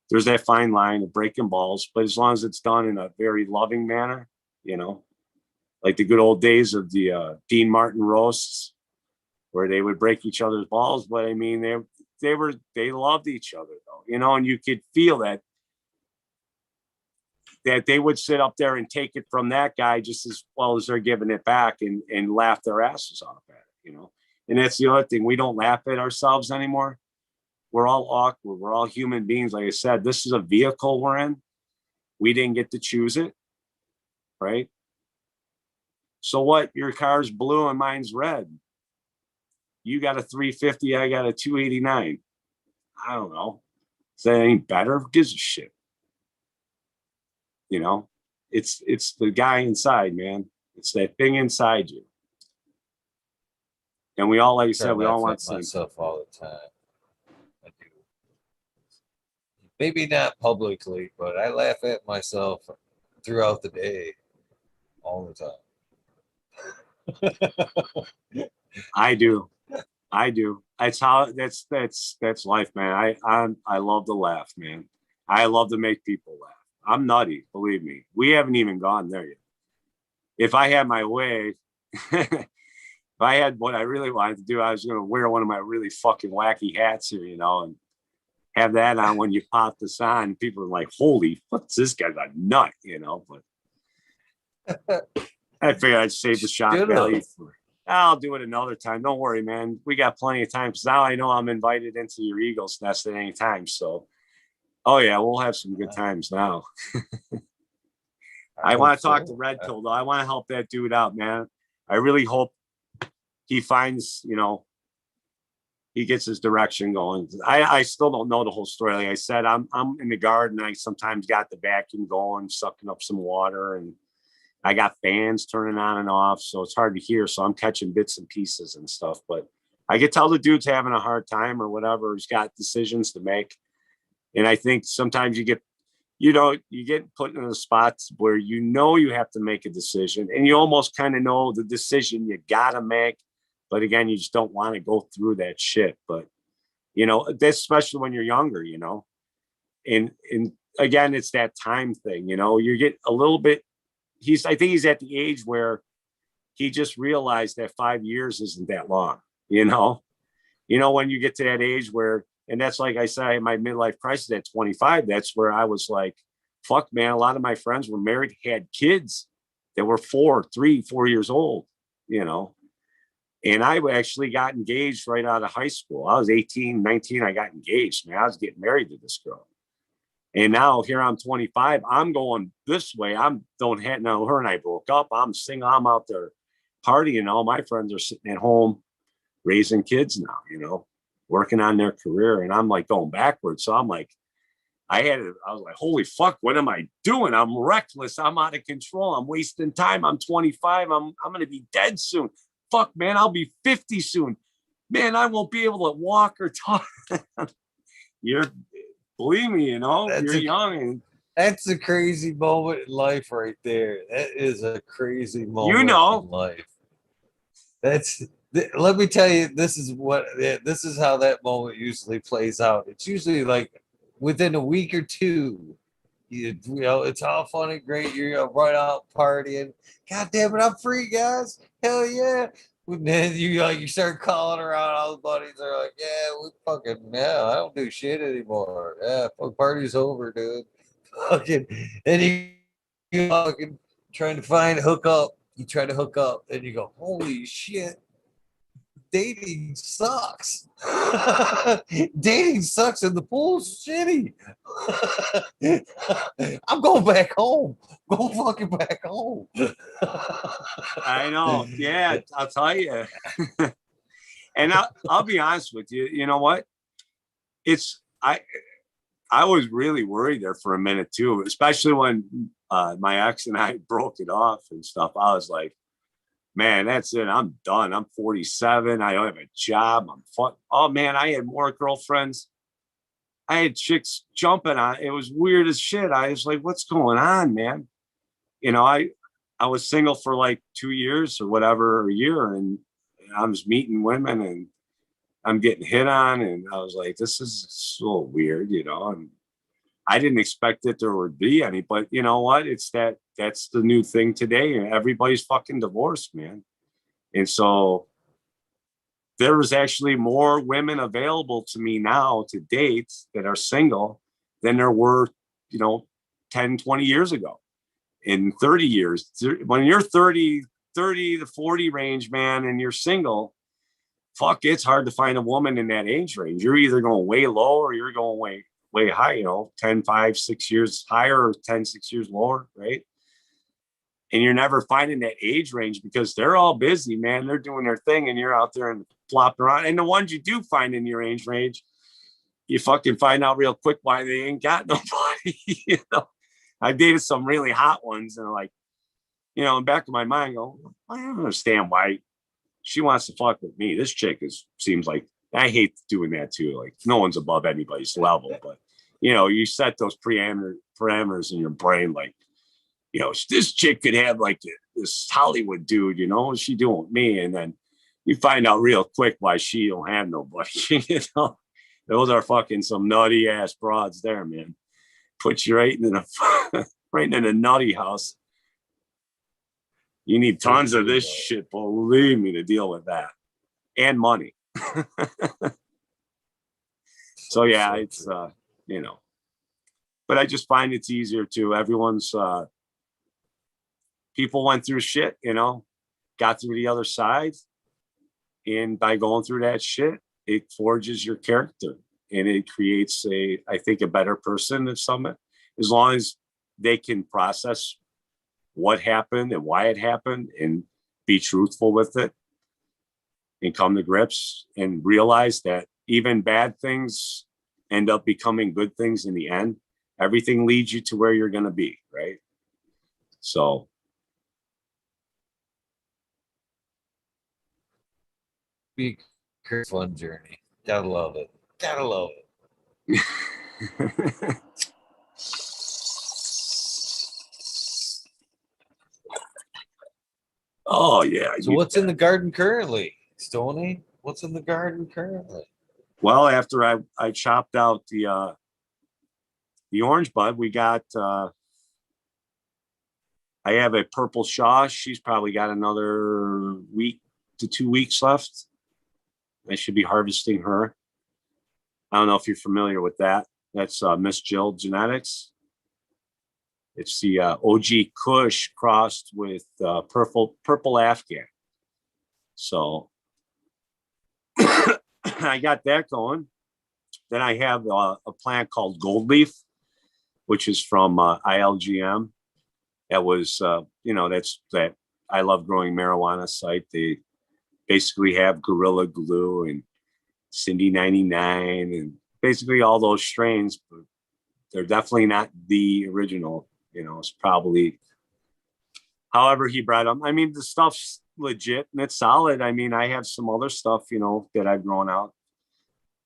there's that fine line of breaking balls. But as long as it's done in a very loving manner, you know, like the good old days of the Dean Martin roasts, where they would break each other's balls. But I mean, they loved each other, though, you know, and you could feel that they would sit up there and take it from that guy just as well as they're giving it back, and laugh their asses off at it, you know. And that's the other thing. We don't laugh at ourselves anymore. We're all awkward. We're all human beings. Like I said, this is a vehicle we're in. We didn't get to choose it, right? So what? Your car's blue and mine's red. You got a 350, I got a 289. I don't know. Is that any better? Who gives a shit? You know, it's the guy inside, man. It's that thing inside you. And we all, like you said, we all want myself all the time. I do. Maybe not publicly, but I laugh at myself throughout the day, all the time. I do. That's how that's life, man. I love to laugh, man. I love to make people laugh. I'm nutty, believe me. We haven't even gone there yet. If I had my way, if I had what I really wanted to do, I was going to wear one of my really fucking wacky hats here, you know, and have that on when you pop this on. People are like, holy, what's this guy's a nut, you know? But I figured I'd save the shock value for. I'll do it another time. Don't worry, man. We got plenty of time. Because now I know I'm invited into your Eagles nest at any time. So, oh, yeah, we'll have some good times now. I want to talk to Red Pill, though. I want to help that dude out, man. I really hope he finds, you know, he gets his direction going. I still don't know the whole story. Like I said, I'm in the garden. I sometimes got the vacuum going, sucking up some water, and I got fans turning on and off, so it's hard to hear. So I'm catching bits and pieces and stuff. But I could tell the dude's having a hard time or whatever. He's got decisions to make. And I think sometimes you get put in the spots where you know you have to make a decision, and you almost kind of know the decision you got to make. But again, you just don't want to go through that shit. But, you know, that's especially when you're younger, you know. And again, it's that time thing, you know. You get a little bit. I think he's at the age where he just realized that 5 years isn't that long, you know, when you get to that age where, and that's like I said, I had my midlife crisis at 25. That's where I was like, fuck, man. A lot of my friends were married, had kids that were 4 years old, you know, and I actually got engaged right out of high school. I was 18, 19. I got engaged, man. I was getting married to this girl. And now here I'm 25. I'm going this way. Her and I broke up. I'm single. I'm out there partying. All my friends are sitting at home raising kids now, you know, working on their career. And I'm like going backwards. So I'm like, I was like, holy fuck, what am I doing? I'm reckless. I'm out of control. I'm wasting time. I'm 25. I'm going to be dead soon. Fuck, man, I'll be 50 soon. Man, I won't be able to walk or talk. Believe me, you know, you're young. And that's a crazy moment in life right there. That is a crazy moment in life. Let me tell you, this is how that moment usually plays out. It's usually like within a week or two. You know, it's all fun and great. You're right out partying. God damn it, I'm free, guys. Hell yeah. And then you start calling around, all the buddies are like, I don't do shit anymore. Yeah, fuck, party's over, dude. Fucking, and you fucking trying to hook up. You try to hook up, and you go, holy shit, dating sucks. Dating sucks, and the pool's shitty. I'm going back home. Go fucking back home. I know. Yeah, I'll tell you. And I'll be honest with you. You know what? It's I was really worried there for a minute too, especially when my ex and I broke it off and stuff. I was like, man, that's it. I'm done. I'm 47. I don't have a job. I'm fun. Oh man, I had more girlfriends. I had chicks jumping on. It was weird as shit. I was like, what's going on, man? You know, I was single for like 2 years or whatever, a year, and I was meeting women and I'm getting hit on, and I was like, this is so weird, you know. And I didn't expect that there would be any, but you know what? That's the new thing today, and everybody's fucking divorced, man. And so there was actually more women available to me now to date that are single than there were, you know, 10, 20 years ago. In 30 years, when you're 30 to 40 range, man, and you're single, fuck, it's hard to find a woman in that age range. You're either going way low or you're going way high, you know, 10, 5, 6 years higher or 10, 6 years lower, right? And you're never finding that age range because they're all busy, man. They're doing their thing and you're out there and flopping around. And the ones you do find in your age range, you fucking find out real quick why they ain't got nobody. You know, I dated some really hot ones and like, you know, in the back of my mind, go, I don't understand why she wants to fuck with me. This chick seems like, I hate doing that too. Like no one's above anybody's level, but you know, you set those parameters in your brain. Like, you know, this chick could have like this Hollywood dude, you know, what's she doing with me? And then you find out real quick why she don't have nobody, you know, those are fucking some nutty ass broads there, man. Put you right in a nutty house. You need tons of this shit, believe me, to deal with that. And money. So yeah, it's you know, but I just find it's easier to everyone's people went through shit, you know, got through the other side. And by going through that shit, it forges your character and it creates I think a better person of some, as long as they can process what happened and why it happened and be truthful with it and come to grips and realize that even bad things end up becoming good things in the end. Everything leads you to where you're going to be, right? So be a fun journey. Gotta love it. Gotta love it. Oh yeah. So what's in the garden currently, Stoney? What's in the garden currently? Well, after I chopped out the orange bud, we got I have a purple Shaw. She's probably got another week to 2 weeks left. I should be harvesting her. I don't know if you're familiar with that. That's Miss Jill Genetics. It's the OG Kush crossed with purple Afghan. So I got that going. Then I have a plant called Gold Leaf, which is from ILGM. That was, you know, that I love growing marijuana site. They basically have Gorilla Glue and Cindy 99 and basically all those strains, but they're definitely not the original. You know, it's probably however he bred them. I mean, the stuff's legit and it's solid. I mean, I have some other stuff, you know, that I've grown out.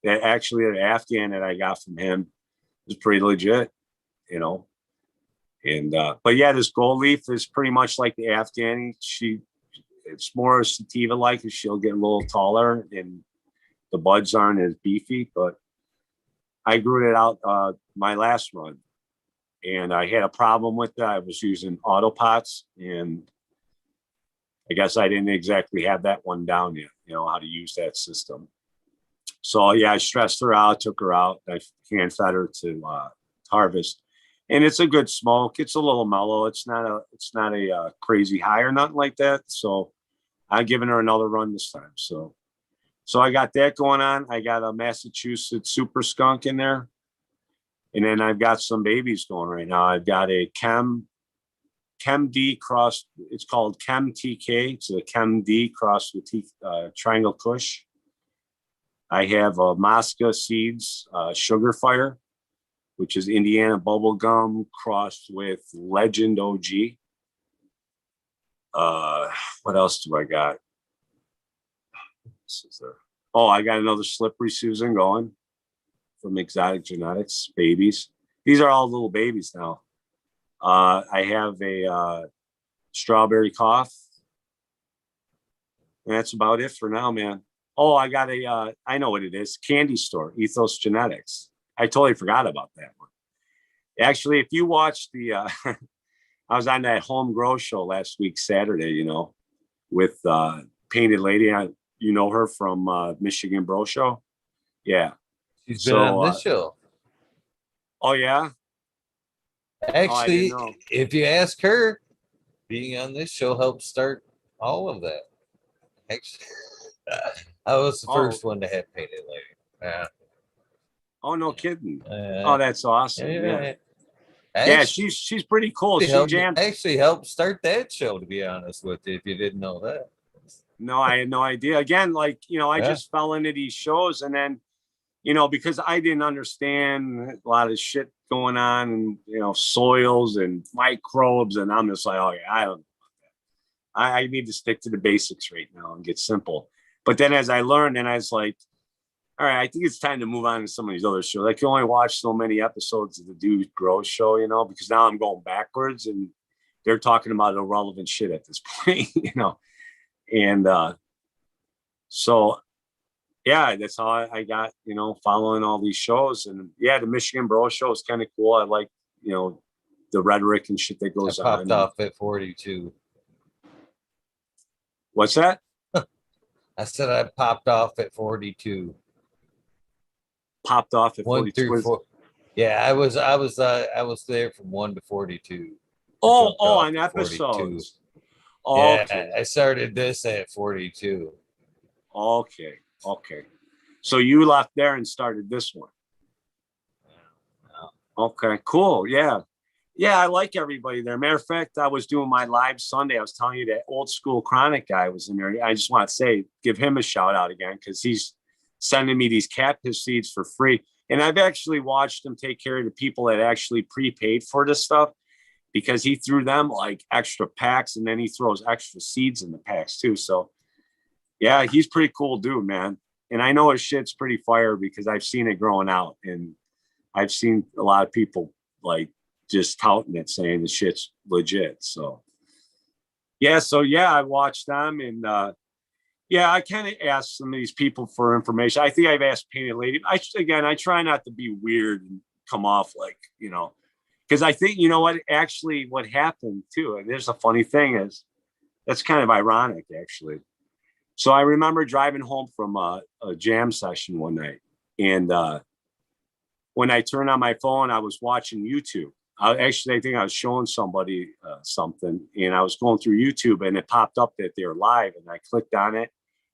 That actually the Afghan that I got from him is pretty legit, you know. And but yeah, this Gold Leaf is pretty much like the Afghani. It's more sativa like, and she'll get a little taller and the buds aren't as beefy. But I grew it out my last run, and I had a problem with that. I was using auto pots, and I guess I didn't exactly have that one down yet. You know how to use that system. So yeah, I stressed her out, took her out, I hand fed her to harvest. And it's a good smoke. It's a little mellow. It's not a crazy high or nothing like that. So I'm giving her another run this time. So I got that going on. I got a Massachusetts Super Skunk in there. And then I've got some babies going right now. I've got a Chem D cross. It's called Chem TK. It's a Chem D cross with Triangle Kush. I have a Mosca Seeds Sugar Fire, which is Indiana bubble gum crossed with Legend OG. What else do I got? Oh, I got another Slippery Susan going from Exotic Genetics, babies. These are all little babies now. I have a Strawberry Cough. And that's about it for now, man. Oh, I got I know what it is. Candy store, Ethos Genetics. I totally forgot about that one. Actually, if you watch I was on that home grow show last week, Saturday, with Painted Lady. You know her from Michigan Bro Show. Yeah. She's been on this show. Oh, yeah? Actually, if you ask her, being on this show helped start all of that. Actually, I was the first one to have Painted Lady. Yeah. Oh, no kidding. Oh, that's awesome. Yeah. Actually, she's pretty cool. Actually helped start that show, to be honest with you, if you didn't know that. No, I had no idea. Again, I just fell into these shows, and then, because I didn't understand a lot of shit going on, and, soils and microbes, and I'm just like, oh, yeah, I need to stick to the basics right now and get simple. But then as I learned, and I was like, all right, I think it's time to move on to some of these other shows. I can only watch so many episodes of the Dude Grow Show, because now I'm going backwards and they're talking about irrelevant shit at this point, And so, yeah, that's how I got, following all these shows. And yeah, the Michigan Bro Show is kind of cool. I like, the rhetoric and shit that goes on. I popped off at 42. What's that? I said I popped off at 42. Popped off at 42. Yeah, I was there from 1 to 42. On episodes. Oh, yeah, okay. I started this at 42. Okay. So you left there and started this one. Okay, cool. Yeah. I like everybody there. Matter of fact, I was doing my live Sunday. I was telling you that Old School Chronic guy was in there. I just want to say, give him a shout out again, because he's sending me these cat piss seeds for free. And I've actually watched him take care of the people that actually prepaid for this stuff, because he threw them like extra packs, and then he throws extra seeds in the packs too. So yeah, he's pretty cool dude, man. And I know his shit's pretty fire because I've seen it growing out, and I've seen a lot of people like just touting it, saying the shit's legit. So yeah, I watched them, and I kind of asked some of these people for information. I think I've asked Painted Lady. I try not to be weird and come off like, because I think, what happened too, and there's a funny thing is, that's kind of ironic, actually. So I remember driving home from a jam session one night, and when I turned on my phone, I was watching YouTube. I think I was showing somebody something, and I was going through YouTube, and it popped up that they were live, and I clicked on it,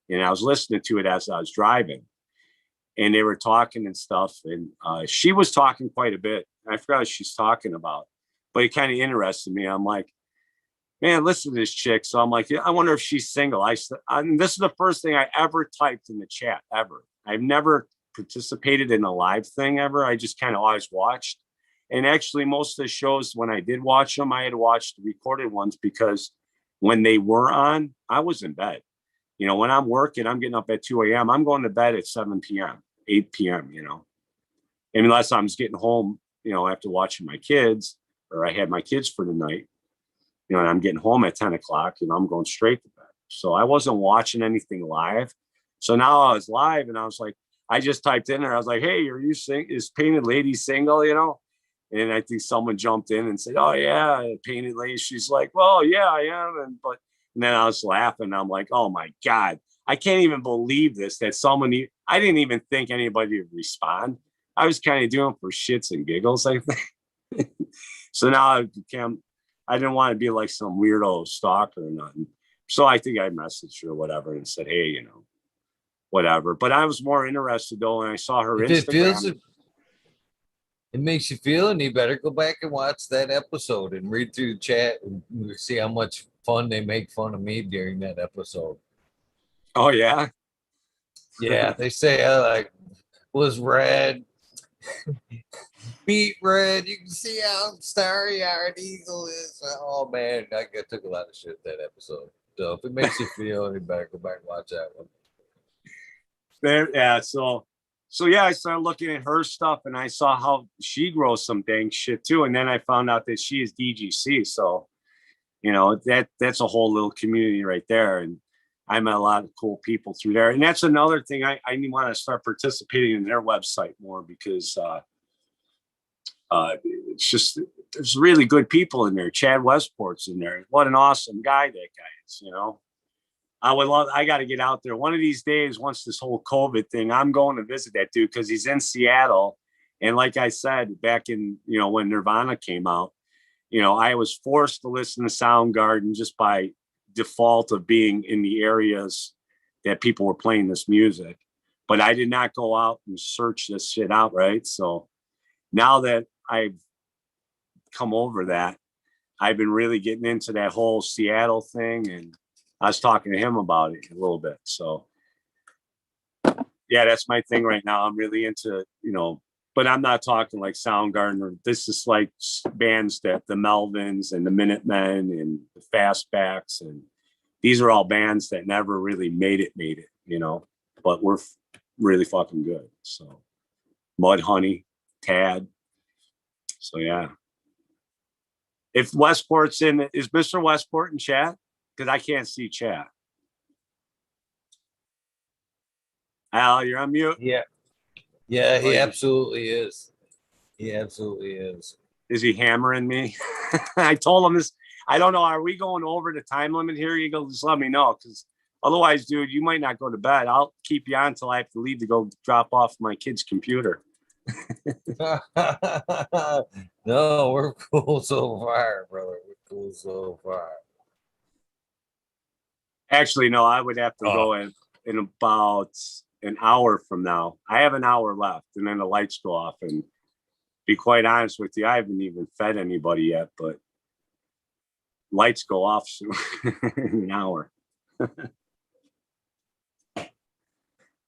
and I was listening to it as I was driving, and they were talking and stuff, and she was talking quite a bit. I forgot what she's talking about, but it kind of interested me. I'm like, man, listen to this chick. So I'm like, I wonder if she's single. This is the first thing I ever typed in the chat ever. I've never participated in a live thing ever. I just kind of always watched. And actually, most of the shows, when I did watch them, I had watched the recorded ones, because when they were on, I was in bed. When I'm working, I'm getting up at 2 a.m. I'm going to bed at 7 p.m., 8 p.m., unless I'm just getting home, after watching my kids, or I had my kids for the night, and I'm getting home at 10 o'clock, I'm going straight to bed. So I wasn't watching anything live. So now I was live, and I was like, I just typed in there. I was like, hey, is Painted Lady single, And I think someone jumped in and said, oh, yeah, Painted Lady. She's like, well, yeah, I am. And then I was laughing. I'm like, oh, my God, I can't even believe this, that I didn't even think anybody would respond. I was kind of doing it for shits and giggles, I think. So now I didn't want to be like some weirdo stalker or nothing. So I think I messaged her or whatever and said, hey, whatever. But I was more interested, though, when I saw her Instagram. It makes you feel, and you better go back and watch that episode and read through the chat and see how much fun they make fun of me during that episode. Oh, yeah? Yeah, they say I like was red, beat red. You can see how starry-eyed Eagle is. Oh man, I took a lot of shit that episode. So if it makes you feel any better, go back and watch that one. There, yeah. So yeah, I started looking at her stuff, and I saw how she grows some dang shit too. And then I found out that she is DGC. So that's a whole little community right there. And I met a lot of cool people through there. And that's another thing I want to start participating in their website more because it's just there's really good people in there. Chad Westport's in there. What an awesome guy that guy is. I got to get out there one of these days. Once this whole COVID thing, I'm going to visit that dude because he's in Seattle. And like I said, back in, when Nirvana came out, I was forced to listen to Soundgarden just by default of being in the areas that people were playing this music. But I did not go out and search this shit out, right? So now that I've come over that, I've been really getting into that whole Seattle thing, and I was talking to him about it a little bit. So yeah, that's my thing right now. I'm really into, but I'm not talking like Soundgarden, or this is like bands that the Melvins and the Minutemen and the Fastbacks, and these are all bands that never really made it, but we're really fucking good. So Mudhoney, Tad. So yeah. If Westport's in, is Mr. Westport in chat? Because I can't see chat. Al, you're on mute. Yeah. Yeah, he absolutely is. He absolutely is. Is he hammering me? I told him this. I don't know. Are we going over the time limit here? You go, just let me know. Because otherwise, dude, you might not go to bed. I'll keep you on until I have to leave to go drop off my kid's computer. No, we're cool so far, brother. We're cool so far. Actually, no, I would have to go in about an hour from now. I have an hour left, and then the lights go off. And be quite honest with you, I haven't even fed anybody yet, but lights go off soon in an hour.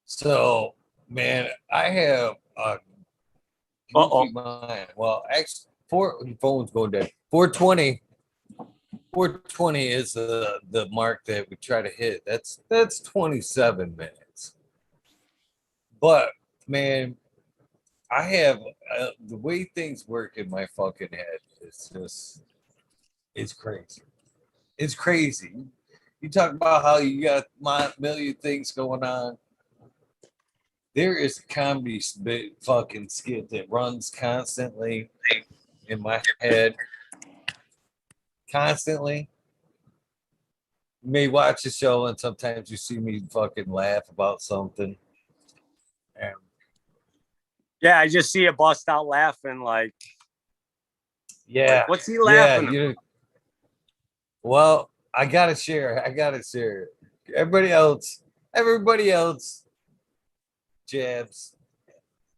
So, man, I have well, actually, phone's going dead. 420. 420 is the mark that we try to hit. That's 27 minutes. But man, I have the way things work in my fucking head is it's crazy. It's crazy. You talk about how you got a million things going on. There is a comedy fucking skit that runs constantly in my head. Constantly. You may watch the show and sometimes you see me fucking laugh about something. And yeah, I just see a bust out laughing like, yeah. Like, what's he laughing at? Well, I gotta share. Everybody else jabs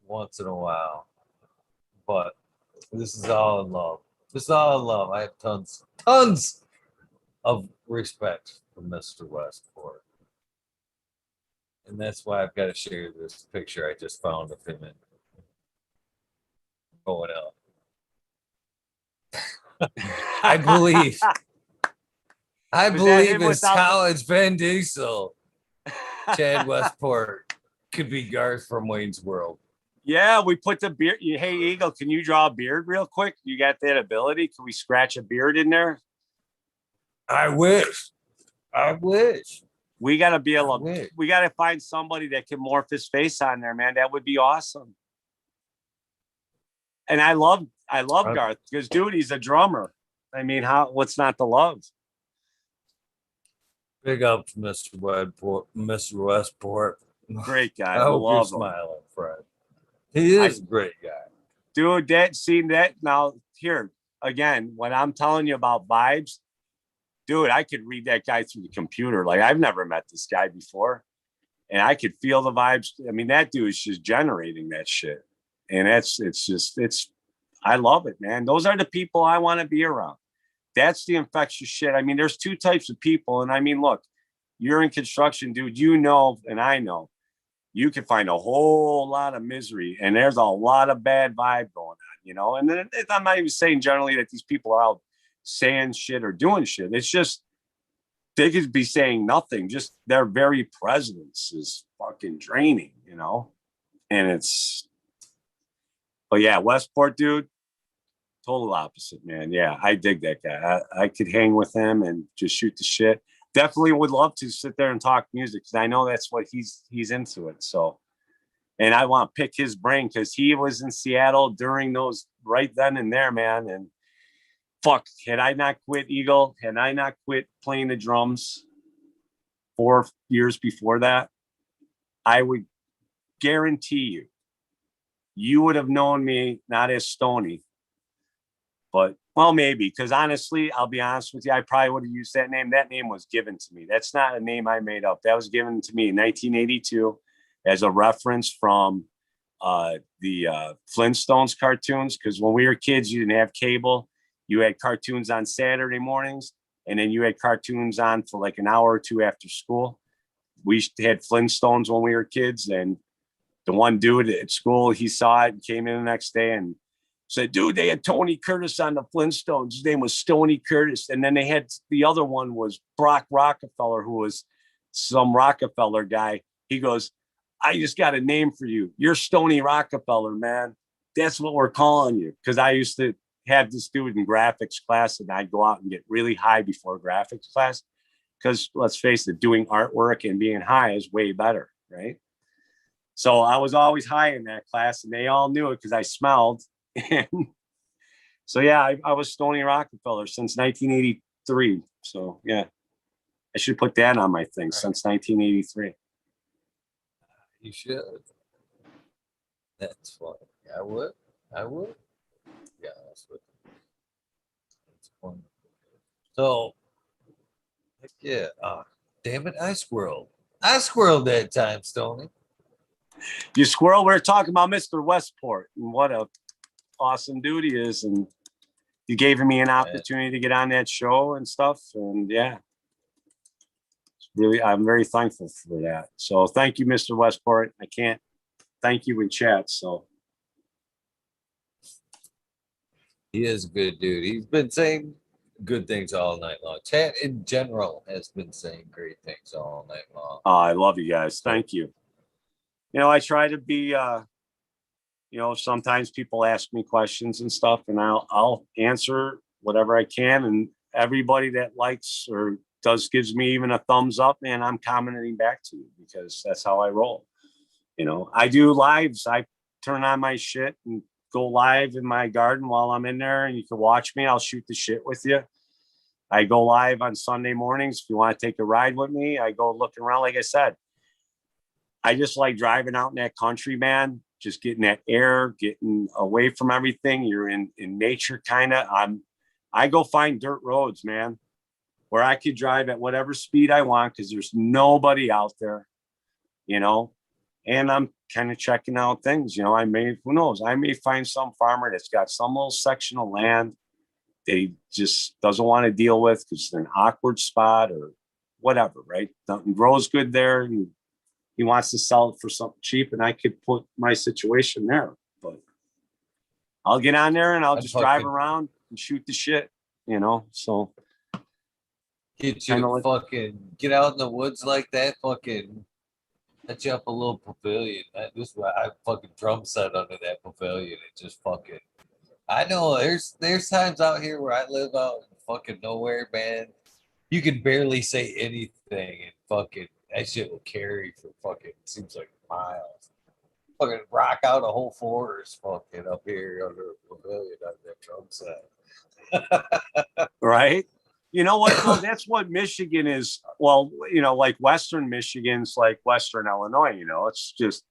once in a while. But this is all in love. I have tons of respect for Mr. Westport. And that's why I've got to share this picture I just found of him going out. I believe it's how it's Vin Diesel. Chad Westport could be Garth from Wayne's World. Yeah, we put the beard. Hey, Eagle, can you draw a beard real quick? You got that ability? Can we scratch a beard in there? I wish. We got to be able to, we got to find somebody that can morph his face on there, man. That would be awesome. And I love Garth because, dude, he's a drummer. I mean, what's not to love? Big up to Mr. Westport. Great guy. I hope you're smiling, Fred. He is a great guy. Dude, that now here again, when I'm telling you about vibes, dude, I could read that guy through the computer. Like, I've never met this guy before. And I could feel the vibes. I mean, that dude is just generating that shit. And I love it, man. Those are the people I want to be around. That's the infectious shit. I mean, there's two types of people. And I mean, look, you're in construction, dude, and I know you can find a whole lot of misery, and there's a lot of bad vibe going on, and then I'm not even saying generally that these people are out saying shit or doing shit. It's just they could be saying nothing. Just their very presence is fucking draining, and but yeah, Westport dude, total opposite, man. Yeah, I dig that guy. I could hang with him and just shoot the shit. Definitely would love to sit there and talk music, because I know that's what he's into it. So, and I want to pick his brain, because he was in Seattle during those right then and there, man. And fuck, had I not quit Eagle, had I not quit playing the drums 4 years before that, I would guarantee you would have known me not as Stoney, but well, maybe, because honestly, I'll be honest with you, I probably would have used that name. That name was given to me. That's not a name I made up. That was given to me in 1982 as a reference from the Flintstones cartoons. Because when we were kids, you didn't have cable. You had cartoons on Saturday mornings, and then you had cartoons on for like an hour or two after school. We had Flintstones when we were kids, and the one dude at school, he saw it and came in the next day and said, dude, they had Tony Curtis on the Flintstones. His name was Stoney Curtis. And then they had the other one was Brock Rockafeller, who was some Rockafeller guy. He goes, I just got a name for you. You're Stoney Rockafeller, man. That's what we're calling you. Because I used to have this dude in graphics class, and I'd go out and get really high before graphics class. Because let's face it, doing artwork and being high is way better, right? So I was always high in that class, and they all knew it because I smelled. And so, yeah, I was Stoney Rockafeller since 1983. So, yeah, I should put that on my thing, right. Since 1983. You should. That's funny. I would. Yeah, that's what. That's fun. So, yeah. Damn it, I squirreled that time, Stoney. You squirrel. We were talking about Mr. Westport and what a awesome dude he is, and you gave me an opportunity to get on that show and stuff, and yeah, really, I'm very thankful for that. So thank you, Mr. Westport. I can't thank you in chat. So he is a good dude. He's been saying good things all night long. Chat in general has been saying great things all night long. I love you guys. Thank you. I try to be sometimes people ask me questions and stuff, and I'll answer whatever I can. And everybody that likes or gives me even a thumbs up, man, I'm commenting back to you, because that's how I roll. I do lives. I turn on my shit and go live in my garden while I'm in there, and you can watch me. I'll shoot the shit with you. I go live on Sunday mornings. If you want to take a ride with me, I go looking around. Like I said, I just like driving out in that country, man. Just getting that air, getting away from everything. You're in nature, kind of. I go find dirt roads, man, where I could drive at whatever speed I want, because there's nobody out there, and I'm kind of checking out things. Who knows? I may find some farmer that's got some little section of land that he just doesn't want to deal with because it's an awkward spot or whatever, right? Nothing grows good there, and he wants to sell it for something cheap, and I could put my situation there. But I'll get on there and I'll just drive around and shoot the shit, so get you get out in the woods like that, fucking set you up a little pavilion. This is why I fucking drum set under that pavilion. It just fucking, I know there's times out here where I live out in fucking nowhere, man. You can barely say anything, and fucking that shit will carry for fucking, seems like miles. Fucking rock out a whole forest fucking up here under a pavilion on that drum set. Right? You know what, though? That's what Michigan is. Well, like Western Michigan's like Western Illinois, it's just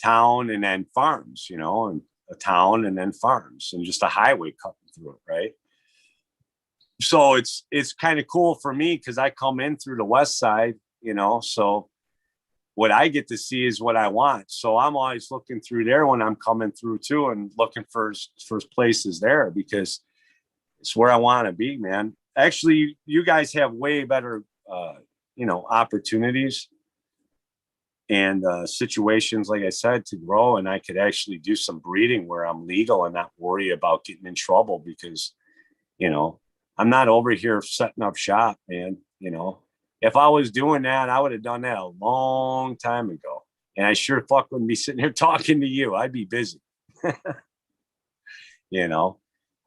town and then farms, and a town and then farms and just a highway cutting through it, right? So it's kind of cool for me because I come in through the west side, so what I get to see is what I want. So I'm always looking through there when I'm coming through too, and looking for places there, because it's where I want to be, man. Actually, you guys have way better, opportunities and situations, like I said, to grow, and I could actually do some breeding where I'm legal and not worry about getting in trouble because, I'm not over here setting up shop, man. If I was doing that, I would have done that a long time ago. And I sure fuck wouldn't be sitting here talking to you. I'd be busy. you know,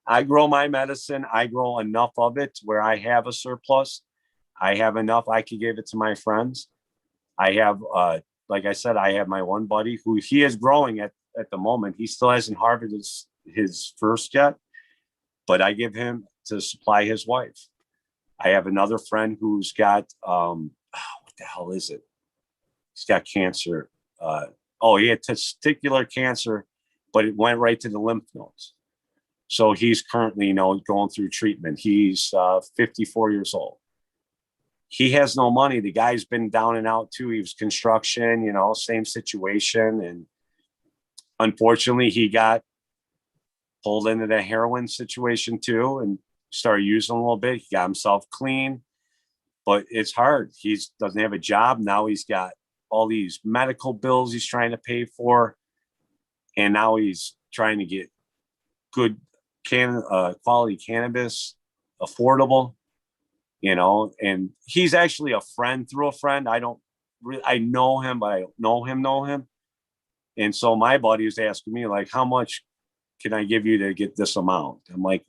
I grow my medicine. I grow enough of it where I have a surplus. I have enough. I could give it to my friends. I have, like I said, I have my one buddy who he is growing at the moment. He still hasn't harvested his first yet, but I give him to supply his wife. I have another friend who's got, what the hell is it? He's got cancer. He had testicular cancer, but it went right to the lymph nodes. So he's currently, going through treatment. He's 54 years old. He has no money. The guy's been down and out too. He was construction, same situation. And unfortunately, he got pulled into the heroin situation too and started using a little bit. He got himself clean, but it's hard. He doesn't have a job. Now he's got all these medical bills he's trying to pay for. And now he's trying to get good quality cannabis, affordable, and he's actually a friend through a friend. I know him, but I don't know him. And so my buddy was asking me, like, how much can I give you to get this amount? I'm like,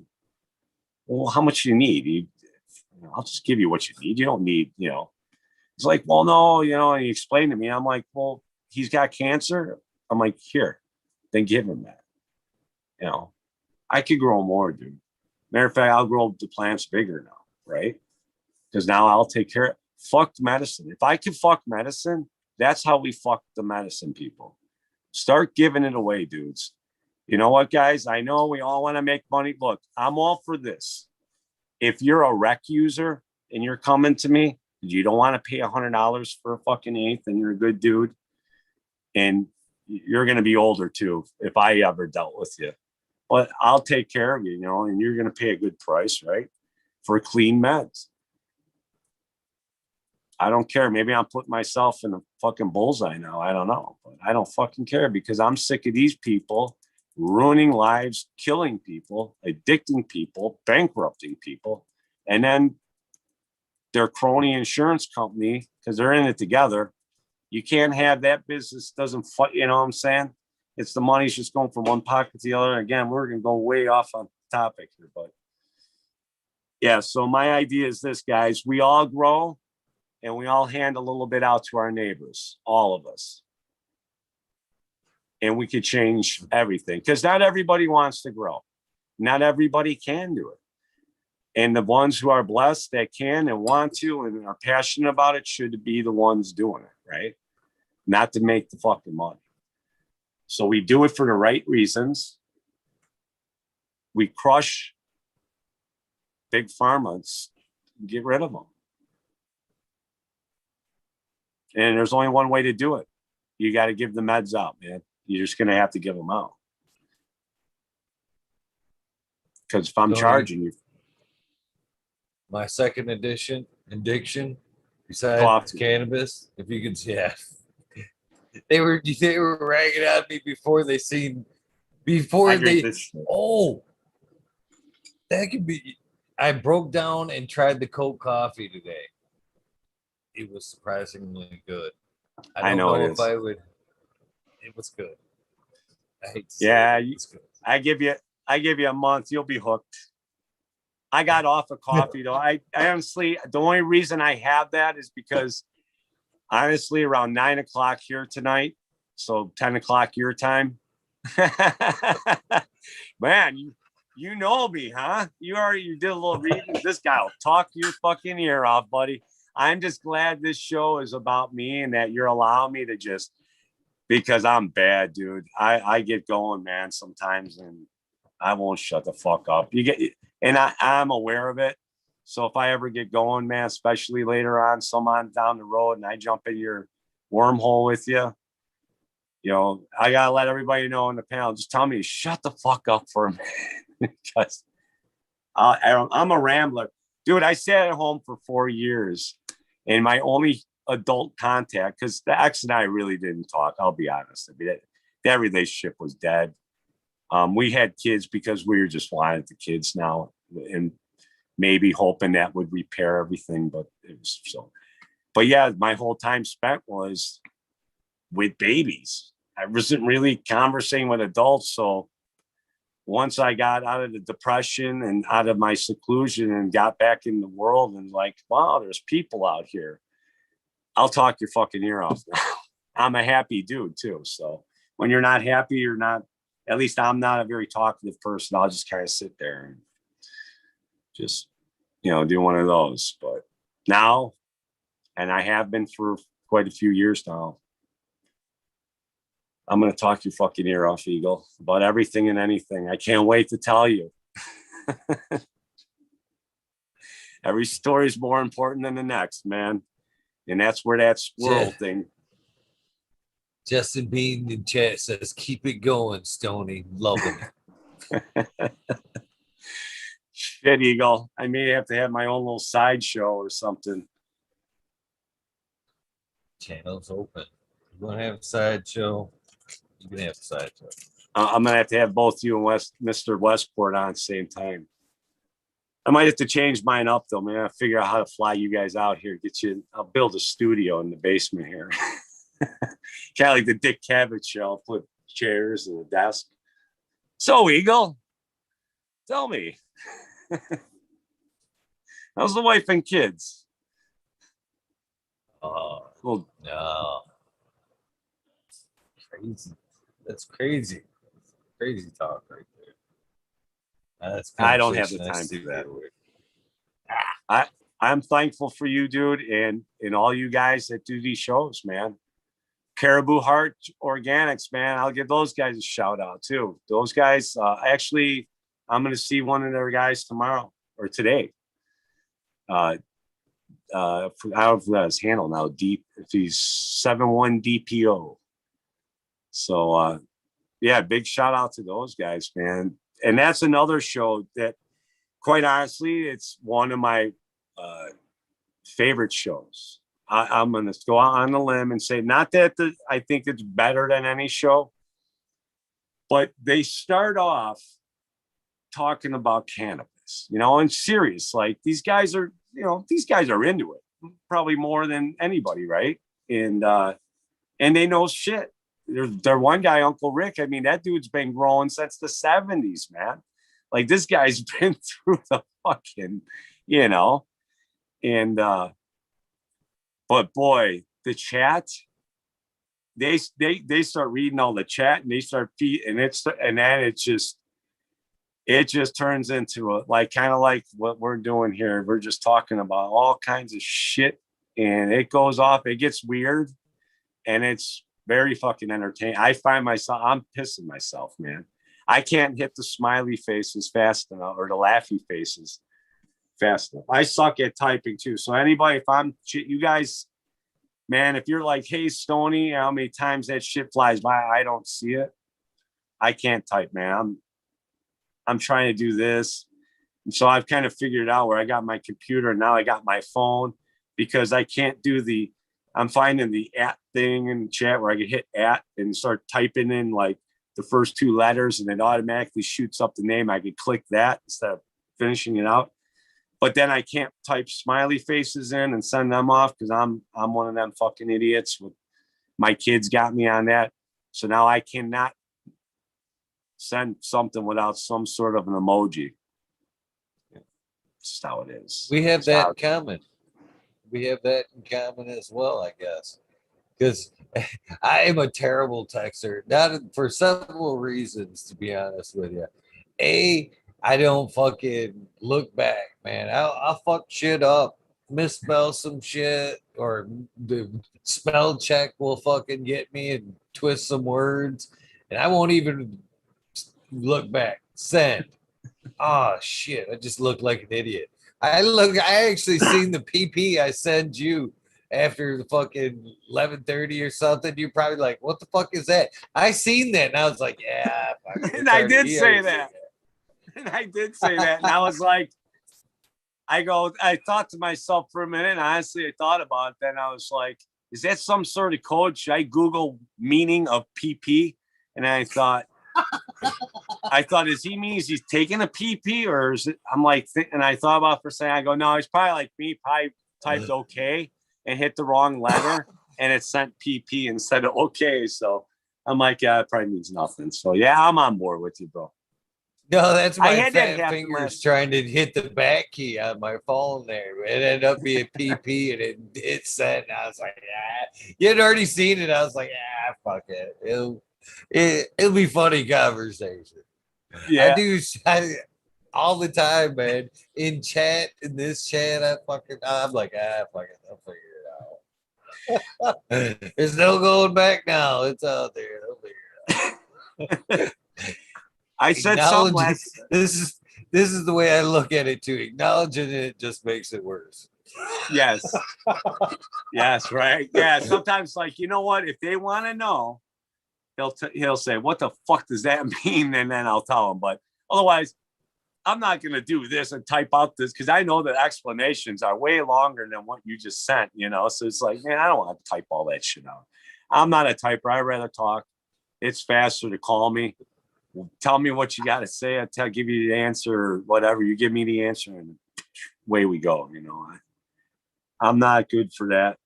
well, how much do you need? I'll just give you what you need. You don't need, It's like, well, no, and he explained to me. I'm like, well, he's got cancer. I'm like, here, then give him that. I could grow more, dude. Matter of fact, I'll grow the plants bigger now, right? Because now I'll take care of fuck medicine. If I could fuck medicine, that's how we fuck the medicine people. Start giving it away, dudes. You know what, guys? I know we all want to make money. Look, I'm all for this. If you're a rec user and you're coming to me, you don't want to pay $100 for a fucking eighth, and you're a good dude, and you're going to be older too if I ever dealt with you. But I'll take care of you, and you're going to pay a good price, right? For clean meds. I don't care. Maybe I'm putting myself in a fucking bullseye now. I don't know. But I don't fucking care because I'm sick of these people ruining lives, killing people, addicting people, bankrupting people. And then their crony insurance company, because they're in it together, you can't have that business doesn't fight, you know what I'm saying? It's the money's just going from one pocket to the other. Again, we're going to go way off on topic here, but yeah. So my idea is this, guys, we all grow and we all hand a little bit out to our neighbors, all of us. And we could change everything because not everybody wants to grow. Not everybody can do it. And the ones who are blessed that can and want to and are passionate about it should be the ones doing it, right? Not to make the fucking money. So we do it for the right reasons. We crush big pharma, get rid of them. And there's only one way to do it. You got to give the meds out, man. You're just going to have to give them out. Because if I'm charging you. My second addiction, besides Coffee. cannabis, if you could, yeah. They were ragging on me before they that could be. I broke down and tried the cold coffee today. It was surprisingly good. I don't know if I would. It was good. I hate to say it was good. I give you a month, you'll be hooked. I got off of coffee though. I honestly, the only reason I have that is because honestly, around 9:00 here tonight, so 10:00 your time. Man, you know me, huh? You did a little reading. This guy will talk your fucking ear off, buddy. I'm just glad this show is about me and that you're allowing me to just, because I'm bad, dude. I get going, man, sometimes, and I won't shut the fuck up. And I'm aware of it. So if I ever get going, man, especially later on, someone down the road, and I jump in your wormhole with you, I gotta let everybody know in the panel. Just tell me, shut the fuck up for a minute, because I'm a rambler, dude. I sat at home for 4 years, And my only adult contact, because the ex and I really didn't talk, I'll be honest. I mean, that relationship was dead. We had kids because we were just wanted the kids now, and maybe hoping that would repair everything, but it was so. But yeah, my whole time spent was with babies. I wasn't really conversing with adults. So once I got out of the depression and out of my seclusion and got back in the world and like, wow, there's people out here. I'll talk your fucking ear off now. I'm a happy dude too. So when you're not happy, you're not, at least I'm not a very talkative person. I'll just kind of sit there and just, do one of those. But now, and I have been for quite a few years now, I'm going to talk your fucking ear off, Eagle, about everything and anything. I can't wait to tell you. Every story is more important than the next, man. And that's where that squirrel thing. Justin Bean in chat says, keep it going, Stoney. Loving it. Shit, Eagle. I may have to have my own little sideshow or something. Channel's open. You want to have a sideshow? You can have a sideshow. I'm going to have both you and Mr. Westport on at the same time. I might have to change mine up, though, man. I figure out how to fly you guys out here. I'll build a studio in the basement here. Kind of like the Dick Cavett show. I'll put chairs and a desk. So, Eagle, tell me. How's the wife and kids? Well, no. Crazy. That's crazy. Crazy talk right there. I don't have the time for that. I'm thankful for you, dude, and all you guys that do these shows, man. Caribou Heart Organics, man. I'll give those guys a shout out too. Those guys, actually, I'm going to see one of their guys tomorrow or today. I don't know if that's his handle now. If he's 71 DPO. So, yeah, big shout out to those guys, man. And that's another show that, quite honestly, it's one of my favorite shows. I'm going to go out on a limb and say, not that I think it's better than any show, but they start off talking about cannabis, and serious. Like these guys are into it probably more than anybody, right? And they know shit. Their one guy, Uncle Rick. I mean, that dude's been growing since the 70s, man. Like this guy's been through the fucking, and but boy, the chat, they start reading all the chat and they start feeding, and then it just turns into kind of like what we're doing here. We're just talking about all kinds of shit, and it goes off. It gets weird, and it's very fucking entertaining. I find myself, I'm pissing myself, man. I can't hit the smiley faces fast enough or the laughy faces fast enough. I suck at typing too. So anybody, you guys, man, if you're like, hey, Stoney, how many times that shit flies by, I don't see it. I can't type, man. I'm trying to do this. And so I've kind of figured out where I got my computer and now I got my phone because I can't do I'm finding the at thing in the chat where I can hit at and start typing in like the first two letters and it automatically shoots up the name. I could click that instead of finishing it out. But then I can't type smiley faces in and send them off because I'm one of them fucking idiots. My kids got me on that. So now I cannot send something without some sort of an emoji. It's just how it is. We have that in common. We have that in common as well, I guess. Because I am a terrible texter, not for several reasons, to be honest with you. I don't fucking look back, man. I'll fuck shit up, misspell some shit, or the spell check will fucking get me and twist some words, and I won't even look back. Send. Oh shit! I just look like an idiot. I actually seen the PP I send you after the fucking 11:30 or something. You're probably like, what the fuck is that? I seen that and I was like, yeah. And I did say that. And I did say that. And I was like, I thought to myself for a minute. Honestly, I thought about it. Then I was like, is that some sort of code? Should I Google meaning of PP? And I thought, does he mean he's taking a PP or is it? I'm like, and I thought about it for a second. I go, no, he's probably like me, probably typed okay and hit the wrong letter and it sent PP instead of okay. So I'm like, yeah, it probably means nothing. So yeah, I'm on board with you, bro. No, that's I my had that fat happen fingers last. trying to hit the back key on my phone there. It ended up being PP and it said, and I was like, yeah. You had already seen it. I was like, yeah, fuck it. It'll be funny conversation. I Yeah, do all the time, man. In this chat, I'm like, fuck it. I'll figure it out. There's no going back now. It's out there. I'll figure it out. I said something Acknowledge last. this is the way I look at it too. Acknowledging it just makes it worse. Yes, yes, right. Yeah, sometimes like you know what? If they want to know, he'll say, "What the fuck does that mean?" And then I'll tell him. But otherwise, I'm not gonna do this and type out this because I know the explanations are way longer than what you just sent. You know, so it's like, man, I don't want to type all that shit out. I'm not a typer. I'd rather talk. It's faster to call me. Tell me what you got to say. Give you the answer or whatever. You give me the answer and away we go. You know, I'm not good for that,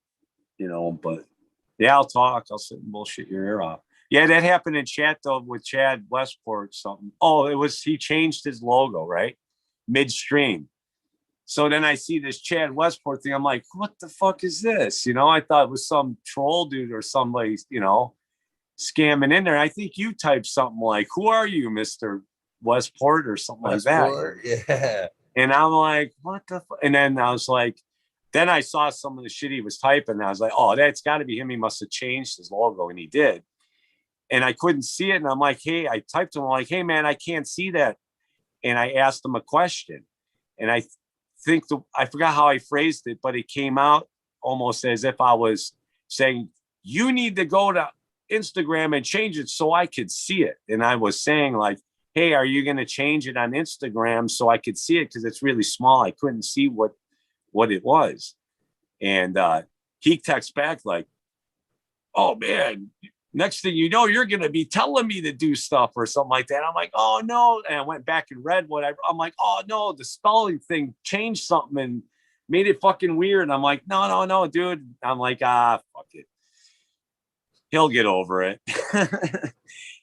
you know, but yeah, I'll talk. I'll sit and bullshit your ear off. Yeah, that happened in chat though with Chad Westport. Something. Oh, he changed his logo, right? Midstream. So then I see this Chad Westport thing. I'm like, what the fuck is this? You know, I thought it was some troll dude or somebody, you know, scamming in there. I think you typed something like, who are you, Mr. Westport or something Westport, like that. yeah. And I'm like, what the fuck? And then I was like, then I saw some of the shit he was typing. And I was like, oh, that's got to be him. He must have changed his logo. And he did. And I couldn't see it. And I'm like, hey, I typed to him, like, hey, man, I can't see that. And I asked him a question. And I I forgot how I phrased it, but it came out almost as if I was saying, you need to go to Instagram and change it so I could see it. And I was saying, like, hey, are you going to change it on Instagram so I could see it? Because it's really small. I couldn't see what it was. And he texts back like, oh, man, next thing you know, you're going to be telling me to do stuff or something like that. I'm like, oh, no. And I went back and read whatever. I'm like, oh, no, the spelling thing changed something and made it fucking weird. And I'm like, no, dude. I'm like, fuck it. He'll get over it.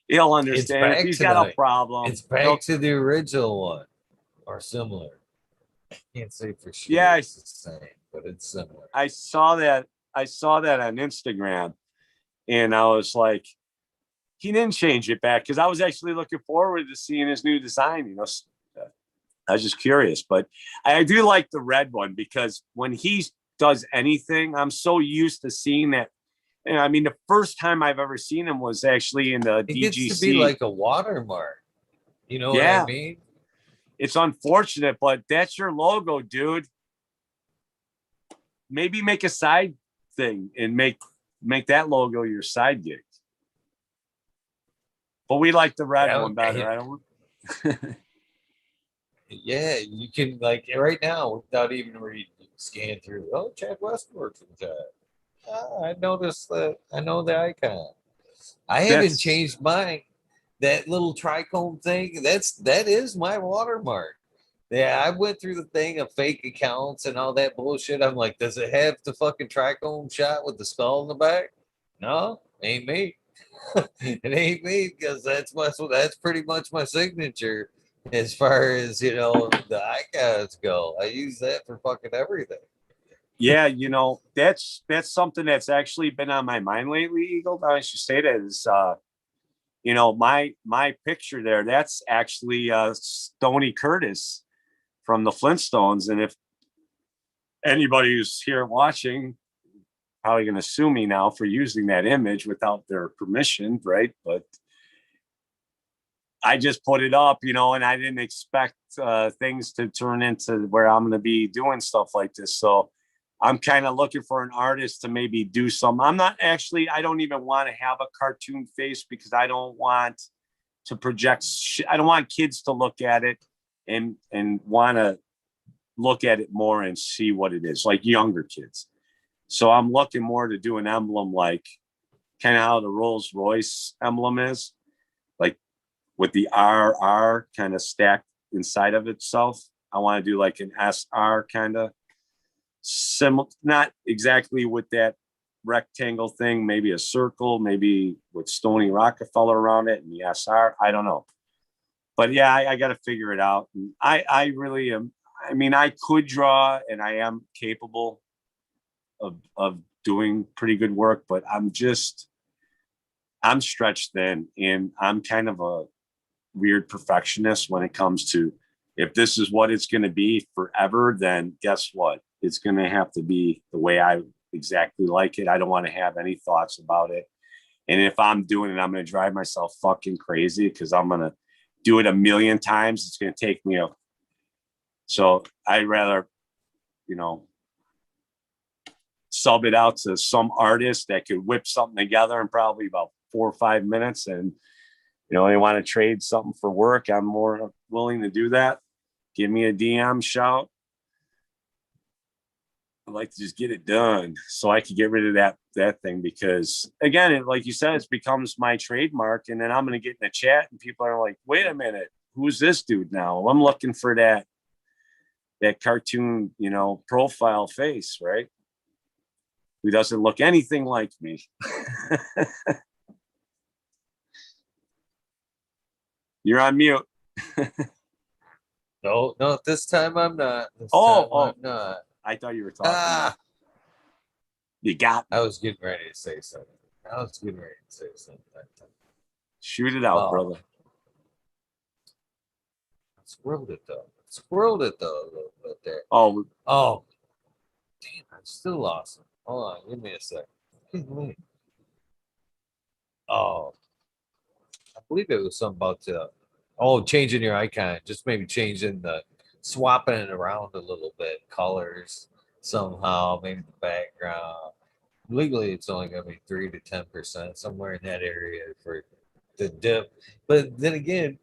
He'll understand. If he's got a problem, it's back to the original one or similar. I can't say for sure. Yeah, it's the same, but it's similar. I saw that on Instagram, and I was like, he didn't change it back because I was actually looking forward to seeing his new design. You know, I was just curious, but I do like the red one because when he does anything, I'm so used to seeing that. And I mean, the first time I've ever seen him was actually in the DGC. It gets to be like a watermark. You know what I mean? It's unfortunate, but that's your logo, dude. Maybe make a side thing and make that logo your side gig. But we like the red one better. I don't. Yeah, you can like right now without even reading, scan through. Oh, Chad Westport's in chat. I noticed that. I know the icon. I haven't changed mine. That little trichome thing. That is my watermark. Yeah, I went through the thing of fake accounts and all that bullshit. I'm like, does it have the fucking trichome shot with the skull in the back? No, ain't me. It ain't me because that's pretty much my signature as far as you know the icons go. I use that for fucking everything. Yeah, you know, that's something that's actually been on my mind lately, Eagle. I should say that is you know, my picture there, that's actually Stoney Curtis from the Flintstones. And if anybody who's here watching, probably going to sue me now for using that image without their permission, right? But I just put it up, you know, and I didn't expect things to turn into where I'm going to be doing stuff like this. So I'm kind of looking for an artist to maybe do some. I don't even want to have a cartoon face because I don't want to project. I don't want kids to look at it and want to look at it more and see what it is, like younger kids. So I'm looking more to do an emblem like kind of how the Rolls Royce emblem is, like with the RR kind of stacked inside of itself. I want to do like an SR kind of similar, not exactly with that rectangle thing, maybe a circle, maybe with Stoney Rockafeller around it and the SR. I don't know. But yeah, I got to figure it out. And I really am. I mean, I could draw and I am capable of doing pretty good work, but I'm stretched thin and I'm kind of a weird perfectionist when it comes to if this is what it's going to be forever, then guess what? It's going to have to be the way I exactly like it. I don't want to have any thoughts about it. And if I'm doing it, I'm going to drive myself fucking crazy because I'm going to do it a million times. It's going to take me a. So I'd rather, sub it out to some artist that could whip something together in probably about 4 or 5 minutes. And, they want to trade something for work. I'm more willing to do that. Give me a DM shout. I'd like to just get it done so I could get rid of that thing because again, like you said, it becomes my trademark. And then I'm going to get in a chat and people are like, wait a minute, who's this dude now? I'm looking for that cartoon, profile face, right? Who doesn't look anything like me. You're on mute. No, this time I'm not. I'm not. I thought you were talking. You got me. I was getting ready to say something. Shoot it out, brother. Squirreled it though. A little bit there. Oh. Damn, I still lost it. Hold on, give me a sec. Oh, I believe it was something about changing your icon. Just maybe swapping it around a little bit, colors somehow, maybe the background. Legally, it's only going to be 3 to 10%, somewhere in that area for the dip. But then again,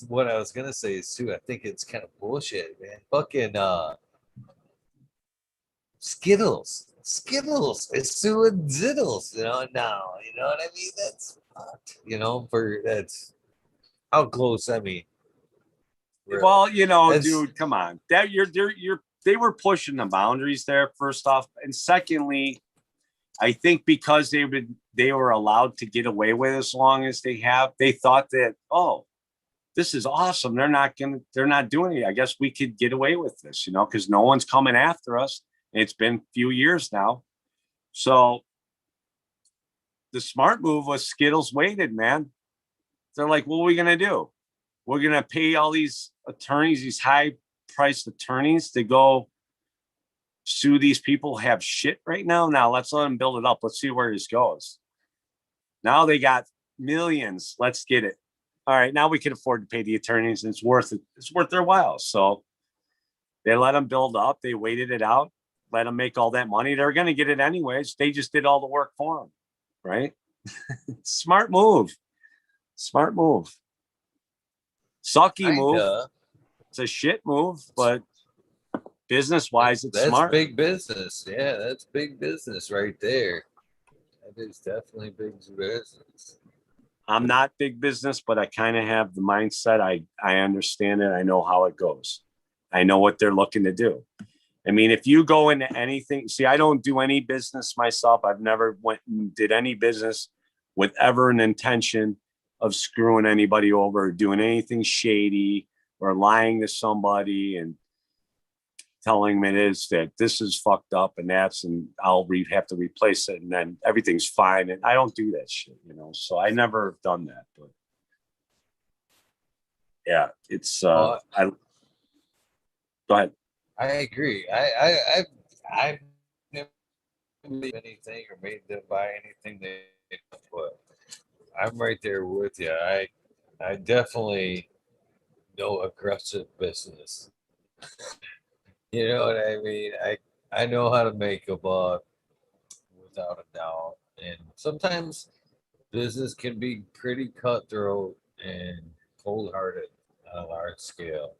what I was gonna say is too. I think it's kind of bullshit, man. Fucking Skittles is suing Zittles, now. You know what I mean? That's fucked. That's how close. I mean, really. Well, dude, come on. That they were pushing the boundaries there, first off, and secondly, I think because they were allowed to get away with it as long as they thought that, oh, this is awesome. They're not doing it. I guess we could get away with this, because no one's coming after us. And it's been a few years now. So the smart move was Skittles waited, man. They're like, what are we going to do? We're going to pay all these attorneys, these high priced attorneys to go sue these people who have shit right now. Now let's let them build it up. Let's see where this goes. Now they got millions. Let's get it. All right. Now we can afford to pay the attorneys and it's worth their while. So they let them build up. They waited it out, let them make all that money. They're going to get it anyways. They just did all the work for them. Right. Smart move. Sucky move. It's a shit move, but business wise, it's smart. That's big business. Yeah, that's big business right there. That is definitely big business. I'm not big business, but I kind of have the mindset. I understand it. I know how it goes. I know what they're looking to do. I mean, if you go into anything, see, I don't do any business myself. I've never went and did any business with ever an intention of screwing anybody over or doing anything shady or lying to somebody and telling them that this is fucked up and I'll have to replace it and then everything's fine. And I don't do that shit, so I never have done that, but yeah, it's, go ahead. I agree. I've never made anything or made them buy anything but I'm right there with you. I definitely know aggressive business. You know what I mean? I know how to make a buck without a doubt. And sometimes business can be pretty cutthroat and cold hearted on a large scale.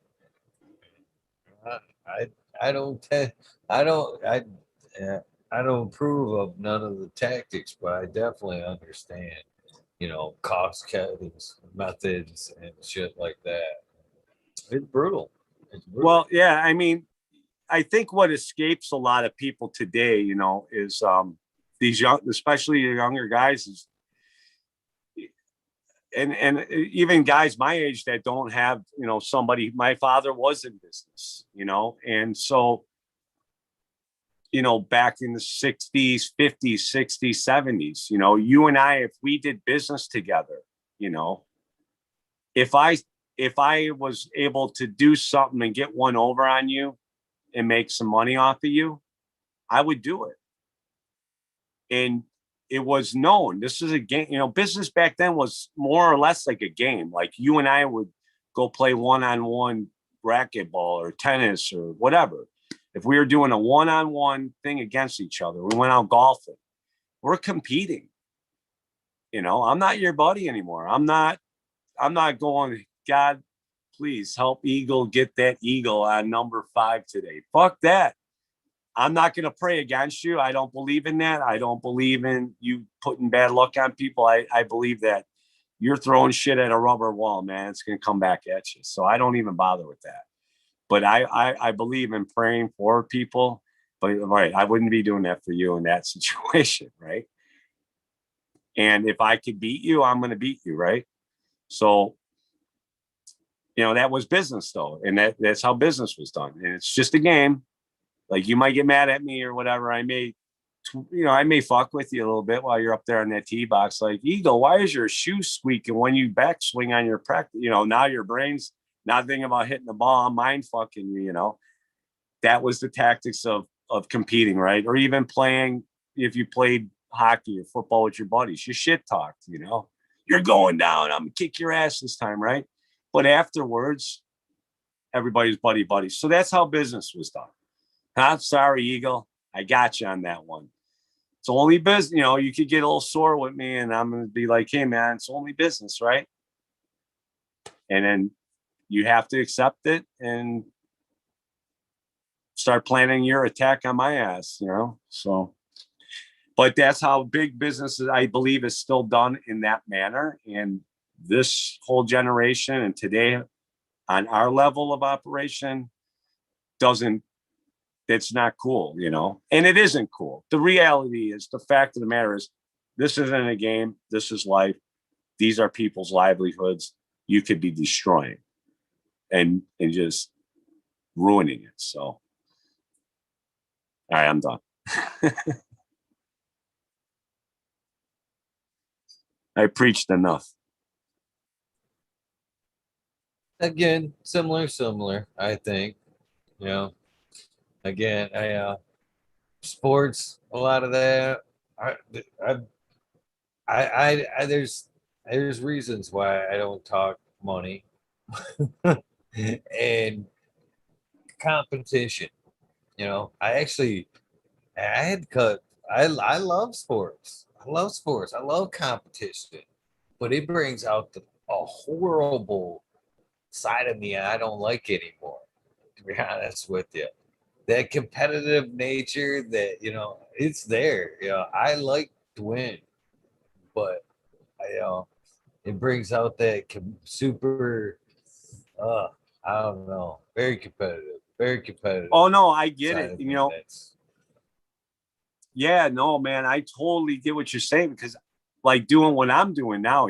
I I don't te- I don't uh, I don't approve of none of the tactics, but I definitely understand, cost cutting methods and shit like that. It's brutal. It's brutal. Well, yeah, I mean, I think what escapes a lot of people today, is these young, especially the younger guys, is and even guys my age that don't have, somebody. My father was in business, and so back in the 60s, 50s, 60s, 70s, you and I, if we did business together, you know, if I if I was able to do something and get one over on you and make some money off of you, I would do it. And it was known. This is a game, business back then was more or less like a game. Like you and I would go play one-on-one racquetball or tennis or whatever. If we were doing a one-on-one thing against each other, we went out golfing. We're competing. I'm not your buddy anymore. I'm not going, God, please help Eagle get that eagle on number 5 today. Fuck that. I'm not going to pray against you. I don't believe in that. I don't believe in you putting bad luck on people. I believe that you're throwing shit at a rubber wall, man. It's going to come back at you. So I don't even bother with that. But I believe in praying for people. But right, I wouldn't be doing that for you in that situation, right? And if I could beat you, I'm going to beat you, right? So, that was business though. And that's how business was done. And it's just a game. Like you might get mad at me or whatever. I may fuck with you a little bit while you're up there on that tee box. Like, Eagle, why is your shoe squeaking when you backswing on your practice? Now your brain's not thinking about hitting the ball. I'm mind fucking you. That was the tactics of competing, right? Or even playing, if you played hockey or football with your buddies, you shit talked, You're going down. I'm gonna kick your ass this time, right? But afterwards, everybody's buddy. So that's how business was done. Huh? Sorry, Eagle. I got you on that one. It's only business. You could get a little sore with me, and I'm going to be like, hey, man, it's only business, right? And then you have to accept it and start planning your attack on my ass. So, but that's how big business is, I believe, is still done in that manner. And this whole generation and today on our level of operation doesn't, it's not cool. And it isn't cool. The reality is, the fact of the matter is, this isn't a game. This is life. These are people's livelihoods. You could be destroying and just ruining it. So, all right, I'm done. I preached enough. Again, similar, I think. You know, again, sports, a lot of that. I, I, there's reasons why I don't talk money and competition. I had cut. I love sports. I love sports. I love competition, but it brings out a horrible side of me I don't like anymore. To be honest with you, that competitive nature that it's there. I like to win, but it brings out that super. Uh, I don't know. Very competitive Oh no, I get side it. of me. That's Yeah, no, man, I totally get what you're saying, because like doing what I'm doing now,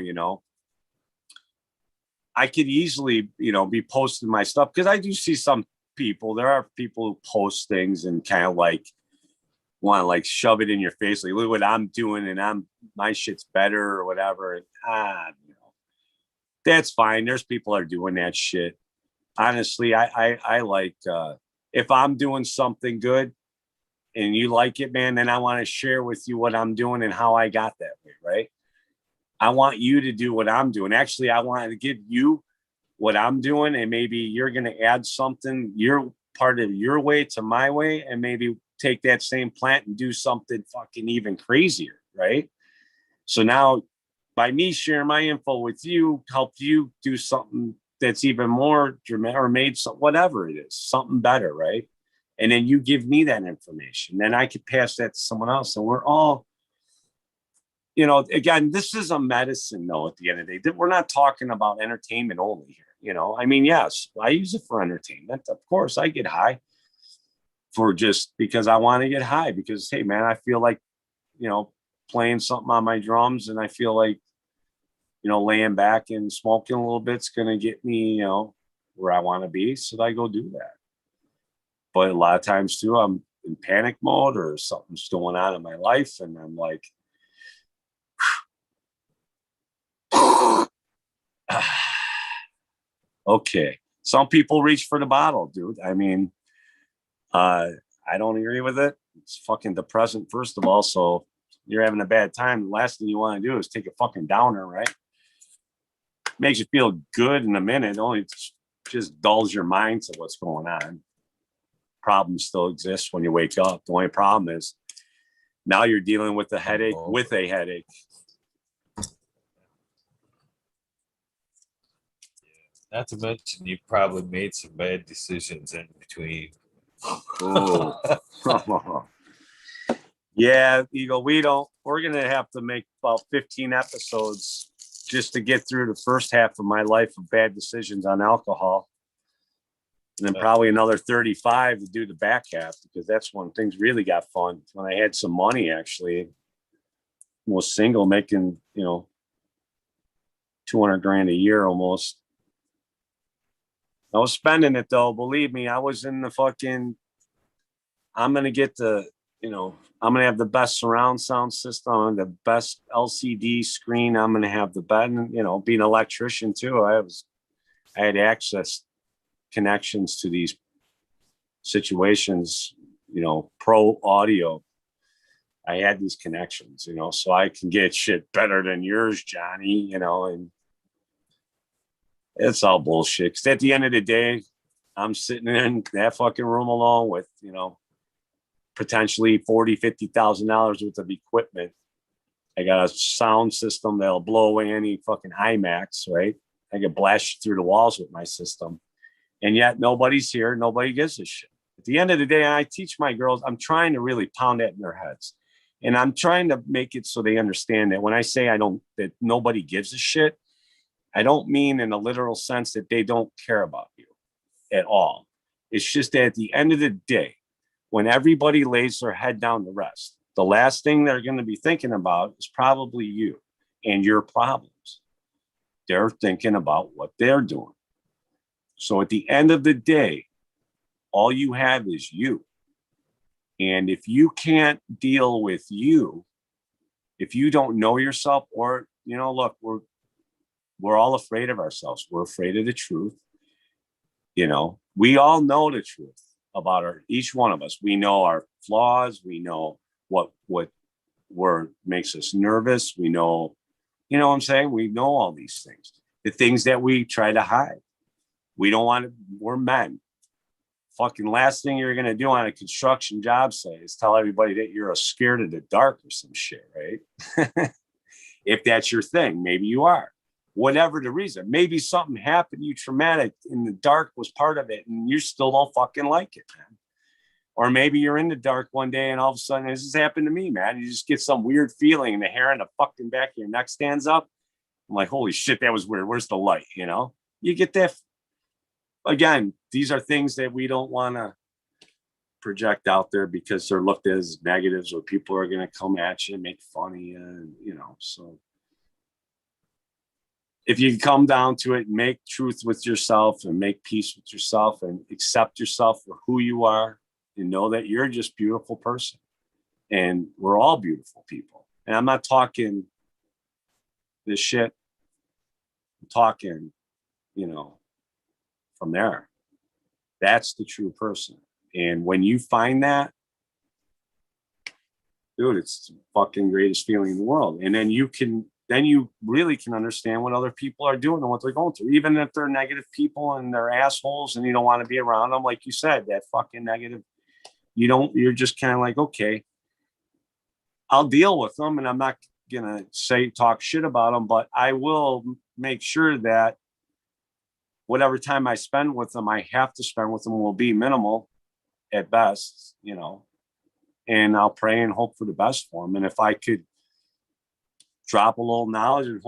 I could easily, be posting my stuff, because I do see some people. There are people who post things and kind of like want to like shove it in your face, like, look what I'm doing, and my shit's better or whatever. And, that's fine. There's people that are doing that shit. Honestly, I like, if I'm doing something good and you like it, man, then I want to share with you what I'm doing and how I got that way, right? I want you to do what I'm doing. Actually, I want to give you what I'm doing, and maybe you're going to add something, your part of your way to my way, and maybe take that same plant and do something fucking even crazier, right? So now, by me sharing my info with you, help you do something that's even more dramatic or made some, whatever it is, something better, right? And then you give me that information. Then I could pass that to someone else. And we're all, again, this is a medicine, though, at the end of the day. We're not talking about entertainment only here. I mean, yes, I use it for entertainment. Of course, I get high for just because I want to get high because, hey, man, I feel like, playing something on my drums and I feel like, laying back and smoking a little bit's going to get me, where I want to be. So I go do that. But a lot of times too, I'm in panic mode or something's going on in my life. And I'm like, okay. Some people reach for the bottle, dude. I mean, I don't agree with it. It's fucking depressant, first of all. So you're having a bad time. The last thing you want to do is take a fucking downer, right? Makes you feel good in a minute. Only just dulls your mind to what's going on. Problems still exist when you wake up. The only problem is now you're dealing with a headache with a headache. Not to mention you probably made some bad decisions in between. Yeah, Eagle, we're going to have to make about 15 episodes just to get through the first half of my life of bad decisions on alcohol. And then probably another 35 to do the back half, because that's when things really got fun. When I had some money, actually, was single, making, 200 grand a year almost. I was spending it though. Believe me, I was in the fucking, I'm going to get the, I'm going to have the best surround sound system, the best LCD screen. I'm going to have the best, being an electrician too. I had access connections to these situations, pro audio. I had these connections, so I can get shit better than yours, Johnny, and it's all bullshit. Because at the end of the day, I'm sitting in that fucking room alone with, potentially $40,000, $50,000 worth of equipment. I got a sound system that'll blow away any fucking IMAX, right? I can blast you through the walls with my system. And yet nobody's here. Nobody gives a shit. At the end of the day, I teach my girls, I'm trying to really pound that in their heads. And I'm trying to make it so they understand that when I say that nobody gives a shit, I don't mean in a literal sense that they don't care about you at all. It's just that at the end of the day, when everybody lays their head down to rest, the last thing they're going to be thinking about is probably you and your problems. They're thinking about what they're doing. So at the end of the day, all you have is you. And if you can't deal with you, if you don't know yourself, or, look, we're all afraid of ourselves. We're afraid of the truth. We all know the truth about each one of us. We know our flaws. We know what makes us nervous. We know, what I'm saying? We know all these things, the things that we try to hide. We don't want to, we're men. Fucking last thing you're going to do on a construction job site is tell everybody that you're scared of the dark or some shit, right? If that's your thing, maybe you are. Whatever the reason, maybe something happened to you traumatic and the dark was part of it and you still don't fucking like it, man. Or maybe you're in the dark one day and all of a sudden, this has happened to me, man. You just get some weird feeling and the hair on the fucking back of your neck stands up. I'm like, holy shit, that was weird. Where's the light? You get that. Again, these are things that we don't want to project out there because they're looked at as negatives, or people are going to come at you and make fun of you, and, so if you come down to it, make truth with yourself and make peace with yourself and accept yourself for who you are and know that you're just a beautiful person. And we're all beautiful people. And I'm not talking this shit. I'm talking, from there. That's the true person. And when you find that, dude, it's the fucking greatest feeling in the world. And then you really can understand what other people are doing and what they're going through, even if they're negative people and they're assholes and you don't want to be around them. Like you said, that fucking negative, you're just kind of like, okay, I'll deal with them. And I'm not going to talk shit about them, but I will make sure that whatever time I spend with them, I have to spend with them will be minimal at best, you know, and I'll pray and hope for the best for them. And if I could drop a little knowledge and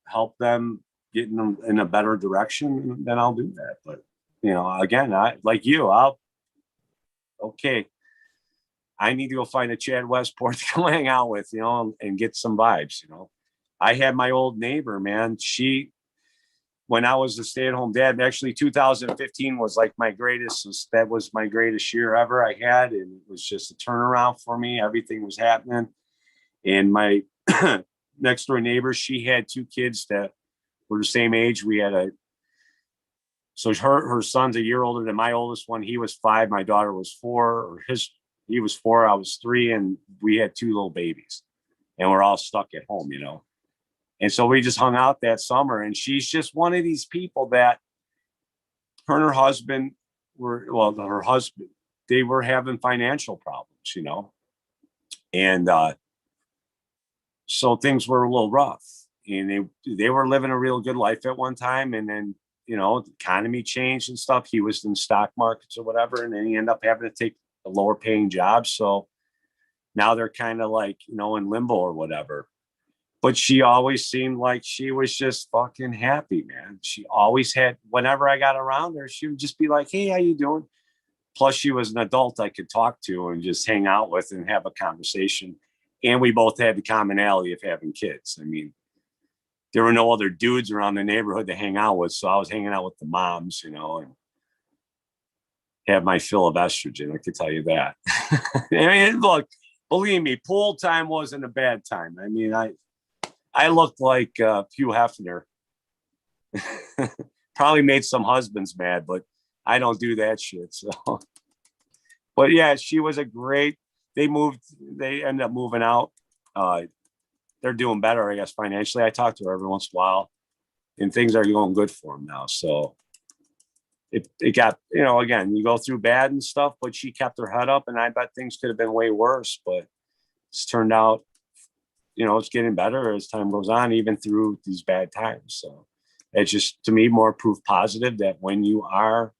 help them get in a better direction, then I'll do that. But, you know, again, I like you, okay, I need to go find a Chad Westport to come hang out with, you know, and get some vibes, you know. I had my old neighbor, man. When I was a stay-at-home dad, actually 2015 was like that was my greatest year ever I had. And it was just a turnaround for me. Everything was happening. And my next door neighbor, she had 2 kids that were the same age. So her son's a year older than my oldest one. He was 5. My daughter was 4, he was 4, I was 3. And we had 2 little babies and we're all stuck at home, you know? And so we just hung out that summer, and she's just one of these people that her and her husband they were having financial problems, you know? And so things were a little rough, and they were living a real good life at one time. And then, you know, the economy changed and stuff. He was in stock markets or whatever. And then he ended up having to take a lower paying job. So now they're kind of like, you know, in limbo or whatever. But she always seemed like she was just fucking happy, man. She always had, whenever I got around her, she would just be like, hey, how you doing? Plus she was an adult I could talk to and just hang out with and have a conversation. And we both had the commonality of having kids. I mean, there were no other dudes around the neighborhood to hang out with. So I was hanging out with the moms, you know, and have my fill of estrogen. I could tell you that. I mean, look, believe me, pool time wasn't a bad time. I mean, I looked like Hugh Hefner. Probably made some husbands mad, but I don't do that shit. So, but yeah, she was they ended up moving out. They're doing better, I guess, financially. I talk to her every once in a while, and things are going good for them now. So it got, you know, again, you go through bad and stuff, but she kept her head up, and I bet things could have been way worse, but it's turned out, you know, it's getting better as time goes on, even through these bad times. So it's just, to me, more proof positive that when you are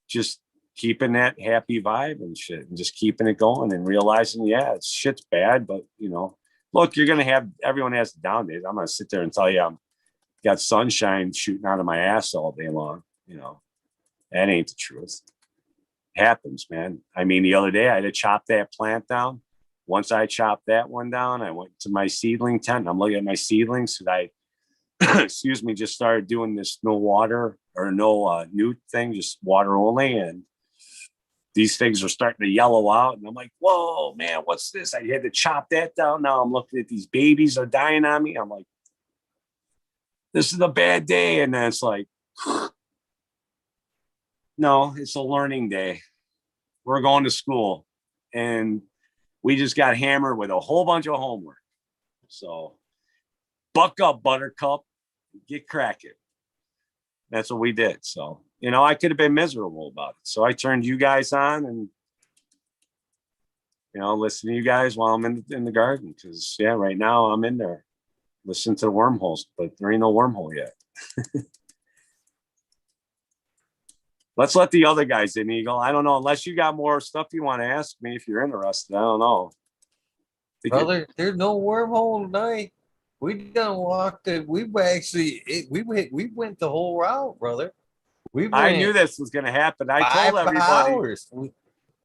just keeping that happy vibe and shit and just keeping it going and realizing, yeah, shit's bad, but, you know, look, everyone has the down days. I'm going to sit there and tell you I'm got sunshine shooting out of my ass all day long. You know, that ain't the truth. It happens, man. I mean, the other day I had to chop that plant down. Once I chopped that one down, I went to my seedling tent. And I'm looking at my seedlings because excuse me, just started doing this no water or no newt thing, just water only. And these things are starting to yellow out. And I'm like, whoa, man, what's this? I had to chop that down. Now I'm looking at these babies are dying on me. I'm like, this is a bad day. And then it's like, no, it's a learning day. We're going to school. And we just got hammered with a whole bunch of homework. So buck up, Buttercup, get cracking. That's what we did. So, you know, I could have been miserable about it. So I turned you guys on and, you know, listen to you guys while I'm in the garden. Because, yeah, right now I'm in there listening to the wormholes, but there ain't no wormhole yet. Let's let the other guys in, Eagle. I don't know, unless you got more stuff you want to ask me if you're interested. I don't know. Brother, there's no wormhole tonight. We done walked it. We went the whole route, brother. I knew this was going to happen. I told everybody. Hours.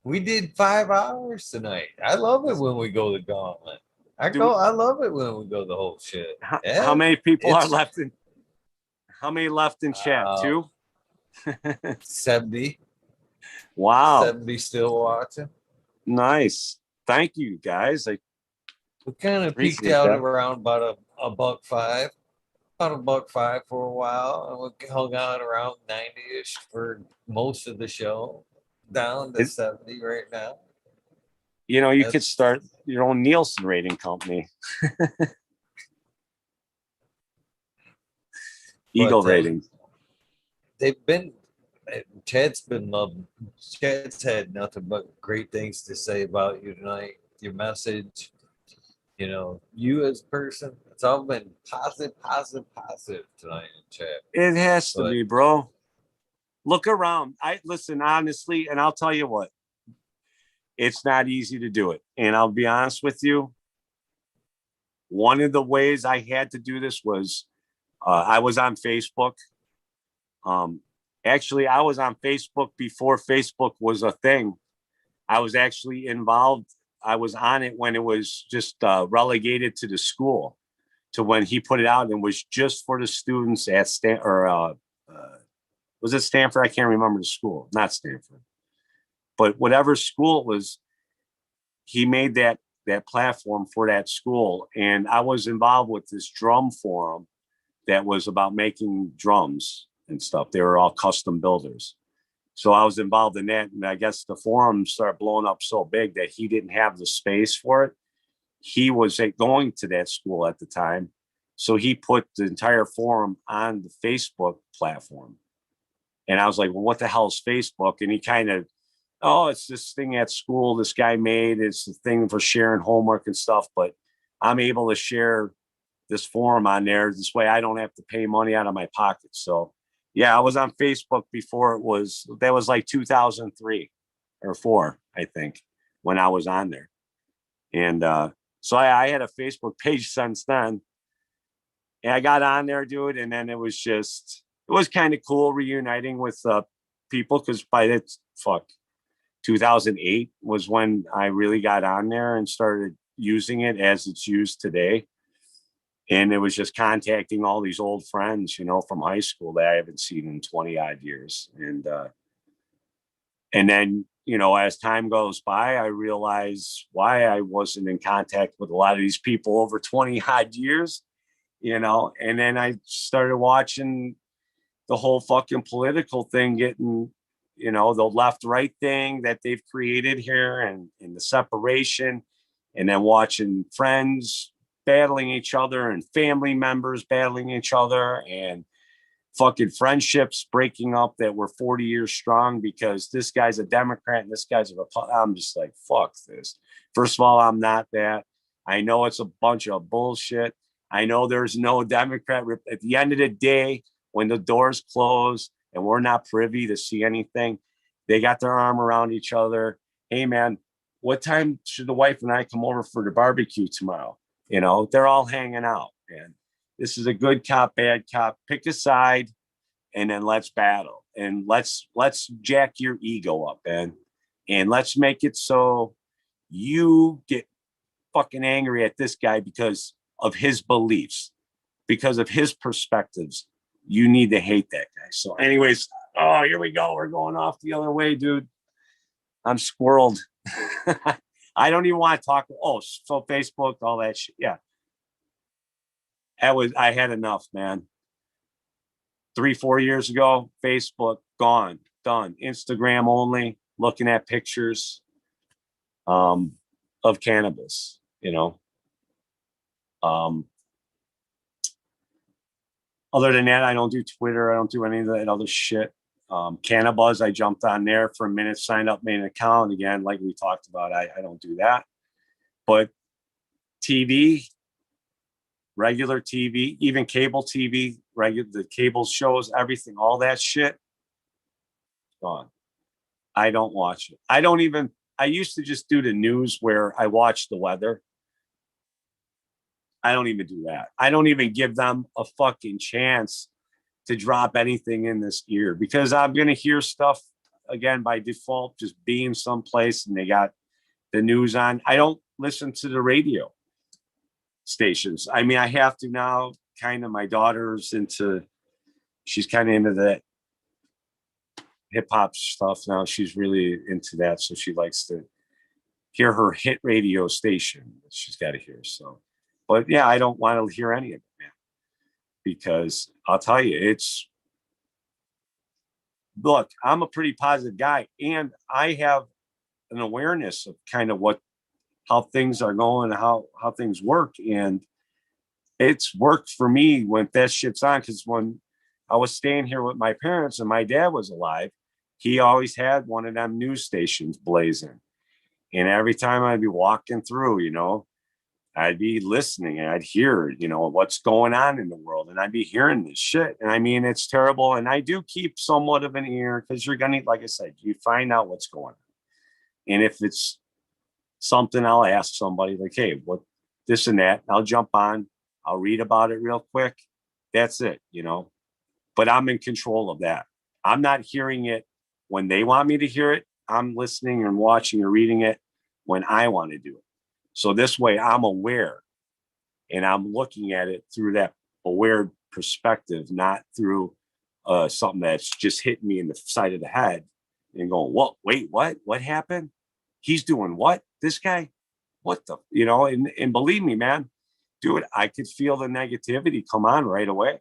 We did 5 hours tonight. I love it when we go the gauntlet. I love it when we go the whole shit. How many people are left in? How many left in chat? 2? 70. Wow. 70 still watching. Nice. Thank you, guys. We kind of peaked out around about $1.05. About $1.05 for a while, and we hung out around 90-ish for most of the show. Down to 70 right now. You know, you could start your own Nielsen rating company. Eagle ratings. They've been. Chad's had nothing but great things to say about you tonight. Your message, You know, you as a person, it's all been positive, positive, positive tonight in chat. It has to But be, bro. Look around. I listen honestly, and I'll tell you what, it's not easy to do it. And I'll be honest with you. One of the ways I had to do this was I was on Facebook. Um, Actually, I was on Facebook before Facebook was a thing. I was actually involved. I was on it when it was just relegated to the school, to when he put it out and was just for the students at was it Stanford? I can't remember the school. Not Stanford, but whatever school it was, he made that platform for that school, and I was involved with this drum forum that was about making drums and stuff. They were all custom builders. So I was involved in that. And I guess the forum started blowing up so big that he didn't have the space for it. He was going to that school at the time. So he put the entire forum on the Facebook platform. And I was like, well, what the hell is Facebook? And he kind of, oh, it's this thing at school this guy made. It's a thing for sharing homework and stuff. But I'm able to share this forum on there. This way I don't have to pay money out of my pocket. So yeah, I was on Facebook before that was like 2003 or 4, I think, when I was on there. And so I had a Facebook page since then. And I got on there, dude. And then it was kind of cool reuniting with people, because by that, 2008 was when I really got on there and started using it as it's used today. And it was just contacting all these old friends, from high school that I haven't seen in 20 odd years. And then, as time goes by, I realize why I wasn't in contact with a lot of these people over 20 odd years, and then I started watching the whole fucking political thing getting, the left right thing that they've created here, and the separation, and then watching friends battling each other and family members battling each other, and fucking friendships breaking up that were 40 years strong because this guy's a Democrat and this guy's a Republican. I'm just like, fuck this. First of all, I'm not that. I know it's a bunch of bullshit. I know there's no Democrat. At the end of the day, when the doors close and we're not privy to see anything, they got their arm around each other. Hey, man, what time should the wife and I come over for the barbecue tomorrow? They're all hanging out, man. This is a good cop, bad cop. Pick a side, and then let's battle, and let's jack your ego up, man, and let's make it so you get fucking angry at this guy because of his beliefs, because of his perspectives. You need to hate that guy. So, anyways, here we go. We're going off the other way, dude. I'm squirreled. I don't even want to talk. Oh, so Facebook, all that shit. Yeah. I had enough, man. 3-4 years ago, Facebook gone, done. Instagram only, looking at pictures of cannabis, Other than that, I don't do Twitter. I don't do any of that other shit. Cannabis, I jumped on there for a minute, signed up, made an account. Again, like we talked about, I don't do that. But TV, regular TV, even cable TV, the cable shows, everything, all that shit, gone. I don't watch it. I used to just do the news where I watch the weather. I don't even do that. I don't even give them a fucking chance to drop anything in this ear, because I'm going to hear stuff again by default, just being someplace and they got the news on. I don't listen to the radio stations. I mean, I have to now. Kind of, my daughter's she's kind of into that hip hop stuff now. She's really into that. So she likes to hear her hit radio station that she's got to hear. So, but yeah, I don't want to hear any of it, man, because I'll tell you, look, I'm a pretty positive guy, and I have an awareness of kind of how things are going, how things work. And it's worked for me when that shit's on. Cause when I was staying here with my parents and my dad was alive, he always had one of them news stations blazing. And every time I'd be walking through, I'd be listening and I'd hear, what's going on in the world, and I'd be hearing this shit. And I mean, it's terrible. And I do keep somewhat of an ear because you're going to, like I said, you find out what's going on. And if it's something, I'll ask somebody like, hey, what this and that. I'll jump on, I'll read about it real quick. That's it, but I'm in control of that. I'm not hearing it when they want me to hear it. I'm listening and watching or reading it when I want to do it. So this way I'm aware and I'm looking at it through that aware perspective, not through something that's just hitting me in the side of the head and going, what, wait, what happened? He's doing what? This guy? What the, and believe me, man, dude, I could feel the negativity come on right away.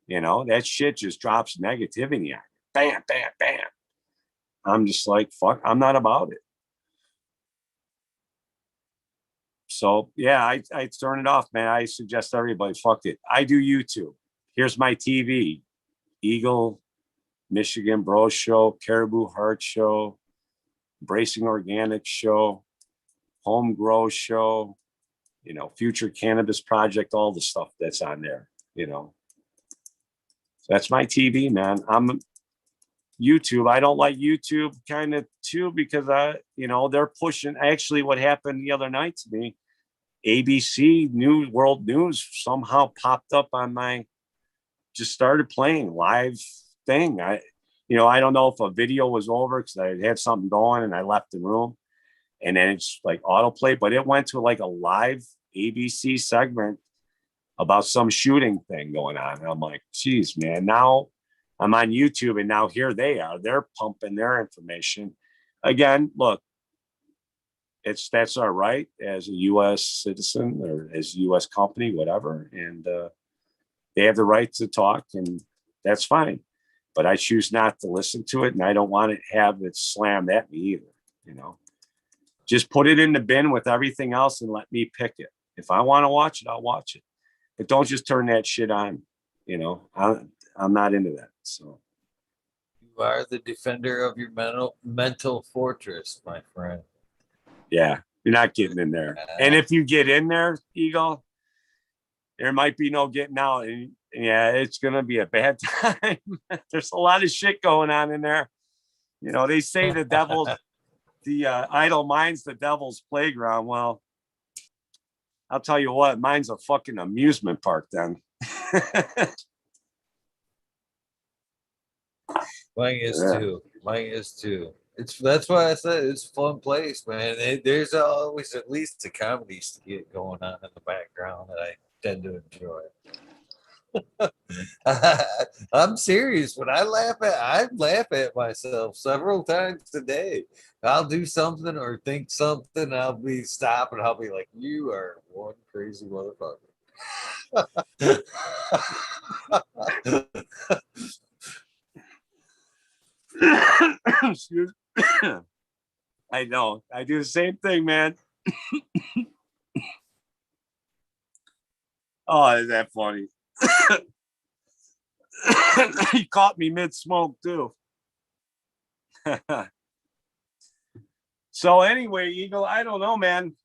That shit just drops negativity on you. Bam, bam, bam. I'm just like, fuck, I'm not about it. So yeah, I turn it off, man. I suggest everybody, fuck it. I do YouTube. Here's my TV. Eagle, Michigan Bro Show, Caribou Heart Show, Bracing Organic Show, Home Grow Show, Future Cannabis Project, all the stuff that's on there, So that's my TV, man. I'm YouTube. I don't like YouTube kind of too because they're pushing. Actually, what happened the other night to me, ABC News, World News somehow popped up on my, just started playing live thing. I don't know if a video was over because I had something going and I left the room, and then it's like autoplay, but it went to like a live ABC segment about some shooting thing going on. And I'm like, geez, man, now I'm on YouTube and now here they are. They're pumping their information. Again, look, that's our right as a U.S. citizen or as a U.S. company, whatever. And they have the right to talk, and that's fine. But I choose not to listen to it, and I don't want to have it slammed at me either. Just put it in the bin with everything else and let me pick it. If I want to watch it, I'll watch it. But don't just turn that shit on. I'm not into that. So you are the defender of your mental fortress, my friend. Yeah, you're not getting in there. And if you get in there, Eagle, there might be no getting out. And yeah, it's going to be a bad time. There's a lot of shit going on in there. They say the devil's, the idle mind's the devil's playground. Well, I'll tell you what, mine's a fucking amusement park then. Mine is too. That's why I said it's a fun place, man. There's always at least a comedy skit going on in the background that I tend to enjoy. I'm serious. When I laugh at myself several times a day. I'll do something or think something. I'll be stopping. I'll be like, "You are one crazy motherfucker." Excuse me. I know. I do the same thing, man. Oh, is that funny? He caught me mid-smoke, too. So anyway, Eagle, I don't know, man.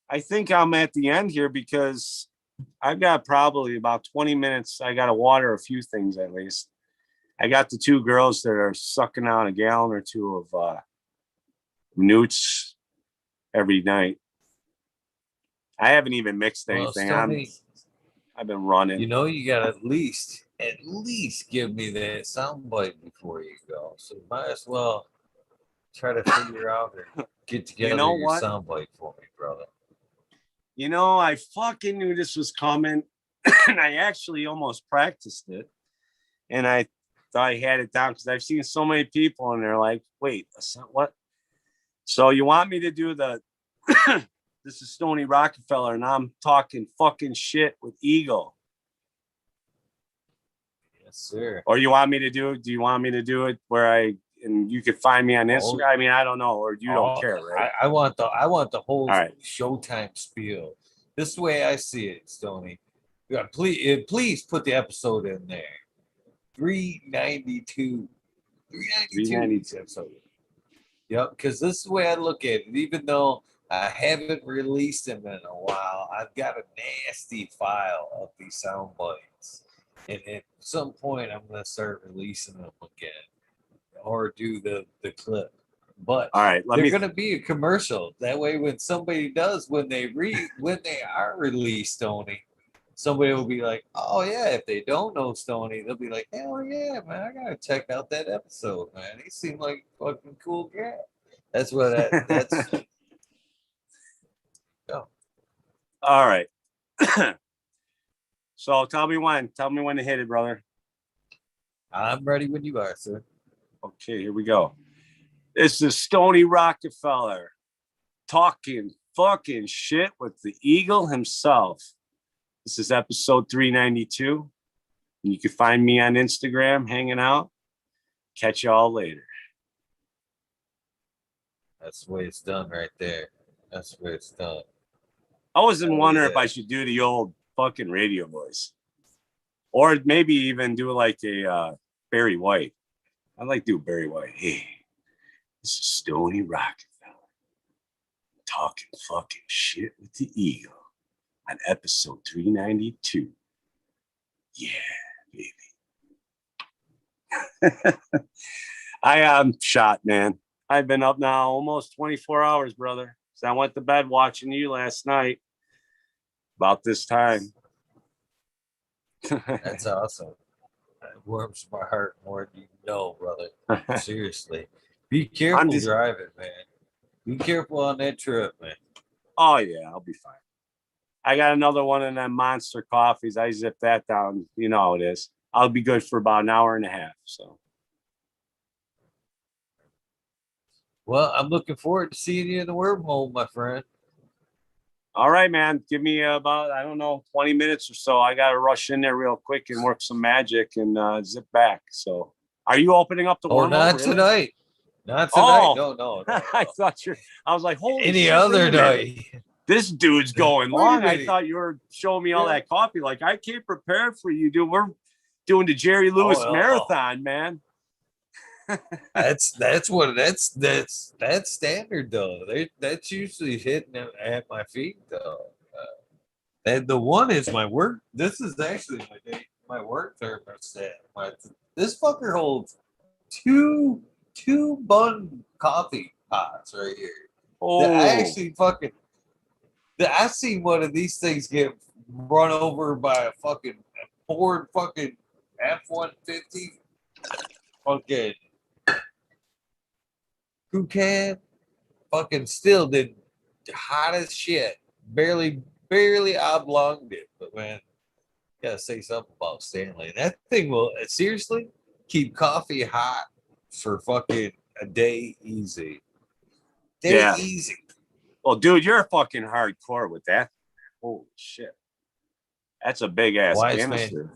I think I'm at the end here because I've got probably about 20 minutes. I got to water a few things at least. I got the two girls that are sucking out a gallon or two of newts every night. I haven't even mixed anything. Stoney, I've been running. You got at least give me that soundbite before you go. So might as well try to figure out or get together your soundbite for me, brother. I fucking knew this was coming, and I actually almost practiced it, and I thought I had it down because I've seen so many people, and they're like, "Wait, what?" So you want me to do the? This is Stoney Rockafeller, and I'm talking fucking shit with Eagle. Yes, sir. Or you want me to do it? Do you want me to do it where and you could find me on Instagram? I mean, I don't know, or you don't care, right? I want the whole Showtime spiel. This is the way I see it, Stoney. Yeah, please put the episode in there. 392 episode. Yep, because this is the way I look at it. Even though I haven't released them in a while. I've got a nasty file of these sound bites. And at some point, I'm going to start releasing them again or do the clip. But All right, they're going to be a commercial. That way, when somebody does, when they are released, Stoney, somebody will be like, "Oh yeah." If they don't know Stoney, they'll be like, "Hell yeah, man! I gotta check out that episode, man. He seemed like a fucking cool guy." That's what that's. Oh, All right. So tell me when to hit it, brother. I'm ready when you are, sir. Okay, here we go. This is Stoney Rockafeller talking fucking shit with the Eagle himself. This is episode 392. And you can find me on Instagram hanging out. Catch y'all later. That's the way it's done right there. That's the way it's done. I wasn't wondering if I should do the old fucking radio voice. Or maybe even do like a Barry White. I'd like to do Barry White. Hey, this is Stoney Rockafeller talking fucking shit with the Eagle on episode 392. Yeah, baby. I am shot, man. I've been up now almost 24 hours, brother. So I went to bed watching you last night about this time. That's awesome. It warms my heart more than you know, brother. Seriously. Be careful driving, man. Be careful on that trip, man. Oh, yeah, I'll be fine. I got another one of them monster coffees. I zip that down. You know how it is. I'll be good for about an hour and a half. So. Well, I'm looking forward to seeing you in the wormhole, my friend. All right, man. Give me about, I don't know, 20 minutes or so. I got to rush in there real quick and work some magic and zip back. So are you opening up the wormhole? Not really? Tonight. Not tonight. Oh. No. I thought I was like, holy any shit, other night. This dude's going long. I thought you were showing me all that coffee. Like, I came prepared for you, dude. We're doing the Jerry Lewis marathon, man. that's standard though. That's usually hitting at my feet though. And the one is my work. This is actually my work thermostat. This fucker holds two bun coffee pots right here. Oh, I actually fucking. I seen one of these things get run over by a fucking Ford fucking F-150 fucking crew cab. Fucking still did hot as shit. Barely oblonged it. But man, gotta say something about Stanley. That thing will seriously keep coffee hot for fucking a day easy. Easy. Well, dude, you're fucking hardcore with that. Holy shit. That's a big ass canister.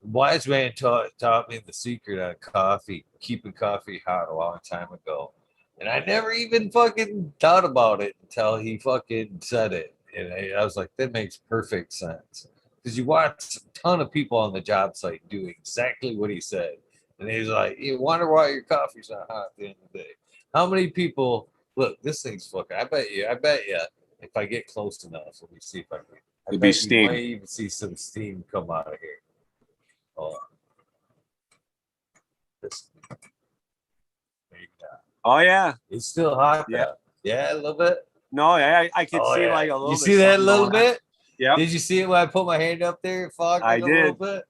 Wise man taught me the secret on coffee, keeping coffee hot a long time ago. And I never even fucking thought about it until he fucking said it. And I was like, that makes perfect sense. Because you watch a ton of people on the job site do exactly what he said. And he's like, you wonder why your coffee's not hot at the end of the day. How many people, look, this thing's fucking, I bet you, if I get close enough, let me see if I can. I bet you might even see some steam come out of here. Hold on. Oh, yeah. It's still hot. Yeah, a little bit. No, I can see like a little bit. You see that a little bit? Yeah. Did you see it when I put my hand up there? It fogged I a did. little bit.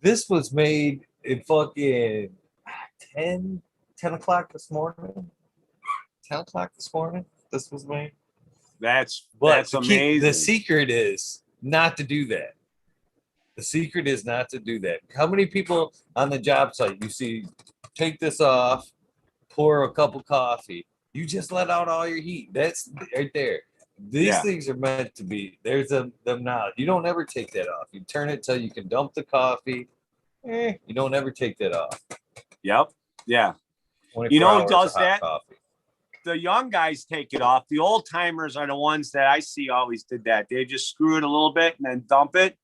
This was made at fucking 10 o'clock this morning. 10 o'clock this morning. This was made. That's amazing. The secret is not to do that. The secret is not to do that. How many people on the job site you see take this off, pour a cup of coffee, you just let out all your heat. That's right there. These things are meant to be. There's them now. You don't ever take that off. You turn it till you can dump the coffee. You don't ever take that off. Yep. Yeah. You know who does that? Coffee. The young guys take it off. The old timers are the ones that I see always did that. They just screw it a little bit and then dump it.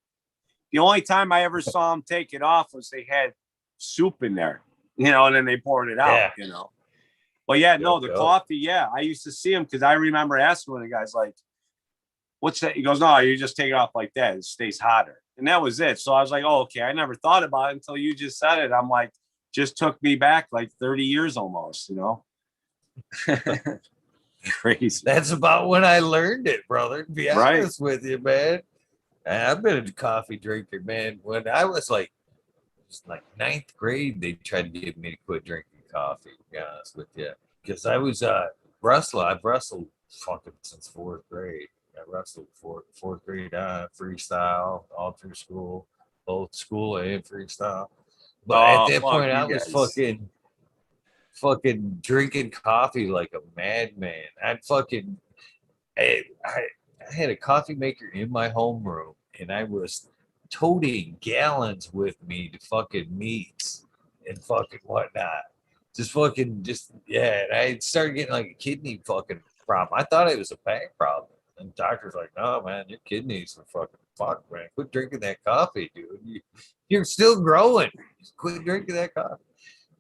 The only time I ever saw them take it off was they had soup in there, and then they poured it out, But yeah, no, Yep, the yep. coffee, yeah. I used to see him because I remember asking one of the guys, like, what's that? He goes, no, you just take it off like that. It stays hotter. And that was it. So I was like, oh, okay. I never thought about it until you just said it. I'm like, just took me back like 30 years almost, you know? Crazy. That's about when I learned it, brother. To be Right. honest with you, man. I've been a coffee drinker, man. When I was like ninth grade, they tried to get me to quit drinking coffee. To be honest with you, because I was wrestler. I've wrestled fucking since fourth grade. I wrestled fourth grade freestyle all through school, both school and freestyle. But at Oh, that fuck point, I you was guys. fucking drinking coffee like a madman. I had a coffee maker in my homeroom, and I was toting gallons with me to fucking meets and fucking whatnot. Just yeah. And I started getting like a kidney fucking problem. I thought it was a back problem, and the doctor's like, "No, man, your kidneys are fucking fucked, man. Quit drinking that coffee, dude. You're still growing. Just quit drinking that coffee."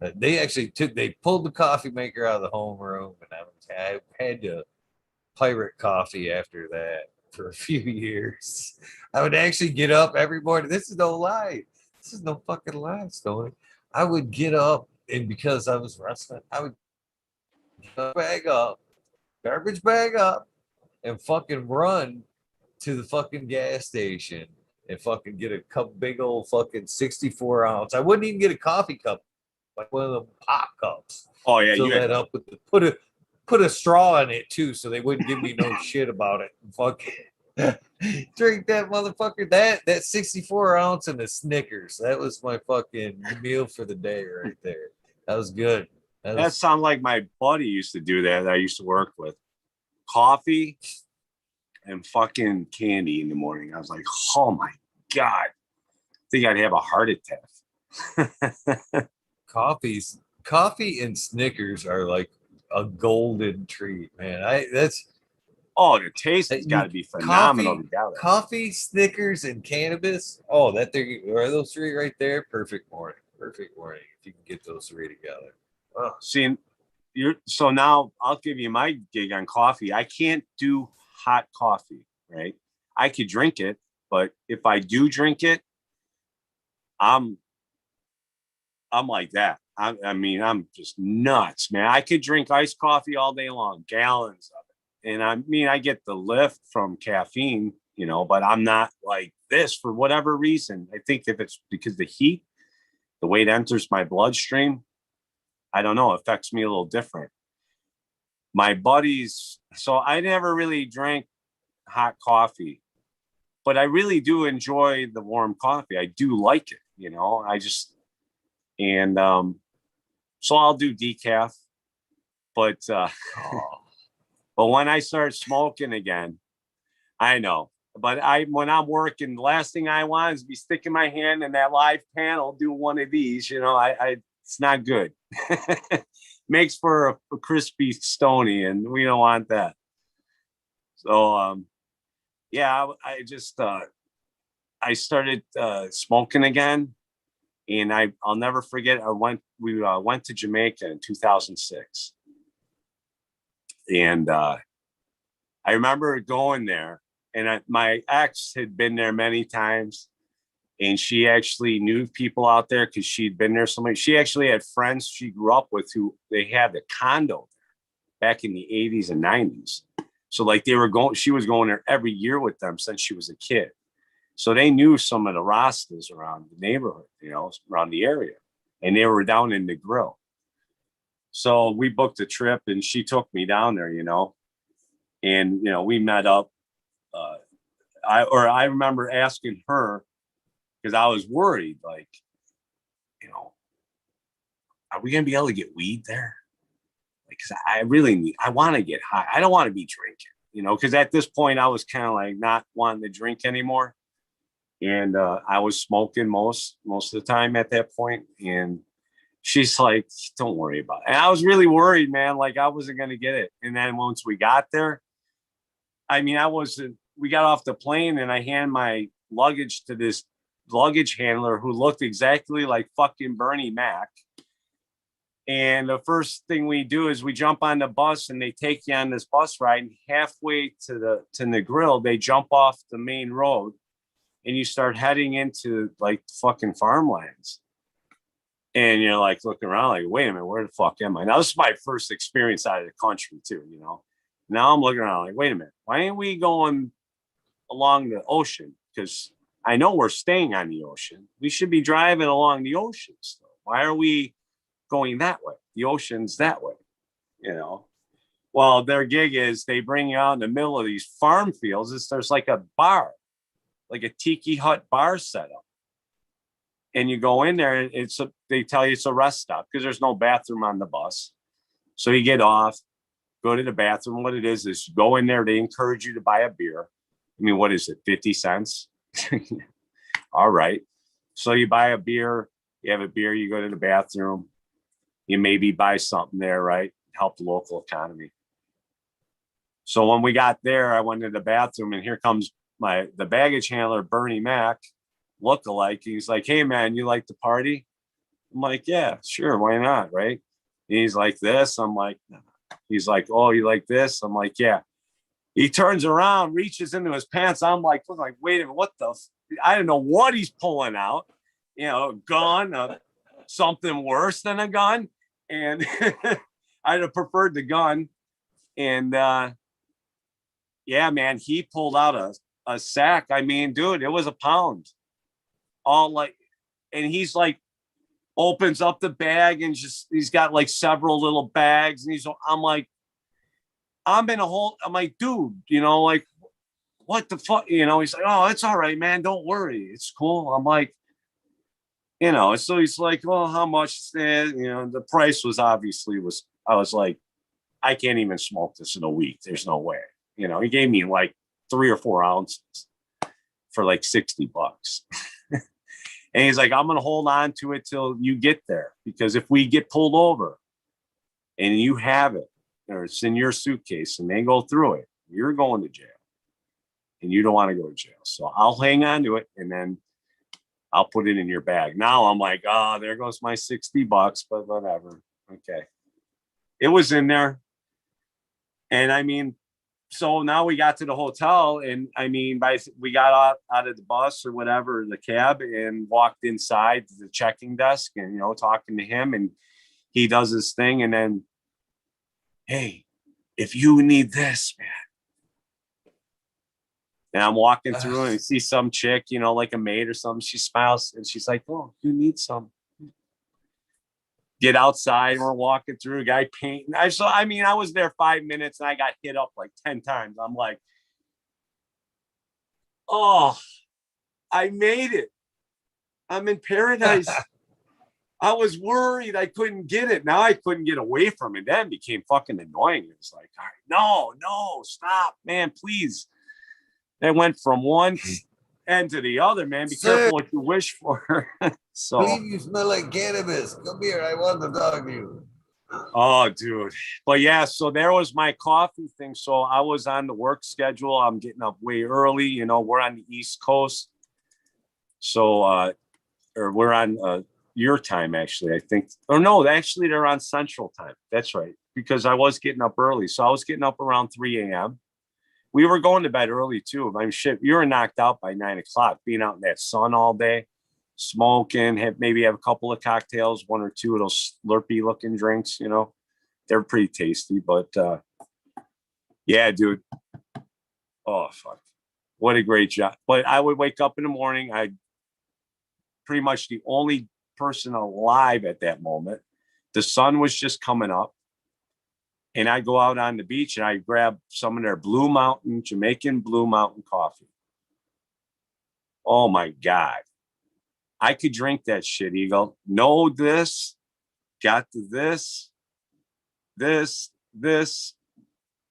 They pulled the coffee maker out of the homeroom, and I had to pirate coffee after that for a few years. I would actually get up every morning. This is no lie. This is no fucking lie, Stoney. I would get up, and because I was wrestling, I would get a bag up, garbage bag up, and fucking run to the fucking gas station and fucking get a cup, big old fucking 64 ounce. I wouldn't even get a coffee cup, like one of the pop cups. Oh, yeah. Fill You had that up with put a straw in it too, so they wouldn't give me no shit about it. Fucking drink that motherfucker. That 64 ounce and the Snickers. That was my fucking meal for the day right there. That was good. that sounded like my buddy used to do that I used to work with. Coffee and fucking candy in the morning. I was like, oh my God. I think I'd have a heart attack. Coffee and Snickers are like a golden treat, man. I that's Oh, the taste has got you to be phenomenal together. coffee, Snickers, and cannabis. Oh, that thing are those three right there. Perfect morning. Perfect morning if you can get those three together. Oh, see, so now I'll give you my gig on coffee. I can't do hot coffee, right? I could drink it, but if I do drink it, I'm like that. I mean, I'm just nuts, man. I could drink iced coffee all day long, gallons of it. And I mean, I get the lift from caffeine, you know, but I'm not like this for whatever reason. I think if it's because the heat, the way it enters my bloodstream, I don't know, affects me a little different. My buddies, so I never really drank hot coffee, but I really do enjoy the warm coffee. I do like it, you know. And so I'll do decaf, but Oh, but when I start smoking again, I know. But when I'm working, the last thing I want is be sticking my hand in that live panel, do one of these. You know, I it's not good. Makes for a crispy Stoney, and we don't want that. So yeah, I just I started smoking again, and I'll never forget. We went to Jamaica in 2006, and I remember going there, and my ex had been there many times, and she actually knew people out there because she'd been there so much. She actually had friends she grew up with who they had a condo back in the 80s and 90s. So like she was going there every year with them since she was a kid. So they knew some of the Rastas around the neighborhood, you know, around the area, and they were down in the grill. So we booked a trip, and she took me down there, you know, and you know we met up. I remember asking her because I was worried, like, you know, are we gonna be able to get weed there? Like, cause I want to get high. I don't want to be drinking, you know, because at this point I was kind of like not wanting to drink anymore, and I was smoking most of the time at that point, and she's like, don't worry about it. And I was really worried, man, like I wasn't gonna get it. And then once we got there, I mean, we got off the plane, and I hand my luggage to this luggage handler who looked exactly like fucking Bernie Mac. And the first thing we do is we jump on the bus and they take you on this bus ride. And halfway to the grill, they jump off the main road and you start heading into like fucking farmlands. And you're like looking around like, wait a minute, where the fuck am I? Now, this is my first experience out of the country too, you know. Now I'm looking around like, wait a minute, why ain't we going along the ocean? Because I know we're staying on the ocean. We should be driving along the ocean still. Why are we going that way? The ocean's that way, you know. Well, their gig is they bring you out in the middle of these farm fields. There's like a bar, like a tiki hut bar setup. And you go in there, and they tell you it's a rest stop because there's no bathroom on the bus. So you get off, go to the bathroom. What it is you go in there. They encourage you to buy a beer. I mean, what is it, 50 cents? All right. So you buy a beer, you have a beer, you go to the bathroom, you maybe buy something there, right? Help the local economy. So when we got there, I went to the bathroom and here comes the baggage handler, Bernie Mac, lookalike. He's like, hey man, you like to party? I'm like, yeah, sure. Why not? Right. And he's like this. I'm like, no. He's like, oh, you like this? I'm like, yeah. He turns around, reaches into his pants. I'm like, wait a minute, what the? I don't know what he's pulling out. You know, a gun, something worse than a gun. And I'd have preferred the gun. And yeah, man, he pulled out a sack. I mean, dude, it was a pound. All like, and he's like, opens up the bag and he's got like several little bags. And I'm like, I'm like, dude, you know, like, what the fuck? You know, he's like, oh, it's all right, man. Don't worry. It's cool. I'm like, you know, so he's like, well, how much is that? You know, the price was I was like, I can't even smoke this in a week. There's no way. You know, he gave me like 3 or 4 ounces for like $60. And he's like, I'm going to hold on to it till you get there. Because if we get pulled over and you have it, or it's in your suitcase and they go through it, you're going to jail. And you don't want to go to jail. So I'll hang on to it and then I'll put it in your bag. Now I'm like, oh, there goes my $60, but whatever. Okay. It was in there. And I mean, so now we got to the hotel and I mean, we got out of the bus or whatever, the cab, and walked inside the checking desk and, you know, talking to him, and he does his thing. And then, hey, if you need this, man. And I'm walking through and I see some chick, you know, like a maid or something. She smiles and she's like, oh, you need some. Get outside and we're walking through, a guy painting. I was there 5 minutes and I got hit up like 10 times. I'm like, oh, I made it. I'm in paradise. I was worried I couldn't get it. Now I couldn't get away from it. Then it became fucking annoying. It was like, all right, no, stop, man, please. It went from one end to the other, man. Be careful what you wish for. So, I believe you smell like cannabis. Come here, I want to talk to you. Oh, dude. But yeah, so there was my coffee thing. So I was on the work schedule. I'm getting up way early. You know, we're on the East Coast. So, or we're on your time, actually, I think. Or no, actually, they're on Central time. That's right. Because I was getting up early. So I was getting up around 3 a.m. We were going to bed early, too. I mean, shit, you were knocked out by 9 o'clock, being out in that sun all day, smoking, maybe have a couple of cocktails, 1 or 2 of those Slurpee looking drinks, you know. They're pretty tasty, but yeah, dude. Oh, fuck. What a great job. But I would wake up in the morning. I pretty much the only person alive at that moment. The sun was just coming up. And I go out on the beach and I grab some of their Jamaican Blue Mountain coffee. Oh my God. I could drink that shit, Eagle. No, got to this,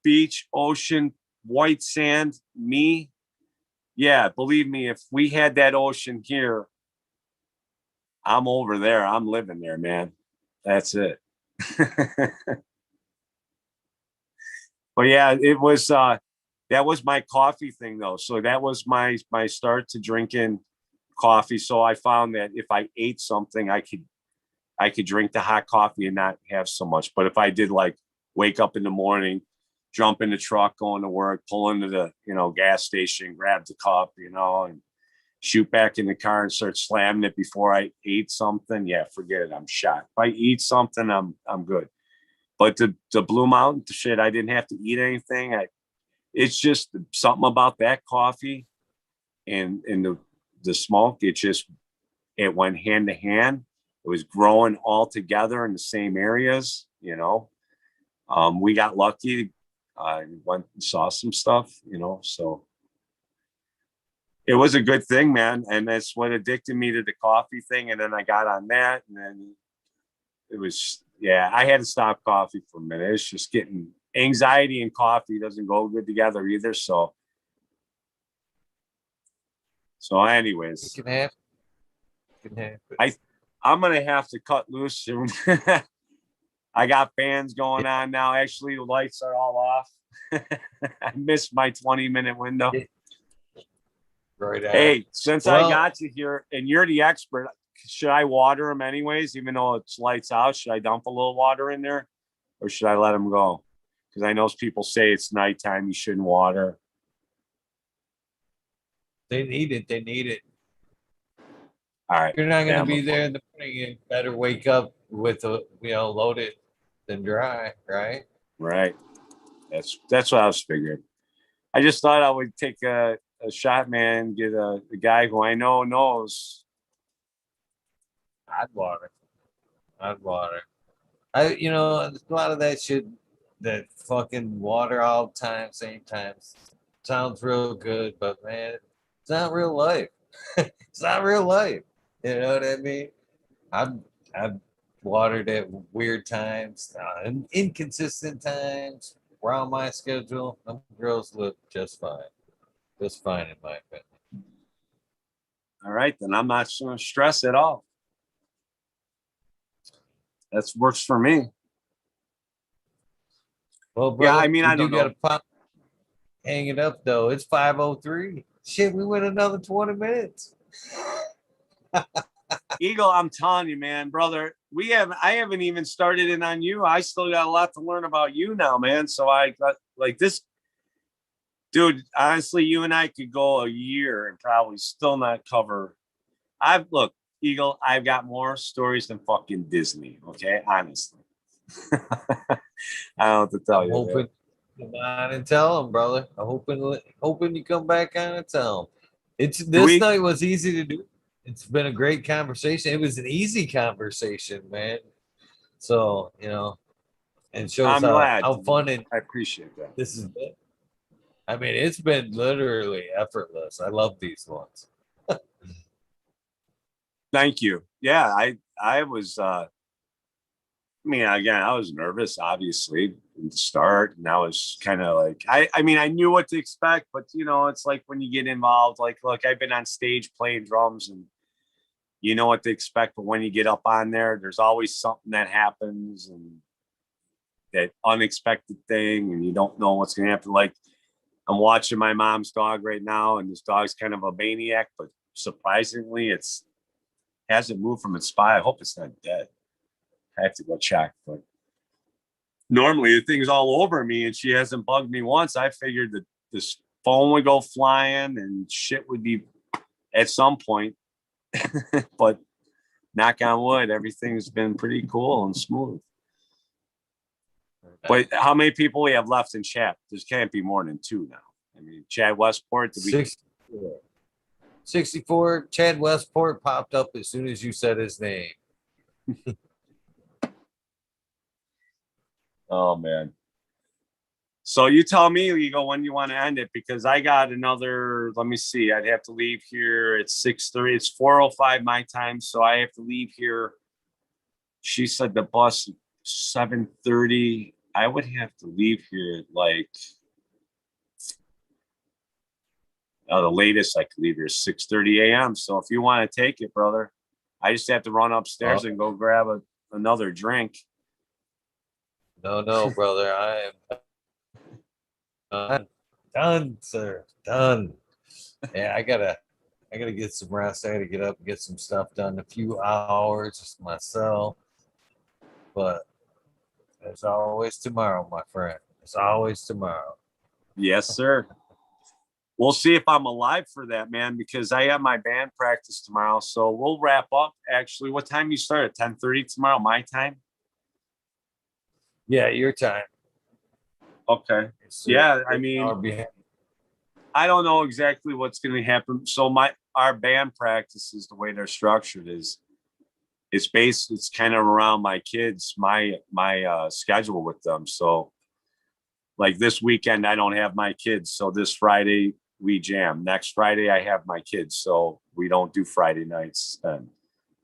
beach, ocean, white sand, me. Yeah, believe me, if we had that ocean here, I'm over there. I'm living there, man. That's it. But yeah, it was that was my coffee thing though. So that was my start to drinking coffee. So I found that if I ate something, I I could drink the hot coffee and not have so much. But if I did like wake up in the morning, jump in the truck, going to work, pull into the, gas station, grab the cup, and shoot back in the car and start slamming it before I ate something, yeah, forget it. I'm shot. If I eat something, I'm good. But the Blue Mountain shit, I didn't have to eat anything. It's just something about that coffee and the smoke. It went hand to hand. It was growing all together in the same areas. We got lucky. I went and saw some stuff. So it was a good thing, man. And that's what addicted me to the coffee thing. And then I got on that, and then it was, yeah, I had to stop coffee for a minute. It's just getting anxiety and coffee doesn't go good together either. So anyways, It can happen. I'm going to have to cut loose soon. I got fans going on now. Actually, the lights are all off. I missed my 20-minute window. Right. Hey, since I got you here and you're the expert, should I water them anyways, even though it's lights out? Should I dump a little water in there, or should I let them go? Because I know people say it's nighttime, you shouldn't water. They need it. They need it. All right. You're not going to be there in the morning. You better wake up with loaded than dry, right? Right. That's what I was figuring. I just thought I would take a shot, man, get a guy who I know knows. I'd water. A lot of that shit, that fucking water all the time, same time, sounds real good, but man, it's not real life. It's not real life. You know what I mean? I've watered at weird times, inconsistent times around my schedule. Them girls look just fine in my opinion. All right, then I'm not going to stress at all. That works for me. Well, brother, yeah, I mean, I don't know. Gotta hang it up though. It's 5:03. Shit, we went another 20 minutes. Eagle, I'm telling you, man, brother, I haven't even started in on you. I still got a lot to learn about you now, man. So I got like this, dude, honestly, you and I could go a year and probably still not cover. Look, Eagle, I've got more stories than fucking Disney. Okay. Honestly. I don't know what to tell you. Hoping, come on and tell them, brother. I'm hoping you come back on and tell them. This night was easy to do. It's been a great conversation. It was an easy conversation, man. So, and shows how fun I appreciate that. This has been. I mean, it's been literally effortless. I love these ones. Thank you. Yeah, I was again, I was nervous, obviously, at the start, and I was kind of like, I mean, I knew what to expect, but it's like when you get involved, like, look, I've been on stage playing drums, and you know what to expect, but when you get up on there, there's always something that happens, and that unexpected thing, and you don't know what's going to happen. Like, I'm watching my mom's dog right now, and this dog's kind of a maniac, but surprisingly, hasn't moved from its spot. I hope it's not dead. I have to go check, but normally the thing's all over me and she hasn't bugged me once. I figured that this phone would go flying and shit would be at some point, but knock on wood, everything's been pretty cool and smooth. But how many people we have left in chat? There can't be more than 2 now. I mean, Chad Westport, 64. Chad Westport popped up as soon as you said his name. Oh, man. So you tell me, Eagle, when you want to end it, because I got another, let me see, I'd have to leave here at 6:30. It's 4:05 my time, so I have to leave here. She said the bus 7:30. I would have to leave here at like, the latest I could leave here is 6:30 a.m. So if you want to take it, brother, I just have to run upstairs and go grab another drink. No, brother. I am done, sir. Done. Yeah, I gotta get some rest. I gotta get up and get some stuff done. A few hours myself. But there's always tomorrow, my friend. There's always tomorrow. Yes, sir. We'll see if I'm alive for that, man, because I have my band practice tomorrow. So we'll wrap up. Actually, what time you start at 10:30 tomorrow, my time? Yeah, your time. Okay. It's Yeah, I an mean, hour behind. I don't know exactly what's going to happen. So our band practices, the way they're structured is it's kind of around my kids, my schedule with them. So like this weekend I don't have my kids, so this Friday we jam. Next Friday I have my kids, so we don't do Friday nights then.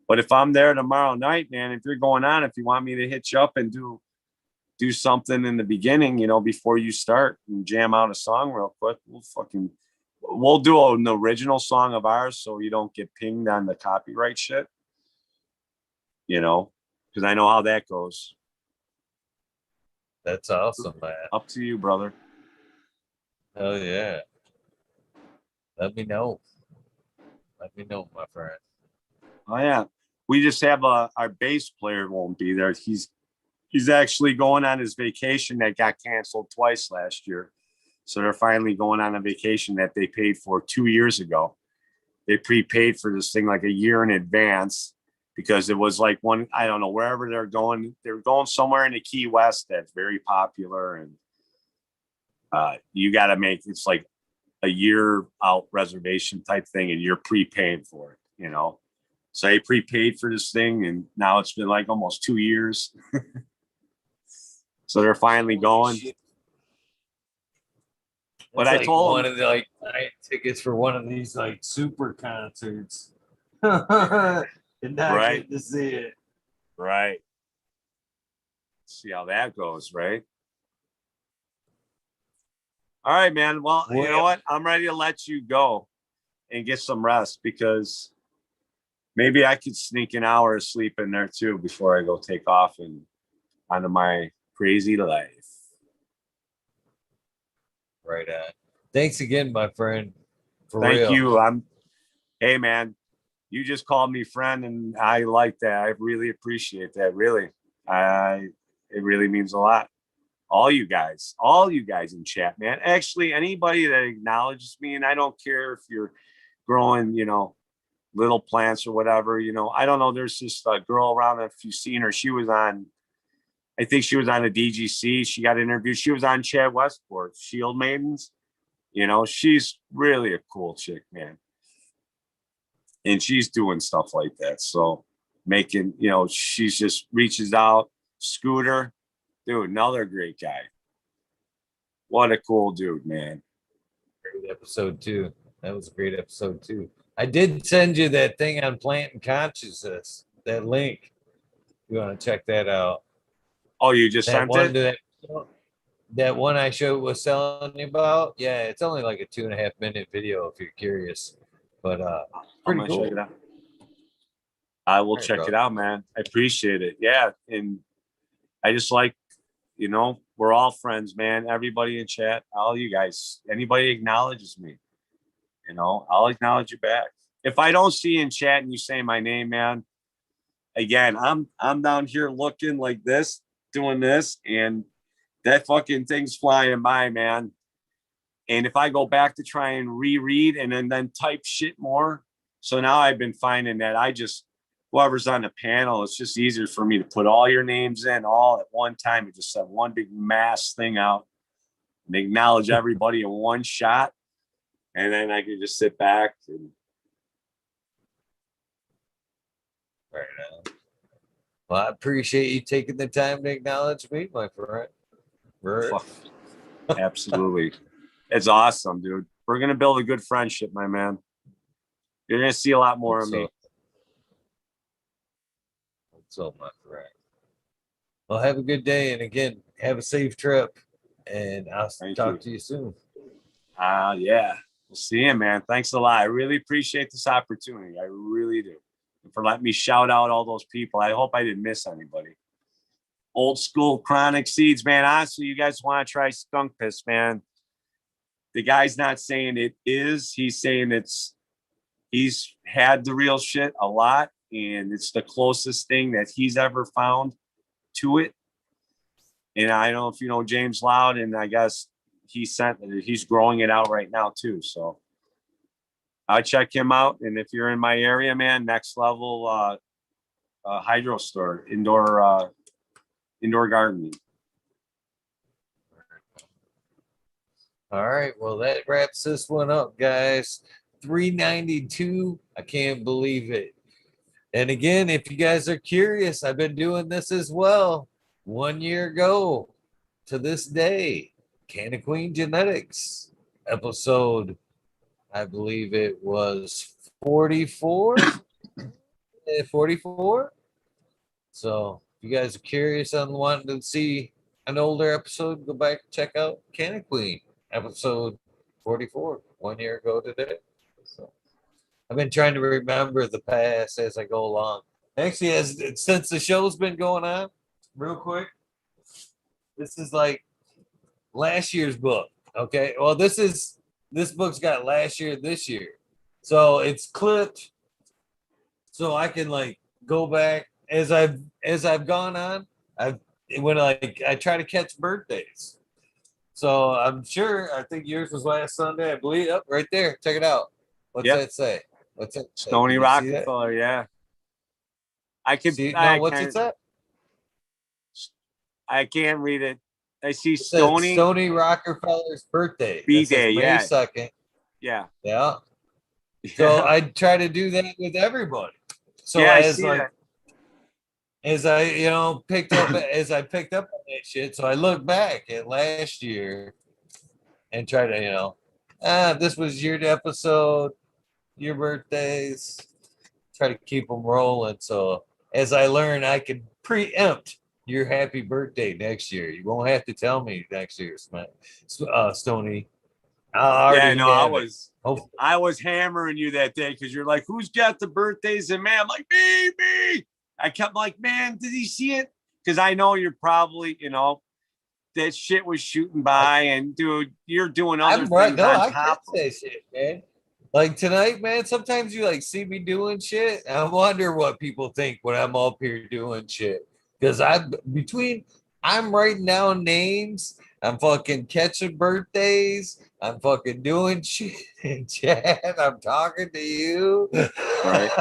But if I'm there tomorrow night, man, if you're going on, if you want me to hit you up and do something in the beginning, before you start and jam out a song real quick, we'll do an original song of ours so you don't get pinged on the copyright shit, because I know how that goes. That's awesome, man. Up to you, brother. Hell yeah. Let me know. Let me know, my friend. Oh yeah, we just have our bass player won't be there. He's actually going on his vacation that got canceled twice last year. So they're finally going on a vacation that they paid for 2 years ago. They prepaid for this thing like a year in advance because it was like I don't know, wherever they're going. They're going somewhere in the Key West that's very popular. And you got to it's like a year out reservation type thing, and you're prepaying for it. So they prepaid for this thing, and now it's been like almost 2 years. So they're finally going. But It's I like told one them, of the night tickets for one of these super concerts. And not right, getting to see it. right. See how that goes, right? All right, man. Well, you know what? I'm ready to let you go and get some rest because maybe I could sneak an hour of sleep in there too before I go take off and onto my crazy life. Right on. Thanks again, my friend. For Thank real. you. Hey, man, you just called me friend, and I like that. I really appreciate that. Really, it really means a lot. All you guys in chat, man. Actually, anybody that acknowledges me, and I don't care if you're growing, little plants or whatever. I don't know. There's this girl around. If you've seen her, I think she was on a DGC. She got interviewed. She was on Chad Westport's Shield Maidens. She's really a cool chick, man. And she's doing stuff like that. So she's just reaches out. Scooter, dude, another great guy. What a cool dude, man. Great episode too. That was a great episode too. I did send you that thing on plant and consciousness, that link. You want to check that out. Oh, you just That sent one it? that one I was telling you about. Yeah, it's only like a 2.5 minute video if you're curious. But I'm pretty gonna cool. check it out. I will Right, check bro. it out, man. I appreciate it. Yeah. And I just like, we're all friends, man. Everybody in chat, all you guys, anybody acknowledges me, I'll acknowledge you back. If I don't see you in chat and you say my name, man, again, I'm down here looking like this, doing this, and that fucking thing's flying by, man. And if I go back to try and reread and then type shit more, so now I've been finding that whoever's on the panel, it's just easier for me to put all your names in all at one time and just have one big mass thing out and acknowledge everybody in one shot. And then I can just sit back and Right now. Well, I appreciate you taking the time to acknowledge me, my friend. fuck. Absolutely. It's awesome, dude. We're gonna build a good friendship, my man. You're gonna see a lot more of me. So, my friend. Well, have a good day, and again, have a safe trip. And I'll talk to you soon. Yeah. We'll see you, man. Thanks a lot. I really appreciate this opportunity. I really do. And for letting me shout out all those people. I hope I didn't miss anybody. Old school chronic seeds, man. Honestly, you guys want to try skunk piss, man. The guy's not saying it is. He's saying he's had the real shit a lot, and it's the closest thing that he's ever found to it. And I don't know if you know James Loud, and I guess he's growing it out right now too. So I'll check him out. And if you're in my area, man, Next Level hydro store, indoor gardening. All right. Well, that wraps this one up, guys. 392. I can't believe it. And again, if you guys are curious, I've been doing this as well. 1 year ago to this day, Can of Queen Genetics episode, I believe it was 44. 44. So if you guys are curious on wanting to see an older episode, go back and check out Can of Queen episode 44, 1 year ago today. So I've been trying to remember the past as I go along. Actually, since the show's been going on, real quick, this is like last year's book. Okay. Well, this book's got last year, this year. So it's clipped. So I can like go back as I've gone on. I try to catch birthdays. So I'm sure I think yours was last Sunday, I believe. Up right there. Check it out. What's that say? What's it say? Stoney Rockafeller, yeah. What's it say? I can't read it. I see Stoney Rockafeller's birthday. B-Day, May 2nd. Yeah. Yeah. So I try to do that with everybody. So yeah, as I picked up on that shit, so I look back at last year and try to, this was your episode, your birthdays, try to keep them rolling. So as I learn, I can preempt your happy birthday next year. You won't have to tell me next year, Stoney. I was hammering you that day because you're like, who's got the birthdays? And man, I'm like, me. I kept like, man, did he see it? Because I know you're probably, that shit was shooting by, and dude, you're doing other things. Right. No, I can't say shit, man. Like tonight, man, sometimes you like see me doing shit. And I wonder what people think when I'm up here doing shit. Because I'm writing down names, I'm fucking catching birthdays, I'm fucking doing shit in chat, I'm talking to you. Right.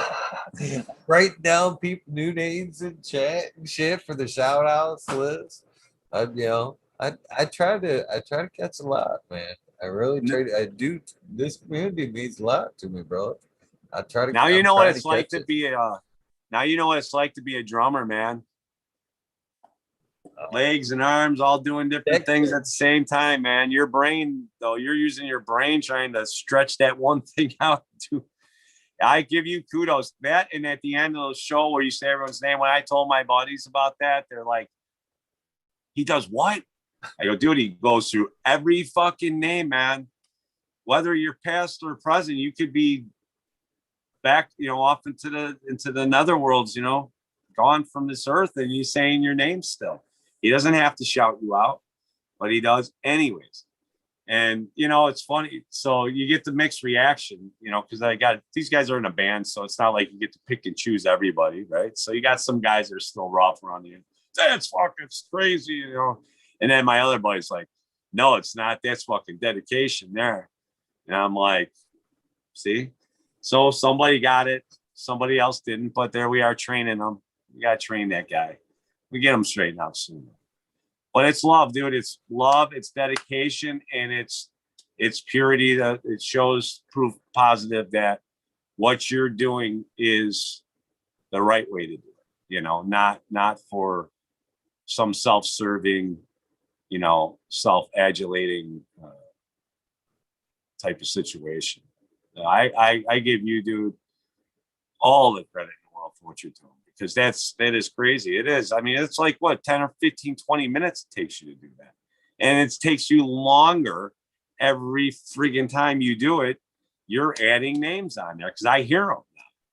Writing down people new names in chat and shit for the shout outs list. I try to catch a lot, man. I really try to. I do. This community means a lot to me, bro. I try to. Now you know what it's like to be now you know what it's like to be a drummer, man. Legs and arms all doing different things at the same time, man. Your brain, though, you're using your brain trying to stretch that one thing out. I give you kudos. That, and at the end of the show where you say everyone's name, when I told my buddies about that, they're like, he does what? I go, dude, he goes through every fucking name, man. Whether you're past or present, you could be back, off into the netherworlds, gone from this earth, and he's saying your name still. He doesn't have to shout you out, but he does anyways. And, it's funny. So you get the mixed reaction, because these guys are in a band, so it's not like you get to pick and choose everybody, right? So you got some guys that are still rough around you. That's fucking crazy, And then my other buddy's like, no, it's not. That's fucking dedication there. And I'm like, see? So somebody got it. Somebody else didn't, but there we are training them. We got to train that guy. We get him straightened out soon. But it's love, dude. It's love, it's dedication, and it's purity. That it shows proof positive that what you're doing is the right way to do it. Not for some self-serving, self-adulating type of situation. I give you, dude, all the credit in the world for what you're doing, because that is crazy. It is. I mean, it's like what, 10 or 15, 20 minutes it takes you to do that. And it takes you longer every friggin' time you do it. You're adding names on there because I hear them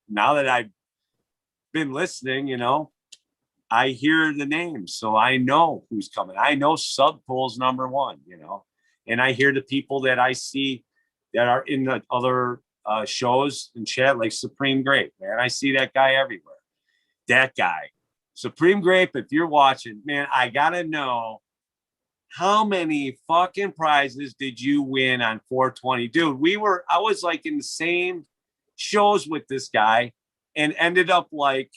now that I've been listening, I hear the names. So I know who's coming. I know Subpool's number one, and I hear the people that I see that are in the other shows and chat, like Supreme Great, man. I see that guy everywhere. That guy, Supreme Grape, if you're watching, man, I gotta know how many fucking prizes did you win on 420? Dude, I was like in the same shows with this guy and ended up like,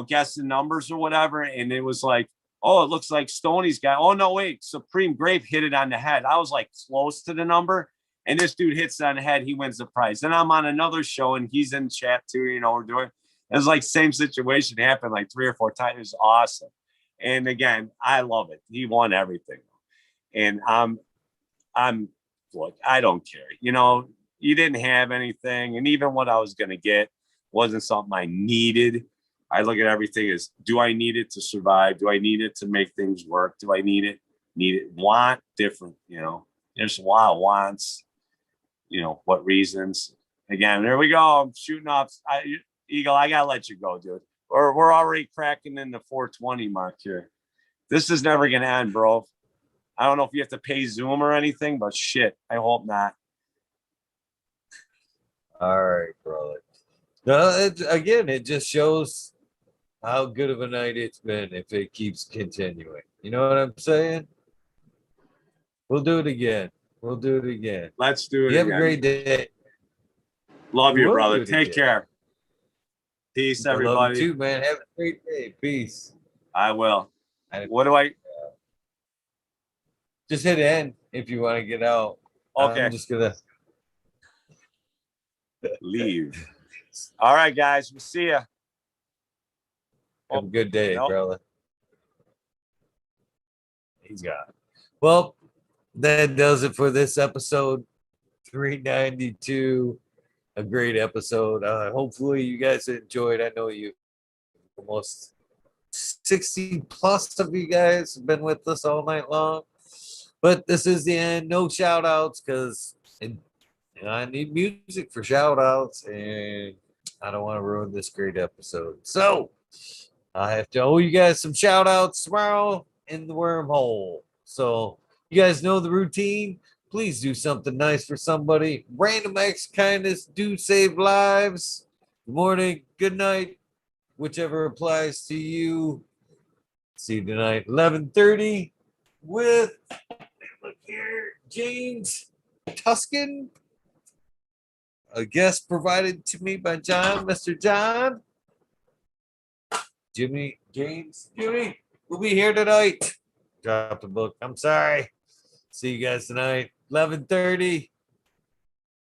guessing numbers or whatever. And it was like, oh, it looks like Stoney's guy. Oh, no, wait, Supreme Grape hit it on the head. I was like close to the number. And this dude hits it on the head. He wins the prize. Then I'm on another show and he's in chat too. We're doing. It was like same situation happened like 3 or 4 times. It was awesome. And again, I love it. He won everything. And look, I don't care. You didn't have anything. And even what I was going to get wasn't something I needed. I look at everything as, do I need it to survive? Do I need it to make things work? Do I need it? Want different, there's a lot of wants, what reasons. Again, there we go. I'm shooting off. Eagle, I got to let you go, dude. We're already cracking in the 420 mark here. This is never going to end, bro. I don't know if you have to pay Zoom or anything, but shit, I hope not. All right, brother. No, it just shows how good of a night it's been if it keeps continuing. You know what I'm saying? We'll do it again. Let's do it again. You have a great day. Love you, brother. Take care. Peace, everybody. I love you too, man. Have a great day. Peace. I will. What do I? Just hit end if you want to get out. Okay. I'm just gonna leave. All right, guys. We'll see ya. Have a good day, brother. He's got it. Well, that does it for this episode 392. A great episode. Hopefully you guys enjoyed. I know you almost 60 plus of you guys have been with us all night long. But this is the end. No shout outs because I need music for shout outs and I don't want to ruin this great episode. So I have to owe you guys some shout outs tomorrow in the wormhole. So you guys know the routine. Please do something nice for somebody. Random acts of kindness do save lives. Good morning, good night, whichever applies to you. See you tonight, 11:30 with, look here, James Tuscan. A guest provided to me by John, Mr. John. Jimmy, we'll be here tonight. Drop the book. I'm sorry. See you guys tonight, 11:30.